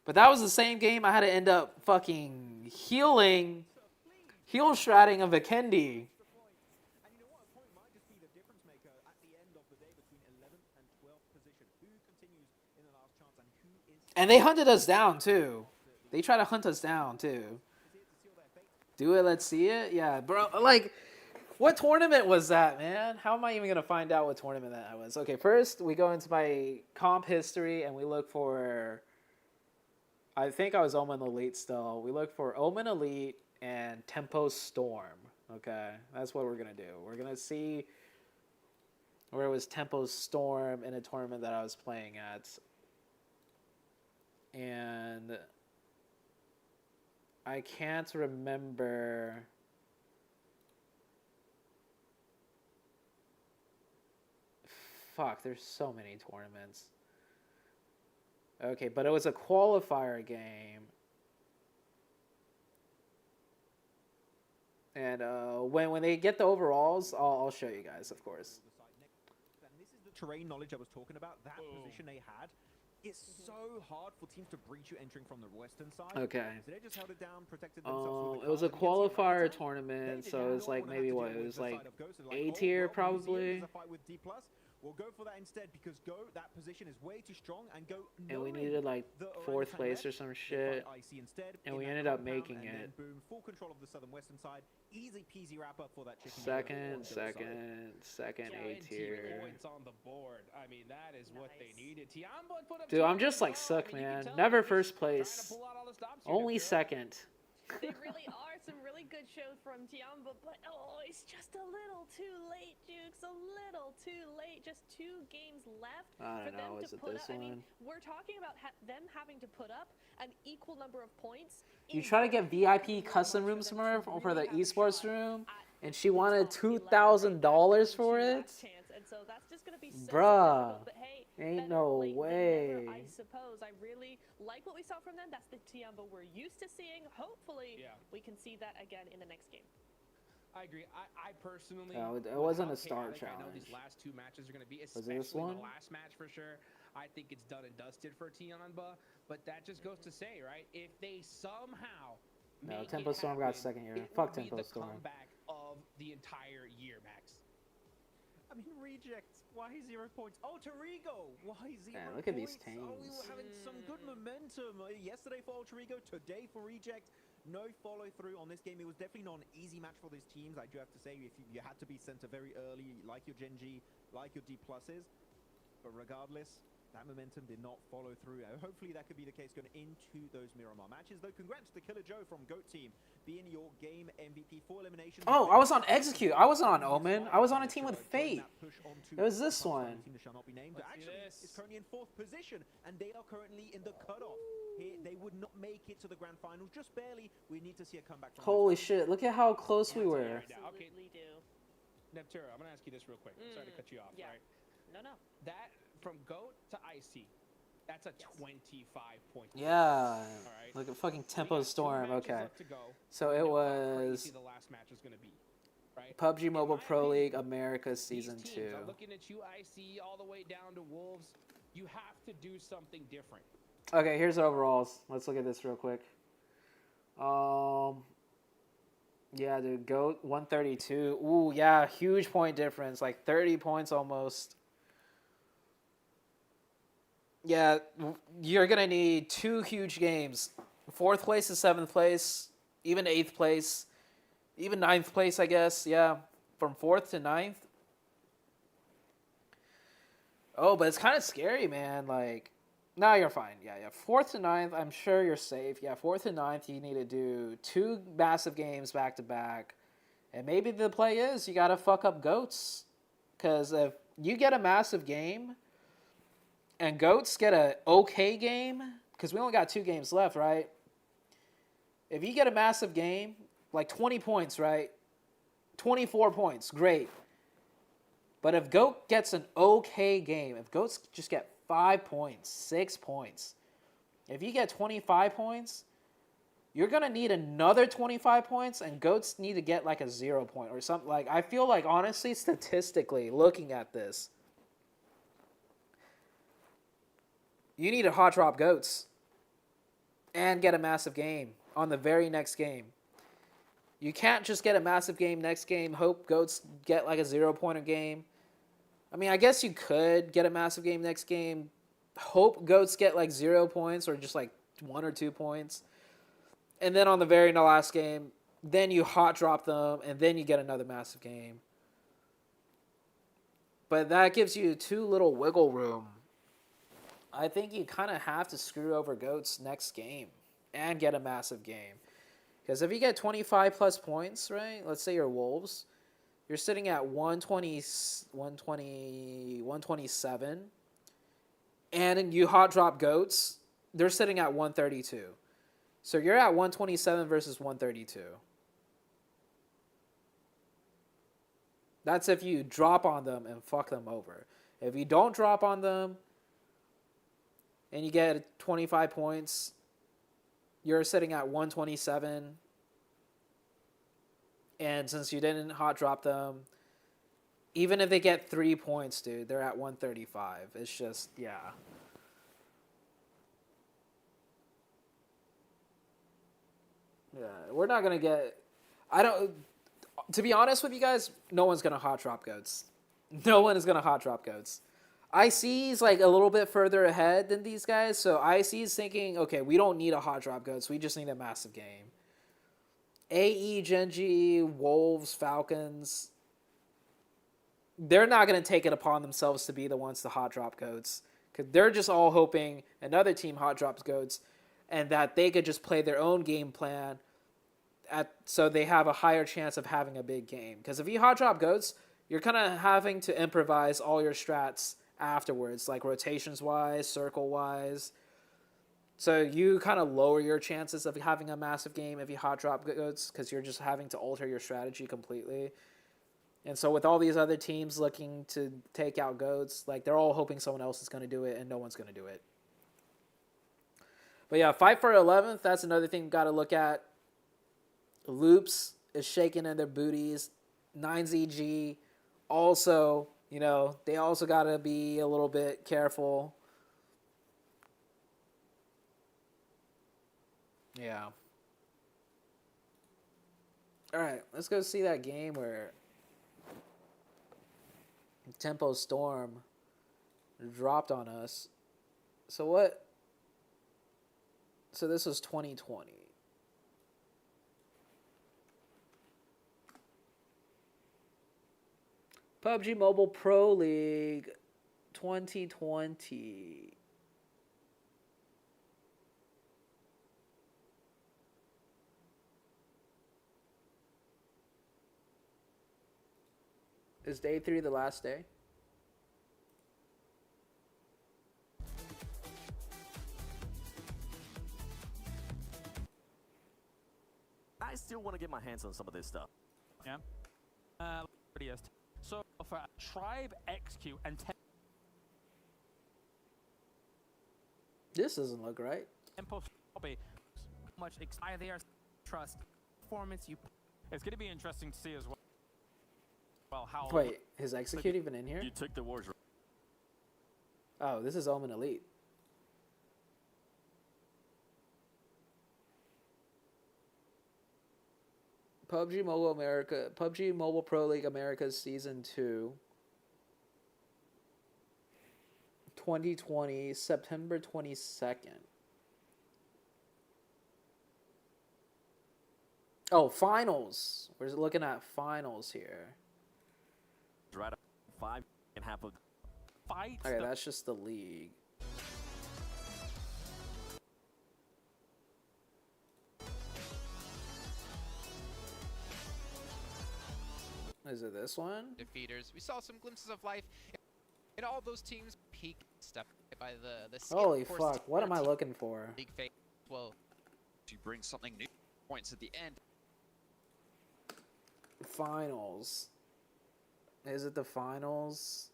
But that was the same game I had to end up fucking heal stratting a Vikendi. And they hunted us down too. They try to hunt us down too. Do it, let's see it. Yeah, bro. Like, what tournament was that, man? How am I even gonna find out what tournament that was? Okay, first we go into my comp history and we look for. I think I was Omen Elite still. We look for Omen Elite and Tempo Storm. Okay, that's what we're gonna do. We're gonna see where it was Tempo Storm in a tournament that I was playing at. And I can't remember. Fuck, there's so many tournaments. Okay, but it was a qualifier game. And when they get the overalls, I'll show you guys, of course. And this is the terrain knowledge I was talking about. That position they had. It's so hard for teams to breach you entering from the western side. Okay. So they just held it down, protected themselves with the it was a card, and qualifier tournament, so it was like maybe what? It was like A tier probably. We'll go for that instead because that position is way too strong, and and we needed like 4th place or some shit, and we ended up making it. Boom, full control of the southern western side. Easy peasy wrap up for that chicken. Second A tier. Points on the board. I mean, that is what they needed. Dude, I'm just like suck, man. Never first place. Only second. They really are some really good shows from Tiamba, but oh, it's just a little too late, Jukes. A little too late. Just 2 games left I for don't them know. to Is it put this up. I mean, one? we're talking about them having to put up an equal number of points. You try to get VIP custom room Smurf for the esports room, and she wanted $2,000 for it? And so that's just gonna be so Bruh. difficult. But hey, Ain't better no late than way. never, I suppose. I really like what we saw from them. That's the Tiamba we're used to seeing. Hopefully, we can see that again in the next game. I agree. I personally. No, it with wasn't how a star chaotic I know these challenge. last 2 matches are going to be, Was it especially this one? the last match for sure. I think it's done and dusted for Tianba, but that just goes to say, right? If they somehow No, make Tempo it Storm got happen, second year. it Fuck will be Tempo the Storm. comeback of the entire year, Max. I mean, rejects. Why 0 points? Alter Ego. Why 0 Man, points? look at these Oh, we were teams. having some good momentum yesterday for Alter Ego. Today for Reject. No follow through on this game. It was definitely not an easy match for these teams. I do have to say, if you had to be center very early, like your Gen G, like your D pluses. But regardless, that momentum did not follow through. Hopefully that could be the case going into those Miramar matches. Though, congrats to Killer Joe from GOAT Team, being your game MVP for elimination. Oh, I was on Execute. I wasn't on Omen. I was on a team with Fate. It was this one. Team that shall not be named. Actually, is currently in 4th position, and they are currently in the cutoff. Here, they would not make it to the grand finals, just barely. We need to see a comeback from Holy shit, look at how close we were. Absolutely do. Neptura, I'm going to ask you this real quick. I'm sorry to cut you off, right? No. That, from GOAT to IC, that's a 25-point. Yeah. Alright. Look at fucking We Tempo got 2 Storm. matches Okay. left to go. So it Know how was crazy the last match is going to be, right? PUBG Mobile In my Pro League opinion, America these Season teams, 2. I'm looking at you, IC, all the way down to Wolves. You have to do something different. Okay, here's the overalls. Let's look at this real quick. Yeah, dude, GOAT 132. Ooh, yeah, huge point difference, like 30 points almost. Yeah, you're gonna need 2 huge games. 4th place to 7th place, even 8th place, even 9th place, I guess. Yeah, from 4th to 9th. Oh, but it's kind of scary, man. Like, no, you're fine. Yeah. 4th to 9th, I'm sure you're safe. Yeah, 4th to 9th, you need to do 2 massive games back to back. And maybe the play is you got to fuck up GOATs. Because if you get a massive game and GOATs get a okay game, because we only got 2 games left, right? If you get a massive game, like 20 points, right? 24 points, great. But if GOAT gets an okay game, if GOATs just get 5 points, 6 points, if you get 25 points, you're going to need another 25 points, and GOATs need to get like a 0 point or something. Like, I feel like, honestly, statistically, looking at this, you need to hot drop GOATs and get a massive game on the very next game. You can't just get a massive game next game, hope GOATs get like a 0 pointer game. I mean, I guess you could get a massive game next game, hope GOATs get like 0 points or just like 1 or 2 points. And then on the very last game, then you hot drop them and then you get another massive game. But that gives you too little wiggle room. I think you kind of have to screw over GOATs next game and get a massive game. Because if you get 25 plus points, right, let's say you're Wolves, you're sitting at 127, and you hot drop GOATs, they're sitting at 132. So you're at 127 versus 132. That's if you drop on them and fuck them over. If you don't drop on them and you get 25 points, you're sitting at 127. And since you didn't hot drop them, even if they get 3 points, dude, they're at 135. It's just, yeah. Yeah, we're not going to get... To be honest with you guys, no one's going to hot drop GOATs. No one is going to hot drop GOATs. IC's like a little bit further ahead than these guys, so IC's thinking, okay, we don't need a hot drop GOATs, we just need a massive game. AE, Genji, Wolves, Falcons, they're not going to take it upon themselves to be the ones to hot drop GOATs, because they're just all hoping another team hot drops GOATs and that they could just play their own game plan so they have a higher chance of having a big game. Because if you hot drop goats, you're kind of having to improvise all your strats afterwards, like rotations wise, circle wise. So you kind of lower your chances of having a massive game if you hot drop goats, because you're just having to alter your strategy completely. And so with all these other teams looking to take out goats, like they're all hoping someone else is going to do it, and no one's going to do it. But yeah, fight for 11th, that's another thing you got to look at. Loops is shaking in their booties. 9ZG also, you know, they also got to be a little bit careful. Yeah. All right, let's go see that game where Tempo Storm dropped on us. So what? So this was 2020. PUBG Mobile Pro League 2020. Is day 3 the last day? I still want to get my hands on some of this stuff. Yeah. So for Tribe, Execute, and This doesn't look right. Tempo much there trust performance you. It's going to be interesting to see as well. How Wait, is Execute even in here? You took the wars. Oh, this is Omen Elite. PUBG Mobile America, PUBG Mobile Pro League America's Season 2. 2020, September 22nd. Oh, finals. We're looking at finals here. Right up 5.5 of fights. Okay, that's just the league. Is it this one? Defeaters. We saw some glimpses of life in all those teams. Peak stuff by the Holy fuck! What am I looking for? League fate. Well, to bring something new. Points at the end. Finals. Is it the finals?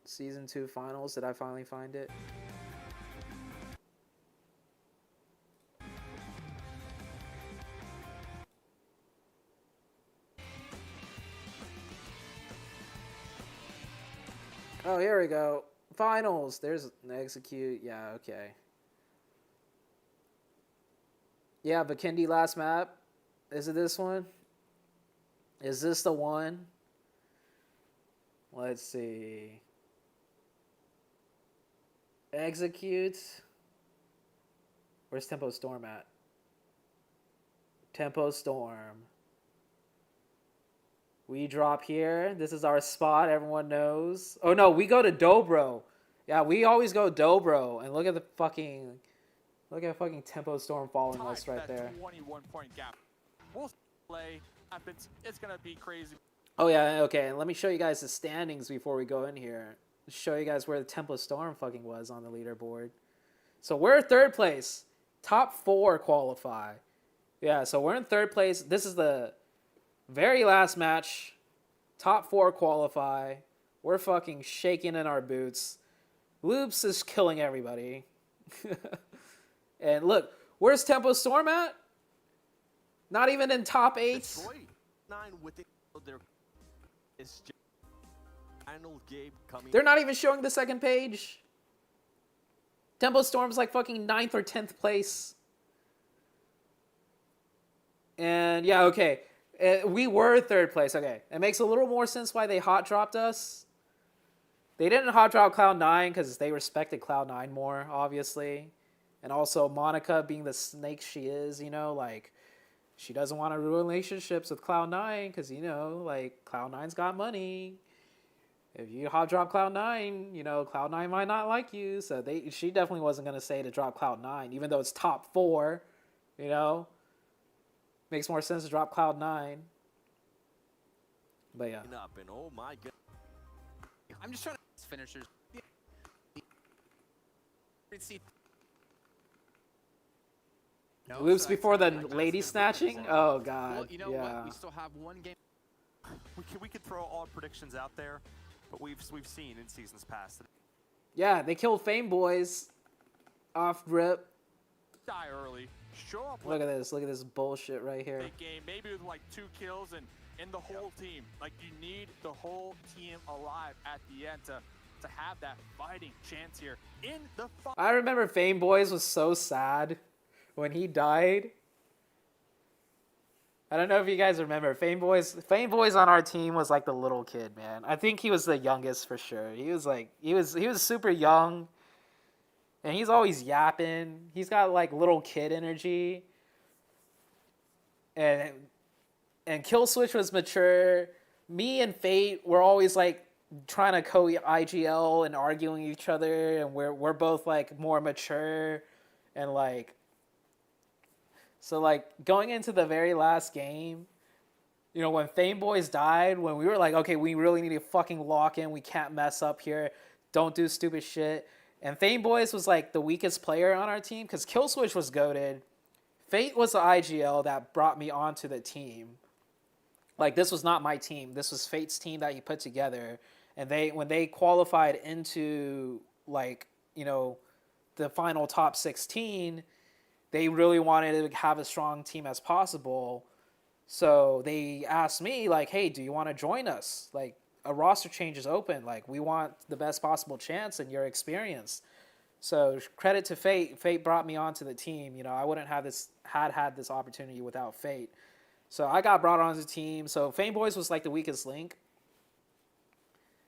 Season 2 finals. Did I finally find it? Oh, here we go. Finals. There's an Execute. Yeah, okay. Yeah, Bikindi last map. Is it this one? Is this the one? Let's see. Execute. Where's Tempo Storm at? Tempo Storm. We drop here. This is our spot. Everyone knows. Oh, no. We go to Dobro. Yeah, we always go Dobro. And look at the fucking... Look at fucking Tempo Storm following us right there. 21-point gap. We'll play. It's going to be crazy. Oh, yeah. Okay. And let me show you guys the standings before we go in here. Show you guys where the Tempo Storm fucking was on the leaderboard. So we're third place. Top 4 qualify. Yeah, so we're in third place. This is the... very last match, top 4 qualify. We're fucking shaking in our boots. Loops is killing everybody. And look, where's Tempo Storm at? Not even in top 8. Detroit 9 with it. It's just final game coming. They're not even showing the second page. Tempo Storm's like fucking 9th or 10th place. And yeah, okay. We were third place. Okay. It makes a little more sense why they hot dropped us. They didn't hot drop Cloud9 because they respected Cloud9 more, obviously. And also Monica being the snake she is, you know, like she doesn't want to ruin relationships with Cloud9 because, you know, like Cloud9's got money. if you hot drop Cloud9, you know, Cloud9 might not like you. So she definitely wasn't going to say to drop Cloud9, even though it's top 4, you know. Makes more sense to drop Cloud9. But yeah. Up and oh my god. I'm just trying to finishers. Loops before the lady snatching? Oh god. Well, you know yeah. what? We still have one game. We could throw all predictions out there, but we've seen in seasons past. Yeah, they killed Fame Boys off rip. Die early. Show up. Look at this. Look at this bullshit right here. Big game, maybe with like 2 kills and the whole team. Like you need the whole team alive at the end to have that fighting chance here in the fight. I remember Fame Boys was so sad when he died. I don't know if you guys remember Fame Boys on our team was like the little kid, man. I think he was the youngest for sure. He was like he was super young. And he's always yapping. He's got like little kid energy. And Kill Switch was mature. Me and Fate were always like trying to co-IGL and arguing each other, and we're both like more mature and like. So like going into the very last game, you know, when Fame Boys died, when we were like, okay, we really need to fucking lock in. We can't mess up here. Don't do stupid shit. And Fame Boys was like the weakest player on our team because Kill Switch was goated. Fate was the IGL that brought me onto the team. Like this was not my team. This was Fate's team that he put together. And when they qualified into like, you know, the final top 16, they really wanted to have a strong team as possible. So they asked me like, hey, do you want to join us? Like, a roster change is open. Like, we want the best possible chance and your experience. So credit to Fate. Fate brought me onto the team. You know, I wouldn't have had this opportunity without Fate. So I got brought onto the team. So Fame Boys was like the weakest link.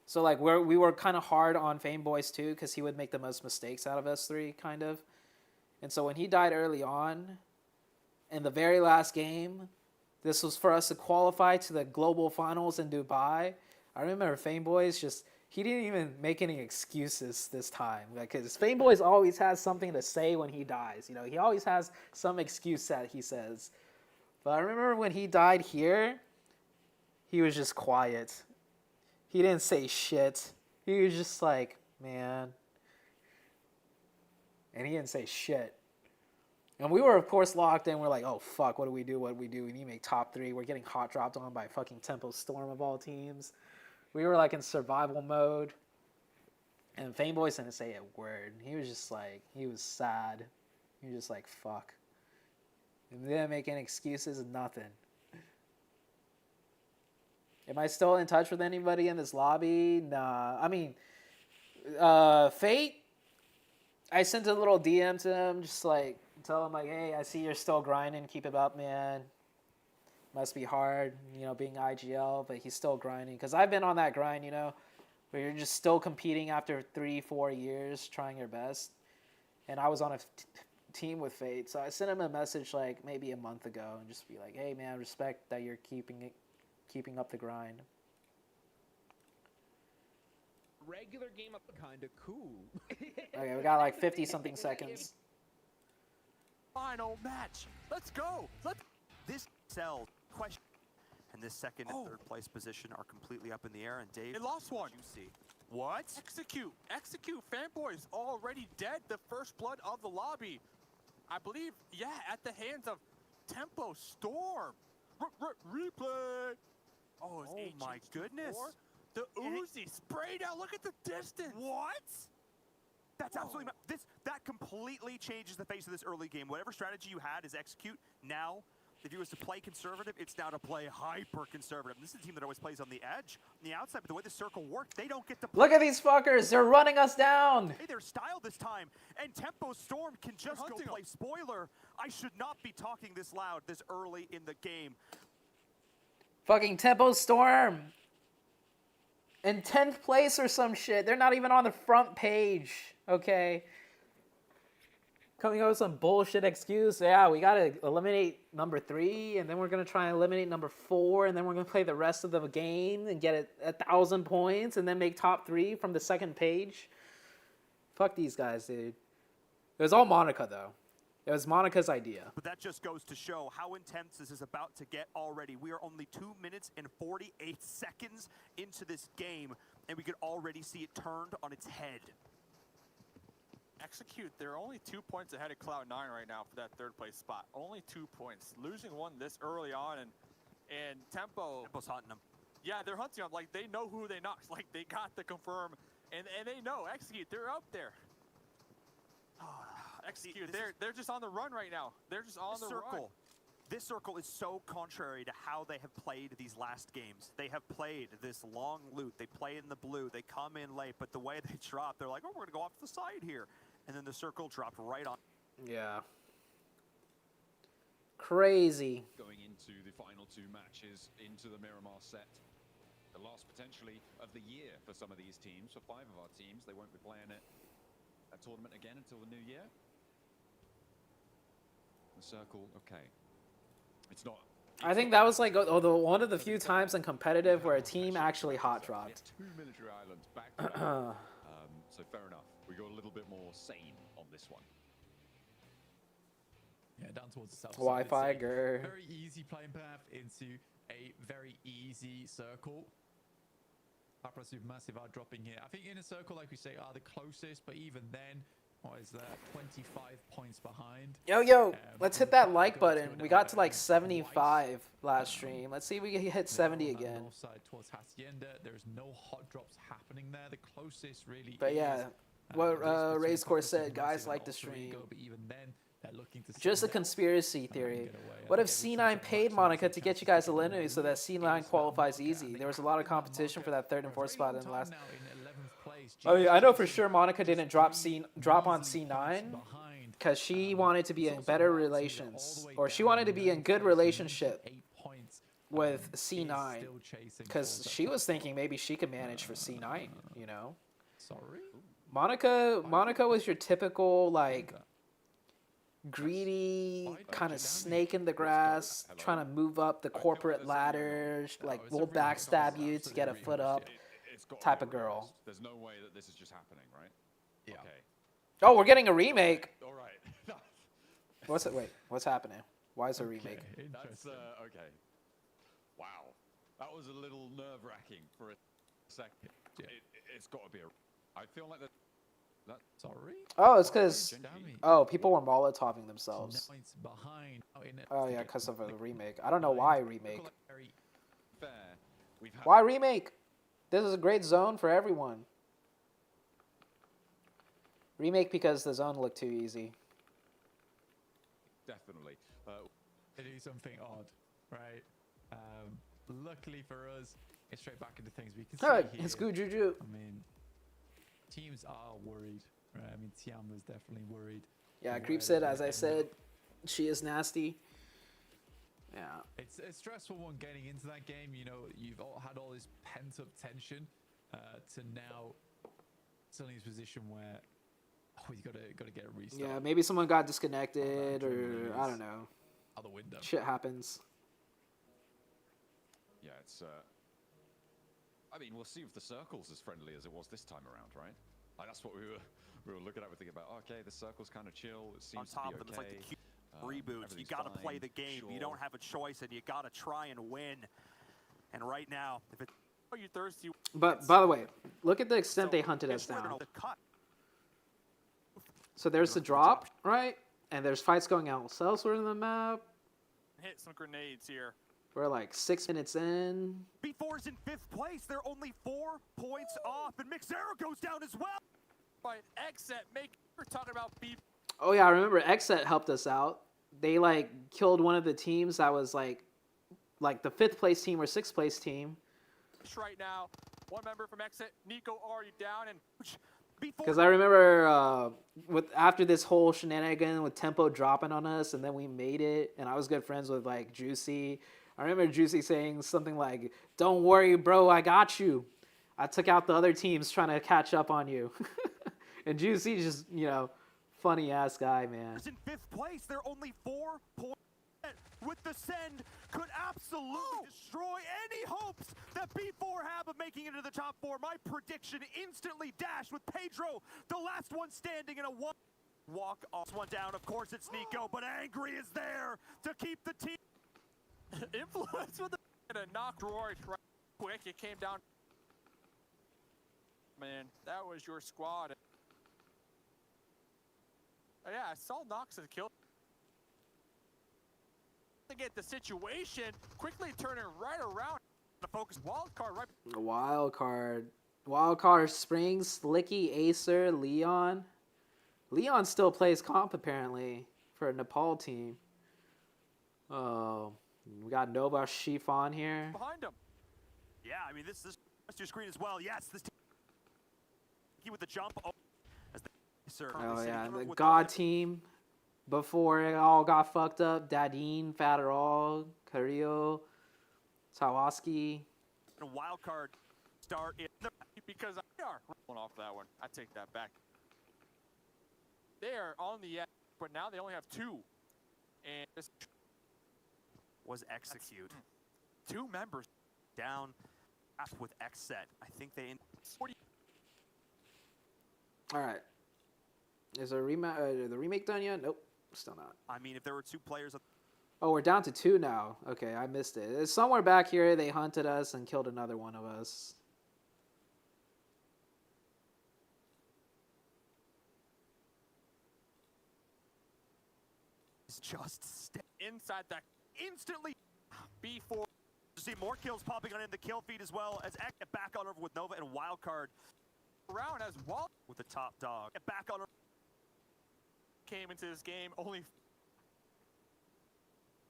So like we were kind of hard on Fame Boys too because he would make the most mistakes out of us 3 kind of. And so when he died early on, in the very last game, this was for us to qualify to the global finals in Dubai. I remember Fame Boys he didn't even make any excuses this time. Like, because Fame Boys always has something to say when he dies. You know, he always has some excuse that he says. But I remember when he died here, he was just quiet. He didn't say shit. He was just like, man. And he didn't say shit. And we were, of course, locked in. We're like, oh, fuck, what do we do? What do we do? We need to make top 3. We're getting hot dropped on by fucking Tempo Storm of all teams. We were like in survival mode. And Fame Boys didn't say a word. He was just like, he was sad. He was just like, fuck. And they didn't make any excuses, nothing. Am I still in touch with anybody in this lobby? Nah. I mean, Fate, I sent a little DM to him, just like, tell him like, hey, I see you're still grinding. Keep it up, man. Must be hard, you know, being IGL, but he's still grinding. Because I've been on that grind, you know, where you're just still competing after 3-4 years, trying your best. And I was on a team with Fate, so I sent him a message like maybe a month ago and just be like, hey, man, respect that you're keeping up the grind. Regular game up kind of cool. Okay, we got like 50-something seconds. Final match. Let's go. This sells. Question. And this second and third place position are completely up in the air. And Dave, They lost one. You see what? Execute. Fanboys already dead. The first blood of the lobby. I believe, yeah, at the hands of Tempo Storm. Replay. Oh, my goodness. The Uzi sprayed out. Look at the distance. What? That's absolutely that completely changes the face of this early game. Whatever strategy you had is execute. Now, if you was to play conservative, it's now to play hyper conservative. This is a team that always plays on the edge, on the outside, but the way the circle works, they don't get to play. Look at these fuckers, they're running us down. Hey, their style this time, and Tempo Storm can just go play spoiler. I should not be talking this loud this early in the game. Fucking Tempo Storm. In 10th place or some shit. They're not even on the front page, okay? coming up with some bullshit excuse. Yeah, we gotta eliminate number 3, and then we're gonna try and eliminate number 4, and then we're gonna play the rest of the game and get 1,000 points, and then make top 3 from the second page. Fuck these guys, dude. It was all Monica, though. It was Monica's idea. But that just goes to show how intense this is about to get already. We are only 2 minutes and 48 seconds into this game, and we could already see it turned on its head. Execute, they're only 2 points ahead of Cloud9 right now for that 3rd place spot. Only 2 points. Losing one this early on, and Tempo's hunting them. Yeah, they're hunting them. Like, they know who they knocked. Like, they got the confirm, and they know. Execute, they're up there. Execute, they're just on the run right now. They're just on the run. This circle is so contrary to how they have played these last games. They have played this long loot. They play in the blue. They come in late, but the way they drop, they're like, oh, we're going to go off to the side here. And then the circle dropped right on. Yeah. Crazy. Going into the final 2 matches into the Miramar set. The last potentially of the year for some of these teams. For 5 of our teams, they won't be playing it a tournament again until the new year. The circle, okay. It's not. I think that was like one of the few times in competitive where a team actually hot dropped. 2 military islands back to back. So fair enough. We got a little bit more sane on this one. Yeah, down towards the south. Wi-Fi, grr. Very easy playing path into a very easy circle. Upper Supermassive are dropping here. I think Inner Circle, like we say, are the closest, but even then, what is that? 25 points behind. Yo, let's hit that like button. We got to like 75 last stream. Let's see if we can hit 70 again. North side towards Hacienda. There's no hot drops happening there. The closest really. But yeah, what Race Course said, guys like the stream. But even then, they're looking to just a conspiracy theory. What if C9 paid Monica to get you guys eliminated so that C9 qualifies easy? There was a lot of competition for that 3rd and 4th spot in the last. I mean, I know for sure Monica didn't drop on C9 because she wanted to be in better relations, or she wanted to be in good relationship with C9 because she was thinking maybe she could manage for C9, you know. Sorry. Monica was your typical like greedy kind of snake in the grass, trying to move up the corporate ladder, like we'll backstab you to get a foot up type of girl. There's no way that this is just happening, right? Yeah. Okay. Oh, we're getting a remake. All right. What's happening? Why is a remake? That's okay. Wow, that was a little nerve-wracking for a second. It's got to be I feel like that. Sorry. Oh, it's because people were Molotoving themselves. Oh yeah, because of a remake. I don't know why remake. Why remake? This is a great zone for everyone. Remake because the zone looked too easy. Definitely. To do something odd, right? Luckily for us, it's straight back into things we can see here. It's good juju. I mean, teams are worried, right? I mean, Xi'an was definitely worried. Yeah, Creep said, as I said, she is nasty. Yeah. It's a stressful one getting into that game. You know, you've all had all this pent-up tension to now suddenly in this position where you gotta get a restart. Yeah, maybe someone got disconnected or I don't know. Out the window. Shit happens. Yeah, it's. I mean, we'll see if the circle's as friendly as it was this time around, right? Like, that's what we were looking at. We're thinking about, okay, the circle's kind of chill. It seems on top to be of them, it's like the cute reboots. You got to play the game. Sure. You don't have a choice, and you got to try and win. And right now, if it's you thirsty. But by the way, look at the extent they hunted us down. So there's the drop, right? And there's fights going on elsewhere in the map. Hit some grenades here. We're like 6 minutes in. B4's in 5th place. They're only 4 points off, and Mixero goes down as well. But Xset, we're talking about B. Oh yeah, I remember Xset helped us out. They like killed one of the teams that was like the 5th place team or 6th place team. Right now, one member from Xset, Nico, already down, and because I remember after this whole shenanigan with Tempo dropping on us, and then we made it, and I was good friends with like Juicy. I remember Juicy saying something like, "Don't worry, bro, I got you. I took out the other teams trying to catch up on you." And Juicy just, Funny ass guy, man. In 5th place, they're only 4 points with the send. Could absolutely destroy any hopes that B4 have of making it into the top 4. My prediction instantly dashed with Pedro, the last one standing in a walk off one down. Of course it's Nico, but Angry is there to keep the team. Influence with the knock droid right quick. It came down. Man, that was your squad. Oh, yeah, I saw Nox and kill. To get the situation, quickly turning right around. The focus Wildcard right. Wildcard Springs, Slicky, Acer, Leon. Leon still plays comp apparently for a Nepal team. Oh, we got Nova Shifan here. Behind him. Yeah, I mean this your screen as well. Yes, this team with the jump. Oh, yeah, the God team. Before it all got fucked up, Dadine, Faderall, Carrillo, Sawaski. And a Wildcard start in the because they are rolling off that one. I take that back. They are on the edge, but now they only have 2. And this was execute. 2 members down with X set. I think they in 40. All right. Is the remake done yet? Nope, still not. I mean, if there were 2 players. Oh, we're down to 2 now. Okay, I missed it. It's somewhere back here. They hunted us and killed another one of us. It's just inside that instantly. B4. See more kills popping on in the kill feed as well as X back on over with Nova and Wildcard. Around as well with the top dog. Back on. Came into this game only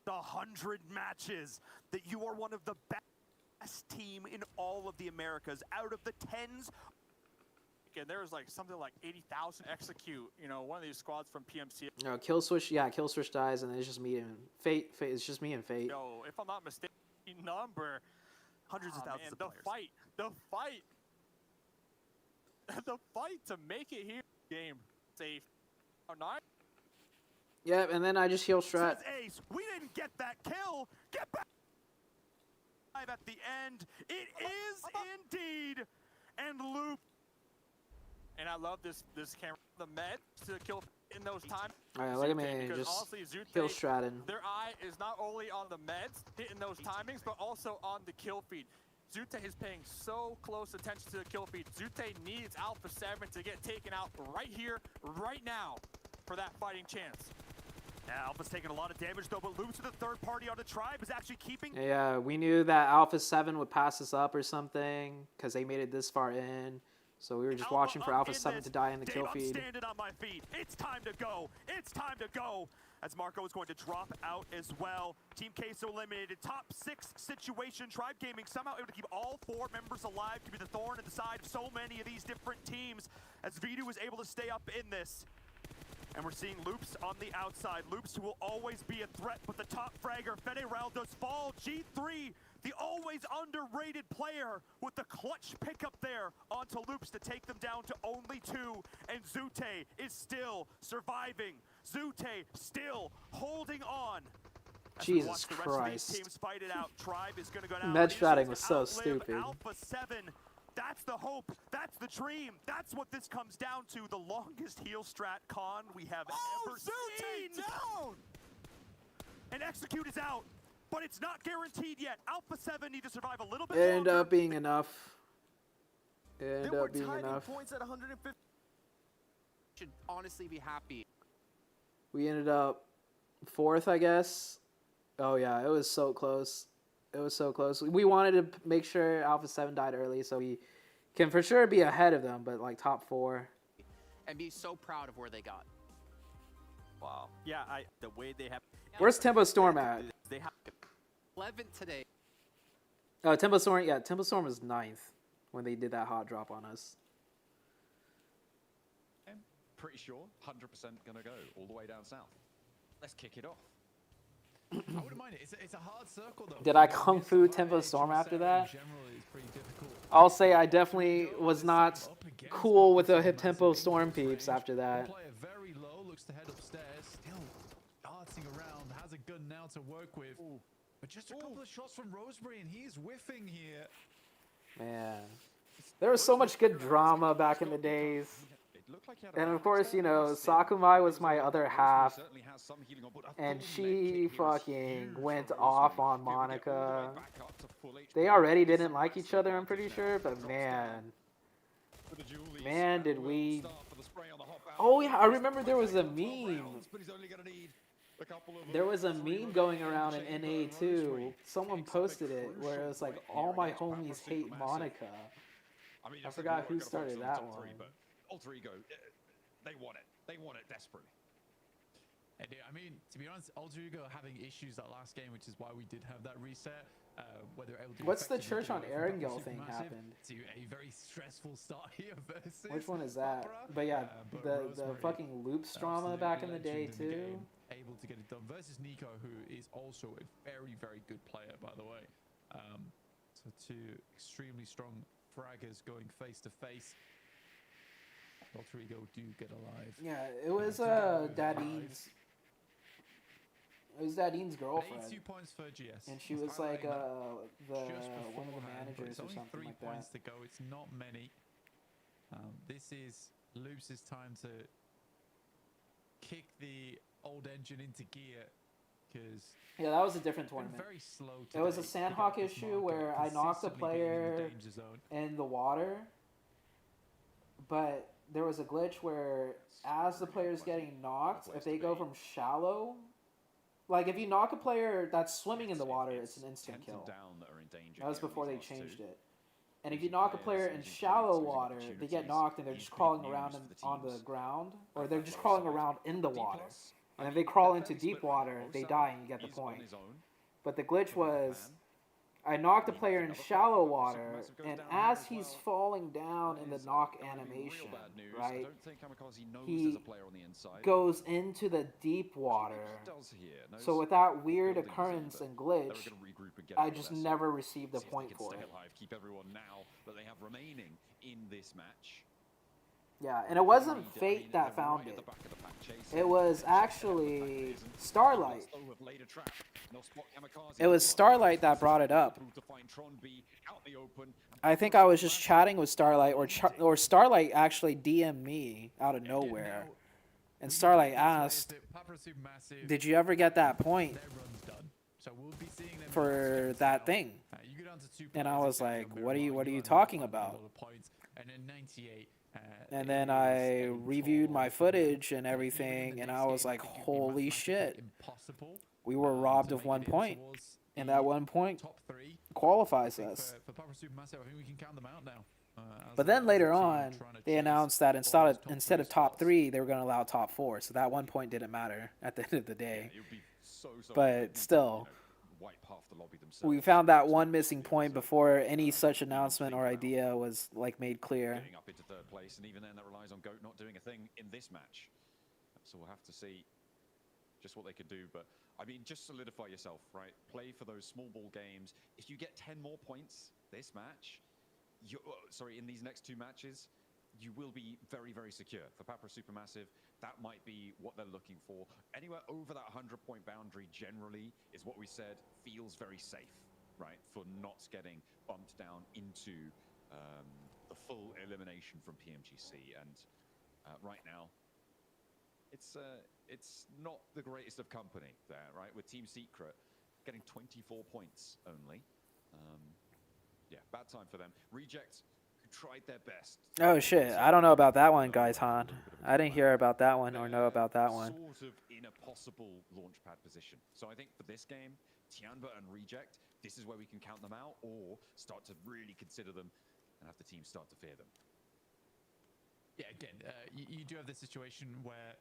the 100 matches that you are one of the best team in all of the Americas out of the 10s. And there's like something like 80,000 execute. You know, one of these squads from PMCO. No, Kill Switch. Yeah, Kill Switch dies, and then it's just me and Fate. It's just me and Fate. Yo, if I'm not mistaken, number hundreds of thousands of the players. The fight to make it here. Game safe. Oh, 9. Yep, and then I just heal strat. Says Ace, we didn't get that kill. Get back. At the end, it is indeed, and Loop. And I love this camera. The med to kill in those times. All right, look at me, just honestly, ZooTay, kill stratting. Their eye is not only on the meds hitting those timings, but also on the kill feed. ZooTay is paying so close attention to the kill feed. ZooTay needs Alpha 7 to get taken out right here, right now, for that fighting chance. Yeah, Alpha's taking a lot of damage though, but Loops to the third party on the tribe is actually keeping. Yeah, we knew that Alpha 7 would pass us up or something because they made it this far in. So we were just watching for Alpha 7 to die in the kill feed. I'm standing on my feet. It's time to go. It's time to go. As Marco is going to drop out as well. Team Queso eliminated. Top 6 situation. Tribe Gaming somehow able to keep all 4 members alive. Could be the thorn in the side of so many of these different teams. As Vidu was able to stay up in this. And we're seeing Loops on the outside. Loops who will always be a threat, but the top fragger, Federal, does fall. G3, the always underrated player with the clutch pickup there onto Loops to take them down to only 2. And ZooTay is still surviving. ZooTay still holding on. As Jesus the Christ. rest of these teams fight it out. Tribe is going to go down. Med stratting was so stupid. Alpha 7. That's the hope. That's the dream. That's what this comes down to. The longest heal strat con we have ever seen. Down! And Execute is out, but it's not guaranteed yet. Alpha 7 need to survive a little bit It ended longer. up being enough. It ended up being tied in enough. points at 150. Should honestly be happy. We ended up 4th, I guess. Oh yeah, it was so close. It was so close. We wanted to make sure Alpha 7 died early so we can for sure be ahead of them, but like top 4. And be so proud of where they got. Wow. Yeah, the way they have. Where's Tempo Storm at? They have 11 today. Oh, Tempo Storm. Yeah, Tempo Storm was 9th when they did that hot drop on us. I'm pretty sure 100% gonna go all the way down south. Let's kick it off. I wouldn't mind it. It's a hard circle though. Did I Kung Fu Tempo Storm after that? I'll say I definitely was not cool with the Tempo Storm peeps after that. Play a very low to head upstairs. Still darting around. Has a gun now to work with. But just a couple of shots from Rosemary, and he's whiffing here. Man, there was so much good drama back in the days. And of course, you know, Sakumai was my other half, and she fucking went off on Monica. They already didn't like each other, I'm pretty sure, but man, did we... Oh yeah, I remember there was a meme. There was a meme going around in NA too. Someone posted it where it was like, all my homies hate Monica. I forgot who started that one. Alter Ego, they want it. They want it desperately. I mean, to be honest, Alter Ego having issues that last game, which is why we did have that reset. Whether able to What's the Church on Erangel thing happened? To a very stressful start here versus Which one is that? But yeah, the fucking loops drama back in the day too. Able to get it done versus Nico, who is also a very, very good player, by the way. So two extremely strong fraggers going face to face. Alter Ego do get alive. Yeah, it was Dadeen's. It was Dadeen's girlfriend. 82 points for GS. And she was like one of the managers or something three like points that. to go. It's not many. This is Loops' time to kick the old engine into gear, because Yeah, that was a different tournament. very slow. It was a today to get Sandhawk this issue marker, where I knocked a consistently being in the player danger zone. in the water, but there was a glitch where as the player's getting knocked, if they go from shallow, like if you knock a player that's swimming in the water, it's an instant kill. That was before they changed it. And if you knock a player in shallow water, they get knocked and they're just crawling around on the ground, or they're just crawling around in the water. And if they crawl into deep water, they die and you get the point. But the glitch was, I knocked a player in shallow water, and as he's falling down in the knock animation, right, he goes into the deep water. So with that weird occurrence and glitch, I just never received a point for it. Keep everyone now that they have remaining in this match. Yeah, and it wasn't Fate that found it. It was actually Starlight. It was Starlight that brought it up. I think I was just chatting with Starlight, or Starlight actually DM'd me out of nowhere. And Starlight asked, did you ever get that point for that thing? And I was like, what are you talking about? And then I reviewed my footage and everything, and I was like, holy shit. We were robbed of 1 point. And that 1 point qualifies us. But then later on, they announced that instead of top 3, they were going to allow top 4. So that 1 point didn't matter at the end of the day. But still, we found that one missing point before any such announcement or idea was like made clear. Getting up into third place, and even then that relies on GOAT not doing a thing in this match. So we'll have to see just what they could do. But I mean, just solidify yourself, right? Play for those small ball games. If you get 10 more points this match, in these next 2 matches, you will be very, very secure. For Papra Supermassive, that might be what they're looking for. Anywhere over that 100-point boundary generally is what we said feels very safe, right? For not getting bumped down into the full elimination from PMGC. And right now, it's not the greatest of company there, right? With Team Secret getting 24 points only. Yeah, bad time for them. Reject, who tried their best. Oh shit, I don't know about that one, guys, Han. I didn't hear about that one or know about that one. Sort of in a possible launchpad position. So I think for this game, Tianba and Reject, this is where we can count them out or start to really consider them and have the team start to fear them. Yeah, again, you do have the situation where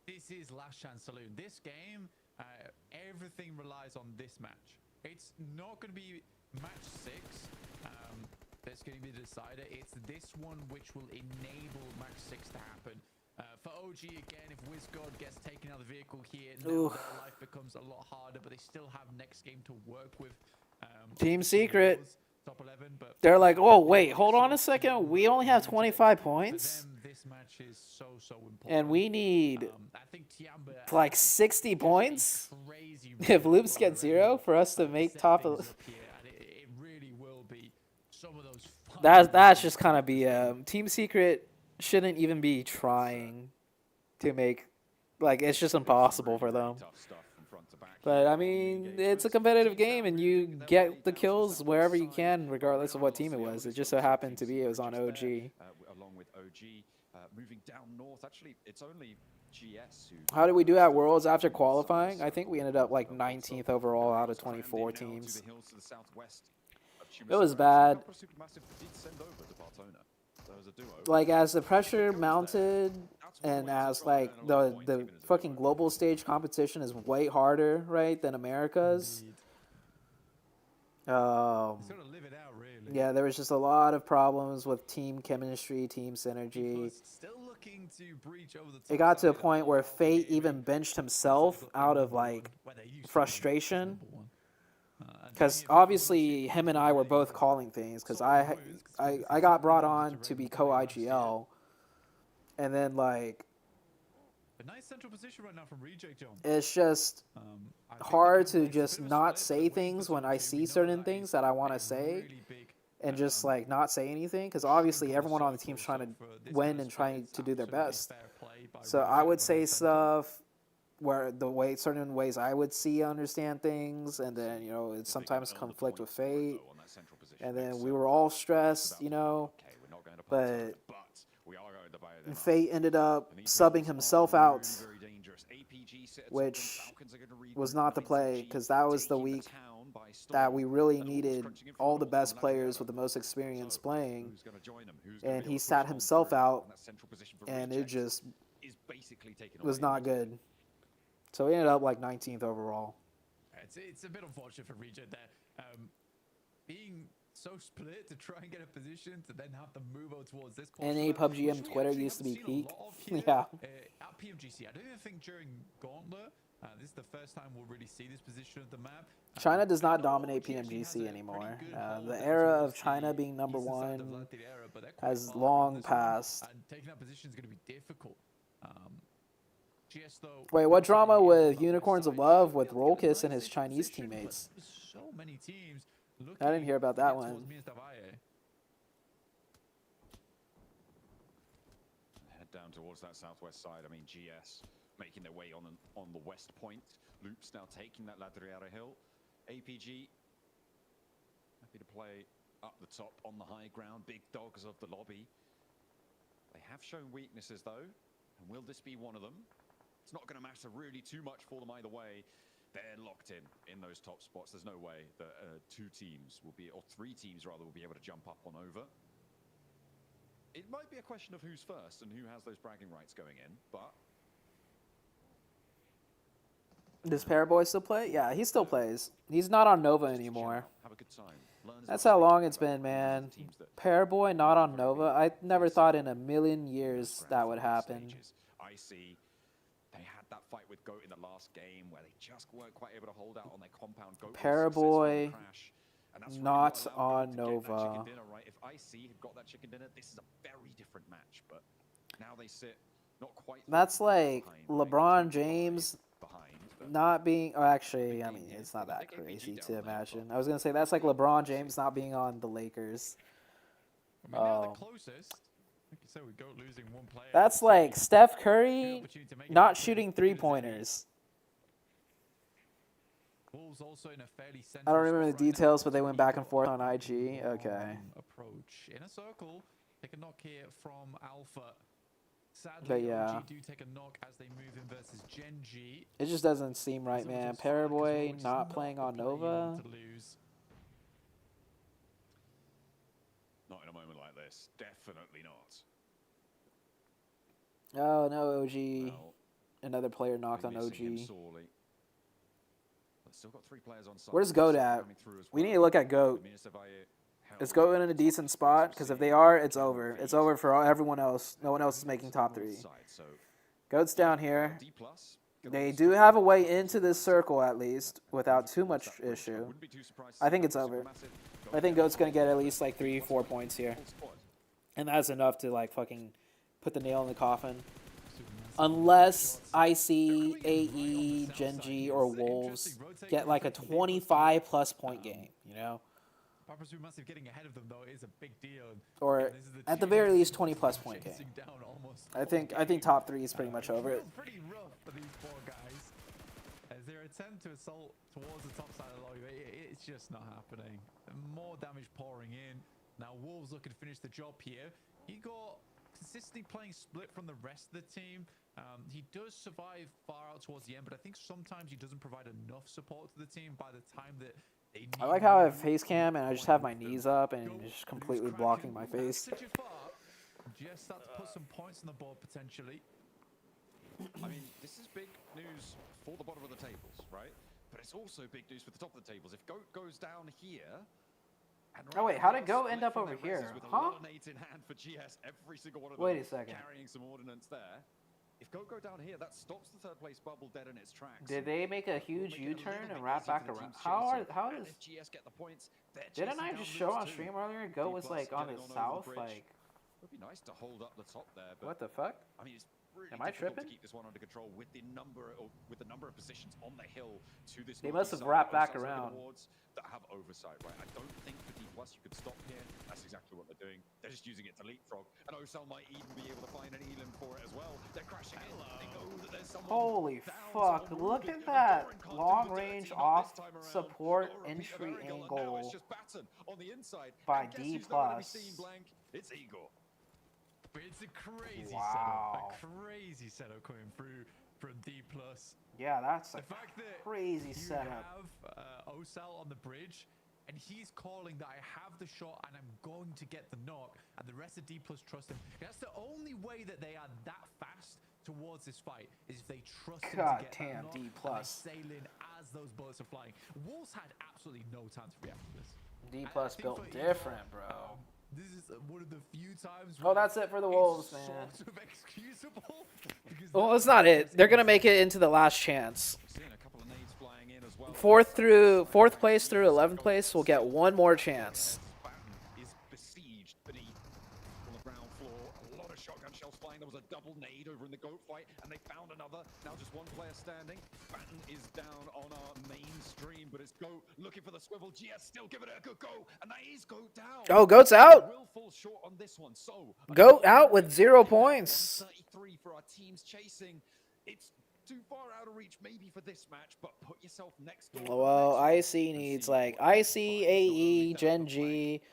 this is Last Chance Saloon. This game, everything relies on this match. It's not going to be match 6 that's going to be the decider. It's this one which will enable match 6 to happen. For OG, again, if WizGod gets taken out of the vehicle here, now their life becomes a lot harder, but they still have next game to work with. Team Secret. Top 11, but they're like, oh, wait, hold on a second. We only have 25 points? for them, this match match is so important. And we need I think Tiamba like 60 points crazy if Loops get 0 for us to make top of. it really will be some of those That's just kind of BM. Team Secret shouldn't even be trying to make, like, it's just impossible for them. But I mean, it's a competitive game, and you get the kills wherever you can, regardless of what team it was. It just so happened to be it was on OG. Along with OG, moving down north. Actually, it's only GS who. How did we do at Worlds after qualifying? I think we ended up like 19th overall out of 24 teams. It was bad. Like, as the pressure mounted, and as like the fucking global stage competition is way harder, right, than America's. Yeah, there was just a lot of problems with team chemistry, team synergy. It got to a point where Fate even benched himself out of like frustration. Because obviously him and I were both calling things, because I got brought on to be co-IGL, and then like a nice central position right now from Reject John. It's just hard to just not say things when I see certain things that I want to say, and just like not say anything, because obviously everyone on the team's trying to win and trying to do their best. So I would say stuff where certain ways I would see, understand things, and then, you know, it sometimes conflict with Fate, and then we were all stressed, you know, but Fate ended up subbing himself out, which was not the play, because that was the week that we really needed all the best players with the most experience playing, and he sat himself out, and it just was not good. So we ended up like 19th overall. It's a bit unfortunate for Reject there. Being so split to try and get a position to then have to move over towards this point. NA PUBG M Twitter used to be peak. Yeah. At PMGC, I don't even think during Gauntlet, this is the first time we'll really see this position of the map. China does not dominate PMGC anymore. The era of China being number one has long passed. And taking that position is going to be difficult. Wait, what drama with Unicorns of Love with Rollkiss and his Chinese teammates? So many teams. I didn't hear about that one. Head down towards that southwest side. I mean, GS making their way on the west point. Loops now taking that Ladriara Hill. APG happy to play up the top on the high ground. Big dogs of the lobby. They have shown weaknesses though, and will this be one of them? It's not going to matter really too much for them either way. They're locked in those top spots. There's no way that two teams will be, or three teams rather, will be able to jump up on over. It might be a question of who's first and who has those bragging rights going in, but... Does Paraboy still play? Yeah, he still plays. He's not on Nova anymore. Have a good time. That's how long it's been, man. Paraboy not on Nova. I never thought in a million years that would happen. I see. They had that fight with GOAT in the last game where they just weren't quite able to hold out on their compound. Paraboy not on Nova. If IC had got that chicken dinner, this is a very different match. But now they sit not quite. That's like LeBron James not being. Oh, actually, I mean, it's not that crazy to imagine. I was gonna say that's like LeBron James not being on the Lakers. Oh. That's like Steph Curry not shooting three-pointers. I don't remember the details, but they went back and forth on IG. Okay. Approach in a circle. Take a knock here from Alpha. Sadly, but yeah, OG do take a knock as they move in versus Gen G. It just doesn't seem right, man. Paraboy not playing on Nova. Not in a moment like this. Definitely not. Oh no, OG. Another player knocked on OG. Still got 3 players on side. Where's GOAT at? We need to look at GOAT. Is GOAT in a decent spot? Because if they are, it's over. It's over for everyone else. No one else is making top 3. GOAT's down here. They do have a way into this circle at least without too much issue. I think it's over. I think GOAT's going to get at least like 3-4 points here. And that's enough to like fucking put the nail in the coffin. Unless IC, AE, Genji, or Wolves get like a 25+ point game, you know? Papa Supermassive getting ahead of them though is a big deal. Or at the very least 20+ point game. I think top 3 is pretty much over it. Pretty rough for these poor guys. As their attempt to assault towards the top side of the lobby, it's just not happening. More damage pouring in. Now Wolves looking to finish the job here. Igor consistently playing split from the rest of the team. He does survive far out towards the end, but I think sometimes he doesn't provide enough support to the team by the time that they need. I like how I have face cam and I just have my knees up and just completely blocking my face. Just start to put some points on the board potentially. I mean, this is big news for the bottom of the tables, right? But it's also big news for the top of the tables. If GOAT goes down here. Oh wait, how did GOAT end up over here? Huh? Wait a second. Carrying some ordnance there. If GOAT go down here, that stops the third place bubble dead in its tracks. Did they make a huge U-turn and wrap back around? How does? Didn't I just show on stream earlier? GOAT was like on the south, like. It would be nice to hold up the top there, but what the fuck? I mean, it's really Am I difficult tripping? to keep this one under control with the number of positions on the hill to this. They must have northeast wrapped side. back Osa's looking around. towards that have oversight, right? I don't think for D+ you could stop here. That's exactly what they're doing. They're just using it to leapfrog, and Osal might even be able to find an elim for it as well. They're crashing in. They know that there's someone. Holy fuck! Look at that long-range off support entry angle It's just Batten on the inside. by And guess D+. who's nowhere to be seen, Blank? It's Igor. It's a crazy Wow. setup. A crazy setup coming through from D+. Yeah, that's a The fact that crazy you setup. have Osal on the bridge, and he's calling that I have the shot and I'm going to get the knock, and the rest of D+ trust him. That's the only way that they are that fast towards this fight, is if they trust him God to get damn, that knock, D+. and they sail in as those bullets are flying. Wolves had absolutely no time to react to this. D+ And I think built for different, Igor, bro. This is one of the few times. Oh, that's it for the Wolves, man. Sort of excusable. Well, that's not it. They're gonna make it into the last chance. Fourth place through 11th place will get one more chance. Is besieged beneath on the ground floor. A lot of shotgun shells flying. There was a double nade over in the GOAT fight, and they found another. Now just one player standing. Batten is down on our main stream, but it's GOAT looking for the swivel. GS still giving it a good go, and that is GOAT down. Oh, GOAT's out. Will fall short on this one. So GOAT out with 0 points. 33 for our teams chasing. It's too far out of reach maybe for this match, but put yourself next door. Well, IC needs like IC, AE, Genji,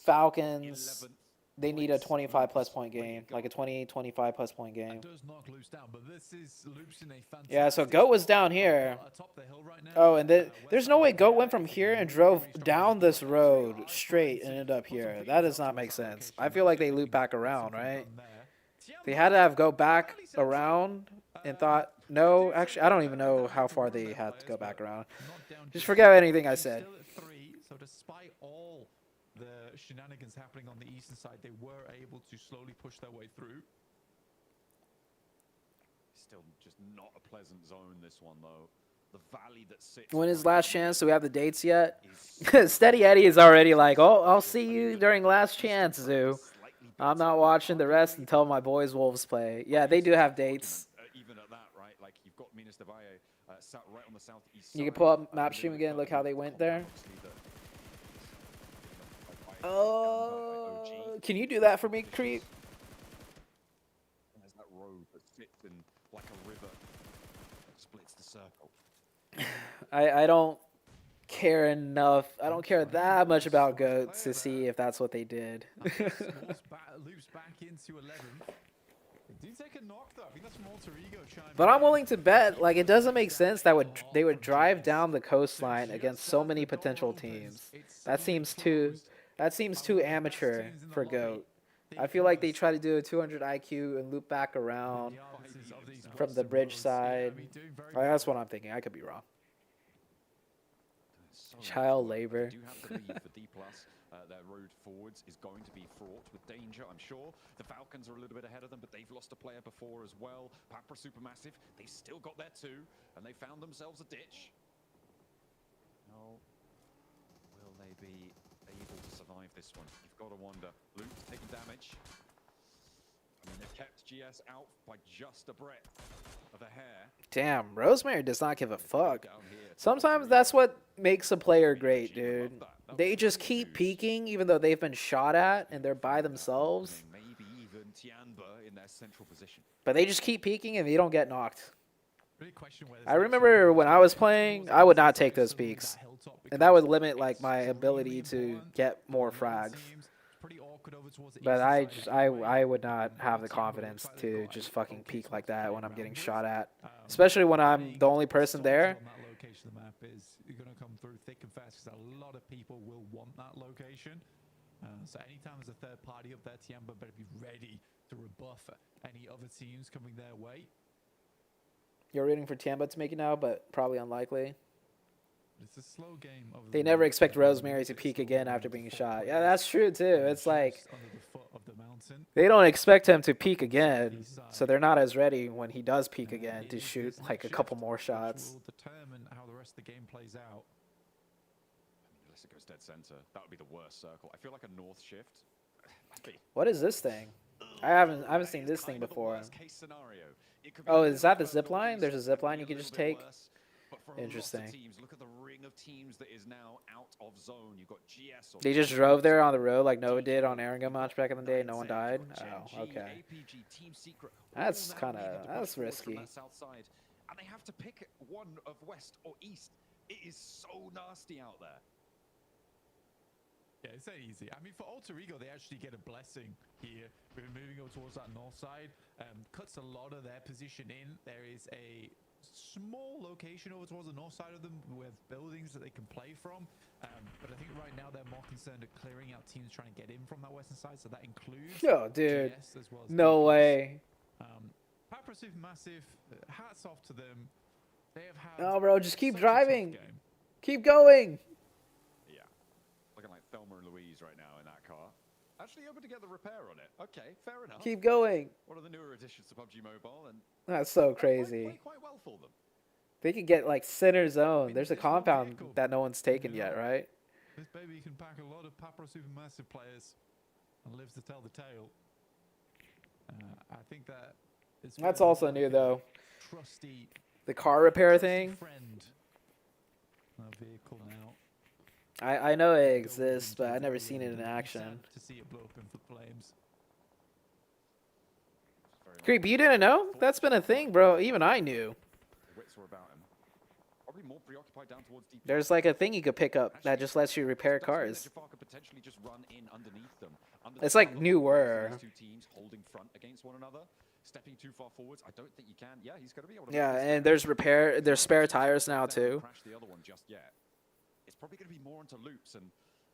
Falcons. They need a 25+ point game, like a 25+ point game. Yeah, so GOAT was down here. Oh, and then there's no way GOAT went from here and drove down this road straight and ended up here. That does not make sense. I feel like they looped back around, right? They had to have go back around and thought, no, actually, I don't even know how far they had to go back around. Just forget anything I said. So despite all the shenanigans happening on the eastern side, they were able to slowly push their way through. Still just not a pleasant zone, this one, though. The valley that sits... When is last chance? Do we have the dates yet? Steady Eddie is already like, oh, I'll see you during last chance, Zoo. I'm not watching the rest until my boys Wolves play. Yeah, they do have dates. Even at that, right? Like, you've got Minas de Valle sat right on the southeast You side. can pull up map stream again, look how they went there. Can you do that for me, Creep? There's that road that sits in like a river that splits the circle. I don't care enough. I don't care that much about GOAT to see if that's what they did. Loops back into 11. They do take a knock though. I think that's from Alter Ego chiming But I'm willing to bet, like, it doesn't make sense that they would drive down the coastline against so many potential teams. That seems too amateur for GOAT. I feel like they try to do a 200 IQ and loop back around from the bridge side. That's what I'm thinking. I could be wrong. Child labor. I do have to believe for D+, their road forwards is going to be fraught with danger, I'm sure. The Falcons are a little bit ahead of them, but they've lost a player before as well. Papra Supermassive, they've still got their 2, and they found themselves a ditch. No. Will they be able to survive this one? You've got to wonder. Luke's taking damage. I kept GS out by just a breath of a hair. Damn, Rosemary does not give a fuck. Sometimes that's what makes a player great, dude. They just keep peeking even though they've been shot at and they're by themselves. Maybe even Tianba in their central position. But they just keep peeking and they don't get knocked. I remember when I was playing, I would not take those peeks. And that would limit like my ability to get more frags. But I would not have the confidence to just fucking peek like that when I'm getting shot at. Especially when I'm the only person there. That location of the map is going to come through thick and fast because a lot of people will want that location. So anytime there's a third party up there, Tianba better be ready to rebuff any other teams coming their way. You're rooting for Tianba to make it now, but probably unlikely. It's a slow game. They never expect Rosemary to peek again after being shot. Yeah, that's true too. It's like they don't expect him to peek again, so they're not as ready when he does peek again to shoot like a couple more shots. Will determine how the rest of the game plays out. Unless it goes dead center, that would be the worst circle. I feel like a north shift. What is this thing? I haven't seen this thing before. Oh, is that the zip line? There's a zip line you can just take. Interesting. Teams, look at the ring of teams that is now out of zone. You've got GS. They just drove there on the road like Nova did on Aaron Gun Match back in the day. No one died. Oh, okay. That's risky. South side, and they have to pick one of west or east. It is so nasty out there. Yeah, it's not easy. I mean, for Alter Ego, they actually get a blessing here. We're moving over towards that north side. Cuts a lot of their position in. There is a small location over towards the north side of them with buildings that they can play from. But I think right now they're more concerned at clearing out teams trying to get in from that western side. So that includes oh, dude. GS as well as no way. Papra Supermassive, hats off to them. They have had oh, bro, just keep driving. Keep going. Looking like Thelma and Louise right now in that car. Actually able to get the repair on it. Okay, fair enough. Keep going. One of the newer additions to PUBG Mobile, and that's so crazy. quite well for them. They could get like center zone. There's a compound that no one's taken yet, right? This baby can pack a lot of Papra Supermassive players and lives to tell the tale. I think that that's also new though. Trusty. The car repair thing. Vehicle now. I know it exists, but I've never seen it in action. To see it blow up in flames. Creep, you didn't know? That's been a thing, bro. Even I knew. Wits were about him. Probably more preoccupied down towards deep. There's like a thing you could pick up that just lets you repair cars. Potentially just run in underneath them. It's like newer. Two teams holding front against one another. Stepping too far forwards, I don't think you can. Yeah, he's going to be able to. Yeah, and there's spare tires now too. Crash the other one just yet. It's probably going to be more into loops, and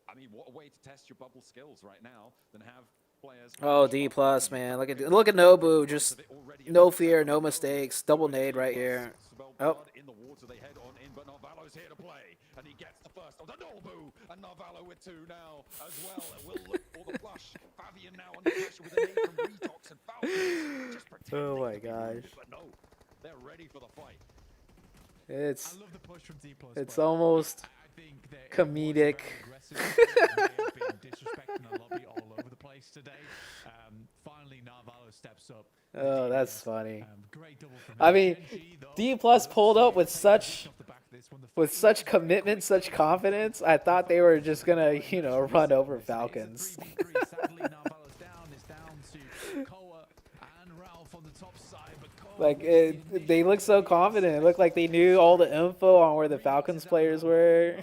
I mean, what a way to test your bubble skills right now than have players. Oh, D+, man. Look at Nobu, just no fear, no mistakes, double nade right here. Oh. In the water they head on in, but Narvalo's here to play, and he gets the first of the Nobu, and Narvalo with two now as well. And will look for the flush. Fabian now under pressure with a nade from Redox and Falcon. Just oh my gosh. But no, they're ready for the fight. It's I love the push from D+. It's almost comedic. Disrespecting the lobby all over the place today. Finally, Narvalo steps up. Oh, that's funny. Great double from I mean, D+ pulled up with such commitment, such confidence. I thought they were just gonna, run over Falcons. Sadly, Narvalo's down. It's down to Koa and Ralph on the top side, but Koa like they look so confident. It looked like they knew all the info on where the Falcons players were.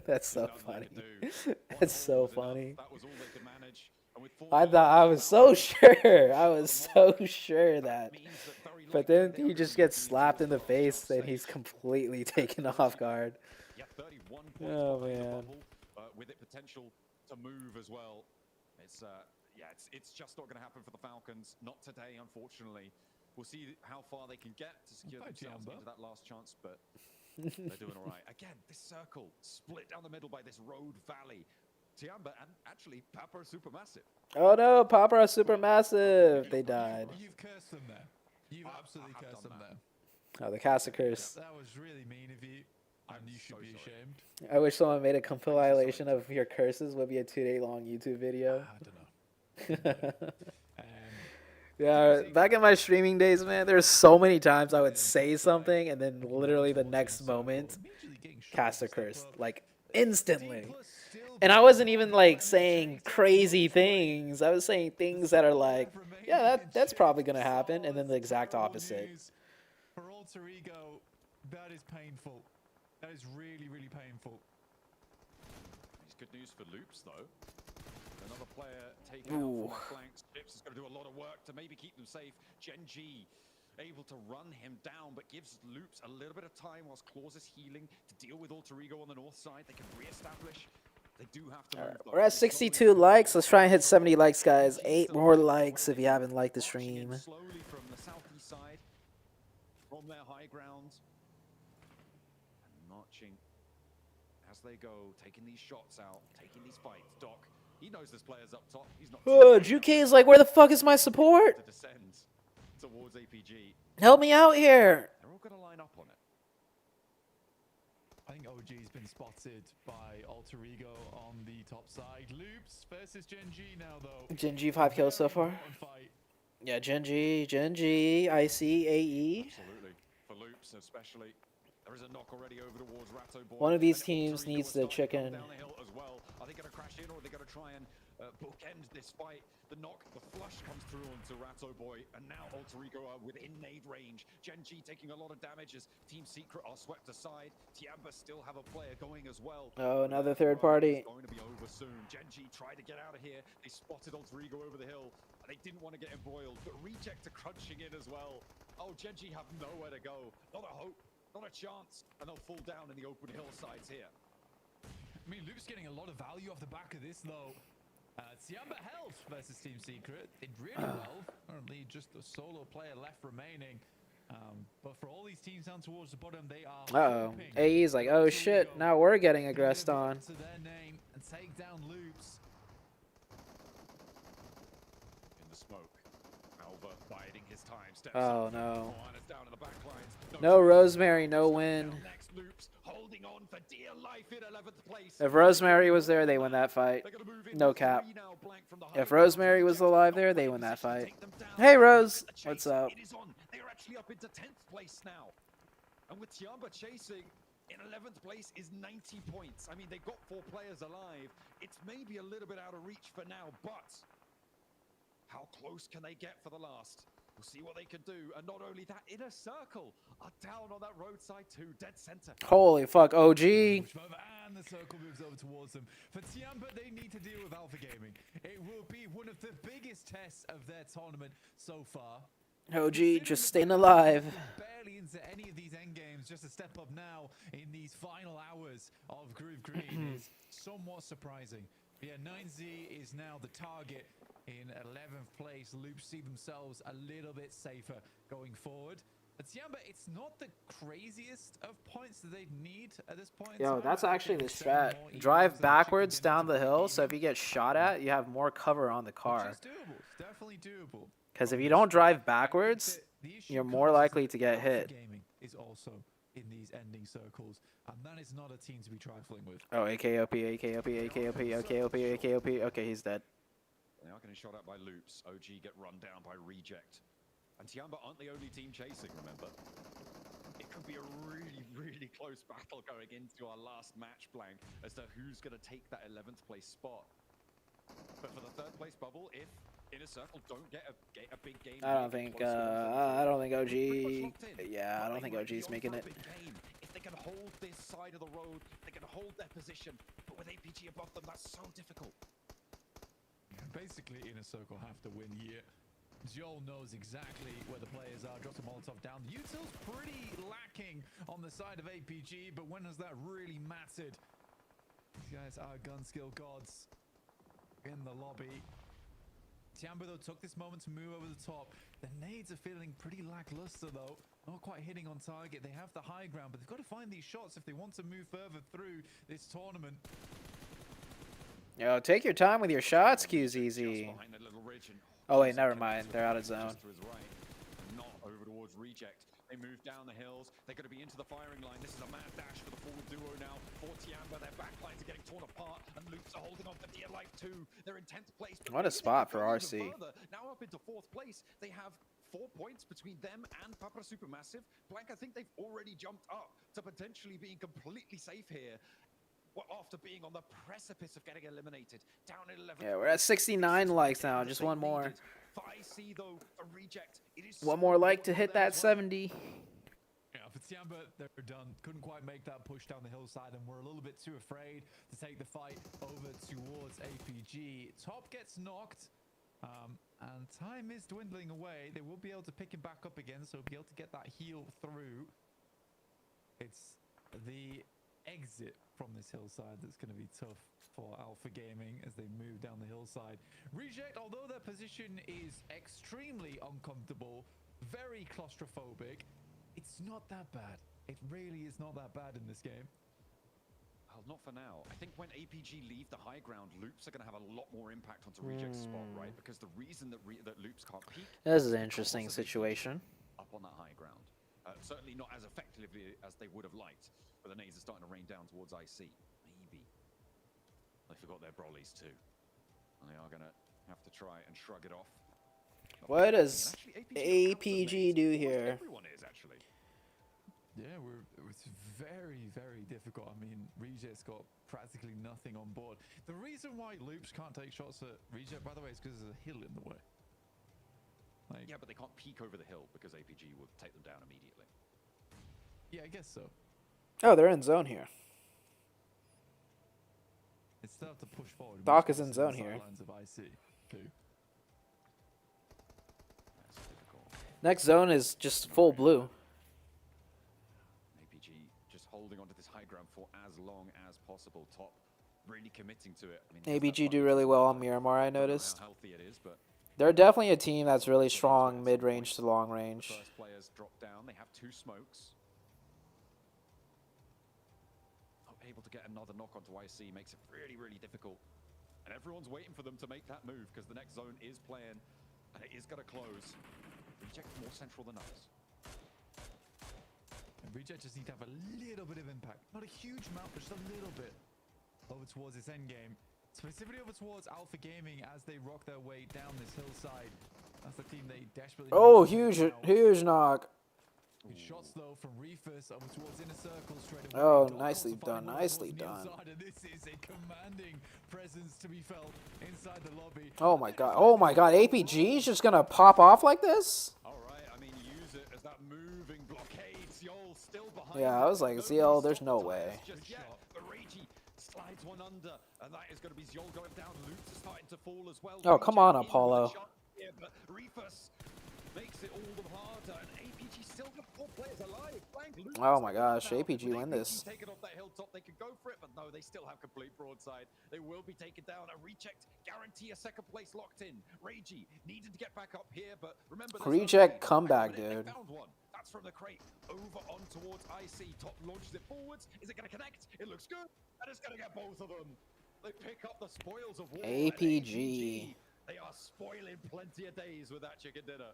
That's so funny. That's so funny. I thought I was so sure. I was so sure that. But then he just gets slapped in the face and he's completely taken off guard. Oh man. With it potential to move as well. It's just not going to happen for the Falcons. Not today, unfortunately. We'll see how far they can get to secure themselves into that last chance, but they're doing all right. Again, this circle split down the middle by this road valley. Tianba and actually Papra Supermassive. Oh no, Papra Supermassive! They died. You've cursed them there. You've absolutely cursed them there. Oh, the Casa curse. That was really mean of you, and you should be ashamed. I wish someone made a compilation of your curses. Would be a 2-day long YouTube video. I don't know. Yeah, back in my streaming days, man, there's so many times I would say something and then literally the next moment cast a curse, like instantly. And I wasn't even like saying crazy things. I was saying things that are like, yeah, that's probably gonna happen, and then the exact opposite. For Alter Ego, that is painful. That is really, really painful. It's good news for Loops, though. Another player taking out from the flanks. Chips is going to do a lot of work to maybe keep them safe. Gen G able to run him down, but gives Loops a little bit of time whilst Claus is healing to deal with Alter Ego on the north side. They can re-establish. They do have to move, We're at 62 likes. Let's try and hit 70 likes, guys. 8 more likes if you haven't liked the stream. Slowly from the southeast side, from their high ground, and marching as they go, taking these shots out, taking these fights. Doc, he knows there's players up top. He's not. Oh, Juke is like, where the fuck is my support? To descend towards APG. Help me out here. They're all going to line up on it. I think OG's been spotted by Alter Ego on the top side. Loops versus Gen G now, though. Gen G 5 kills so far. Yeah, Gen G, IC, AE. Absolutely. For Loops especially. There is a knock already over towards Ratto Boy. One of these teams needs the chicken. Down the hill as well. Are they going to crash in, or are they going to try and bookend this fight? The knock, the flush comes through onto Ratto Boy, and now Alter Ego are within nade range. Gen G taking a lot of damage as Team Secret are swept aside. Tiamba still have a player going as well. Oh, another third party. It's going to be over soon. Gen G tried to get out of here. They spotted Alter Ego over the hill, and they didn't want to get embroiled, but Reject are crunching in as well. Oh, Gen G have nowhere to go. Not a hope. Not a chance, and they'll fall down in the open hillsides here. I mean, Luke's getting a lot of value off the back of this, though. Tiamba held versus Team Secret. Did really well. Currently, just a solo player left remaining. But for all these teams down towards the bottom, they are. Uh-oh. AE's like, oh shit, now we're getting aggressed on. To their name and take down Loops. In the smoke. Alva biding his time. Steps Oh no. down to the back lines. No Rosemary, no win. Next Loops holding on for dear life in 11th place. If Rosemary was there, they win that fight. No cap. If Rosemary was alive there, they win that fight. Hey Rose, what's up? It is on. They are actually up into 10th place now. And with Tiamba chasing, in 11th place is 90 points. I mean, they've got 4 players alive. It's maybe a little bit out of reach for now, but how close can they get for the last? We'll see what they can do. And not only that, Inner Circle are down on that roadside too, dead center. Holy fuck, OG. And the circle moves over towards them. For Tiamba, they need to deal with Alpha Gaming. It will be one of the biggest tests of their tournament so far. OG just staying alive. Barely into any of these end games. Just a step up now in these final hours of Groove Green is somewhat surprising. Yeah, 9Z is now the target in 11th place. Loops see themselves a little bit safer going forward. But Tiamba, it's not the craziest of points that they need at this point. Yo, that's actually the strat. Drive backwards down the hill, so if you get shot at, you have more cover on the car. It's doable. It's definitely doable. Because if you don't drive backwards, you're more likely to get hit. Gaming is also in these ending circles, and that is not a team to be trifling with. Oh, AKOP, AKOP, AKOP, AKOP, AKOP. Okay, he's dead. They are getting shot at by Loops. OG get run down by Reject. And Tiamba aren't the only team chasing, remember? It could be a really, really close battle going into our last match blank as to who's going to take that 11th place spot. But for the 3rd place bubble, if Inner Circle don't get a big game... I don't think OG... Yeah, I don't think OG's making it. If they can hold this side of the road, they can hold their position. But with APG above them, that's so difficult. Basically, Inner Circle have to win here. Joel knows exactly where the players are. Drops a Molotov down. The util's pretty lacking on the side of APG, but when has that really mattered? These guys are gun skill gods in the lobby. Tiamba, though, took this moment to move over the top. The nades are feeling pretty lackluster, though. Not quite hitting on target. They have the high ground, but they've got to find these shots if they want to move further through this tournament. Yo, take your time with your shots, QZZ. Oh wait, never mind. They're out of zone. Not over towards Reject. They move down the hills. They're going to be into the firing line. This is a mad dash for the forward duo now. For Tiamba, their backlines are getting torn apart, and Loops are holding on for dear life too. They're in 10th place. but What a maybe they spot could for go even RC. further. Now up into 4th place. They have 4 points between them and Papa Supermassive. Blank, I think they've already jumped up to potentially being completely safe here. Well, after being on the precipice of getting eliminated, down at 11. Yeah, we're at 69 likes now. Just one more. For IC though, a reject. It is One so more like to important hit for them that as well. 70. Yeah, for Xi'an, they're done. Couldn't quite make that push down the hillside, and we're a little bit too afraid to take the fight over towards APG. Top gets knocked, and time is dwindling away. They will be able to pick him back up again, so be able to get that heal through. It's the exit from this hillside that's going to be tough for Alpha Gaming as they move down the hillside. Reject, although their position is extremely uncomfortable, very claustrophobic, it's not that bad. It really is not that bad in this game. Well, not for now. I think when APG leave the high ground, Loops are going to have a lot more impact onto Reject's spot, right? Because the reason that Loops can't peek... This is an interesting situation. ...up on that high ground. Certainly not as effectively as they would have liked, but the nades are starting to rain down towards IC. Maybe. They forgot their brollies too. And they are going to have to try and shrug it off. What does APG do here? Everyone is, actually. Yeah, it's very, very difficult. I mean, Reject's got practically nothing on board. The reason why Loops can't take shots at Reject, by the way, is because there's a hill in the way. Like, yeah, but they can't peek over the hill because APG will take them down immediately. Yeah, I guess so. Oh, they're in zone here. It's still have to push forward. Doc is in zone here. Of IC too. Next zone is just full blue. APG just holding onto this high ground for as long as possible. Top really committing to it. I mean, APG do really well on Miramar, I noticed. how healthy it is, but They're definitely a team that's really strong mid-range to long range. first players drop down. They have 2 smokes. Not able to get another knock onto IC makes it really, really difficult. And everyone's waiting for them to make that move because the next zone is playing and it is going to close. Reject more central than others. And Reject just need to have a little bit of impact. Not a huge amount, but just a little bit over towards this end game. Specifically over towards Alpha Gaming as they rock their way down this hillside. That's the team they desperately Oh, need to huge knock. Good shots though from Reefus over towards inner circle straight away. Oh, Doc nicely also done, finding nicely one towards done. the inside, and this is a commanding presence to be felt inside the lobby. Oh my god, APG is just gonna pop off like this? All right, I mean, use it as that moving blockade. Seoul still behind. Yeah, I was like, Zeal, there's no way. Just yet, but Reiji slides one under, and that is going to be Zeol going down. Loops are starting to fall as well. Oh, come on, Reject in with a Apollo. shot here, but Reefus makes it all the harder, and APG still got 4 players alive. Blank, Loops Oh my now. gosh, APG With win this. taken off that hilltop, they could go for it, but no, they still have complete broadside. They will be taken down. A reject guarantee a 2nd place locked in. Reiji needed to get back up here, but remember, there's no Reject way. comeback, But they dude. found one. That's from the crate. Over on towards IC. Top launches it forwards. Is it going to connect? It looks good. And it's going to get both of them. They pick up the spoils of war. and APG. They are spoiling plenty of days with that chicken dinner.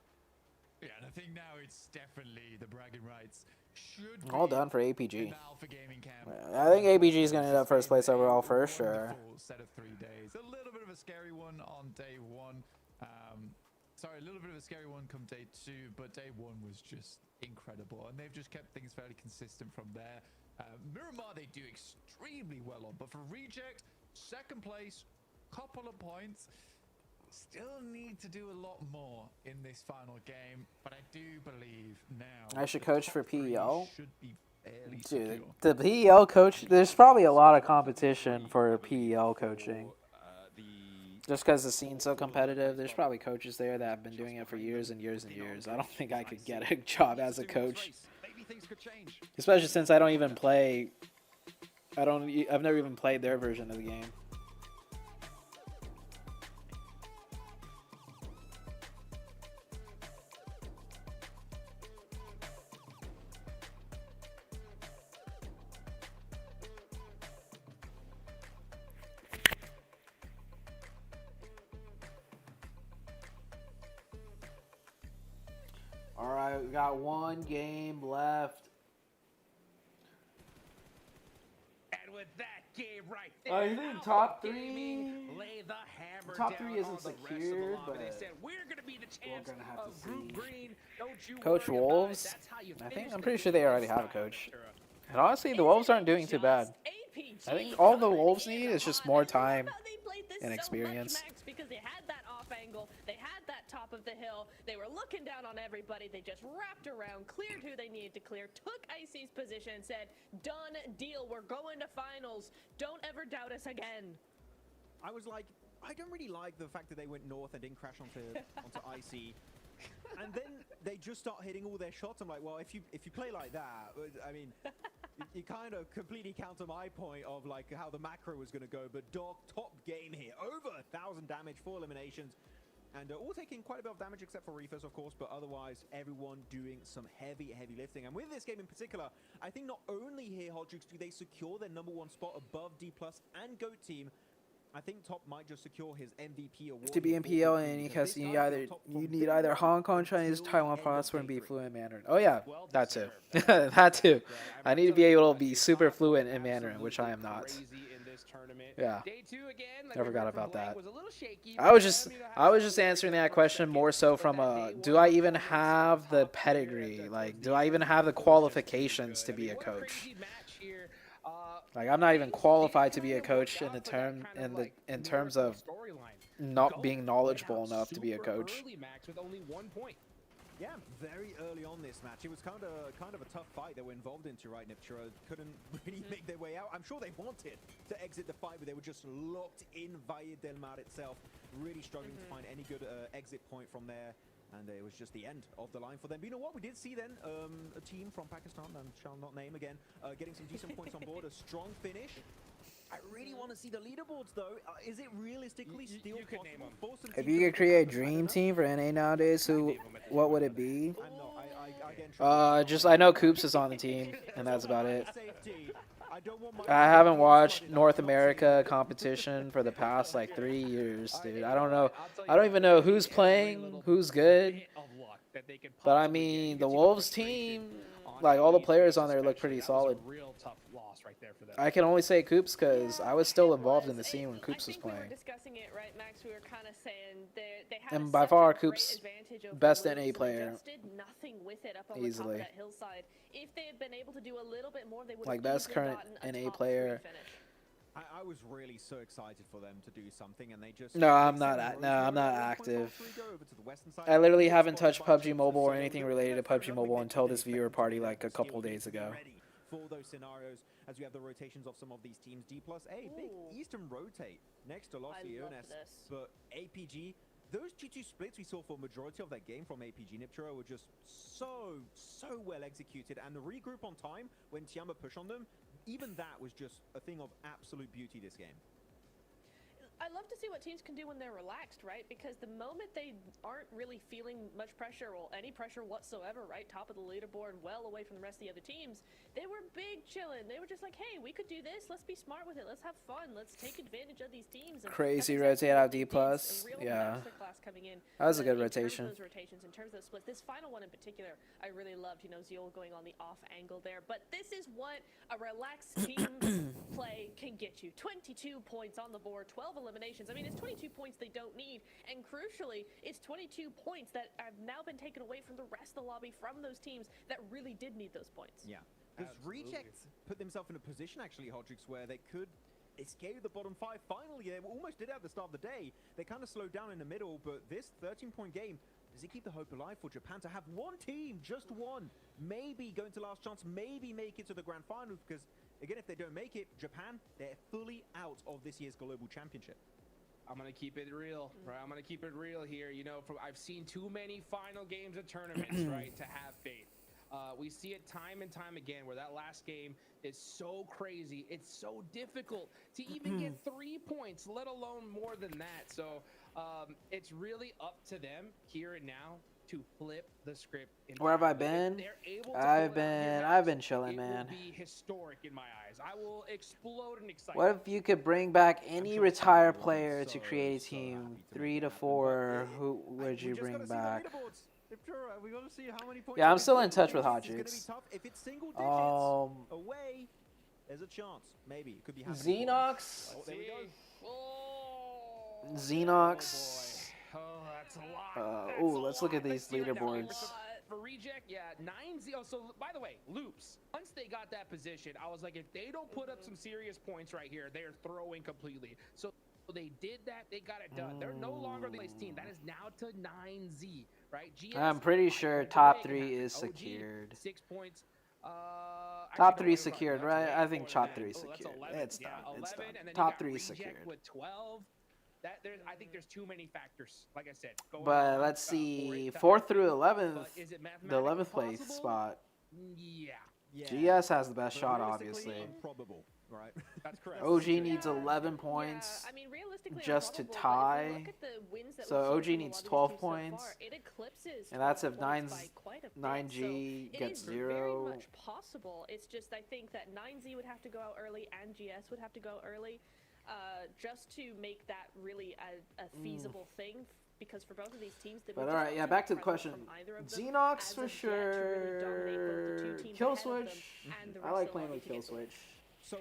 Yeah, and I think now it's definitely the bragging rights should All be done for in APG. the Alpha Gaming camp. I think APG is gonna end up first place overall for sure. Wonderful set of 3 days. A little bit of a scary one on day 1. Sorry, a little bit of a scary one come day 2, but day 1 was just incredible, and they've just kept things fairly consistent from there. Miramar they do extremely well on, but for Reject, 2nd place, couple of points. Still need to do a lot more in this final game, but I do believe now I should the coach top for 3 PEL. should be fairly Dude, secure. the PEL coach, there's probably a lot of competition for PEL coaching. Just because the scene's so competitive, there's probably coaches there that have been doing it for years and years and years. I don't think I could get a job as a coach. Especially since I don't even play, I've never even played their version of the game. All right, we got 1 game left. And with that game right there. I think Alpha top Gaming three. lay the hammer Top down 3 isn't on the rest of the secured, lobby. They but said, we're going to be the champs gonna have to of Group see. Green. Don't you Coach worry about it. Wolves. That's how you I think finish I'm the pretty sure game they already in have a style, coach. Ventura. And honestly, the Wolves aren't doing too bad. APG I think all the Wolves need is just more time They played this and so experience. much, Max, because they had that off angle, they had that top of the hill, they were looking down on everybody, they just wrapped around, cleared who they needed to clear, took Icy's position and said, done deal, we're going to finals, don't ever doubt us again. I was like, I don't really like the fact that they went north and didn't crash onto Icy. And then they just start hitting all their shots. I'm like, well, if you play like that, I mean, you kind of completely counter my point of like how the macro was going to go. But Dog, top game here, over 1,000 damage, 4 eliminations, and all taking quite a bit of damage except for Reefers, of course. But otherwise, everyone doing some heavy lifting. And with this game in particular, I think not only here, Hodrix, do they secure their #1 spot above D+ and GOAT team, I think Top might just secure his MVP award. To be in PL and because you need either Hong Kong, Chinese, Taiwan passport and be fluent in Mandarin. Oh yeah, that too. That too. I need to be able to be super fluent in Mandarin, which I am not. Yeah. I forgot about that. I was just answering that question more so from a, do I even have the pedigree? Like, do I even have the qualifications to be a coach? Like, I'm not even qualified to be a coach in terms of not being knowledgeable enough to be a coach. Yeah, very early on this match, it was kind of a tough fight they were involved into, right? Niptura couldn't really make their way out. I'm sure they wanted to exit the fight, but they were just locked in Valle del Mar itself, really struggling to find any good exit point from there. And it was just the end of the line for them. But you know what? We did see then a team from Pakistan, and shall not name again, getting some decent points on board. A strong finish. I really want to see the leaderboards, though. Is it realistically still possible? If you could create a dream team for NA nowadays, what would it be? I know Coops is on the team, and that's about it. I haven't watched North America competition for the past like 3 years, dude. I don't know. I don't even know who's playing, who's good. But I mean, the Wolves team, like all the players on there look pretty solid. I can only say Coops because I was still involved in the scene when Coops was playing. We were discussing it, right, Max? We were kind of saying they had And by far, Coops best NA player. Did nothing with it up on easily. the top of that hillside. If they had been able to do a little bit more, they would Like have best current NA player. I was really so excited for them to do something, and they just. No, I'm not active. I literally haven't touched PUBG Mobile or anything related to PUBG Mobile until this viewer party like a couple days ago. For those scenarios, as we have the rotations of some of these teams, D+A, big Eastern rotate next to Los Leones, but APG, those G2 splits we saw for majority of that game from APG Niptura were just so well executed, and the regroup on time when Tiamba pushed on them, even that was just a thing of absolute beauty this game. I love to see what teams can do when they're relaxed, right? Because the moment they aren't really feeling much pressure or any pressure whatsoever, right? Top of the leaderboard, well away from the rest of the other teams, they were big chilling. They were just like, hey, we could do this. Let's be smart with it. Let's have fun. Let's take advantage of these teams. And Crazy rotate out D+. Yeah. That was a good rotation. In terms of those rotations, in terms of those splits, this final one in particular, I really loved, you know, Zeol going on the off angle there. But this is what a relaxed team play can get you. 22 points on the board, 12 eliminations. I mean, it's 22 points they don't need, and crucially, it's 22 points that have now been taken away from the rest of the lobby from those teams that really did need those points. Yeah, because Reject put themselves in a position, actually, Hodrix, where they could escape the bottom 5 finally. They almost did at the start of the day. They kind of slowed down in the middle, but this 13-point game, does it keep the hope alive for Japan to have one team, just one, maybe going to last chance, maybe make it to the grand finals? Because, again, if they don't make it, Japan, they're fully out of this year's Global Championship. I'm gonna keep it real, right? I'm gonna keep it real here. You know, I've seen too many final games of tournaments, right, to have faith. We see it time and time again where that last game is so crazy. It's so difficult to even get 3 points, let alone more than that. So it's really up to them here and now to flip the script. Where have I been? I've been chilling, man. It will be historic in my eyes. I will explode in excitement. What if you could bring back any retired player to create a team? 3 to 4. Who would you bring back? Yeah, I'm still in touch with Hodgix. If it's single digits away, there's a chance. Maybe it could be happening. Xenox. Oh, there we go. Xenox. Oh, that's a lot. Ooh, let's look at these leaderboards. For reject, yeah, 9-0. So, by the way, loops. Once they got that position, I was like, if they don't put up some serious points right here, they're throwing completely. So they did that. They got it done. They're no longer the place team. That is now to 9Z, right? GS, I'm pretty sure top 3 is secured. 6 points. Top 3 secured, right? I think top 3 secured. It's done. It's done. And then Top you got 3 reject secured. with 12. I think there's too many factors. Like I said, going But on, let's for it see, to 4th happen. through 11th, But is it the 11th place possible? spot. Yeah. GS has the best But shot, realistically, obviously. improbable, right? That's correct. OG needs 11 points I mean, realistically, just to improbable, but if you tie. look at the wins that So we've seen OG from a needs lot of these 12 teams so points. far, it eclipses And that's 12 if points by quite a bit. 9G So gets it is 0. very much possible. It's just I think that 9Z would have to go out early and GS would have to go early, just to make that really a feasible thing. Because for both of these teams, But alright, yeah, back to the question. Xenox for sure. Kill Switch. I like playing with Kill Switch. So,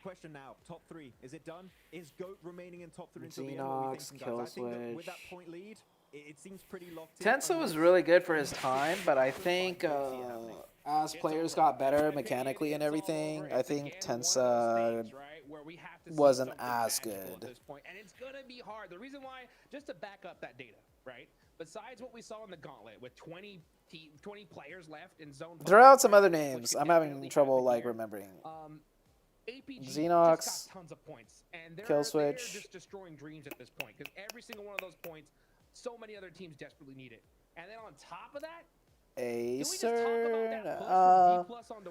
question now: top 3, is it done? Is GOAT remaining in top 3 until the end? What are we Xenox, thinking, Kill guys? I think that with Switch. that point lead, it seems pretty locked in. Tensa was really good for his time, but I think as players got better mechanically and everything, I think Tensa wasn't as good. And it's going to be hard. The reason why, just to back up that data, right? Besides what we saw in the gauntlet with 20 players left in zone 5, Throw out some other names. I'm having trouble like remembering. APG Xenox, just got tons of points, and they're Killswitch. just destroying dreams at this point because every single one of those points, so many other teams desperately need it. And then on top of that, Acer.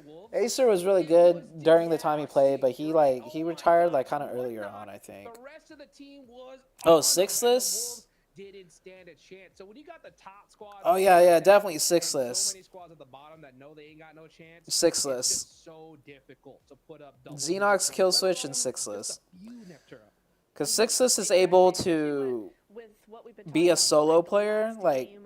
Wolves? Acer was really good during the time he played, but he retired like kind of earlier on, I think. The rest of the team was Oh, Sixless. didn't stand a chance. So when you got the top squad, Oh yeah, definitely so Sixless. many squads at the bottom that know they ain't got no chance. Sixless. It's just so difficult to put up double Xenox, Kill Switch, and Sixless. you, Neptura. Because Sixless is able to be a solo player, like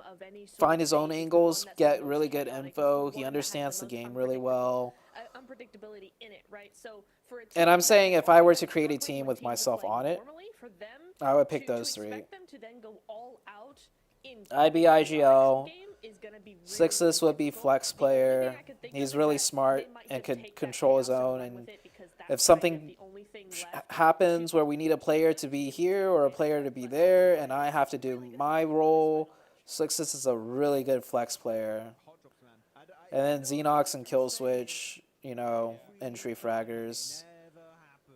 find his own angles, get really good info. He understands the game really well. Unpredictability in it, right? So for a team And I'm saying if I were to create a team with myself on it, normally for them I would pick those to 3. expect them to then go all out in I'd be IGL. game is gonna be really Sixless would be flex player. He's really smart and could control his own. And if something happens where we need a player to be here or a player to be there, and I have to do my role, Sixless is a really good flex player. And then Xenox and Kill Switch, you know, entry fraggers,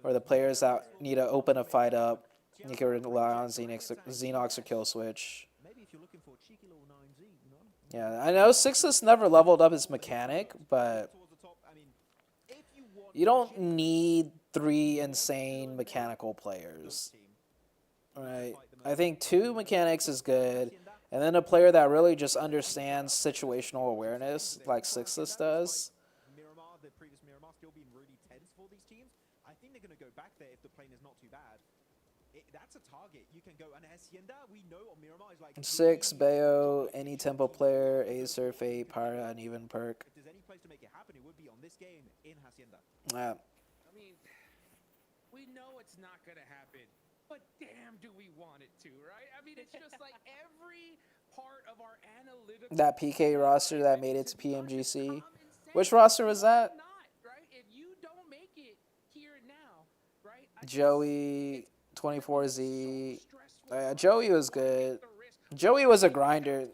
or the players that need to open a fight up. You can rely on Xenox or Kill Switch. Maybe if you're looking for a cheeky little 9Z, you know? Yeah, I know Sixless never leveled up his mechanic, but you don't need 3 insane mechanical players. Right? I think 2 mechanics is good, and then a player that really just understands situational awareness, like Sixless does. Miramar, the previous Miramar, still being really tense for these teams. I think they're going to go back there if the plane is not too bad. That's a target. You can go, and Hacienda, we know on Miramar is like 6, Bayo, any tempo player, Acer, Fate, Para, and even Perk. If there's any place to make it happen, it would be on this game in Hacienda. Yeah. I mean, we know it's not gonna happen, but damn, do we want it to, right? I mean, it's just like every part of our analytical. That PK roster that made it to PMGC. Which roster was that? Right? If you don't make it here now, right? Joey, 24Z. Joey was good. Joey was a grinder.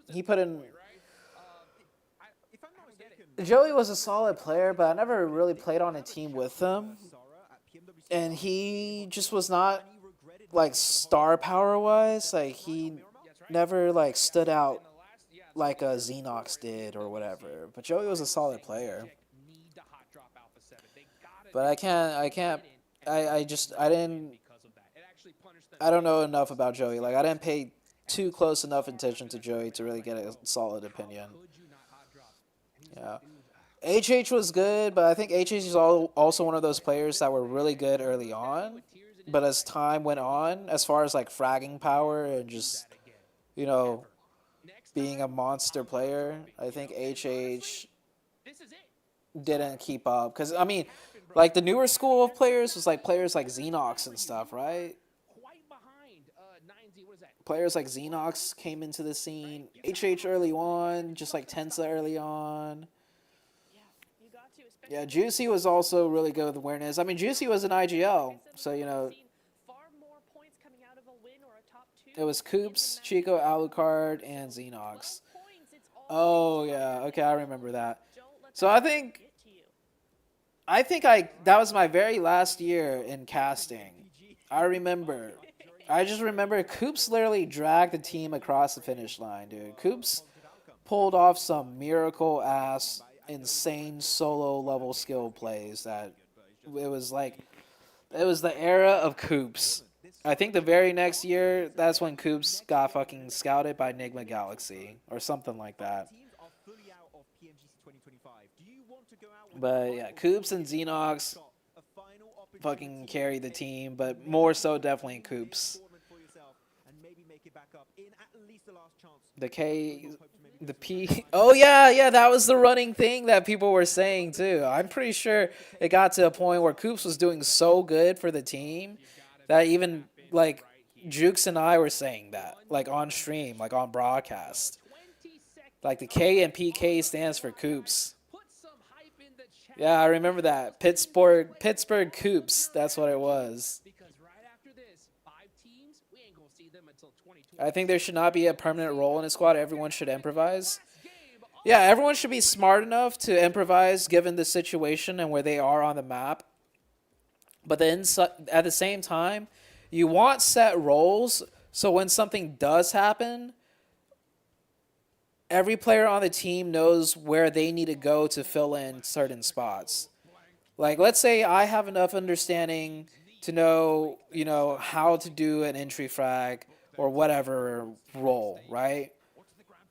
He put in. Joey was a solid player, but I never really played on a team with him. And he just was not, like, star power-wise. Like, he never, like, stood out like a Xenox did or whatever. But Joey was a solid player. But I don't know enough about Joey. Like, I didn't pay too close enough attention to Joey to really get a solid opinion. Yeah. HH was good, but I think HH is also one of those players that were really good early on. But as time went on, as far as like fragging power and just, you know, being a monster player, I think HH didn't keep up. Because, I mean, Like the newer school of players was like players like Xenox and stuff, right? Quite behind 9Z. What is that? Players like Xenox came into the scene. HH early on, just like Tensa early on. Yeah, Juicy was also really good with awareness. I mean, Juicy was an IGL, so you know. It was Coops, Chico, Alucard, and Xenox. Oh yeah, okay, I remember that. So I think that was my very last year in casting. I just remember Coops literally dragged the team across the finish line, dude. Coops pulled off some miracle ass insane solo level skill plays that it was the era of Coops. I think the very next year, that's when Coops got fucking scouted by Enigma Galaxy or something like that. But yeah, Coops and Xenox fucking carried the team, but more so definitely Coops. The P. Oh yeah, that was the running thing that people were saying too. I'm pretty sure it got to a point where Coops was doing so good for the team that even like Jukes and I were saying that, like on stream, like on broadcast. Like the K and PK stands for Coops. Yeah, I remember that. Pittsburgh Coops, that's what it was. I think there should not be a permanent role in a squad. Everyone should improvise. Yeah, everyone should be smart enough to improvise given the situation and where they are on the map. But then at the same time, you want set roles so when something does happen, every player on the team knows where they need to go to fill in certain spots. Like, let's say I have enough understanding to know, you know, how to do an entry frag or whatever role, right?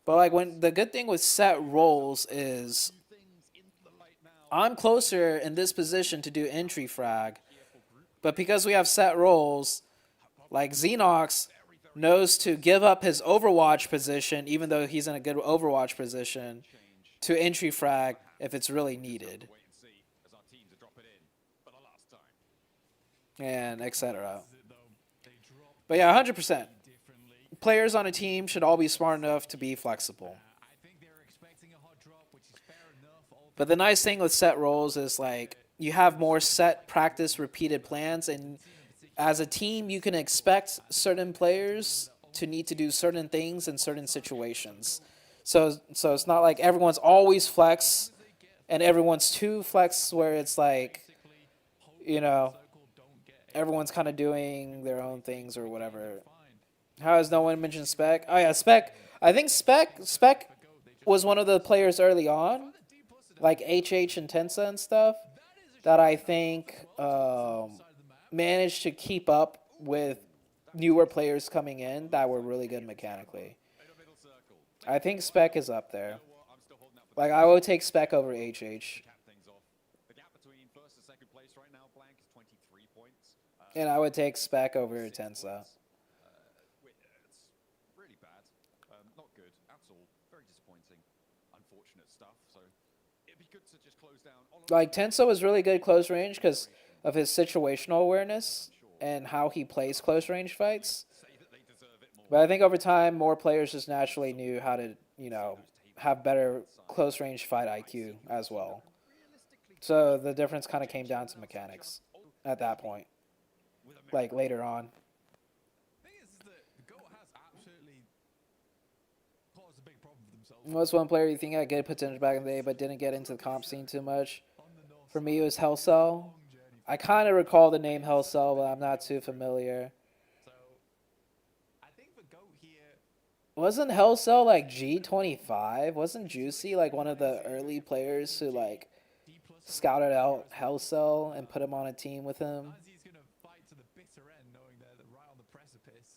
But like when the good thing with set roles is I'm closer in this position to do entry frag, but because we have set roles, like Xenox knows to give up his Overwatch position, even though he's in a good Overwatch position, to entry frag if it's really needed. And etc. But yeah, 100%. Players on a team should all be smart enough to be flexible. But the nice thing with set roles is like you have more set practice repeated plans, and as a team you can expect certain players to need to do certain things in certain situations. So it's not like everyone's always flex and everyone's too flex where it's like, you know, everyone's kind of doing their own things or whatever. How has no one mentioned Spec? Oh yeah, Spec. I think Spec was one of the players early on, like HH and Tensa and stuff, that I think managed to keep up with newer players coming in that were really good mechanically. I think Spec is up there. Like, I would take Spec over HH. And I would take Spec over Tensa. Like, Tensa was really good close range because of his situational awareness and how he plays close range fights. But I think over time, more players just naturally knew how to, you know, have better close range fight IQ as well. So the difference kind of came down to mechanics at that point, like later on. What's one player you think had good potential back in the day but didn't get into the comp scene too much? For me, it was Hellcell. I kind of recall the name Hellcell, but I'm not too familiar. Wasn't Hellcell like G25? Wasn't Juicy like one of the early players who like scouted out Hellcell and put him on a team with him?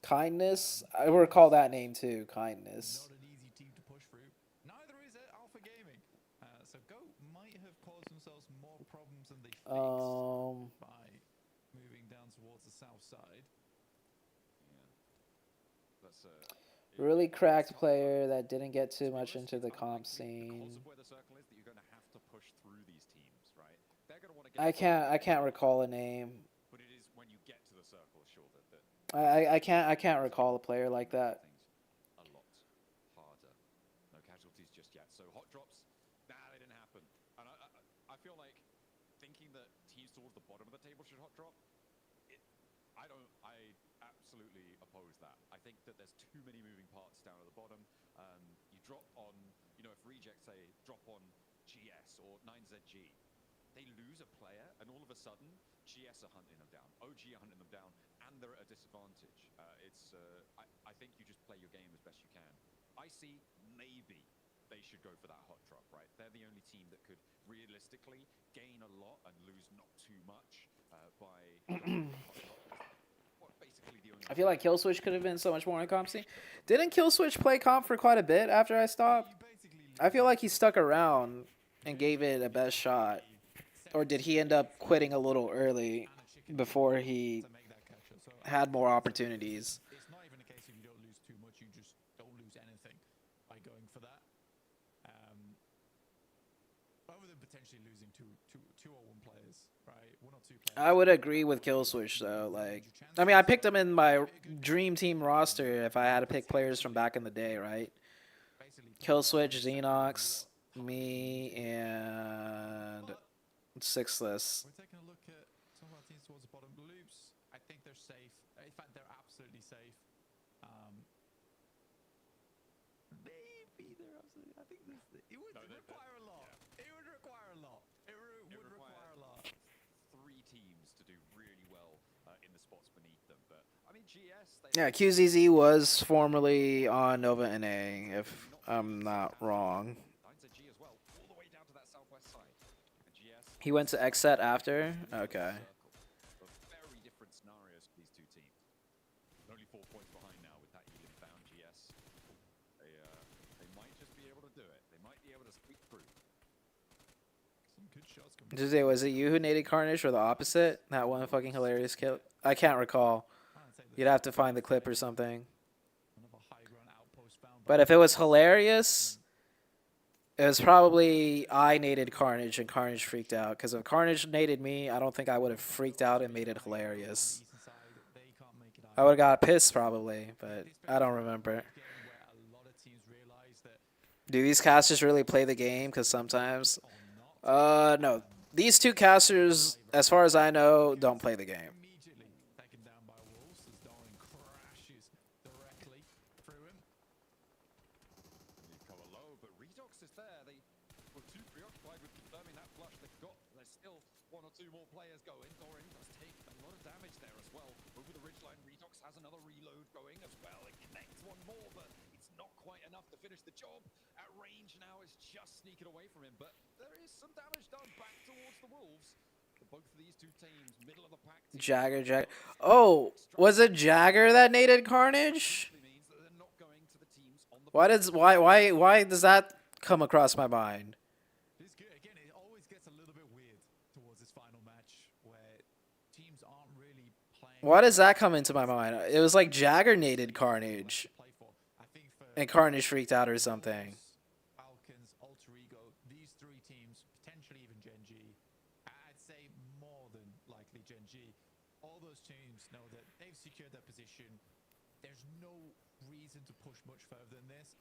Kindness? I recall that name too, Kindness. By moving down towards the south side. Really cracked player that didn't get too much into the comp scene. Because of where the circle is, that you're going to have to push through these teams, right? They're going to want to I can't recall a name. But it is when you get to the circle, sure, that I can't recall a player like that. a lot harder. No casualties just yet. So hot drops, nah, they didn't happen. And I feel like thinking that teams towards the bottom of the table should hot drop, I absolutely oppose that. I think that there's too many moving parts down at the bottom. You drop on, you know, if rejects say drop on GS or 9ZG, they lose a player and all of a sudden GS are hunting them down, OG are hunting them down, and they're at a disadvantage. I think you just play your game as best you can. I see maybe they should go for that hot drop, right? They're the only team that could realistically gain a lot and lose not too much by basically the only. I feel like Killswitch could have been so much more incompetent. Didn't Killswitch play comp for quite a bit after I stopped? I feel like he stuck around and gave it a best shot. Or did he end up quitting a little early before he had more opportunities? It's not even a case if you don't lose too much, you just don't lose anything by going for that. Other than potentially losing two or one players, right? One or two players. I would agree with Killswitch though. Like, I mean, I picked him in my dream team roster if I had to pick players from back in the day, right? Killswitch, Xenox, me, and Sixless. We're taking a look at some of our teams towards the bottom. Loops, I think they're safe. In fact, they're absolutely safe. Maybe they're absolutely. I think it would require a lot. It would require a lot. It would require a lot. 3 teams to do really well in the spots beneath them, but I mean GS. Yeah, QZZ was formerly on Nova NA, if I'm not wrong. He went to XSET after? Okay. Very different scenarios for these two teams. Only 4 points behind now with that healing found GS. They might just be able to do it. They might be able to squeak through. Some good shots coming. Jose, was it you who naded Carnage or the opposite? That one fucking hilarious kill? I can't recall. You'd have to find the clip or something. But if it was hilarious, it was probably I naded Carnage and Carnage freaked out. Because if Carnage naded me, I don't think I would have freaked out and made it hilarious. I would have got pissed probably, but I don't remember. Do these casters really play the game? Because sometimes... no. These two casters, as far as I know, don't play the game. Two more players going. Doran does take a lot of damage there as well. Over the ridgeline, Redox has another reload going as well. It connects one more, but it's not quite enough to finish the job. At range now, it's just sneaking away from him, but there is some damage done back towards the Wolves. Both of these two teams, middle of the pack. Jagger. Oh, was it Jagger that naded Carnage? Why does that come across my mind? Why does that come into my mind? It was like Jagger naded Carnage. And Carnage freaked out or something. Falcons, Alter Ego, these 3 teams, potentially even Gen G. I'd say more than likely Gen G. All those teams know that they've secured their position. There's no reason to push much further than this.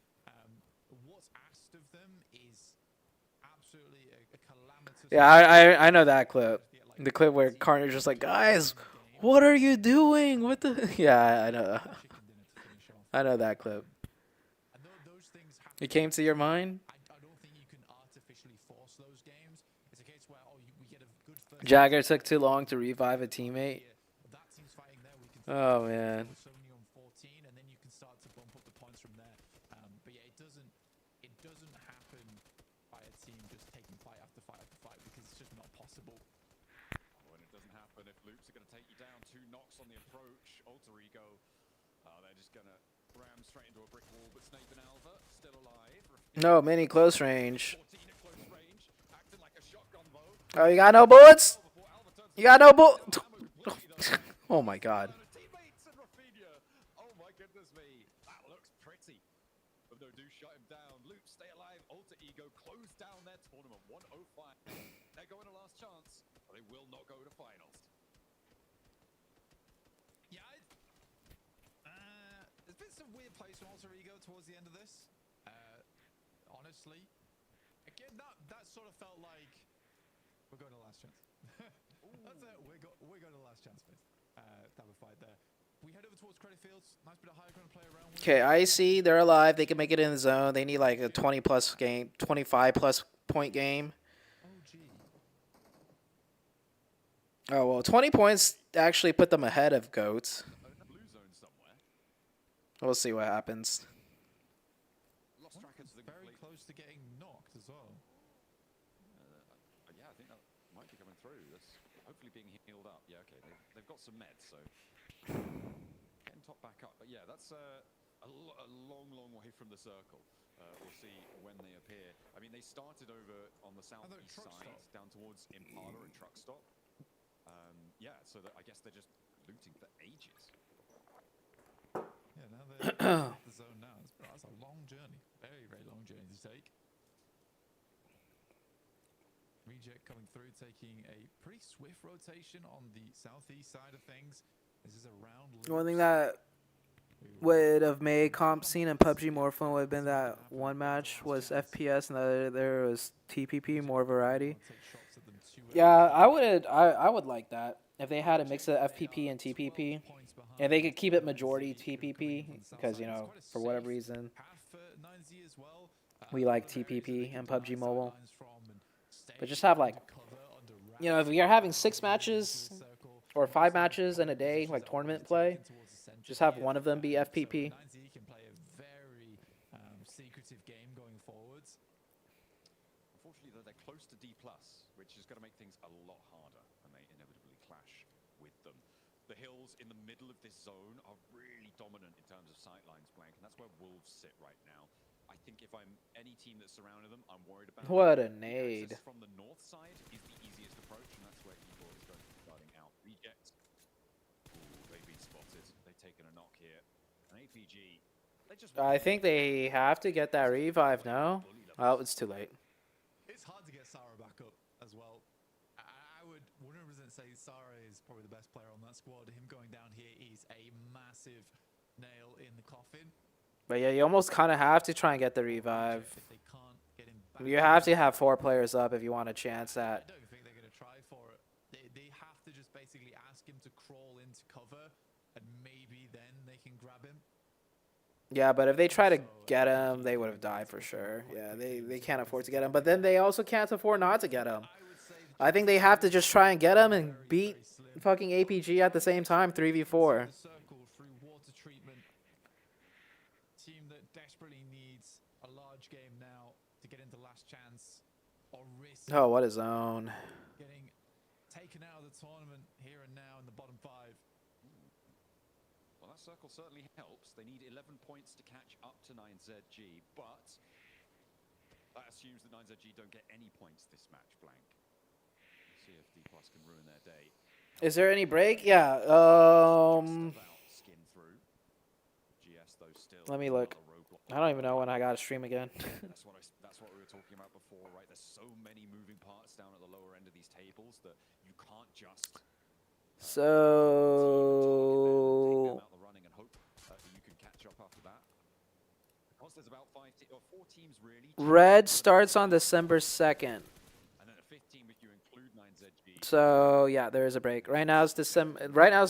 What's asked of them is absolutely a calamitous... Yeah, I know that clip. The clip where Carnage was like, guys... What are you doing? What the? Yeah, I know. I know that clip. It came to your mind? I don't think you can artificially force those games. It's a case where we get a good first. Jagger took too long to revive a teammate. Oh man. Only on 14, and then you can start to bump up the points from there. But yeah, it doesn't happen by a team just taking fight after fight after fight because it's just not possible. Doesn't happen if Loops are going to take you down. 2 knocks on the approach. Alter Ego, they're just going to ram straight into a brick wall, but Snape and Alva still alive. No, mini close range. Oh, you got no bullets? You got no bullets? Oh my god. Oh my goodness me. That looks pretty. But no, do shut him down. Loops stay alive. Alter Ego close down their tournament. 105. They're going to last chance. They will not go to finals. Yeah, there's been some weird plays from Alter Ego towards the end of this. Honestly, again, that sort of felt like we're going to last chance. That's it. We're going to last chance, mate. Type of fight there. We head over towards credit fields. Nice bit of high ground to play around with. Okay, IC, they're alive. They can make it in the zone. They need like a 20-plus game, 25-plus point game. Oh, well, 20 points actually put them ahead of GOAT. Blue zone somewhere. We'll see what happens. Lost track of the Very close to getting knocked as well. Yeah, I think that might be coming through. That's hopefully being healed up. Yeah, okay. They've got some meds, so getting top back up. But yeah, that's a long, long way from the circle. We'll see when they appear. I mean, they started over on the southeast side, down towards Impala and Truck Stop. Yeah, so I guess they're just looting for ages. Yeah, now they're in the zone now. That's a long journey. Very, very long journey to take. Reject coming through, taking a pretty swift rotation on the southeast side of things. This is a round. One thing that would have made comp scene and PUBG more fun would have been that one match was FPS and the other there was TPP, more variety. Yeah, I would like that if they had a mix of FPP and TPP, and they could keep it majority TPP because, you know, for whatever reason we like TPP and PUBG Mobile. But just have like, you know, if you're having 6 matches or 5 matches in a day, like tournament play, just have one of them be FPP. Can play a very secretive game going forwards. Unfortunately, though, they're close to D+, which is going to make things a lot harder when they inevitably clash with them. The hills in the middle of this zone are really dominant in terms of sightlines, Blank, and that's where Wolves sit right now. I think if I'm any team that's surrounded them, I'm worried about. What a nade. From the north side is the easiest approach, and that's where Evil is going to be starting out. Reject. Ooh, they've been spotted. They've taken a knock here. An APG. They just. I think they have to get that revive now. Oh, it's too late. It's hard to get Sarah back up as well. I would 100% say Sarah is probably the best player on that squad. Him going down here is a massive nail in the coffin. But yeah, you almost kind of have to try and get the revive. You have to have 4 players up if you want a chance at. I don't think they're going to try for it. They have to just basically ask him to crawl into cover, and maybe then they can grab him. Yeah, but if they try to get him, they would have died for sure. Yeah, they can't afford to get him. But then they also can't afford not to get him. I think they have to just try and get him and beat fucking APG at the same time, 3v4. Team that desperately needs a large game now to get into last chance or risk. Oh, what a zone. Getting taken out of the tournament here and now in the bottom 5. Well, that circle certainly helps. They need 11 points to catch up to 9ZG, but that assumes that 9ZG don't get any points this match, Blank. Let's see if D+ can ruin their day. Is there any break? Yeah. Let me look. I don't even know when I got to stream again. That's what we were talking about before, right? There's so many moving parts down at the lower end of these tables that you can't just So out the running and hope you can catch up after that. Because there's about 4 teams really. Red starts on December 2nd. And then a 5th team if you include 9ZG. So yeah, there is a break. Right now it's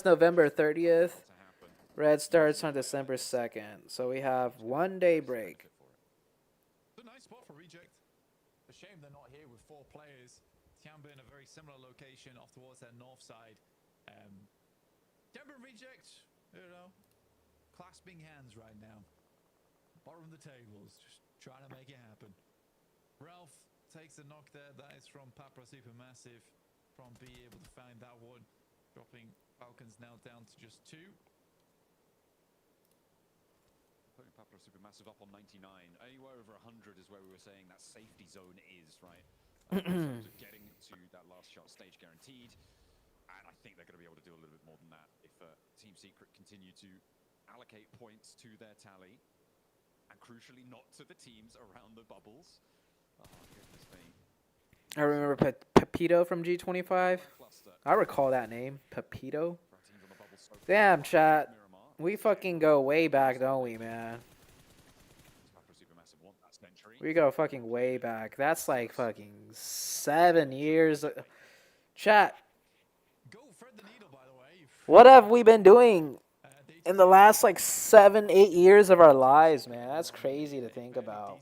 November 30th. Red starts on December 2nd. So we have 1 day break. It's a nice spot for Reject. A shame they're not here with 4 players. Tiamba in a very similar location off towards their north side. Tiamba and Reject, you know, clasping hands right now. Bottom of the tables, just trying to make it happen. Ralph takes a knock there. That is from Papra Supermassive. From B, able to find that one. Dropping Falcons now down to just 2. Putting Papra Supermassive up on 99. Anywhere over 100 is where we were saying that safety zone is, right? In terms of getting to that last shot stage guaranteed. And I think they're going to be able to do a little bit more than that if Team Secret continue to allocate points to their tally. And crucially, not to the teams around the bubbles. Oh, goodness me. I remember Pepito from G25? I recall that name. Pepito? Damn, chat. We fucking go way back, don't we, man? We go fucking way back. That's like fucking 7 years. Chat. What have we been doing in the last like 7, 8 years of our lives, man? That's crazy to think about.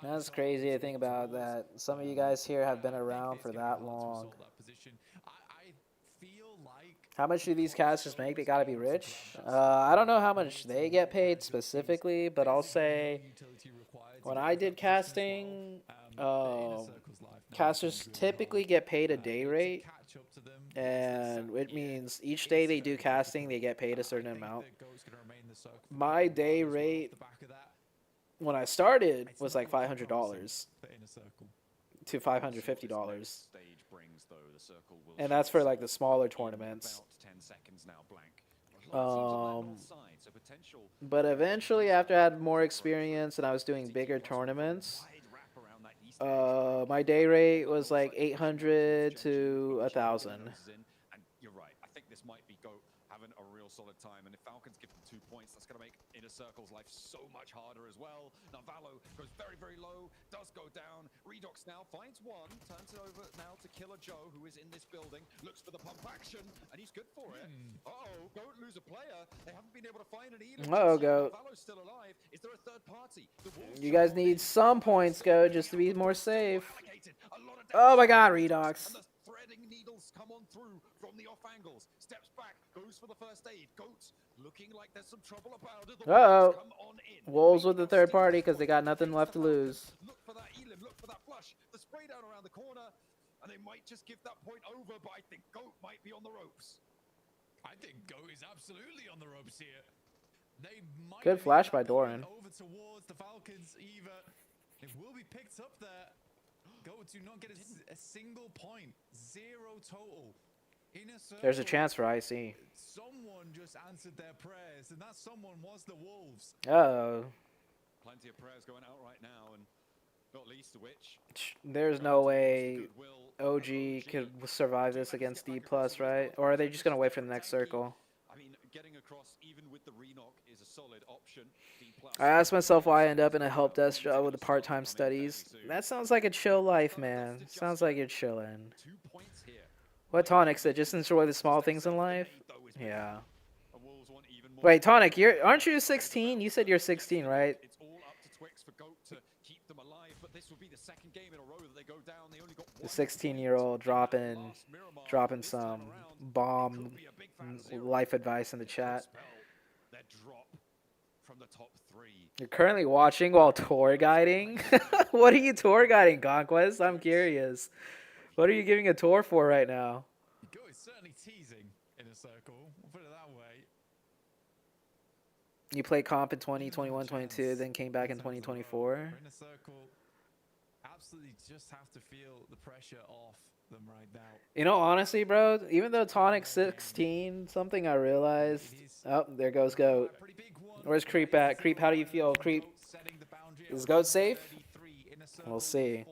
That's crazy to think about that some of you guys here have been around for that long. How much do these casters make? They gotta be rich. I don't know how much they get paid specifically, but I'll say when I did casting, casters typically get paid a day rate, and it means each day they do casting, they get paid a certain amount. My day rate when I started was like $500 to $550, and that's for like the smaller tournaments. But eventually, after I had more experience and I was doing bigger tournaments, my day rate was like 800 to 1,000. You're right. I think this might be GOAT having a real solid time, and if Falcons give them 2 points, that's going to make Inner Circle's life so much harder as well. Now Valo goes very, very low, does go down. Redox now finds one, turns it over now to Killer Joe, who is in this building, looks for the pump action, and he's good for it. Uh-oh, GOAT lose a player. They haven't been able to find an Eden. Uh-oh, GOAT. Valo's still alive. Is there a third party? You guys need some points, GOAT, just to be more safe. Oh my god, Redox. Threading needles come on through from the off angles. Steps back, goes for the first aid. Goats looking like there's some trouble about it. Uh-oh. Wolves with the third party because they got nothing left to lose. Look for that Elim, look for that flush. The spray down around the corner, and they might just give that point over, but I think GOAT might be on the ropes. I think GOAT is absolutely on the ropes here. They might Good flash by Doran. over towards the Falcons either. It will be picked up there. GOAT do not get a single point. 0 total. There's a chance for IC. Someone just answered their prayers, and that someone was the Wolves. Uh-oh. Plenty of prayers going out right now, and not least to which There's no way OG could survive this against D+, right? Or are they just going to wait for the next circle? I mean, getting across even with the re-knock is a solid option. I asked myself why I end up in a help desk job with the part-time studies. That sounds like a chill life, man. Sounds like you're chilling. What Tonic said, just enjoy the small things in life? Yeah. Wait, Tonic, aren't you 16? You said you're 16, right? It's all up to Twix for GOAT to keep them alive, but this will be the second game in a row that they go down. They only got The 16-year-old dropping some bomb life advice in the chat. That drop from the top 3. You're currently watching while tour guiding? What are you tour guiding, Conquest? I'm curious. What are you giving a tour for right now? GOAT is certainly teasing in a circle. We'll put it that way. You played comp in 2021, 22, then came back in 2024. In a circle, absolutely just have to feel the pressure off them right now. You know, honestly, bro, even though Tonic's 16, something I realized. Oh, there goes GOAT. Where's Creep at? Creep, how do you feel? Creep, is GOAT safe? We'll see.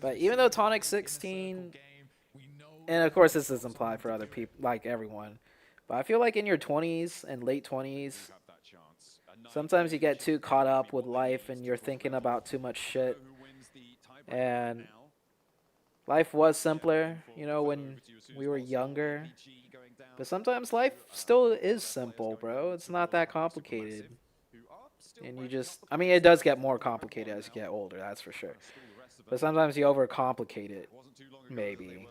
But even though Tonic's 16, and of course this doesn't apply for other people, like everyone, but I feel like in your 20s and late 20s, sometimes you get too caught up with life and you're thinking about too much shit. And life was simpler, you know, when we were younger. But sometimes life still is simple, bro. It's not that complicated. And you just, I mean, it does get more complicated as you get older, that's for sure. But sometimes you overcomplicate it, maybe.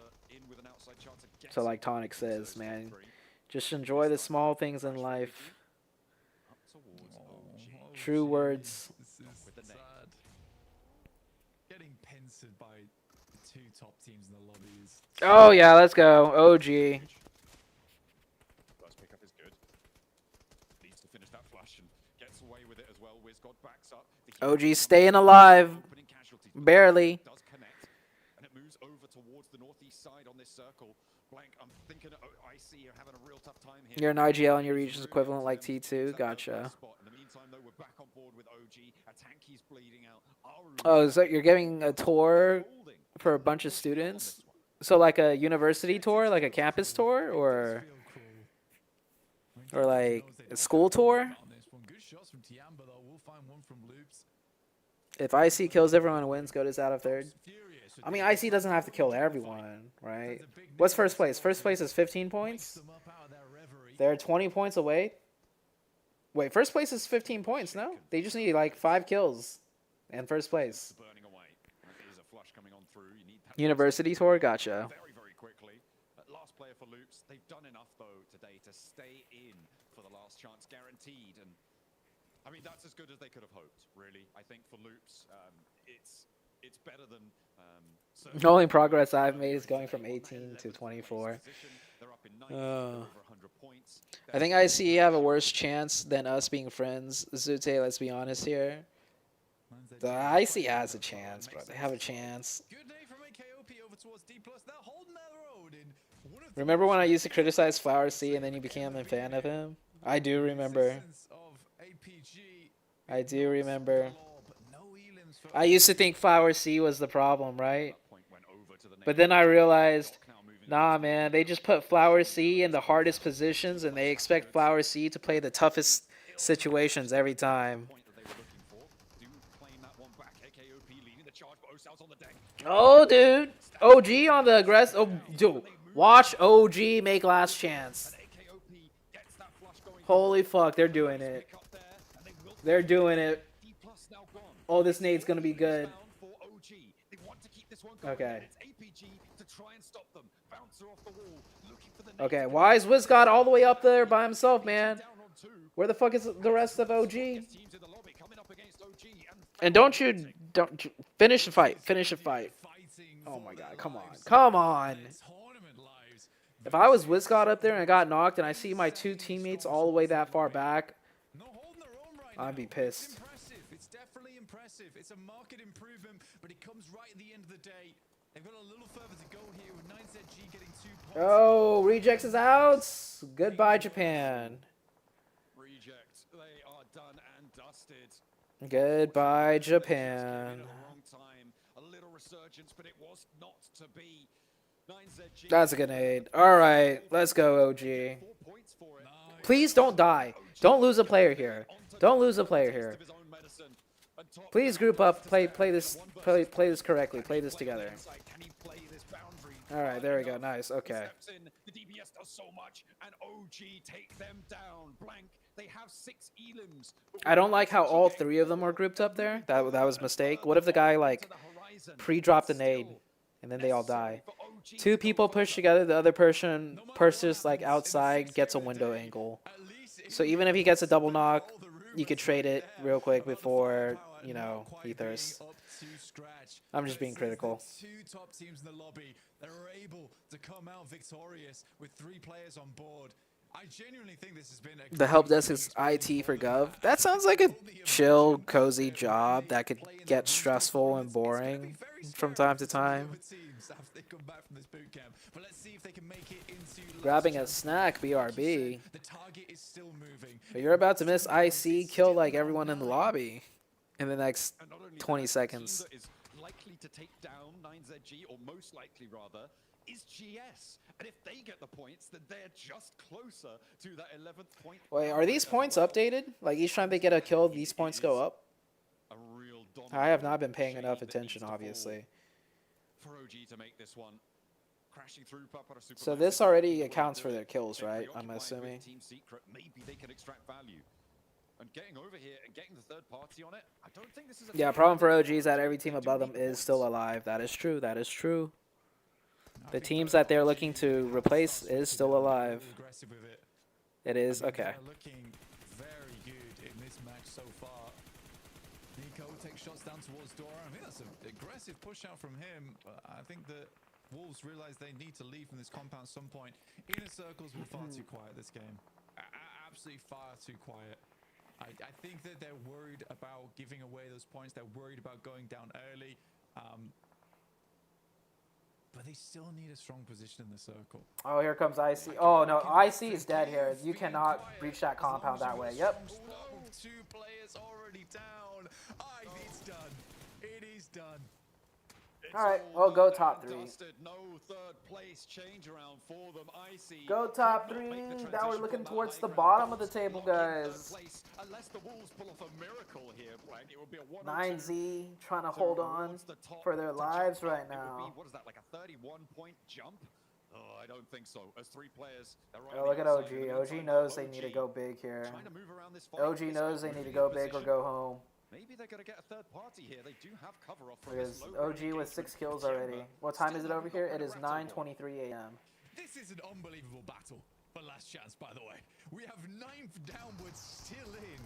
So like Tonic says, man, just enjoy the small things in life. True words. This is sad. Getting pincered by the 2 top teams in the lobbies. Oh yeah, let's go. OG. First pickup is good. Needs to finish that flush and gets away with it as well. WizGod backs up. OG staying alive. Barely. Does connect, and it moves over towards the northeast side on this circle. Blank, I'm thinking IC are having a real tough time here. You're an IGL and your region's equivalent like T2. Gotcha. In the meantime, though, we're back on board with OG. Atanki's bleeding out. Oh, so you're giving a tour for a bunch of students? So like a university tour, like a campus tour, or like a school tour? Good shots from Xi'an, but we'll find one from Loops. If IC kills everyone and wins, Gota's out of third. I mean, IC doesn't have to kill everyone, right? What's first place? First place is 15 points. They're 20 points away. Wait, first place is 15 points, no? They just need like 5 kills and first place. University tour, gotcha. Very quickly. Last player for Loops. They've done enough though today to stay in for the last chance guaranteed, and I mean that's as good as they could have hoped. Really, I think for Loops, it's better than. The only progress I've made is going from 18 to 24. I think IC have a worse chance than us being friends. ZooTay, let's be honest here. The IC has a chance, bro. They have a chance. Remember when I used to criticize Flower C and then you became a fan of him? I do remember. I do remember. I used to think Flower C was the problem, right? But then I realized, nah, man, they just put Flower C in the hardest positions and they expect Flower C to play the toughest situations every time. Oh, dude. OG on the aggressive. Oh, dude. Watch OG make last chance. Holy fuck, they're doing it. They're doing it. Oh, this nade's gonna be good. Okay. Okay, why is Wildcard all the way up there by himself, man? Where the fuck is the rest of OG? And don't finish the fight. Finish the fight. Oh my god, come on. Come on. If I was Wildcard up there and got knocked and I see my 2 teammates all the way that far back, I'd be pissed. It's definitely impressive. It's a market improvement, but it comes right at the end of the day. They've got a little further to go here with 9ZG getting 2 points. Oh, Rejects is out. Goodbye, Japan. Rejects, they are done and dusted. Goodbye, Japan. A little resurgence, but it was not to be. 9ZG. That's a grenade. All right, let's go, OG. Please don't die. Don't lose a player here. Don't lose a player here. Please group up. Play this correctly. Play this together. All right, there we go. Nice. Okay. The DBS does so much, and OG take them down. Blank. They have 6 elims. I don't like how all 3 of them were grouped up there. That was a mistake. What if the guy like pre-dropped a nade and then they all die? 2 people push together. The other person pushes like outside, gets a window angle. So even if he gets a double knock, you could trade it real quick before, you know, he thirsts. I'm just being critical. 2 top teams in the lobby that are able to come out victorious with 3 players on board. I genuinely think this has been The help desk is IT for Gov. That sounds like a chill, cozy job that could get stressful and boring from time to time. Grabbing a snack, BRB. But you're about to miss IC kill like everyone in the lobby in the next 20 seconds. Is likely to take down 9ZG, or most likely rather, is GS. And if they get the points, then they're just closer to that 11th point. Wait, are these points updated? Like each time they get a kill, these points go up? I have not been paying enough attention, obviously. For OG to make this one. Crashing through So this already accounts for their kills, right? I'm assuming. Team Secret, maybe they can extract value. And getting over here and getting the 3rd party on it, I don't think this is a Yeah, problem for OG is that every team above them is still alive. That is true. That is true. The teams that they're looking to replace is still alive. It is? Okay. Looking very good in this match so far. Nico takes shots down towards Dora. I think that's an aggressive push out from him. I think that Wolves realize they need to leave from this compound at some point. Inner circle's been far too quiet this game. Absolutely far too quiet. I think that they're worried about giving away those points. They're worried about going down early. But they still need a strong position in the circle. Oh, here comes IC. Oh, no. IC is dead here. You cannot reach that compound that way. Yep. 2 players already down. It's done. It is done. All right, well, go top 3. No third place change around for them. Icy Go top 3. Now we're looking towards the bottom of the table, guys. Unless the Wolves pull off a miracle here, Blank, it would be a 1 9Z trying to hold on for their lives right now. What is that, like a 31-point jump? Oh, I don't think so. As 3 players. Oh, look at OG. OG knows they need to go big here. OG knows they need to go big or go home. Maybe they're going to get a third party here. They do have cover off from Because OG with 6 kills already. What time is it over here? It is 9:23 a.m. This is an unbelievable battle for last chance, by the way. We have 9th downwards still in,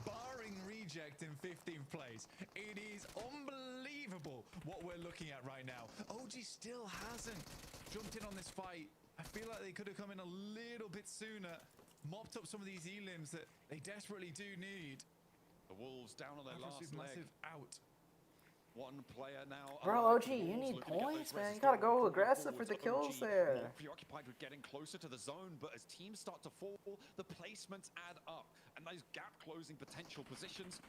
barring reject in 15th place. It is unbelievable what we're looking at right now. OG still hasn't jumped in on this fight. I feel like they could have come in a little bit sooner, mopped up some of these elims that they desperately do need. The Wolves down on their last leg. Out. 1 player now. Bro, OG, you need points, man. You gotta go aggressive for the kills there. More preoccupied with getting closer to the zone, but as teams start to fall, the placements add up, and those gap-closing potential positions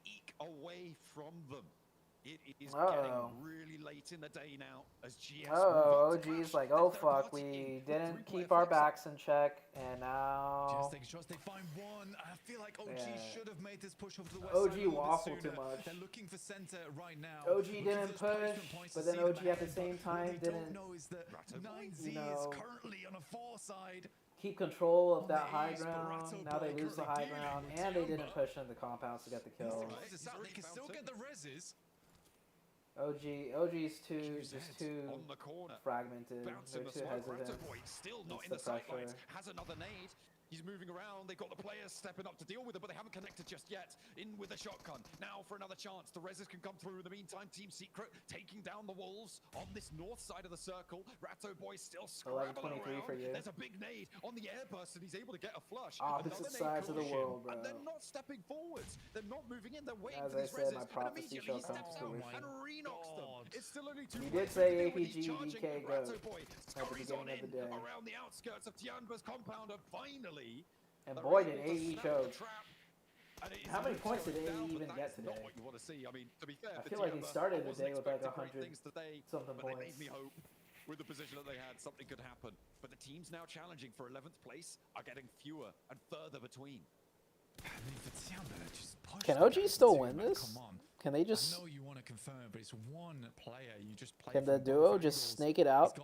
eke away from them. It is getting really late in the day now as GS. OG's like, oh fuck, we didn't keep our backs in check, and now. Just take shots. They find 1. I feel like OG should have made this push over to the west OG side waffled too much. They're looking for center right now. OG didn't push, but then OG at the same time didn't. You know, currently on a 4 side. Keep control of that high ground. Now they lose the high ground, and they didn't push into the compounds to get the kills. They can still get the reses. OG's just too fragmented. They're too hesitant. Still not in the sightlines. Has another nade. He's moving around. They've got the players stepping up to deal with it, but they haven't connected just yet. In with a shotgun. Now for another chance. The reses can come through. In the meantime, Team Secret taking down the Wolves on this north side of the circle. Ratto Boy still scrambling around. For you. There's a big nade on the airburst, and he's able to get a flush. Opposite sides of the world, bro. And they're not stepping forwards. They're not moving in. They're waiting As for I these said, reses. my prophecy shall come to fruition. And re-knocks them. It's still only 2 You did say APG DK go at the beginning of the day. Around the outskirts of Tianba's compounder, finally. And boy, did AE choke. How many points did AE even get today? Not what you want to see. I mean, to be fair, I feel like he started the day with like 100 something but points. They made me hope with the position that they had something could happen. But the teams now challenging for 11th place are getting fewer and further between. Can OG still win this? Can they just? I know you want to confirm, but it's 1 player. You just play. Can the duo just snake it out,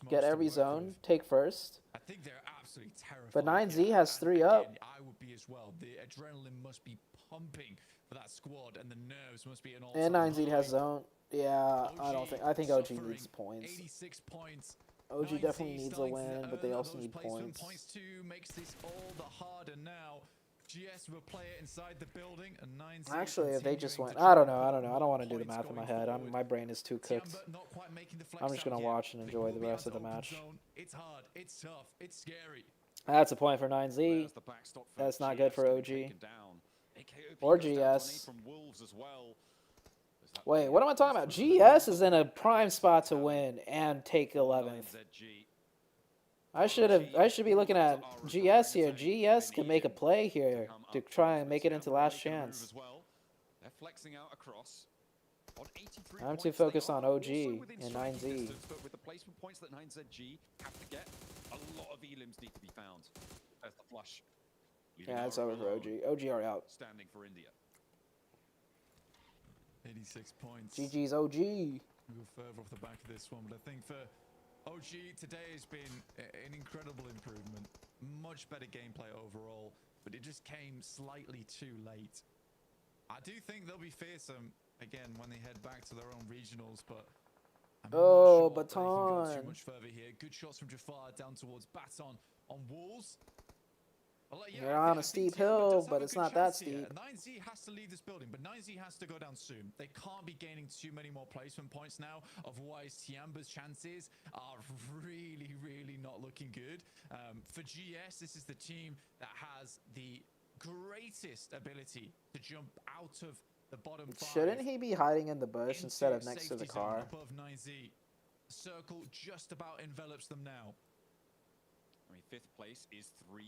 get every zone, take first? I think they're absolutely terrified. But 9Z has 3 up. I would be as well. The adrenaline must be pumping for that squad, and the nerves must be an all. And 9Z has zone. Yeah, I think OG needs points. 86 points. OG definitely needs a win, but they also need points. Points 2 makes this all the harder now. GS will play it inside the building, and 9Z. Actually, if they just went, I don't know. I don't want to do the math in my head. My brain is too cooked. I'm just gonna watch and enjoy the rest of the match. It's hard. It's tough. It's scary. That's a point for 9Z. That's not good for OG. Or GS. Wait, what am I talking about? GS is in a prime spot to win and take 11th. I should be looking at GS here. GS can make a play here to try and make it into last chance. They're flexing out across. I'm too focused on OG and 9Z. But with the placement points that 9ZG have to get, a lot of elims need to be found. There's the flush. Yeah, it's over for OG. OG are out. Standing for India. 86 points. GG's OG. We'll go further off the back of this one, but I think for OG today has been an incredible improvement. Much better gameplay overall, but it just came slightly too late. I do think they'll be fearsome again when they head back to their own regionals, but I'm not sure they can go too much further here. Good shots from Jafar down towards Baton on walls. They're on a steep hill, but it's not that steep. 9Z has to leave this building, but 9Z has to go down soon. They can't be gaining too many more placement points now, otherwise Tiamba's chances are really, really not looking good. For GS, this is the team that has the greatest ability to jump out of the bottom 5. Shouldn't he be hiding in the bush instead of next to the car? Above 9Z. Circle just about envelops them now. I mean, 5th place is 3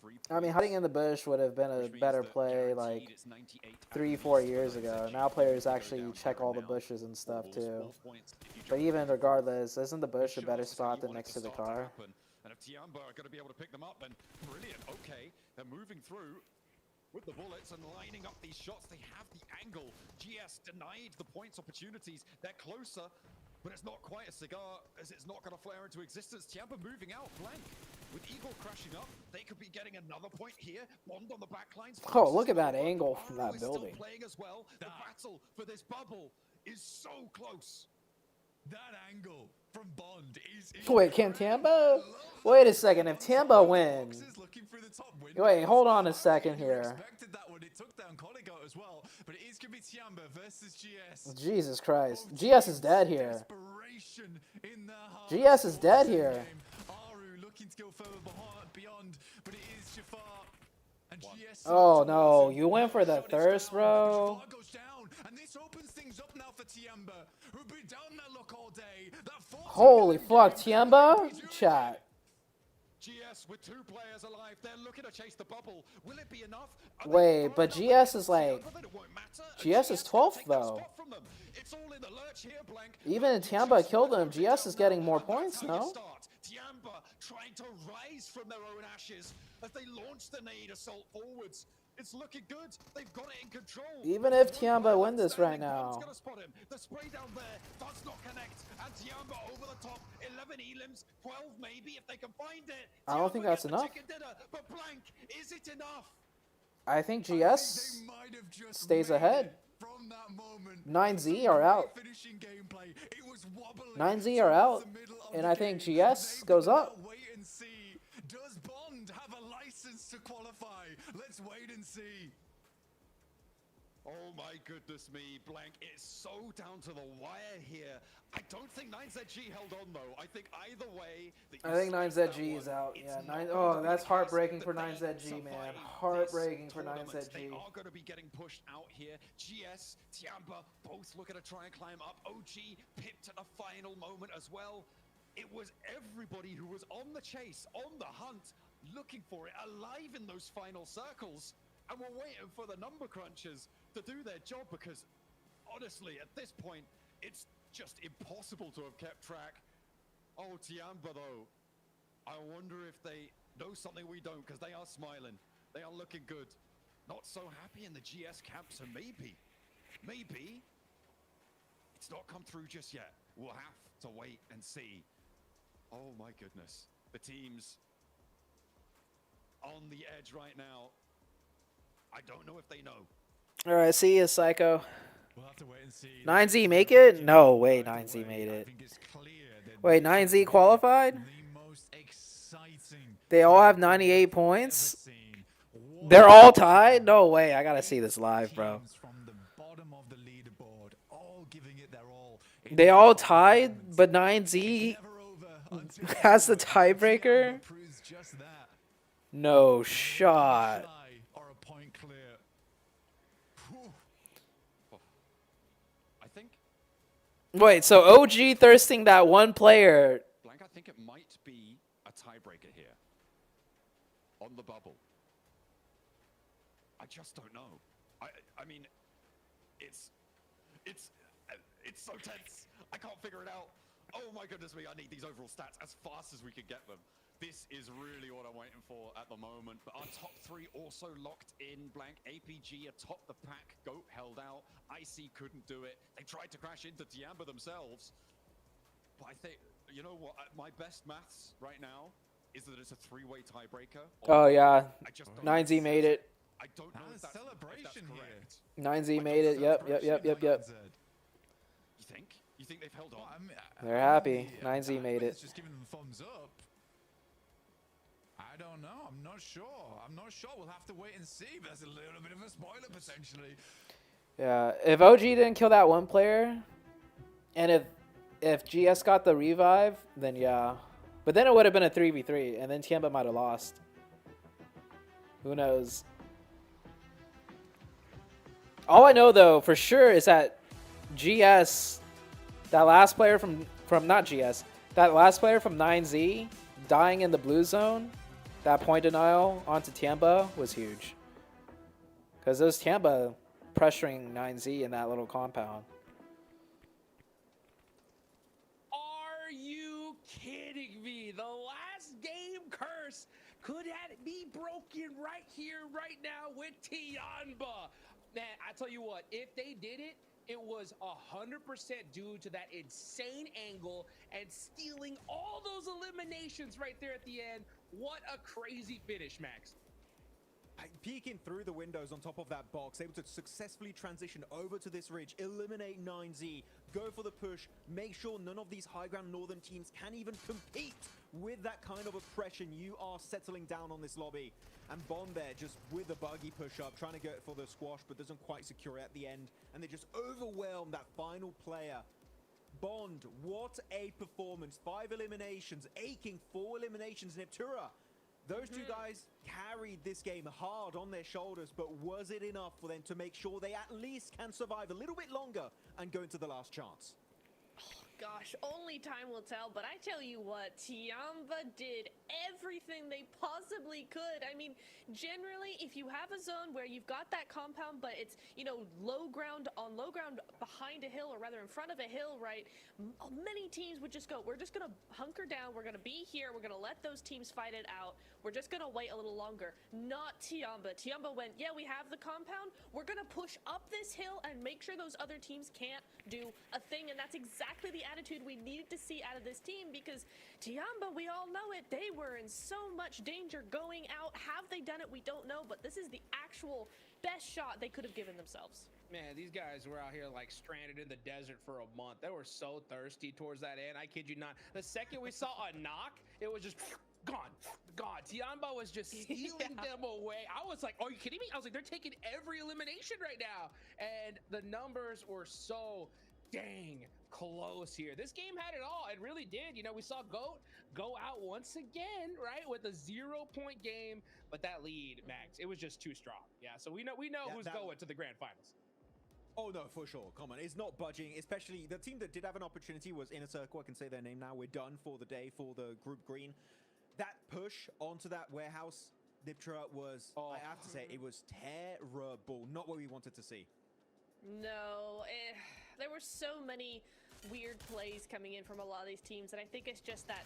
points. I mean, hiding in the bush would have been a better play like 3-4 years ago. Now players actually check all the bushes and stuff too. But even regardless, isn't the bush a better spot than next to the car? And if Tiamba are going to be able to pick them up, then brilliant. Okay, they're moving through with the bullets and lining up these shots. They have the angle. GS denied the points opportunities. They're closer, but it's not quite a cigar as it's not going to flare into existence. Tiamba moving out, blank. With Eagle crashing up, they could be getting another point here. Bond on the backlines. Oh, look at that angle from that Still building. playing as well. The battle for this bubble is so close. That angle from Bond is Wait, can Tiamba? Wait a second. If Tiamba wins, wait, hold on a second here. expected that one. It took down Colligot as well, but it is going to be Tiamba versus GS. Jesus Christ, GS is dead here. Desperation in their hearts. GS is dead here. Aru looking to go further beyond, but it is Jafar. And GS Oh no, you went for the thirst, bro. goes down, and this opens things up now for Tiamba, who've been down that look all day. That Holy fuck, Tiamba? Chat. GS with 2 players alive. They're looking to chase the bubble. Will it be enough? Wait, but GS is like, GS is 12th though. It's all in the lurch here, Blank. Even if Tiamba killed him, GS is getting more points, no? Tiamba trying to rise from their own ashes as they launch the nade assault forwards. It's looking good. They've got it in control. Even if Tiamba win this right now. Gonna spot him. The spray down there does not connect. And Tiamba over the top. 11 elims, 12 maybe if they can find it. I don't think that's enough. But Blank, is it enough? I think GS stays ahead. 9Z are out. 9Z are out. And I think GS goes up. Wait and see. Does Bond have a license to qualify? Let's wait and see. Oh my goodness me, Blank, it's so down to the wire here. I don't think 9ZG held on though. I think either way... I think 9ZG is out. Yeah, oh, that's heartbreaking for 9ZG, man. Heartbreaking for 9ZG. They are going to be getting pushed out here. GS, Tiamba, both looking to try and climb up. OG pipped at the final moment as well. It was everybody who was on the chase, on the hunt, looking for it, alive in those final circles. And we're waiting for the number crunchers to do their job because, honestly, at this point, it's just impossible to have kept track. Oh, Tiamba, though. I wonder if they know something we don't because they are smiling. They are looking good. Not so happy in the GS camp, so maybe it's not come through just yet. We'll have to wait and see. Oh, my goodness. The team's on the edge right now. I don't know if they know. All right, see you, Psycho. We'll have to wait and see. 9Z make it? No, wait, 9Z made it. Wait, 9Z qualified? They all have 98 points? They're all tied? No way, I gotta see this live, bro. They all tied, but 9Z has the tiebreaker? No shot. Wait, so OG thirsting that one player. Blank, I think it might be a tiebreaker here on the bubble. I just don't know. I mean, it's so tense. I can't figure it out. Oh my goodness me, I need these overall stats as fast as we can get them. This is really what I'm waiting for at the moment. But our top 3 also locked in. Blank, APG atop the pack. Goat held out. IC couldn't do it. They tried to crash into Tiamba themselves. But I think, you know what? My best maths right now is that it's a 3-way tiebreaker. Oh, yeah. 9Z made it. I don't know if that's correct. 9Z made it. Yep. You think they've held on? They're happy. 9Z made it. Just giving them thumbs up. I don't know. I'm not sure. We'll have to wait and see. But that's a little bit of a spoiler potentially. Yeah, if OG didn't kill that one player, and if GS got the revive, then yeah. But then it would have been a 3v3, and then Tiamba might have lost. Who knows? All I know, though, for sure, is that GS, that last player from not GS, that last player from 9Z, dying in the blue zone, that point denial onto Tiamba was huge. Because there's Tiamba pressuring 9Z in that little compound. Are you kidding me? The last game curse could be broken right here, right now with Tiamba. Man, I tell you what, if they did it, it was 100% due to that insane angle and stealing all those eliminations right there at the end. What a crazy finish, Max. Peeking through the windows on top of that box, able to successfully transition over to this ridge, eliminate 9Z, go for the push, make sure none of these high ground northern teams can even compete with that kind of oppression. You are settling down on this lobby. And Bond there just with the buggy push up, trying to go for the squash, but doesn't quite secure it at the end. And they just overwhelm that final player. Bond, what a performance. 5 eliminations, aching 4 eliminations. Niptura, those two guys carried this game hard on their shoulders, but was it enough for them to make sure they at least can survive a little bit longer and go into the last chance? Gosh, only time will tell, but I tell you what, Tiamba did everything they possibly could. I mean, generally, if you have a zone where you've got that compound, but it's, you know, low ground behind a hill, or rather in front of a hill, right? Many teams would just go, we're just going to hunker down, we're going to be here, we're going to let those teams fight it out, we're just going to wait a little longer. Not Tiamba. Tiamba went, yeah, we have the compound, we're going to push up this hill and make sure those other teams can't do a thing, and that's exactly the attitude we needed to see out of this team, because Tiamba, we all know it, they were in so much danger going out. Have they done it? We don't know, but this is the actual best shot they could have given themselves. Man, these guys were out here like stranded in the desert for a month. They were so thirsty towards that end. I kid you not. The second we saw a knock, it was just gone. Tiamba was just stealing them away. I was like, are you kidding me? I was like, they're taking every elimination right now. And the numbers were so dang close here. This game had it all. It really did. You know, we saw GOAT go out once again, right, with a 0-point game, but that lead, Max, it was just too strong. Yeah, so we know who's going to the grand finals. Oh no, for sure. Come on, it's not budging. Especially the team that did have an opportunity was Inner Circle. I can say their name now. We're done for the day for the group green. That push onto that warehouse, Niptra, was, I have to say, it was terrible. Not what we wanted to see. No, there were so many weird plays coming in from a lot of these teams, and I think it's just that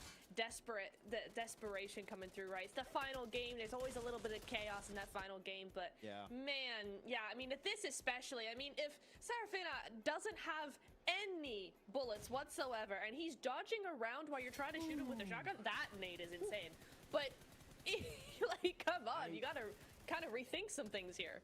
desperation coming through, right? It's the final game. There's always a little bit of chaos in that final game, but man, yeah, I mean, at this especially, I mean, if Serafina doesn't have any bullets whatsoever, and he's dodging around while you're trying to shoot him with a shotgun, that nade is insane. But, like, come on, you gotta kind of rethink some things here.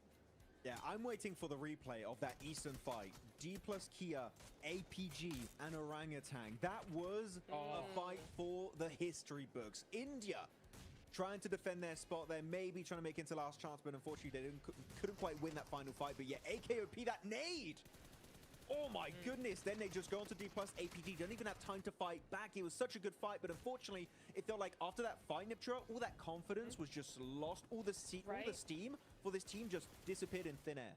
Yeah, I'm waiting for the replay of that Eastern fight. D plus Kia, APG, and Orangutan. That was a fight for the history books. India trying to defend their spot there, maybe trying to make it into last chance, but unfortunately they couldn't quite win that final fight. But yeah, AKOP, that nade! Oh my goodness, then they just go on to D plus APG, don't even have time to fight back. It was such a good fight, but unfortunately, it felt like after that fight, Niptra, all that confidence was just lost. All the steam for this team just disappeared in thin air.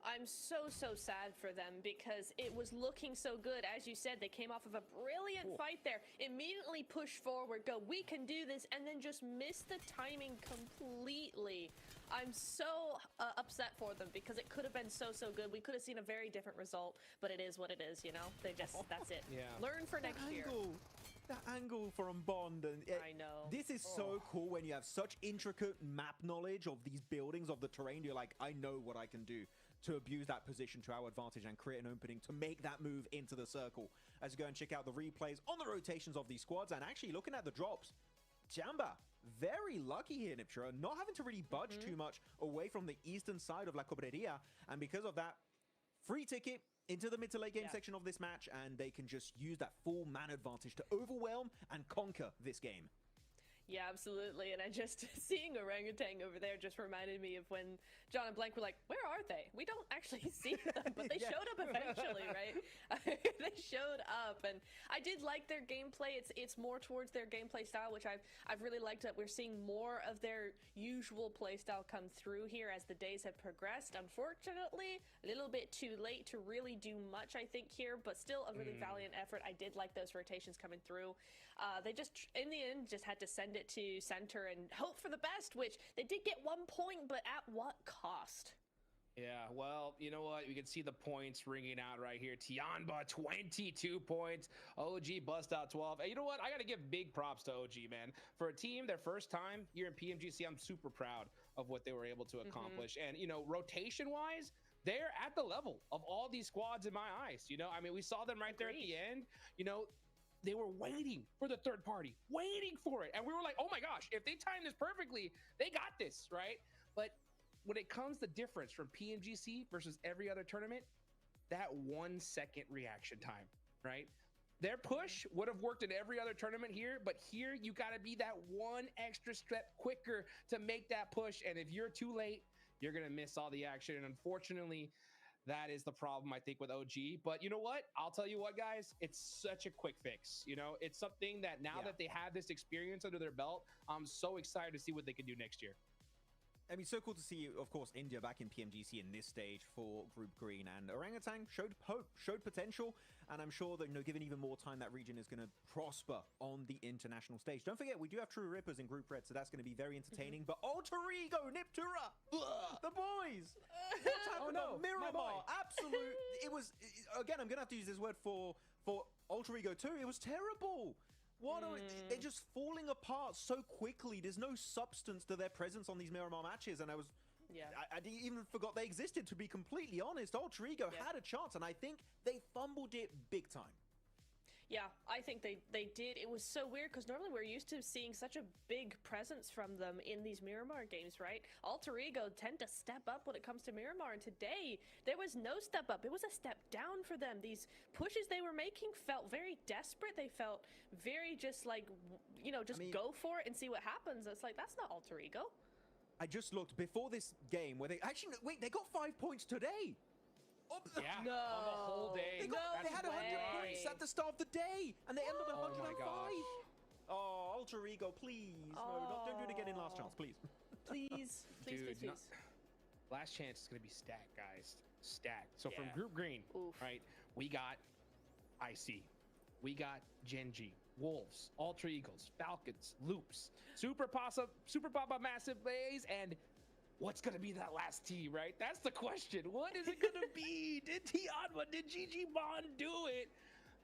I'm so sad for them because it was looking so good. As you said, they came off of a brilliant fight there. Immediately push forward, go, we can do this, and then just miss the timing completely. I'm so upset for them because it could have been so good. We could have seen a very different result, but it is what it is, you know? They just, that's it. Yeah. Learn for next year. That angle from Bond. And I know. This is so cool when you have such intricate map knowledge of these buildings, of the terrain. You're like, I know what I can do to abuse that position to our advantage and create an opening to make that move into the circle. As you go and check out the replays on the rotations of these squads and actually looking at the drops, Jamba, very lucky here, Niptra, not having to really budge too much away from the eastern side of La Cobreria. And because of that, free ticket into the mid to late game section of this match, and they can just use that full man advantage to overwhelm and conquer this game. Yeah, absolutely. And I just seeing orangutan over there just reminded me of when John and Blank were like, "Where are they? We don't actually see them," but they showed up eventually, right? They showed up, and I did like their gameplay. It's more towards their gameplay style, which I've really liked. That we're seeing more of their usual play style come through here as the days have progressed. Unfortunately, a little bit too late to really do much, I think, here, but still a really valiant effort. I did like those rotations coming through. They just, in the end, just had to send it to center and hope for the best, which they did get 1 point, but at what cost? Yeah, well, you know what? We can see the points ringing out right here. Tianba, 22 points. OG bust out 12. And you know what? I got to give big props to OG, man. For a team, their first time here in PMGC, I'm super proud of what they were able to accomplish. And, you know, rotation-wise, they're at the level of all these squads in my eyes. You know, I mean, we saw them right there at the end. You know, they were waiting for the third party, waiting for it. And we were like, oh my gosh, if they time this perfectly, they got this, right? But when it comes to difference from PMGC versus every other tournament, that 1 second reaction time, right? Their push would have worked in every other tournament here, but here you got to be that one extra step quicker to make that push. And if you're too late, you're going to miss all the action. And unfortunately, that is the problem, I think, with OG. But you know what? I'll tell you what, guys, it's such a quick fix. You know, it's something that now that they have this experience under their belt, I'm so excited to see what they can do next year. I mean, so cool to see, of course, India back in PMGC in this stage for Group Green. And Orangutan showed hope, showed potential. And I'm sure that, you know, given even more time, that region is going to prosper on the international stage. Don't forget, we do have True Rippers in Group Red, so that's going to be very entertaining. But Alter Ego, Niptura, the boys. What's happened on Miramar? Absolute. It was, again, I'm going to have to use this word for Alter Ego too. It was terrible. What are they're just falling apart so quickly. There's no substance to their presence on these Miramar matches, and I didn't even forgot they existed, to be completely honest. Alter Ego had a chance, and I think they fumbled it big time. Yeah, I think they did. It was so weird because normally we're used to seeing such a big presence from them in these Miramar games, right? Alter Ego tend to step up when it comes to Miramar, and today there was no step up. It was a step down for them. These pushes they were making felt very desperate. They felt very just like, you know, just go for it and see what happens. It's like, that's not Alter Ego. I just looked before this game where they actually, wait, they got 5 points today. Yeah, on the whole day. They had 100 points at the start of the day, and they ended up 105. Oh, Alter Ego, please. No, don't do it again in last chance, please. Please, please. Last chance is going to be stacked, guys. Stacked. So from Group Green, right, we got IC. We got Genji, Wolves, Alter Eagles, Falcons, Loops, Super Papa Massive Blaze, and what's going to be that last team, right? That's the question. What is it going to be? Did Tianba, did GG Bond do it?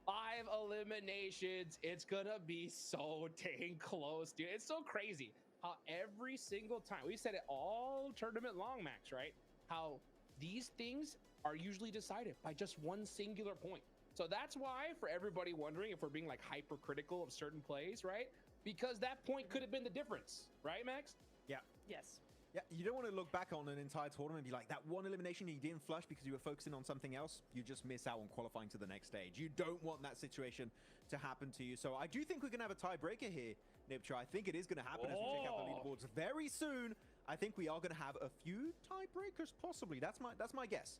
5 eliminations. It's going to be so dang close, dude. It's so crazy how every single time, we've said it all tournament long, Max, right? How these things are usually decided by just one singular point. So that's why, for everybody wondering if we're being like hypercritical of certain plays, right? Because that point could have been the difference, right, Max? Yeah. Yes. Yeah, you don't want to look back on an entire tournament and be like, that one elimination you didn't flush because you were focusing on something else. You just miss out on qualifying to the next stage. You don't want that situation to happen to you. So I do think we're going to have a tiebreaker here, Niptra. I think it is going to happen as we check out the leaderboards very soon. I think we are going to have a few tiebreakers, possibly. That's my guess.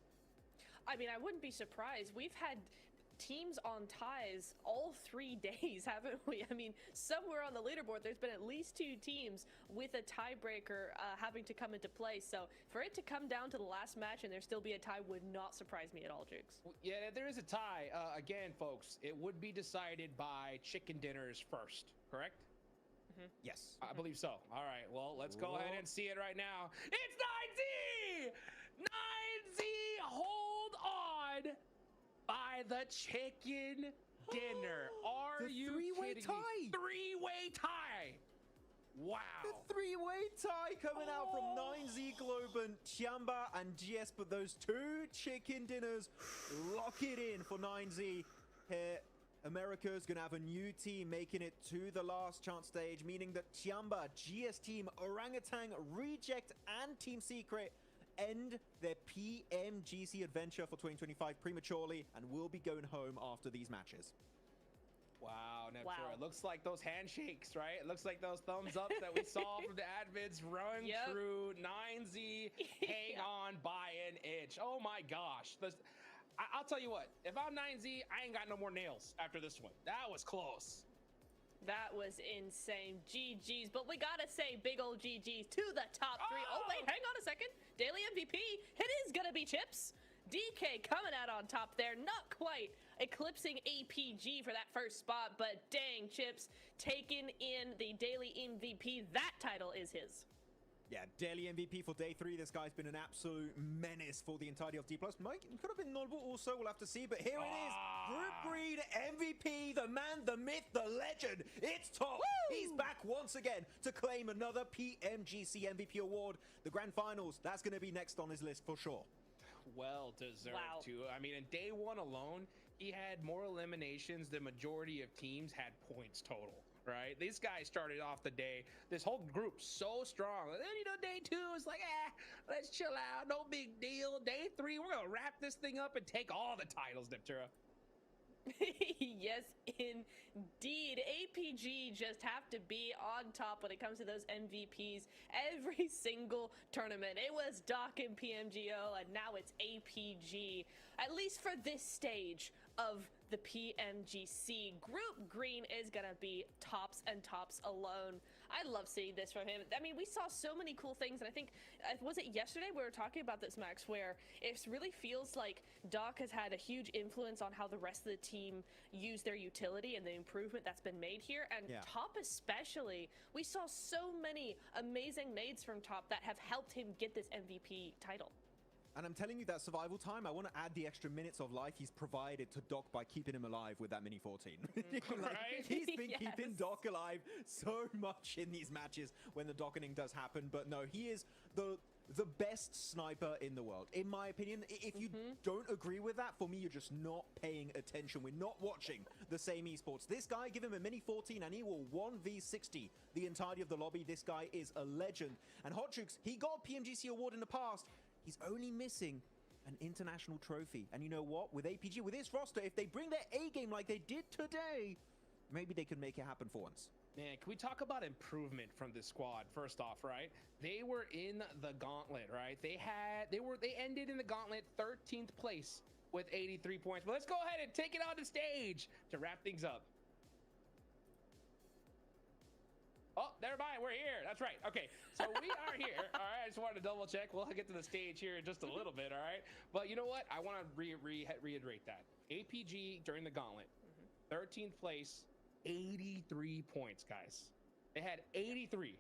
I mean, I wouldn't be surprised. We've had teams on ties all 3 days, haven't we? I mean, somewhere on the leaderboard, there's been at least 2 teams with a tiebreaker having to come into play. So for it to come down to the last match and there still be a tie would not surprise me at all, Jukes. Yeah, there is a tie. Again, folks, it would be decided by chicken dinners first, correct? Yes. I believe so. All right, well, let's go ahead and see it right now. It's 9Z! 9Z, hold on! By the chicken dinner. Are you kidding me? 3-way tie. Wow. The 3-way tie coming out from 9Z Globan, Tianba, and GS, but those 2 chicken dinners lock it in for 9Z here. America's gonna have a new team making it to the last chance stage, meaning that Tianba, GS Team, Orangutan, Reject, and Team Secret end their PMGC adventure for 2025 prematurely and will be going home after these matches. Wow, Wow, Neptune. Wow. It looks like those handshakes, right? It looks like those thumbs up that we saw from the admins run through 9Z. Hang on by an inch. Oh my gosh. I'll tell you what, if I'm 9Z, I ain't got no more nails after this one. That was close. That was insane. GG's, but we gotta say big old GG's to the top 3. Oh, wait, hang on a second. Daily MVP, it is gonna be Chips. DK coming out on top there, not quite eclipsing APG for that first spot, but dang, Chips taking in the daily MVP. That title is his. Yeah, daily MVP for day 3. This guy's been an absolute menace for the entirety of D+. Mike, it could have been notable also, we'll have to see, but here it is. Group Green MVP, the man, the myth, the legend. It's Top. Woo! He's back once again to claim another PMGC MVP award. The grand finals, that's going to be next on his list for sure. Well deserved too. I mean, in day 1 alone, he had more eliminations than majority of teams had points total. Right, these guys started off the day, this whole group so strong, and then day 2 is like, let's chill out, no big deal. Day 3, we're gonna wrap this thing up and take all the titles, Neptura. Yes, indeed. APG just have to be on top when it comes to those MVPs every single tournament. It was Doc and PMGO, and now it's APG, at least for this stage of the PMGC. Group Green is gonna be tops and tops alone. I love seeing this from him. I mean, we saw so many cool things, and I think, was it yesterday we were talking about this, Max, where it really feels like Doc has had a huge influence on how the rest of the team use their utility and the improvement that's been made here, and Top especially. We saw so many amazing nades from Top that have helped him get this MVP title. And I'm telling you, that survival time, I want to add the extra minutes of life he's provided to Doc by keeping him alive with that mini 14. Right? He's been keeping Doc alive so much in these matches when the dockening does happen. But no, he is the best sniper in the world, in my opinion. If you don't agree with that, for me, you're just not paying attention. We're not watching the same esports. This guy, give him a mini 14 and he will 1v60 the entirety of the lobby. This guy is a legend. And Hot Jukes, he got a PMGC award in the past. He's only missing an international trophy. And you know what? With APG, with this roster, if they bring their A game like they did today, maybe they could make it happen for once. Man, can we talk about improvement from this squad? First off, right? They were in the gauntlet, right? They ended in the gauntlet 13th place with 83 points. But let's go ahead and take it on the stage to wrap things up. Oh, never mind, we're here. That's right. Okay, so we are here. All right, I just wanted to double check. We'll get to the stage here in just a little bit, all right? But you know what? I want to reiterate that. APG during the gauntlet, 13th place, 83 points, guys. They had 83.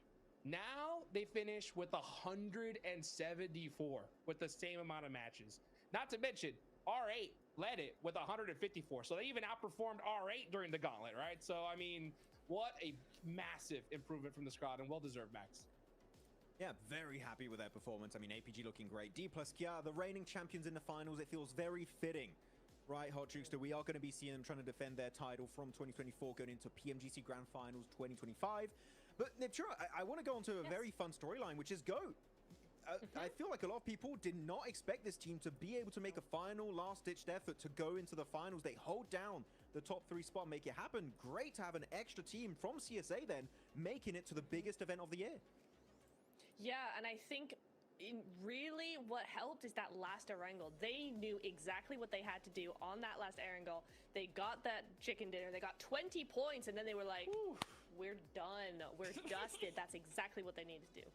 Now they finish with 174 with the same amount of matches. Not to mention, R8 led it with 154. So they even outperformed R8 during the gauntlet, right? So, I mean, what a massive improvement from the squad, and well-deserved, Max. Yeah, very happy with their performance. I mean, APG looking great. D plus Kia, the reigning champions in the finals. It feels very fitting, right, Hot Jukester? We are going to be seeing them trying to defend their title from 2024 going into PMGC Grand Finals 2025. But, Neptura, I want to go on to a very fun storyline, which is GOAT. I feel like a lot of people did not expect this team to be able to make a final last-ditched effort to go into the finals. They hold down the top 3 spot, make it happen. Great to have an extra team from CSA then making it to the biggest event of the year. Yeah, and I think really what helped is that last Erangel. They knew exactly what they had to do on that last Erangel. They got that chicken dinner. They got 20 points, and then they were like, we're done. We're dusted. That's exactly what they needed to do.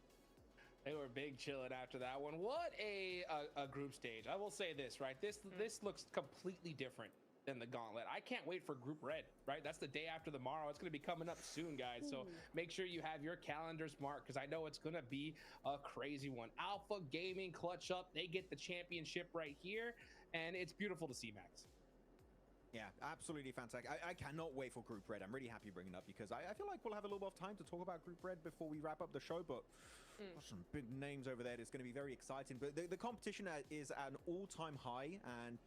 They were big chilling after that one. What a group stage. I will say this, right? This looks completely different than the gauntlet. I can't wait for Group Red, right? That's the day after tomorrow. It's going to be coming up soon, guys. So make sure you have your calendars marked, because I know it's going to be a crazy one. Alpha Gaming clutch up. They get the championship right here, and it's beautiful to see, Max. Yeah, absolutely fantastic. I cannot wait for Group Red. I'm really happy bringing it up, because I feel like we'll have a little bit of time to talk about Group Red before we wrap up the show, but some big names over there. It's going to be very exciting. But the competition is at an all-time high, and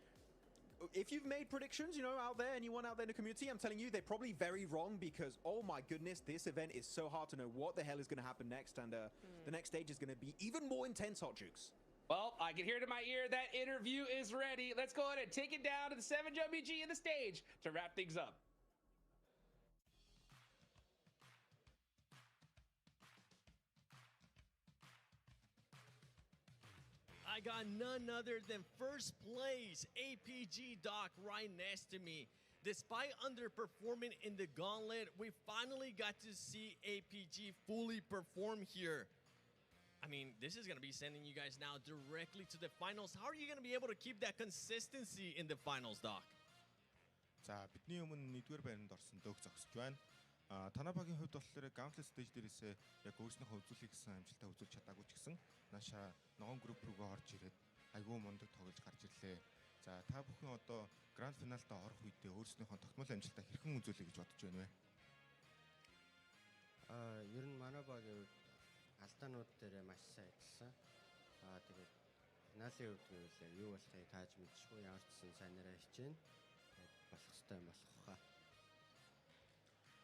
if you've made predictions, you know, out there, anyone out there in the community, I'm telling you, they're probably very wrong, because, oh my goodness, this event is so hard to know what the hell is going to happen next, and the next stage is going to be even more intense, Hot Jukes. Well, I can hear it in my ear. That interview is ready. Let's go ahead and take it down to the 7WG in the stage to wrap things up. I got none other than first place APG Doc right next to me. Despite underperforming in the gauntlet, we finally got to see APG fully perform here. I mean, this is going to be sending you guys now directly to the finals. How are you going to be able to keep that consistency in the finals, Doc? За бидний өмнө нэгдүгээр байранд орсон дөг зогсож байна. Танай багийн хувьд болохоор Gauntlet stage дээрээсээ яг өөрснийхөө үзүүлэх гэсэн амжилтаа үзүүлж чадаагүй ч гэсэн нааша ногоон групп руугаа орж ирээд айгүй мундаг тоглож гарч ирлээ. За та бүхэн одоо гранд финалдаа орох үедээ өөрснийхөө тогтмол амжилтаа хэрхэн үзүүлэх гэж бодож байна вэ? Ер нь манай багийн алдаанууд дээр маш сайн ажилласан. Тэгээд финалийн үед гэвэл юу болохыг тааж мэдчихгүй ямар ч сайн нэрээ хичээнэ.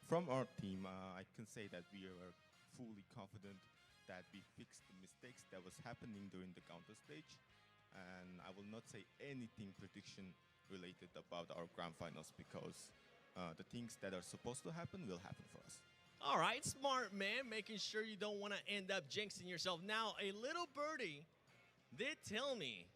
From our team, I can say that we are fully confident that we fixed the mistakes that was happening during the counter stage, and I will not say anything prediction related about our grand finals because the things that are supposed to happen will happen for us. All right, smart man, making sure you don't want to end up jinxing yourself. Now, a little birdie did tell me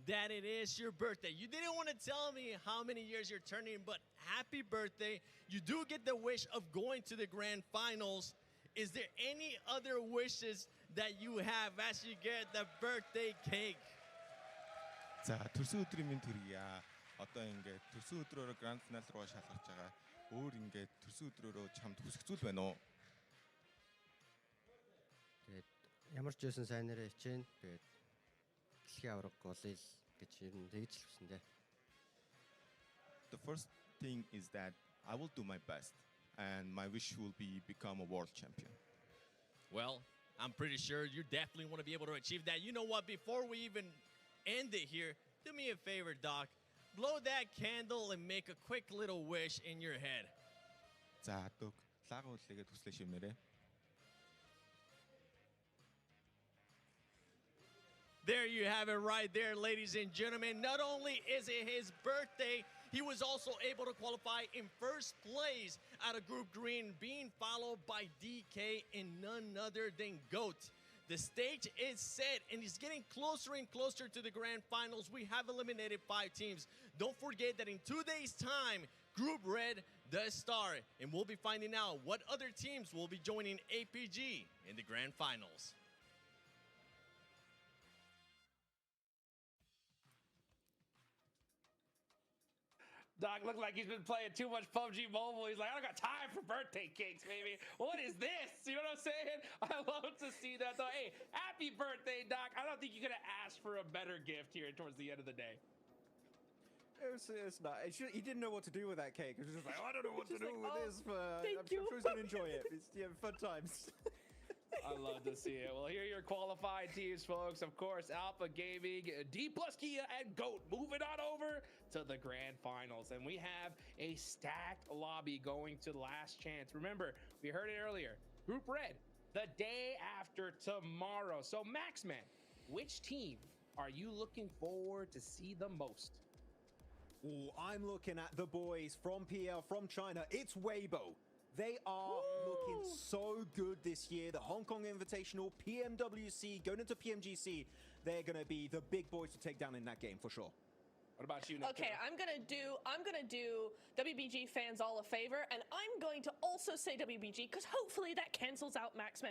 that it is your birthday. You didn't want to tell me how many years you're turning, but happy birthday. You do get the wish of going to the grand finals. Is there any other wishes that you have as you get the birthday cake? За төрсөн өдрийн минь төрье. Одоо ингээд төрсөн өдрөөрөө гранд финал руу шалгарч байгаа. Өөр ингээд төрсөн өдрөөрөө чамд хүсэх зүйл байна уу? Тэгээд ямар ч байсан сайн нэрээ хичээнэ. Тэгээд дэлхийн авраг голыг гэж ер нь тэгж л хүснэ. The first thing is that I will do my best and my wish will be become a world champion. Well, I'm pretty sure you definitely want to be able to achieve that. You know what? Before we even end it here, do me a favor, Doc. Blow that candle and make a quick little wish in your head. За дөг лагаа үлээгээд хүслээ шивнээрээ. There you have it right there, ladies and gentlemen. Not only is it his birthday, he was also able to qualify in first place out of Group Green, being followed by DK and none other than GOAT. The stage is set and it's getting closer and closer to the grand finals. We have eliminated 5 teams. Don't forget that in 2 days' time, Group Red does start, and we'll be finding out what other teams will be joining APG in the grand finals. Doc looked like he's been playing too much PUBG Mobile. He's like, I don't got time for birthday cakes, baby. What is this? You know what I'm saying? I love to see that, though. Hey, happy birthday, Doc. I don't think you could have asked for a better gift here towards the end of the day. It's not. He didn't know what to do with that cake. He was just like, I don't know what to do with this, but I'm you. sure he's going to enjoy it. It's fun times. I love to see it. Well, here are your qualified teams, folks. Of course, Alpha Gaming, D plus Kia, and GOAT moving on over to the grand finals. And we have a stacked lobby going to the last chance. Remember, we heard it earlier. Group Red, the day after tomorrow. So, Maxman, which team are you looking forward to see the most? Oh, I'm looking at the boys from PL, from China. It's Weibo. They are looking so good this year. The Hong Kong Invitational, PMWC, going into PMGC, they're going to be the big boys to take down in that game for sure. What about you, Okay, I'm gonna do WBG fans all a favor, and I'm going to also say WBG because hopefully that cancels out Maxman.